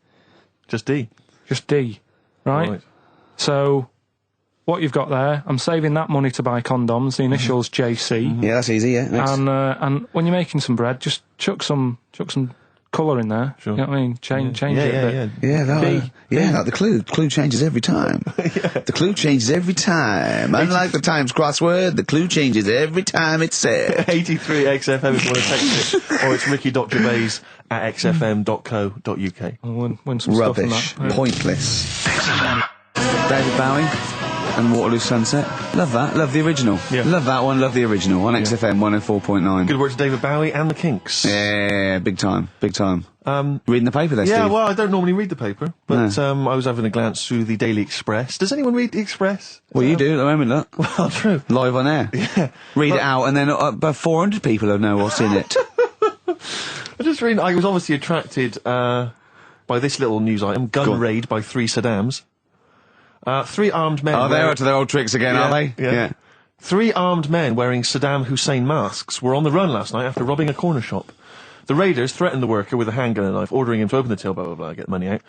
Just D. Just D. Right? So, what you've got there, I'm saving that money to buy condoms, the initials JC. Yeah, that's easy, yeah. Next. And when you're making some bread, just chuck some colour in there. Sure. You know what I mean? Change it a bit. Like the clue changes every time. The clue changes every time. Unlike the Times crossword, the clue changes every time it's said. 83XFM if you want to text it, or it's ricky.gervais@xfm.co.uk. I'll win some Rubbish. stuff on that. Pointless. David Bowie and Waterloo Sunset. Love that. Love the original. Yeah. Love that one. Love the original on XFM 104.9. Good work to David Bowie and the Kinks. Yeah, big time. Big time. Reading the paper there, Yeah, Steve? well, I don't normally read the paper, but I was having a glance through the Daily Express. Does anyone read the Express? Well, you do at the moment, look. Well, true. Live on air. Yeah. Read it out, and then about 400 people will know what's in it. I just reading. I was obviously attracted by this little news item: gun raid by 3 Saddams. 3 armed men. Oh, they're up to their old tricks again, are they? Yeah. 3 armed men wearing Saddam Hussein masks were on the run last night after robbing a corner shop. The raiders threatened the worker with a handgun and a knife, ordering him to open the till, blah, blah, blah, get the money out.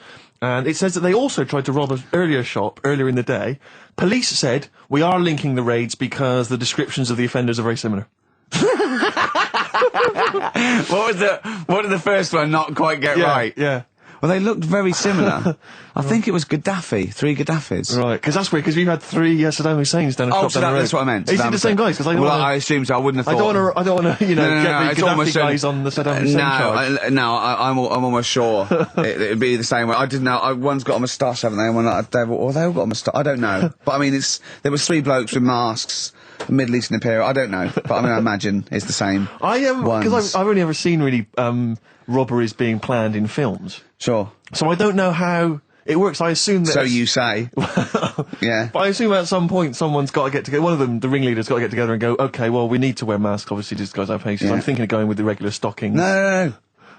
And it says that they also tried to rob an earlier shop earlier in the day. Police said, we are linking the raids because the descriptions of the offenders are very similar. What did the first one not quite get right? Yeah. Well, they looked very similar. I think it was Gaddafi, 3 Gaddafis. Right, because that's weird, because we've had 3 Saddam Husseins down a shop so down the road. that's what I meant. Is it the same guys? Because I assumed so. I wouldn't have thought. I don't want to, get the Gaddafi almost guys on the Saddam Hussein charge. I'm almost sure it'd be the same way. I didn't know. One's got a moustache, haven't they? And one like they all got a moustache. I don't know. But I mean, there was 3 blokes with masks. Middle Eastern Imperial. I don't know, but I mean, I imagine it's the same. Because I've only ever seen really robberies being planned in films. Sure. So I don't know how it works. I assume that. So you say. Yeah. But I assume at some point someone's got to get together. One of them, the ringleader's got to get together and go, okay, well, we need to wear masks, obviously, to disguise our faces. Yeah. I'm thinking of going with the regular stockings. No.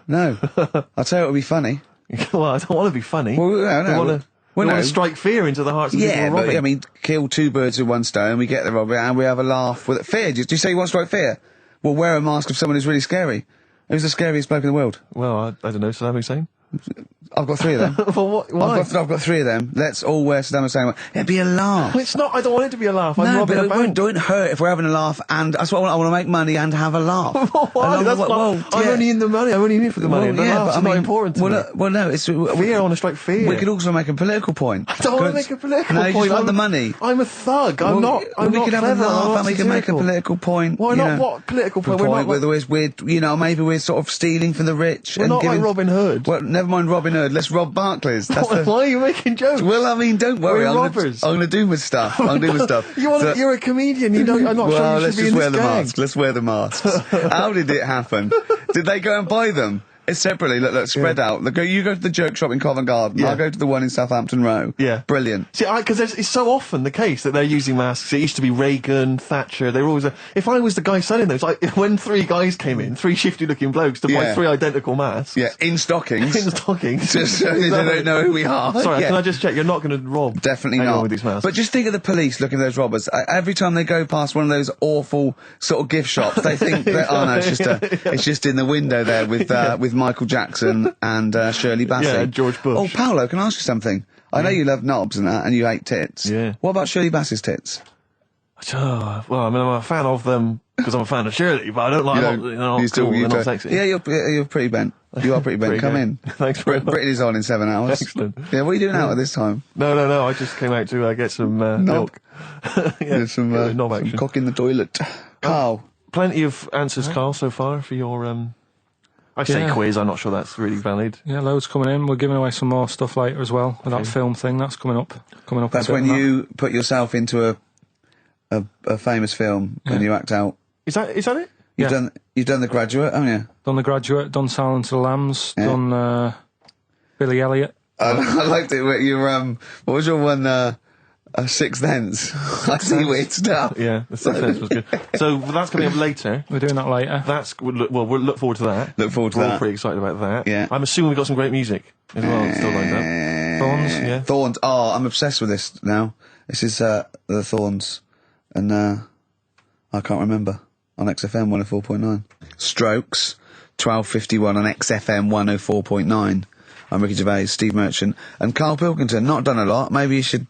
I'll tell you what would be funny. Well, I don't want to be funny. Well, no. We want to strike fear into the hearts of people robbing. Yeah, but I mean, kill 2 birds with 1 stone. We get the robbery and we have a laugh with it. Fear? Do you say you want to strike fear? Well, wear a mask of someone who's really scary. Who's the scariest bloke in the world? Well, I don't know. Saddam Hussein. I've got 3 of them. Well, why? I've got 3 of them. Let's all wear Saddam Hussein. It'd be a laugh. Well, it's not. I don't want it to be a laugh. I'm robbing a bank. Don't hurt if we're having a laugh, and that's what I want to make money and have a laugh. Why? I'm only in the money. I'm only in it for the money. The laugh's not important to me. Well, no, it's fear. I want to strike fear. We could also make a political point. I don't want to make a political point. No, you just want the money. I'm a thug. I'm not. We could have a laugh and we can make a political point. Why not? What political point? Maybe we're sort of stealing from the rich. We're not like Robin Hood. Well, never mind Robin Hood. Let's rob Barclays. Why are you making jokes? Well, I mean, don't worry. I'm going to do my stuff. You're a comedian. I'm not sure you should be in this gang. Let's wear the masks. How did it happen? Did they go and buy them? It's separately. Look, spread out. You go to the joke shop in Covent Garden. Yeah. I'll go to the one in Southampton Row. Yeah. Brilliant. See, because it's so often the case that they're using masks. It used to be Reagan, Thatcher. They were always. If I was the guy selling those, when 3 guys came in, 3 shifty-looking blokes to buy 3 identical masks. Yeah, in stockings. In stockings. Just so they don't know who we are. Sorry, can I just check? You're not going to rob. Definitely not. With these masks. But just think of the police looking at those robbers. Every time they go past one of those awful sort of gift shops, they think that it's just in the window there with Michael Jackson and Shirley Bassey. Yeah, George Bush. Oh, Paolo, can I ask you something? I know you love knobs and that, and you hate tits. Yeah. What about Shirley Bassey's tits? Well, I mean, I'm a fan of them because I'm a fan of Shirley, but I don't like them. They're not sexy. Yeah, you're pretty bent. You are pretty bent. Come in. Thanks very much. Britain is on in 7 hours. Excellent. Yeah, what are you doing out at this time? No. I just came out to get some milk. Yeah, some cock in the toilet. Carl. Plenty of answers, Carl, so far for your I say quiz, I'm not sure that's really valid. Yeah, loads coming in. We're giving away some more stuff later as well with that film thing. That's coming up. That's when you put yourself into a famous film and you act out. Is that it? You've done The Graduate, haven't you? Done The Graduate, done Silence of the Lambs, done Billy Elliot. I liked it where you what was your one Sixth Sense? I see weird stuff. Yeah, the Sixth Sense was good. So that's coming up later. We're doing that later. We'll look forward to that. We're all pretty excited about that. Yeah. I'm assuming we've got some great music as well still lined up. Thorns, yeah. Thorns. Oh, I'm obsessed with this now. This is the Thorns, and I can't remember on XFM 104.9. Strokes 12:51 on XFM 104.9. I'm Ricky Gervais, Steve Merchant, and Karl Pilkington. Not done a lot. Maybe you should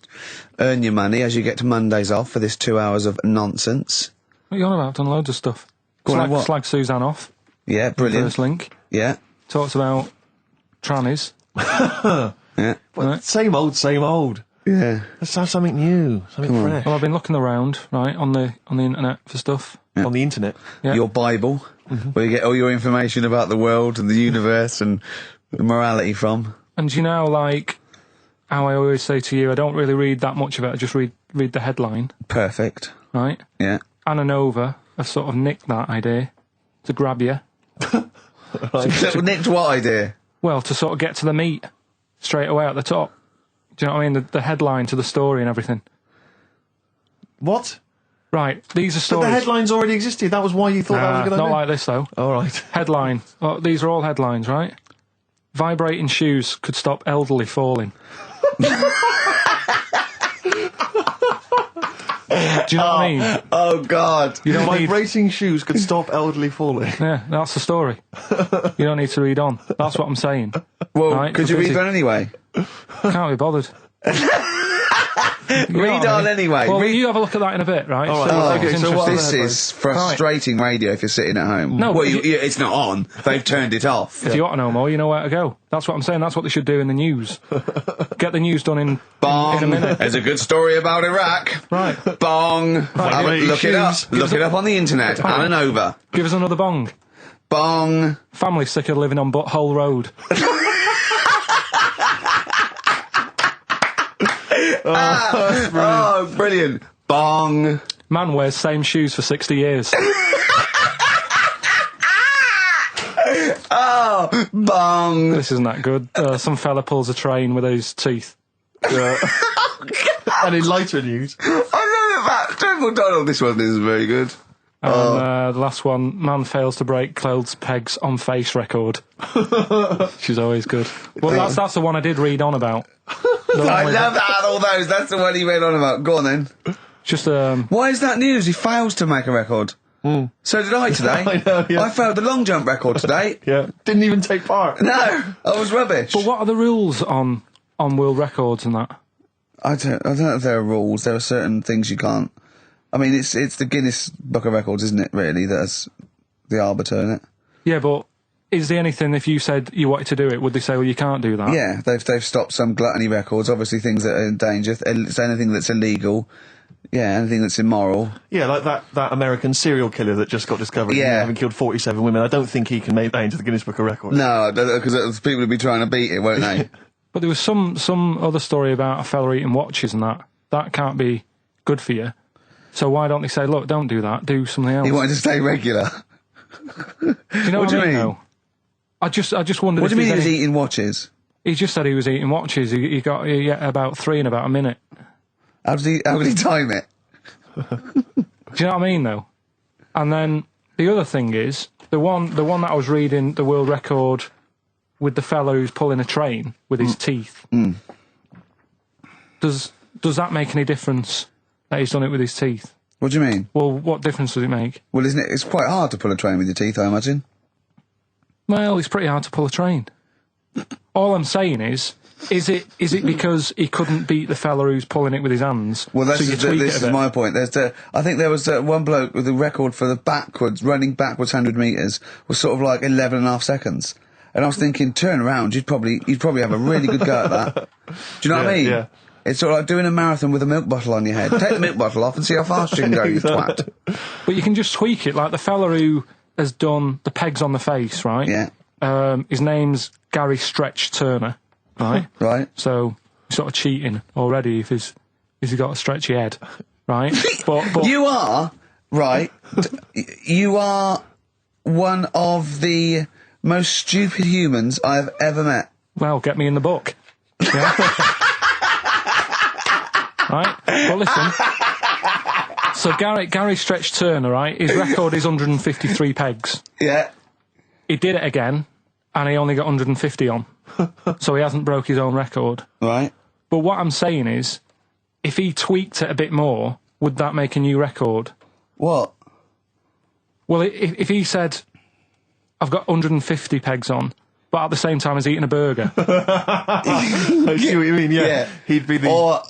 earn your money as you get to Mondays off for this 2 hours of nonsense. What are you on about? I've done loads of stuff. Slag Suzanne off. Yeah, brilliant. First link. Yeah. talks about trannies. Yeah. Well, same old. Yeah. Let's have something new, something fresh. Well, I've been looking around, right, on the internet for stuff. On the internet. Yeah. Your Bible, where you get all your information about the world and the universe and morality from. And you know, like, how I always say to you, I don't really read that much of it, I just read the headline. Perfect. Right? Yeah. Anna Nova have sort of nicked that idea to grab you. Nicked what idea? Well, to sort of get to the meat straight away at the top. Do you know what I mean? The headline to the story and everything. What? Right, these are But stories. the headlines already existed. That was why you thought that was a good idea? Not like this, though. All right. Headline. Well, these are all headlines, right? Vibrating shoes could stop elderly falling. Do you know what I mean? Oh, God. You don't need... Vibrating shoes could stop elderly falling. Yeah, that's the story. You don't need to read on. That's what I'm saying. Well, Right, could you busy. read on anyway? Can't be bothered. Read on anyway. Well, Read... you have a look at that in a bit, right? All right. So, Okay, it's so what- interesting. This is frustrating radio if you're sitting at home. No, well, but it's not on. They've turned it off. If you want to know more, you know where to go. That's what I'm saying. That's what they should do in the news. Get the news done in Bong. a minute. There's a good story about Iraq. Right. Bong. Look it up. Shoes. Look it up on the internet. Anna Nova. Give us another bong. Bong. Family sick of living on Butthole Road. Oh, brilliant. Bong. Man wears same shoes for 60 years. Oh, bong. This isn't that good. Some fella pulls a train with his teeth. And in lighter news. I love that. Triple Donald, this one is very good. And the last one, man fails to break clothes pegs on face record. She's always good. Well, that's the one I did read on about. I love that, all those. That's the one he read on about. Go on then. Just, Why is that news? He fails to make a record. So did I today. I know, yeah. I failed the long jump record today. Yeah. Didn't even take part. No, I was rubbish. but what are the rules on world records and that? I don't know if there are rules. There are certain things you can't. I mean, it's the Guinness Book of Records, isn't it, really, that's the arbiter, isn't it? Yeah, but is there anything, if you said you wanted to do it, would they say, well, you can't do that? Yeah, they've stopped some gluttony records, obviously things that are in danger, it's anything that's illegal, yeah, anything that's immoral. Yeah, like that American serial killer that just got discovered. Yeah. Having killed 47 women. I don't think he can make that into the Guinness Book of Records. No, because people will be trying to beat it, won't they? But there was some other story about a fella eating watches and that. That can't be good for you. So why don't they say, look, don't do that, do something else? He wanted to stay regular. Do you know what I mean? Though? I just wondered. What do you mean he was any... eating watches? He just said he was eating watches. He got about 3 in about a minute. How did he time it? Do you know what I mean, though? And then the other thing is the one that I was reading, the world record with the fellow who's pulling a train with his teeth. Does that make any difference that he's done it with his teeth? What do you mean? Well, what difference does it make? Well, isn't it? It's quite hard to pull a train with your teeth, I imagine. Well, it's pretty hard to pull a train. All I'm saying is it because he couldn't beat the fella who's pulling it with his hands? Well, so you tweak this it a is bit? my point. I think there was one bloke with a record for the running backwards 100 metres was sort of like 11.5 seconds. And I was thinking, turn around, you'd probably have a really good go at that. Do you know what I mean? Yeah. It's sort of like doing a marathon with a milk bottle on your head. Take the milk bottle off and see how fast you can go, you twat. But you can just tweak it, like the fella who has done the pegs on the face, right? Yeah. His name's Gary Stretch Turner, right? Right. So he's sort of cheating already if he's got a stretchy head, right? but You are, right, you are one of the most stupid humans I've ever met. well, get me in the book. Yeah? Right? Well, listen. So Gary Stretch Turner, right? His record is 153 pegs. Yeah. He did it again, and he only got 150 on. So he hasn't broke his own record. Right. But what I'm saying is, if he tweaked it a bit more, would that make a new record? What? Well, if he said, I've got 150 pegs on, but at the same time as eating a burger. I see what you mean, yeah. Yeah. He'd be the Or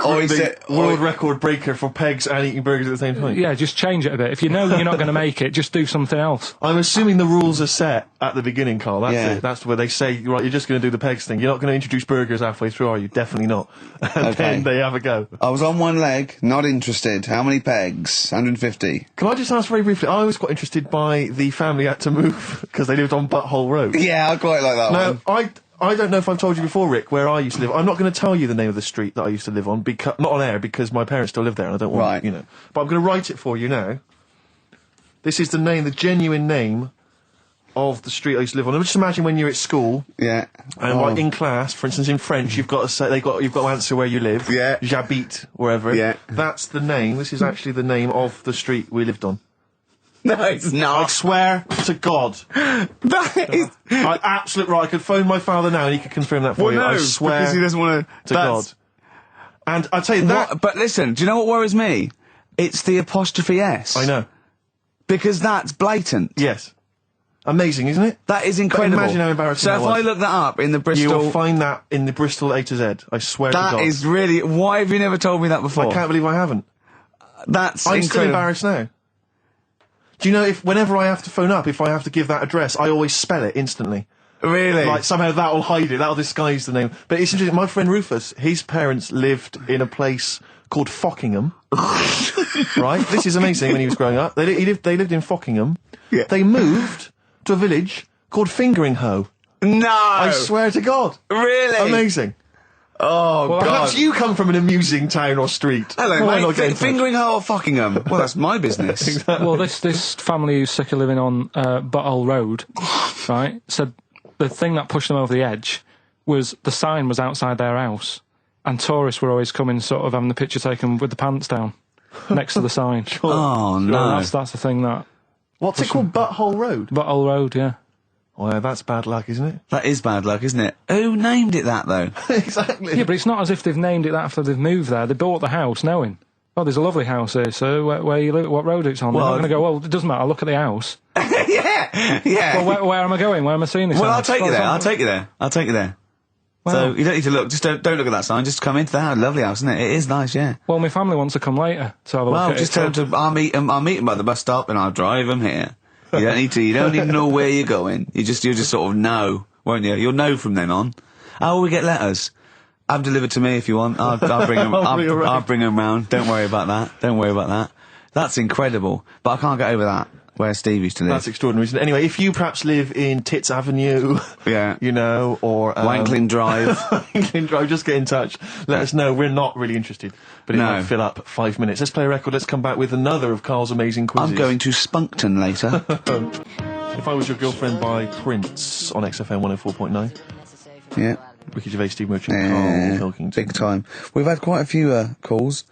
world record breaker for pegs and eating burgers at the same time. Yeah, just change it a bit. If you know you're not going to make it, just do something else. I'm assuming the rules are set at the beginning, Carl. That's it. That's where they say, right, you're just going to do the pegs thing. You're not going to introduce burgers halfway through, are you? Definitely not. And then they have a go. I was on one leg, not interested. How many pegs? 150. Can I just ask very briefly, I was quite interested by the family had to move because they lived on Butthole Road. Yeah, I quite like that one. Now, I don't know if I've told you before, Rick, where I used to live. I'm not going to tell you the name of the street that I used to live on, not on air, because my parents still live there and I don't want, you know. But I'm going to write it for you now. This is the genuine name of the street I used to live on. Just imagine when you're at school. Yeah. And like in class, for instance, in French, you've got to say, you've got to answer where you live. Yeah. J'habite, wherever. Yeah. That's the name. This is actually the name of the street we lived on. No, it's not. I swear to God. That is... I could phone my father now and he could confirm that for you. No, I swear because he doesn't want to God. And I tell you that... But listen, do you know what worries me? It's the apostrophe S. I know. Because that's blatant. Yes. Amazing, isn't it? That is incredible. But imagine how embarrassing that was. So if I look that up in the Bristol... You will find that in the Bristol A to Z. I swear to God. That is really... Why have you never told me that before? I can't believe I haven't. That's I'm incredible. still embarrassed now. Do you know, whenever I have to phone up, if I have to give that address, I always spell it instantly. Really? Like, somehow that'll hide it, that'll disguise the name. But it's interesting, my friend Rufus, his parents lived in a place called Fockingham. Right? This is amazing when he was growing up. They lived in Fockingham. Yeah. They moved to a village called Fingering-Hoe. No! I swear to God. Really? Amazing. Oh, well, God. Perhaps you come from an amusing town or street. Hello, mate. Fingering-Hoe or Fockingham? Well, that's my business. Exactly. Well, this family who's sick of living on Butthole Road, right, said the thing that pushed them over the edge was the sign was outside their house, and tourists were always coming, sort of having the picture taken with the pants down next to the sign. Oh, no. That's the thing that... What's it called? Butthole Road? Butthole Road, yeah. Well, that's bad luck, isn't it? That is bad luck, isn't it? Who named it that, though? Exactly. Yeah, but it's not as if they've named it that after they've moved there. They bought the house knowing, oh, there's a lovely house here, so where you live, what road it's on. Well, they're not going to go, well, it doesn't matter, look at the house. Yeah. Well, where am I going? Where am I seeing this Well, house? I'll take you there. I'll take you there. Well, so you don't need to look. Just don't look at that sign. Just come into the house. Lovely house, isn't it? It is nice, yeah. Well, my family wants to come later to have a look at just tell them to. I'll meet them by the bus stop, and I'll drive them here. You don't need to. You don't need to know where you're going. You'll just sort of know, won't you? You'll know from then on. Oh, we get letters. Have them delivered to me if you want. I'll bring them. I'll bring them round. Don't worry about that. That's incredible. But I can't get over that. Where Steve used to live. That's extraordinary, isn't it? Anyway, if you perhaps live in Tits Avenue, yeah, you know, or Wanklin Drive, Wanklin Drive, just get in touch. Let us know. We're not really interested, but it might fill up 5 minutes. Let's play a record. Let's come back with another of Carl's amazing quizzes. I'm going to Spunkton later. If I Was Your Girlfriend by Prince on XFM 104.9. Yeah. Ricky Gervais, Steve Merchant, Karl Pilkington. Big time. We've had quite a few calls.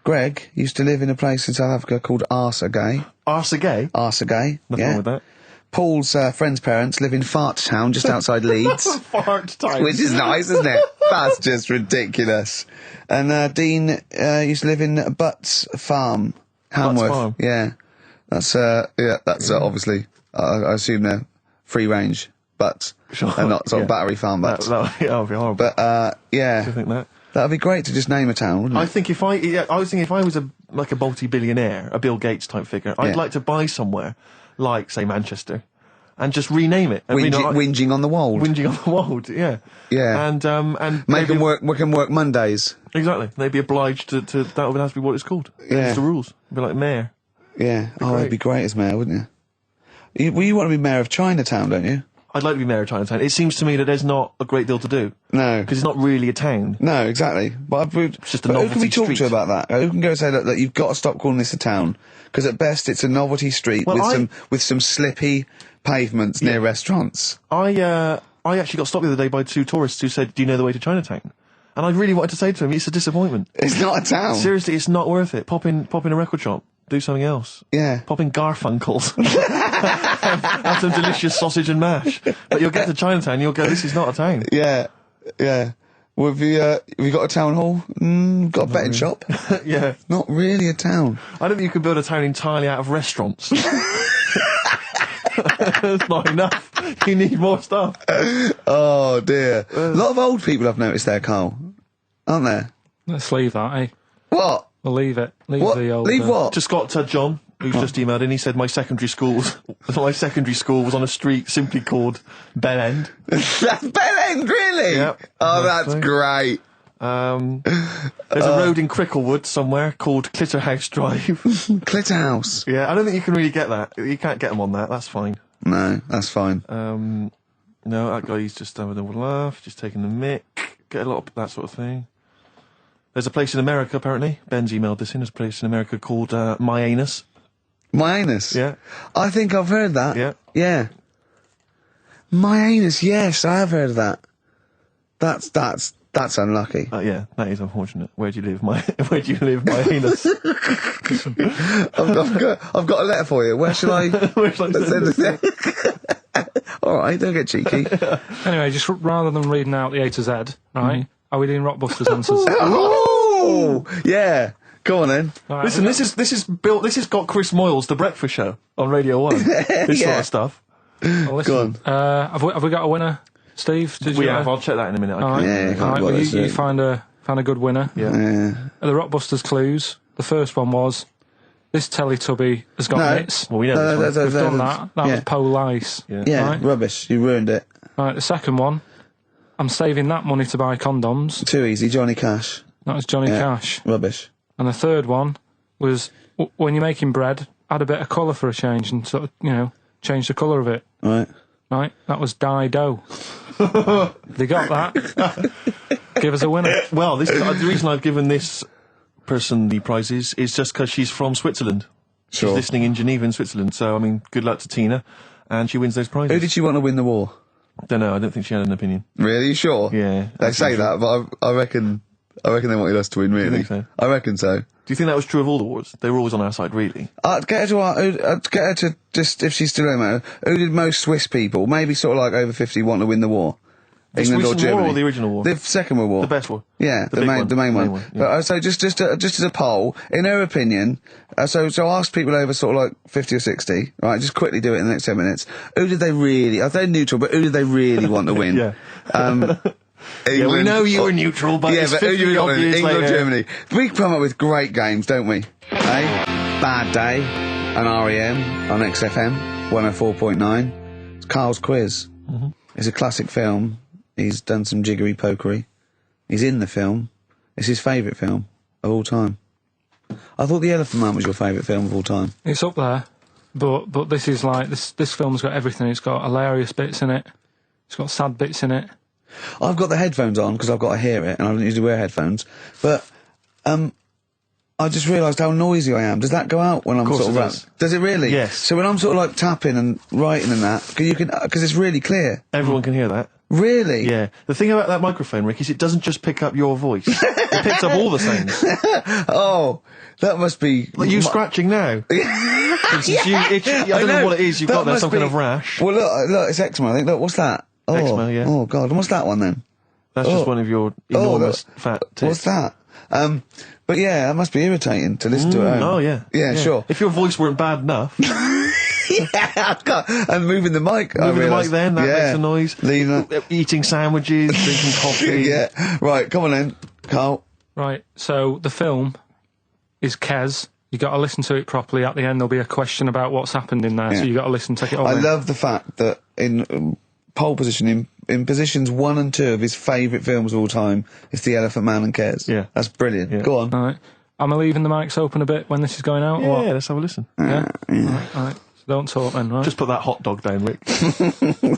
Greg used to live in a place in South Africa called Arsagay. Arsagay? Arsagay, Nothing wrong with that. Paul's friend's parents live in Fart Town, just outside Leeds. Fart Town. Which is nice, isn't it? That's just ridiculous. And Dean used to live in Butts Farm, Hamworth. Butts Farm. Yeah. That's obviously, I assume they're free range butts. Sure. And not sort of battery farm butts. That would be horrible. But, yeah. Do you think that? That'd be great to just name a town, wouldn't it? I think I was thinking if I was a multi-billionaire, a Bill Gates type figure, I'd like to buy somewhere, like, say, Manchester, and just rename it. Whinging on the Wold. Whinging on the Wold, yeah. Yeah. And make them work, we can work Mondays. Exactly. They'd be obliged to that would have to be what it's called. Yeah. That's the rules. It'd be like mayor. Yeah. It'd be great as mayor, wouldn't you? You want to be mayor of Chinatown, don't you? I'd like to be mayor of Chinatown. It seems to me that there's not a great deal to do. No. Because it's not really a town. No, exactly. But it's just a novelty who can we talk street. to about that? Who can go and say, look, you've got to stop calling this a town? Because at best it's a novelty street with some slippy pavements near restaurants. I actually got stopped the other day by two tourists who said, do you know the way to Chinatown? And I really wanted to say to him, it's a disappointment. It's not a town. Seriously, it's not worth it. Pop in a record shop. Do something else. Yeah. Pop in Garfunkel's. have some delicious sausage and mash. But you'll get to Chinatown and you'll go, this is not a town. Yeah. Yeah. Well, have you got a town hall? Got a betting shop? Yeah. Not really a town. I don't think you can build a town entirely out of restaurants. That's not enough. You need more stuff. Oh, dear. A lot of old people I've noticed there, Carl. Aren't there? Let's leave that, eh? What? We'll leave it. Leave what? the old... Leave what? Just got John. who's just emailed in. He said my secondary school was on a street simply called Bell End. That's Bell End, really? Yep. Oh, that's great. There's a road in Cricklewood somewhere called Clitterhouse Drive. Clitterhouse. Yeah, I don't think you can really get that. You can't get them on that. That's fine. No, that's fine. No, that guy's just having a laugh, just taking the mick. Get a lot of that sort of thing. There's a place in America, apparently. Ben's emailed this in. There's a place in America called My Anus. My Anus? Yeah. I think I've heard that. Yeah. Yeah. My Anus, yes, I have heard of that. That's unlucky. Yeah, that is unfortunate. Where do you live, My Anus? I've got a letter for you. Where shall I send it? All right, don't get cheeky. Anyway, just rather than reading out the A to Z, right? Are we doing Rockbusters answers? Oh, yeah. Go on then. Right, Listen, this has got Chris Moyles, The Breakfast Show, on Radio 1. This sort of stuff. Well, listen, Go on. have we got a winner, Steve? We have. I'll check that in a minute. All right. Yeah, All right, well, you find a good winner. Yeah. The Rockbusters clues. The first one was, this Teletubby has got mitts. Well, we know this one. We've done that. That was Police. Yeah, right? Rubbish. You ruined it. Right, the second one, I'm saving that money to buy condoms. Too easy. Johnny Cash. That was Johnny Cash. Rubbish. And the third one was, when you're making bread, add a bit of colour for a change and sort of, change the colour of it. Right. Right? That was Dido. They got that. Give us a winner. Well, the reason I've given this person the prizes is just because she's from Switzerland. Sure. She's listening in Geneva in Switzerland. So, I mean, good luck to Tina. And she wins those prizes. Who did she want to win the war? Don't know. I don't think she had an opinion. Really? You sure? Yeah. They say that, but I reckon they wanted us to win, really. You think so? I reckon so. Do you think that was true of all the wars? They were always on our side, really. I'd get her to just, if she's still in, who did most Swiss people, maybe sort of like over 50, want to win the war? The England or Swiss Germany? war or the original war? The Second World War. The best war. Yeah, the main one. Yeah. But so just as a poll, in her opinion, so ask people over sort of like 50 or 60, right? Just quickly do it in the next 10 minutes. Who did they really? I say neutral, but who did they really want to win? Yeah. England, we know you were neutral, but it's 50 odd years England later. or Germany. We come up with great games, don't we? Bad Day on REM on XFM 104.9. It's Carl's quiz. Mm-hmm. It's a classic film. He's done some jiggery pokery. He's in the film. It's his favourite film of all time. I thought The Elephant Man was your favourite film of all time. It's up there, but this is like this film's got everything. It's got hilarious bits in it. It's got sad bits in it. I've got the headphones on because I've got to hear it, and I don't usually wear headphones. But I just realised how noisy I am. Does that go out when I'm sort of does. Does it really? Yes. So when I'm sort of like tapping and writing and that, because it's really clear. Everyone can hear that. Really? Yeah. The thing about that microphone, Rick, is it doesn't just pick up your voice. It picks up all the sounds. Oh, that must be... Like you scratching now. I don't know what it is you've got there, some kind of rash. Well, look, it's eczema, I think. Look, what's that? Oh, eczema, yeah. Oh, God. And what's that one, then? That's just one of your enormous fat tits. What's that? But yeah, that must be irritating to listen to at home. Oh, yeah. Yeah, sure. If your voice weren't bad enough... And moving the mic. Moving the mic then, that makes a noise. Leaving Eating sandwiches, drinking coffee. Yeah. Right, come on then, Carl. Right, so the film is Kes. You got to listen to it properly. At the end, there'll be a question about what's happened in there, so you got to listen, take it all I in. love the fact that in pole position, in positions 1 and 2 of his favourite films of all time, it's The Elephant Man and Kes. Yeah. That's brilliant. Yeah. Go on. All right. Am I leaving the mics open a bit when this is going out? Yeah, or what? let's have a listen. Yeah? All right. So don't talk then, right? Just put that hot dog down, Rick.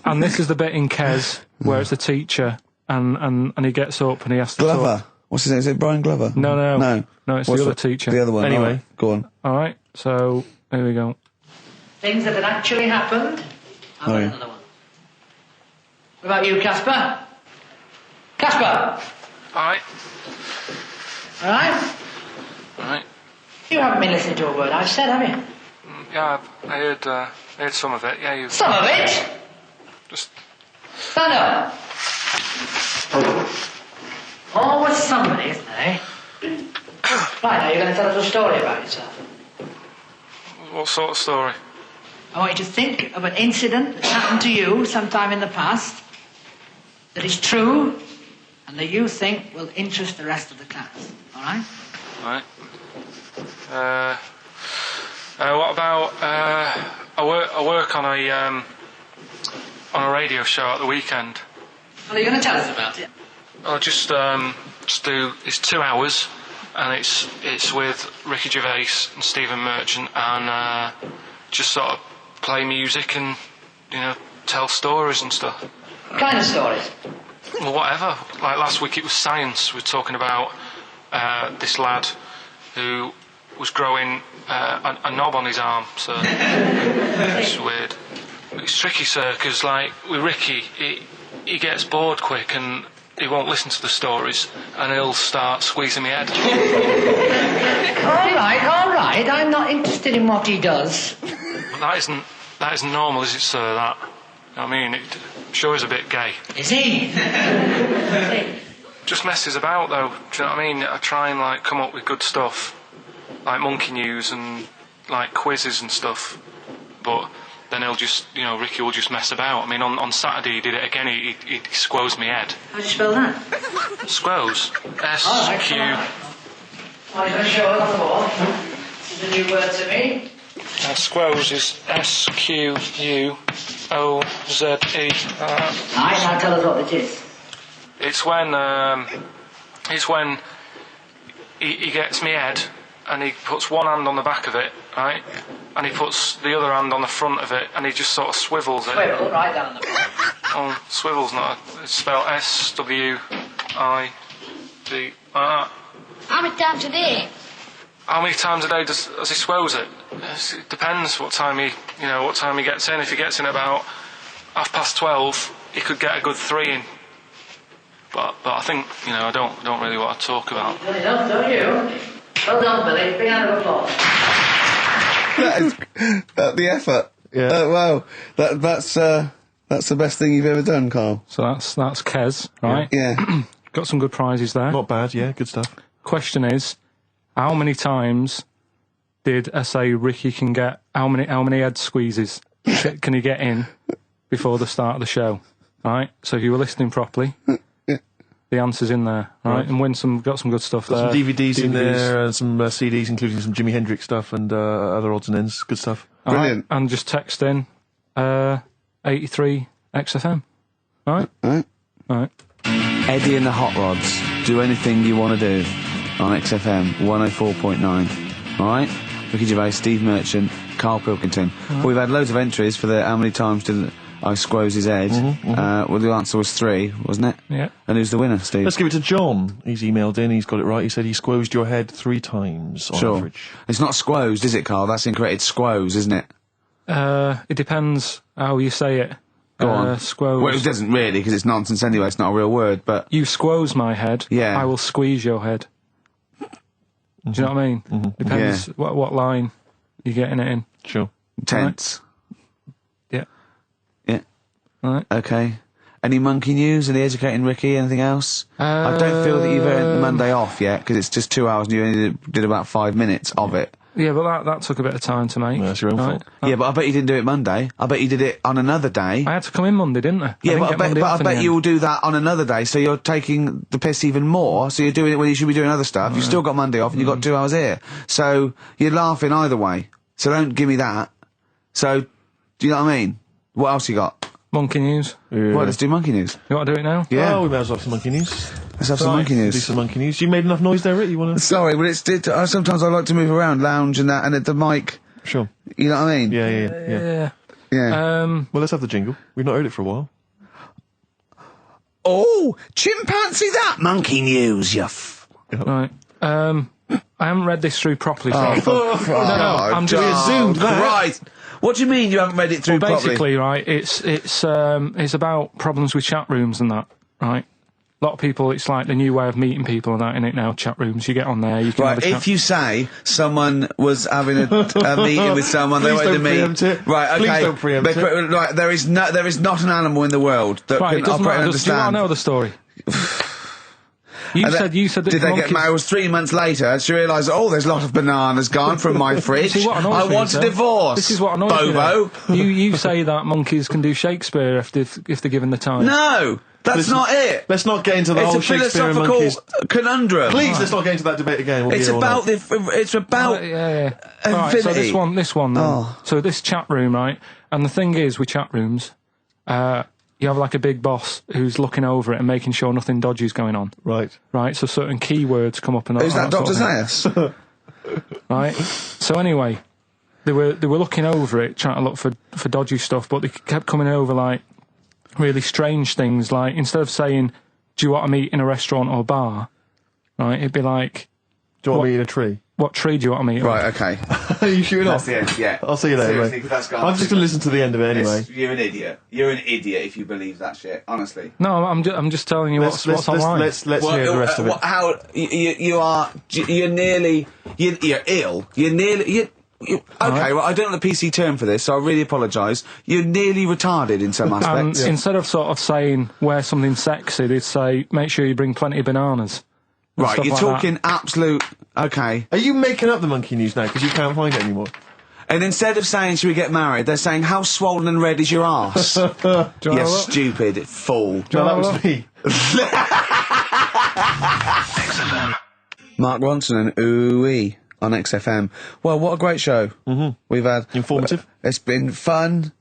And this is the bit in Kes where it's the teacher and he gets up and he has to Glover. talk. What's his name? Is it Brian Glover? No, it's What's the other teacher. The other one. Anyway. All right, go on. All right, so here we go. Things that had actually happened. I've got another one. What about you, Casper? Casper! All right. All right? All right. You haven't been listening to a word I've said, have you? Yeah, I heard some of it. Yeah, you. Some of it? Just. Stand up. Always somebody, isn't there, eh? Right, now you're going to tell us a story about yourself. What sort of story? I want you to think of an incident that happened to you sometime in the past that is true and that you think will interest the rest of the class. All right? All right. What about, I work on a radio show at the weekend. Well, are you going to tell us about it? I'll just do, it's 2 hours, and it's with Ricky Gervais and Stephen Merchant, and just sort of play music and, tell stories and stuff. What kind of stories? Well, whatever. Like last week it was science. We were talking about this lad who was growing a knob on his arm, so it's weird. It's tricky, sir, because like with Ricky, he gets bored quick and he won't listen to the stories, and he'll start squeezing my head. All right, I'm not interested in what he does. That isn't normal, is it, sir, that? I mean, it sure is a bit gay. Is he? Just messes about, though, do you know what I mean? I try and, like, come up with good stuff, like monkey news and, like, quizzes and stuff, but then he'll just, Ricky will just mess about. I mean, on Saturday he did it again, he squoze me head. How do you spell that? Squoze. S-Q... Well, you're going to show us on the wall. This is a new word to me. Squoze is S-Q-U-O-Z-E. Now tell us what it is. It's when he gets me head and he puts one hand on the back of it, right? And he puts the other hand on the front of it and he just sort of swivels it. Swivel, right down the bottom. Oh, swivel's not. It's spelled S-W-I-V. How many times a day? How many times a day does he swells it? It depends what time he gets in. If he gets in about 12:30, he could get a good 3 in. But I think, I don't really want to talk about. Good enough, don't you? Well done, Billy. Big round of applause. The effort. Yeah. Wow. That's the best thing you've ever done, Carl. So that's Kez, right? Yeah. Got some good prizes there. Not bad, yeah, good stuff. Question is, how many times did I say Ricky can get, how many head squeezes can he get in before the start of the show? Right? So if you were listening properly, the answer's in there, right? And got some good stuff there. Got some DVDs in there, and some CDs, including some Jimi Hendrix stuff and other odds and ends. Good stuff. Brilliant. Right, and just text in 83 XFM. Right? Right. Eddie and the Hot Rods. Do anything you want to do on XFM 104.9. Alright? Ricky Gervais, Steve Merchant, Karl Pilkington. Well, we've had loads of entries for the how many times did I squoze his head. Well, the answer was 3, wasn't it? Yeah. And who's the winner, Steve? Let's give it to John. He's emailed in, he's got it right. He said he squozed your head 3 times on average. It's not squozed, is it, Carl? That's incorrect. It's squoze, isn't it? It depends how you say it. Go on. Squoze. Well, it doesn't really, because it's nonsense anyway. It's not a real word, but... You squoze my head. Yeah. I will squeeze your head. Do you know what I mean? Depends what line you're getting it in. Sure. Tense. Right. Yeah. Right. Okay. Any monkey news? Any educating Ricky? Anything else? I don't feel that you've earned Monday off yet, because it's just 2 hours and you only did about 5 minutes of it. Yeah, but that took a bit of time to make. Well, that's your own fault. Yeah, but I bet you didn't do it Monday. I bet you did it on another day. I had to come in Monday, didn't I? Yeah, but I bet you'll do that on another day, so you're taking the piss even more, so you're doing it when you should be doing other stuff. You've still got Monday off and you've got 2 hours here. So you're laughing either way. So don't give me that. So, do you know what I mean? What else you got? Monkey news. Yeah. Well, let's do monkey news. You want to do it now? Yeah. Oh, we may as well have some monkey news. Let's have some monkey news. Do some monkey news. You made enough noise there, Rick? You want to... Sorry, but sometimes I like to move around, lounge and that, and at the mic. Sure. You know what I mean? Yeah. Yeah. Well, let's have the jingle. We've not heard it for a while. Oh, chimpanzee that monkey news, you Right. I haven't read this through properly. So I'm just assumed that. Right. What do you mean you haven't read it through basically, properly? right, it's about problems with chat rooms and that, right? A lot of people, it's like the new way of meeting people and that, in it now, chat rooms. You get on there, you can have a chat. If you say someone was having a meeting with someone, they wanted to meet. Right, okay. Please don't preempt it. Right, there is not an animal in the world that Right, can it doesn't operate and matter. Do you want understand. to know the story? You said that did they get married? It was 3 months later. She realised, there's a lot of bananas gone from my fridge. I want a divorce. This is what annoys Bobo. me. You say that monkeys can do Shakespeare if they're given the time. No, that's not it. Let's not get into the whole Shakespeare and monkeys conundrum. Please, let's not get into that debate again. It's about Right, so this one. Then. So this chat room, right? And the thing is, with chat rooms, you have like a big boss who's looking over it and making sure nothing dodgy's going on. Right. Right. So certain keywords come up and is that Dr. Zayas? Right. So anyway, they were looking over it, trying to look for dodgy stuff, but they kept coming over like really strange things. Like instead of saying, "Do you want to meet in a restaurant or bar?" Right, it'd be like, "Do you want to meet in a tree?" What tree do you want to meet? Right, okay. Are you sure That's the end, yeah. I'll see you later, Seriously, mate. that's I'm just going to listen to the end of it anyway. You're an idiot. You're an idiot if you believe that shit, honestly. No, I'm just telling you what's online. Let's hear the rest of it. How, you're nearly, you're ill. You're nearly, okay, well, I don't know the PC term for this, so I really apologise. You're nearly retarded in some aspects. Instead of sort of saying, wear something sexy, they'd say, make sure you bring plenty of bananas. Right, you're talking absolute... Okay. Are you making up the monkey news now because you can't find it anymore? And instead of saying, should we get married, they're saying, how swollen and red is your arse? You stupid fool. That was me. Mark Ronson and Ooh-wee on XFM. Well, what a great show. Mm-hmm. We've had... Informative. It's been fun.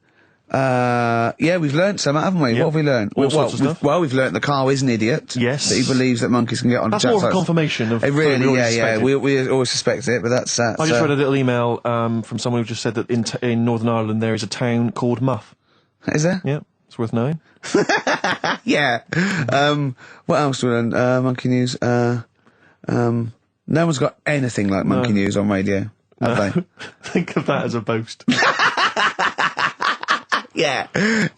We've learnt some, haven't we? Yep. What have we learnt? All sorts of stuff. We've learnt that Carl is an idiot. Yes. That he believes that monkeys can get on That's chat more of a sites. confirmation of... We always suspect it, but that's... I just read a little email from someone who just said that in Northern Ireland there is a town called Muff. Is there? Yeah, it's worth knowing. Yeah. What else do we learn? Monkey news. No one's got anything like monkey news on radio, have they? Think of that as a boast. Yeah.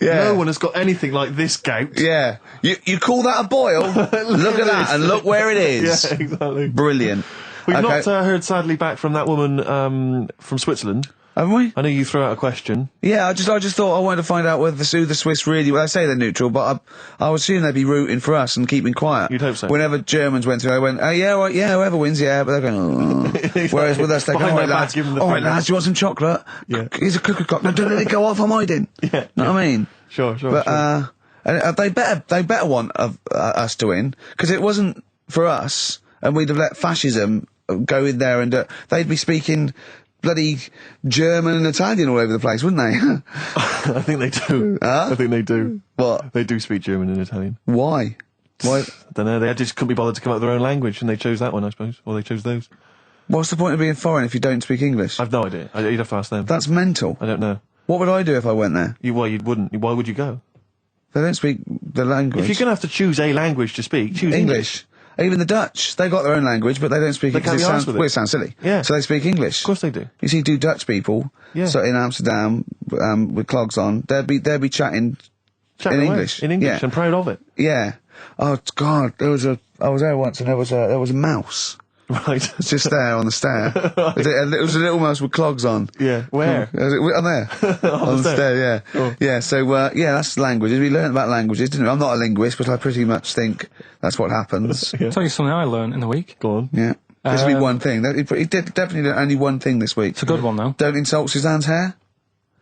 No one has got anything like this gout. Yeah. You call that a boil? Look at that, and look where it is. Yeah, exactly. Brilliant. We've not heard sadly back from that woman from Switzerland. Haven't we? I know you threw out a question. Yeah, I just thought I wanted to find out whether the Swiss really... Well, I say they're neutral, but I would assume they'd be rooting for us and keeping quiet. You'd hope so. Whenever Germans went through, I went, whoever wins, yeah, but they're going, oh. Whereas with us, they go, all right, lads, do you want some chocolate? Yeah. Here's a cookie cock. No, don't let it go off, I'm hiding. Yeah. Know what I mean? Sure. But, they better want us to win, because it wasn't for us, and we'd have let fascism go in there, and they'd be speaking bloody German and Italian all over the place, wouldn't they? I think they do. Huh? I think they do. What? They do speak German and Italian. Why? I don't know. They just couldn't be bothered to come up with their own language, and they chose that one, I suppose. Or they chose those. What's the point of being foreign if you don't speak English? I've no idea. You'd have to ask them. That's mental. I don't know. What would I do if I went there? You wouldn't. Why would you go? They don't speak the language. If you're going to have to choose a language to speak, choose English. Even the Dutch, they got their own language, but they don't speak it because it sounds silly. Yeah. So they speak English. Of course they do. You see, Dutch people, so in Amsterdam, with clogs on, they'd be chatting in English. In English, yeah. I'm proud of it. Yeah. Oh God, I was there once, and there was a mouse. Right. It's just there on the stair. Right. It was a little mouse with clogs on. Yeah. Where? On there. on the stair, yeah. Oh. Yeah, so, that's languages. We learned about languages, didn't we? I'm not a linguist, but I pretty much think that's what happens. I'll tell you something I learned in the week. Go on. Yeah. This will be one thing. He did definitely learn only one thing this week. It's a good one, though. Don't insult Suzanne's hair.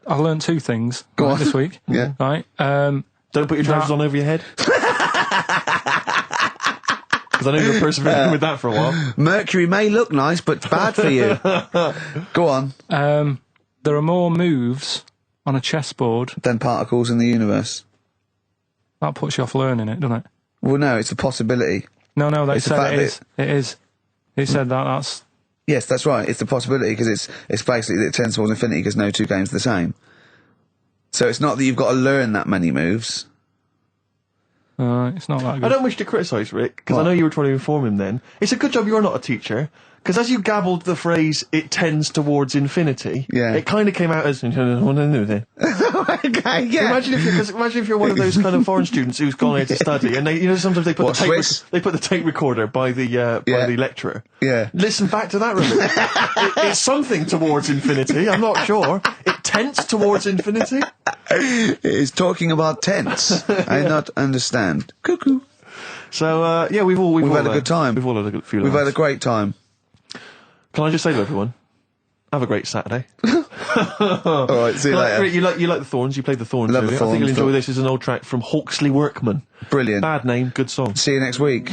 I learned two things this week. Yeah. Right. Don't put your trousers on over your head. Because I know you're persevering with that for a while. Mercury may look nice, but bad for you. Go on. There are more moves on a chessboard than particles in the universe. That puts you off learning it, doesn't it? Well, no, it's a possibility. No, they said it is. It is. It said that's... Yes, that's right. It's the possibility, because it's basically that it tends towards infinity because no two games are the same. So it's not that you've got to learn that many moves. It's not that good. I don't wish to criticise Rick, because I know you were trying to inform him then. It's a good job you're not a teacher, because as you gabbled the phrase, it tends towards infinity, it kind of came out as... Okay, yeah. Imagine if you're one of those kind of foreign students who's gone here to study, and they, sometimes they put the tape recorder by the lecturer. Yeah. Listen back to that, really. It's something towards infinity, I'm not sure. It tends towards infinity. It is talking about tense. I not understand. Cuckoo. So, yeah, we've all had a good time. We've all had a few We've laughs. had a great time. Can I just say to everyone, have a great Saturday. All right, see you later. You like the Thorns, you played the Thorns Love the earlier. I Thorns, think you'll enjoy this. It's an old track from Hawksley Workman. Brilliant. Bad name, good song. See you next week.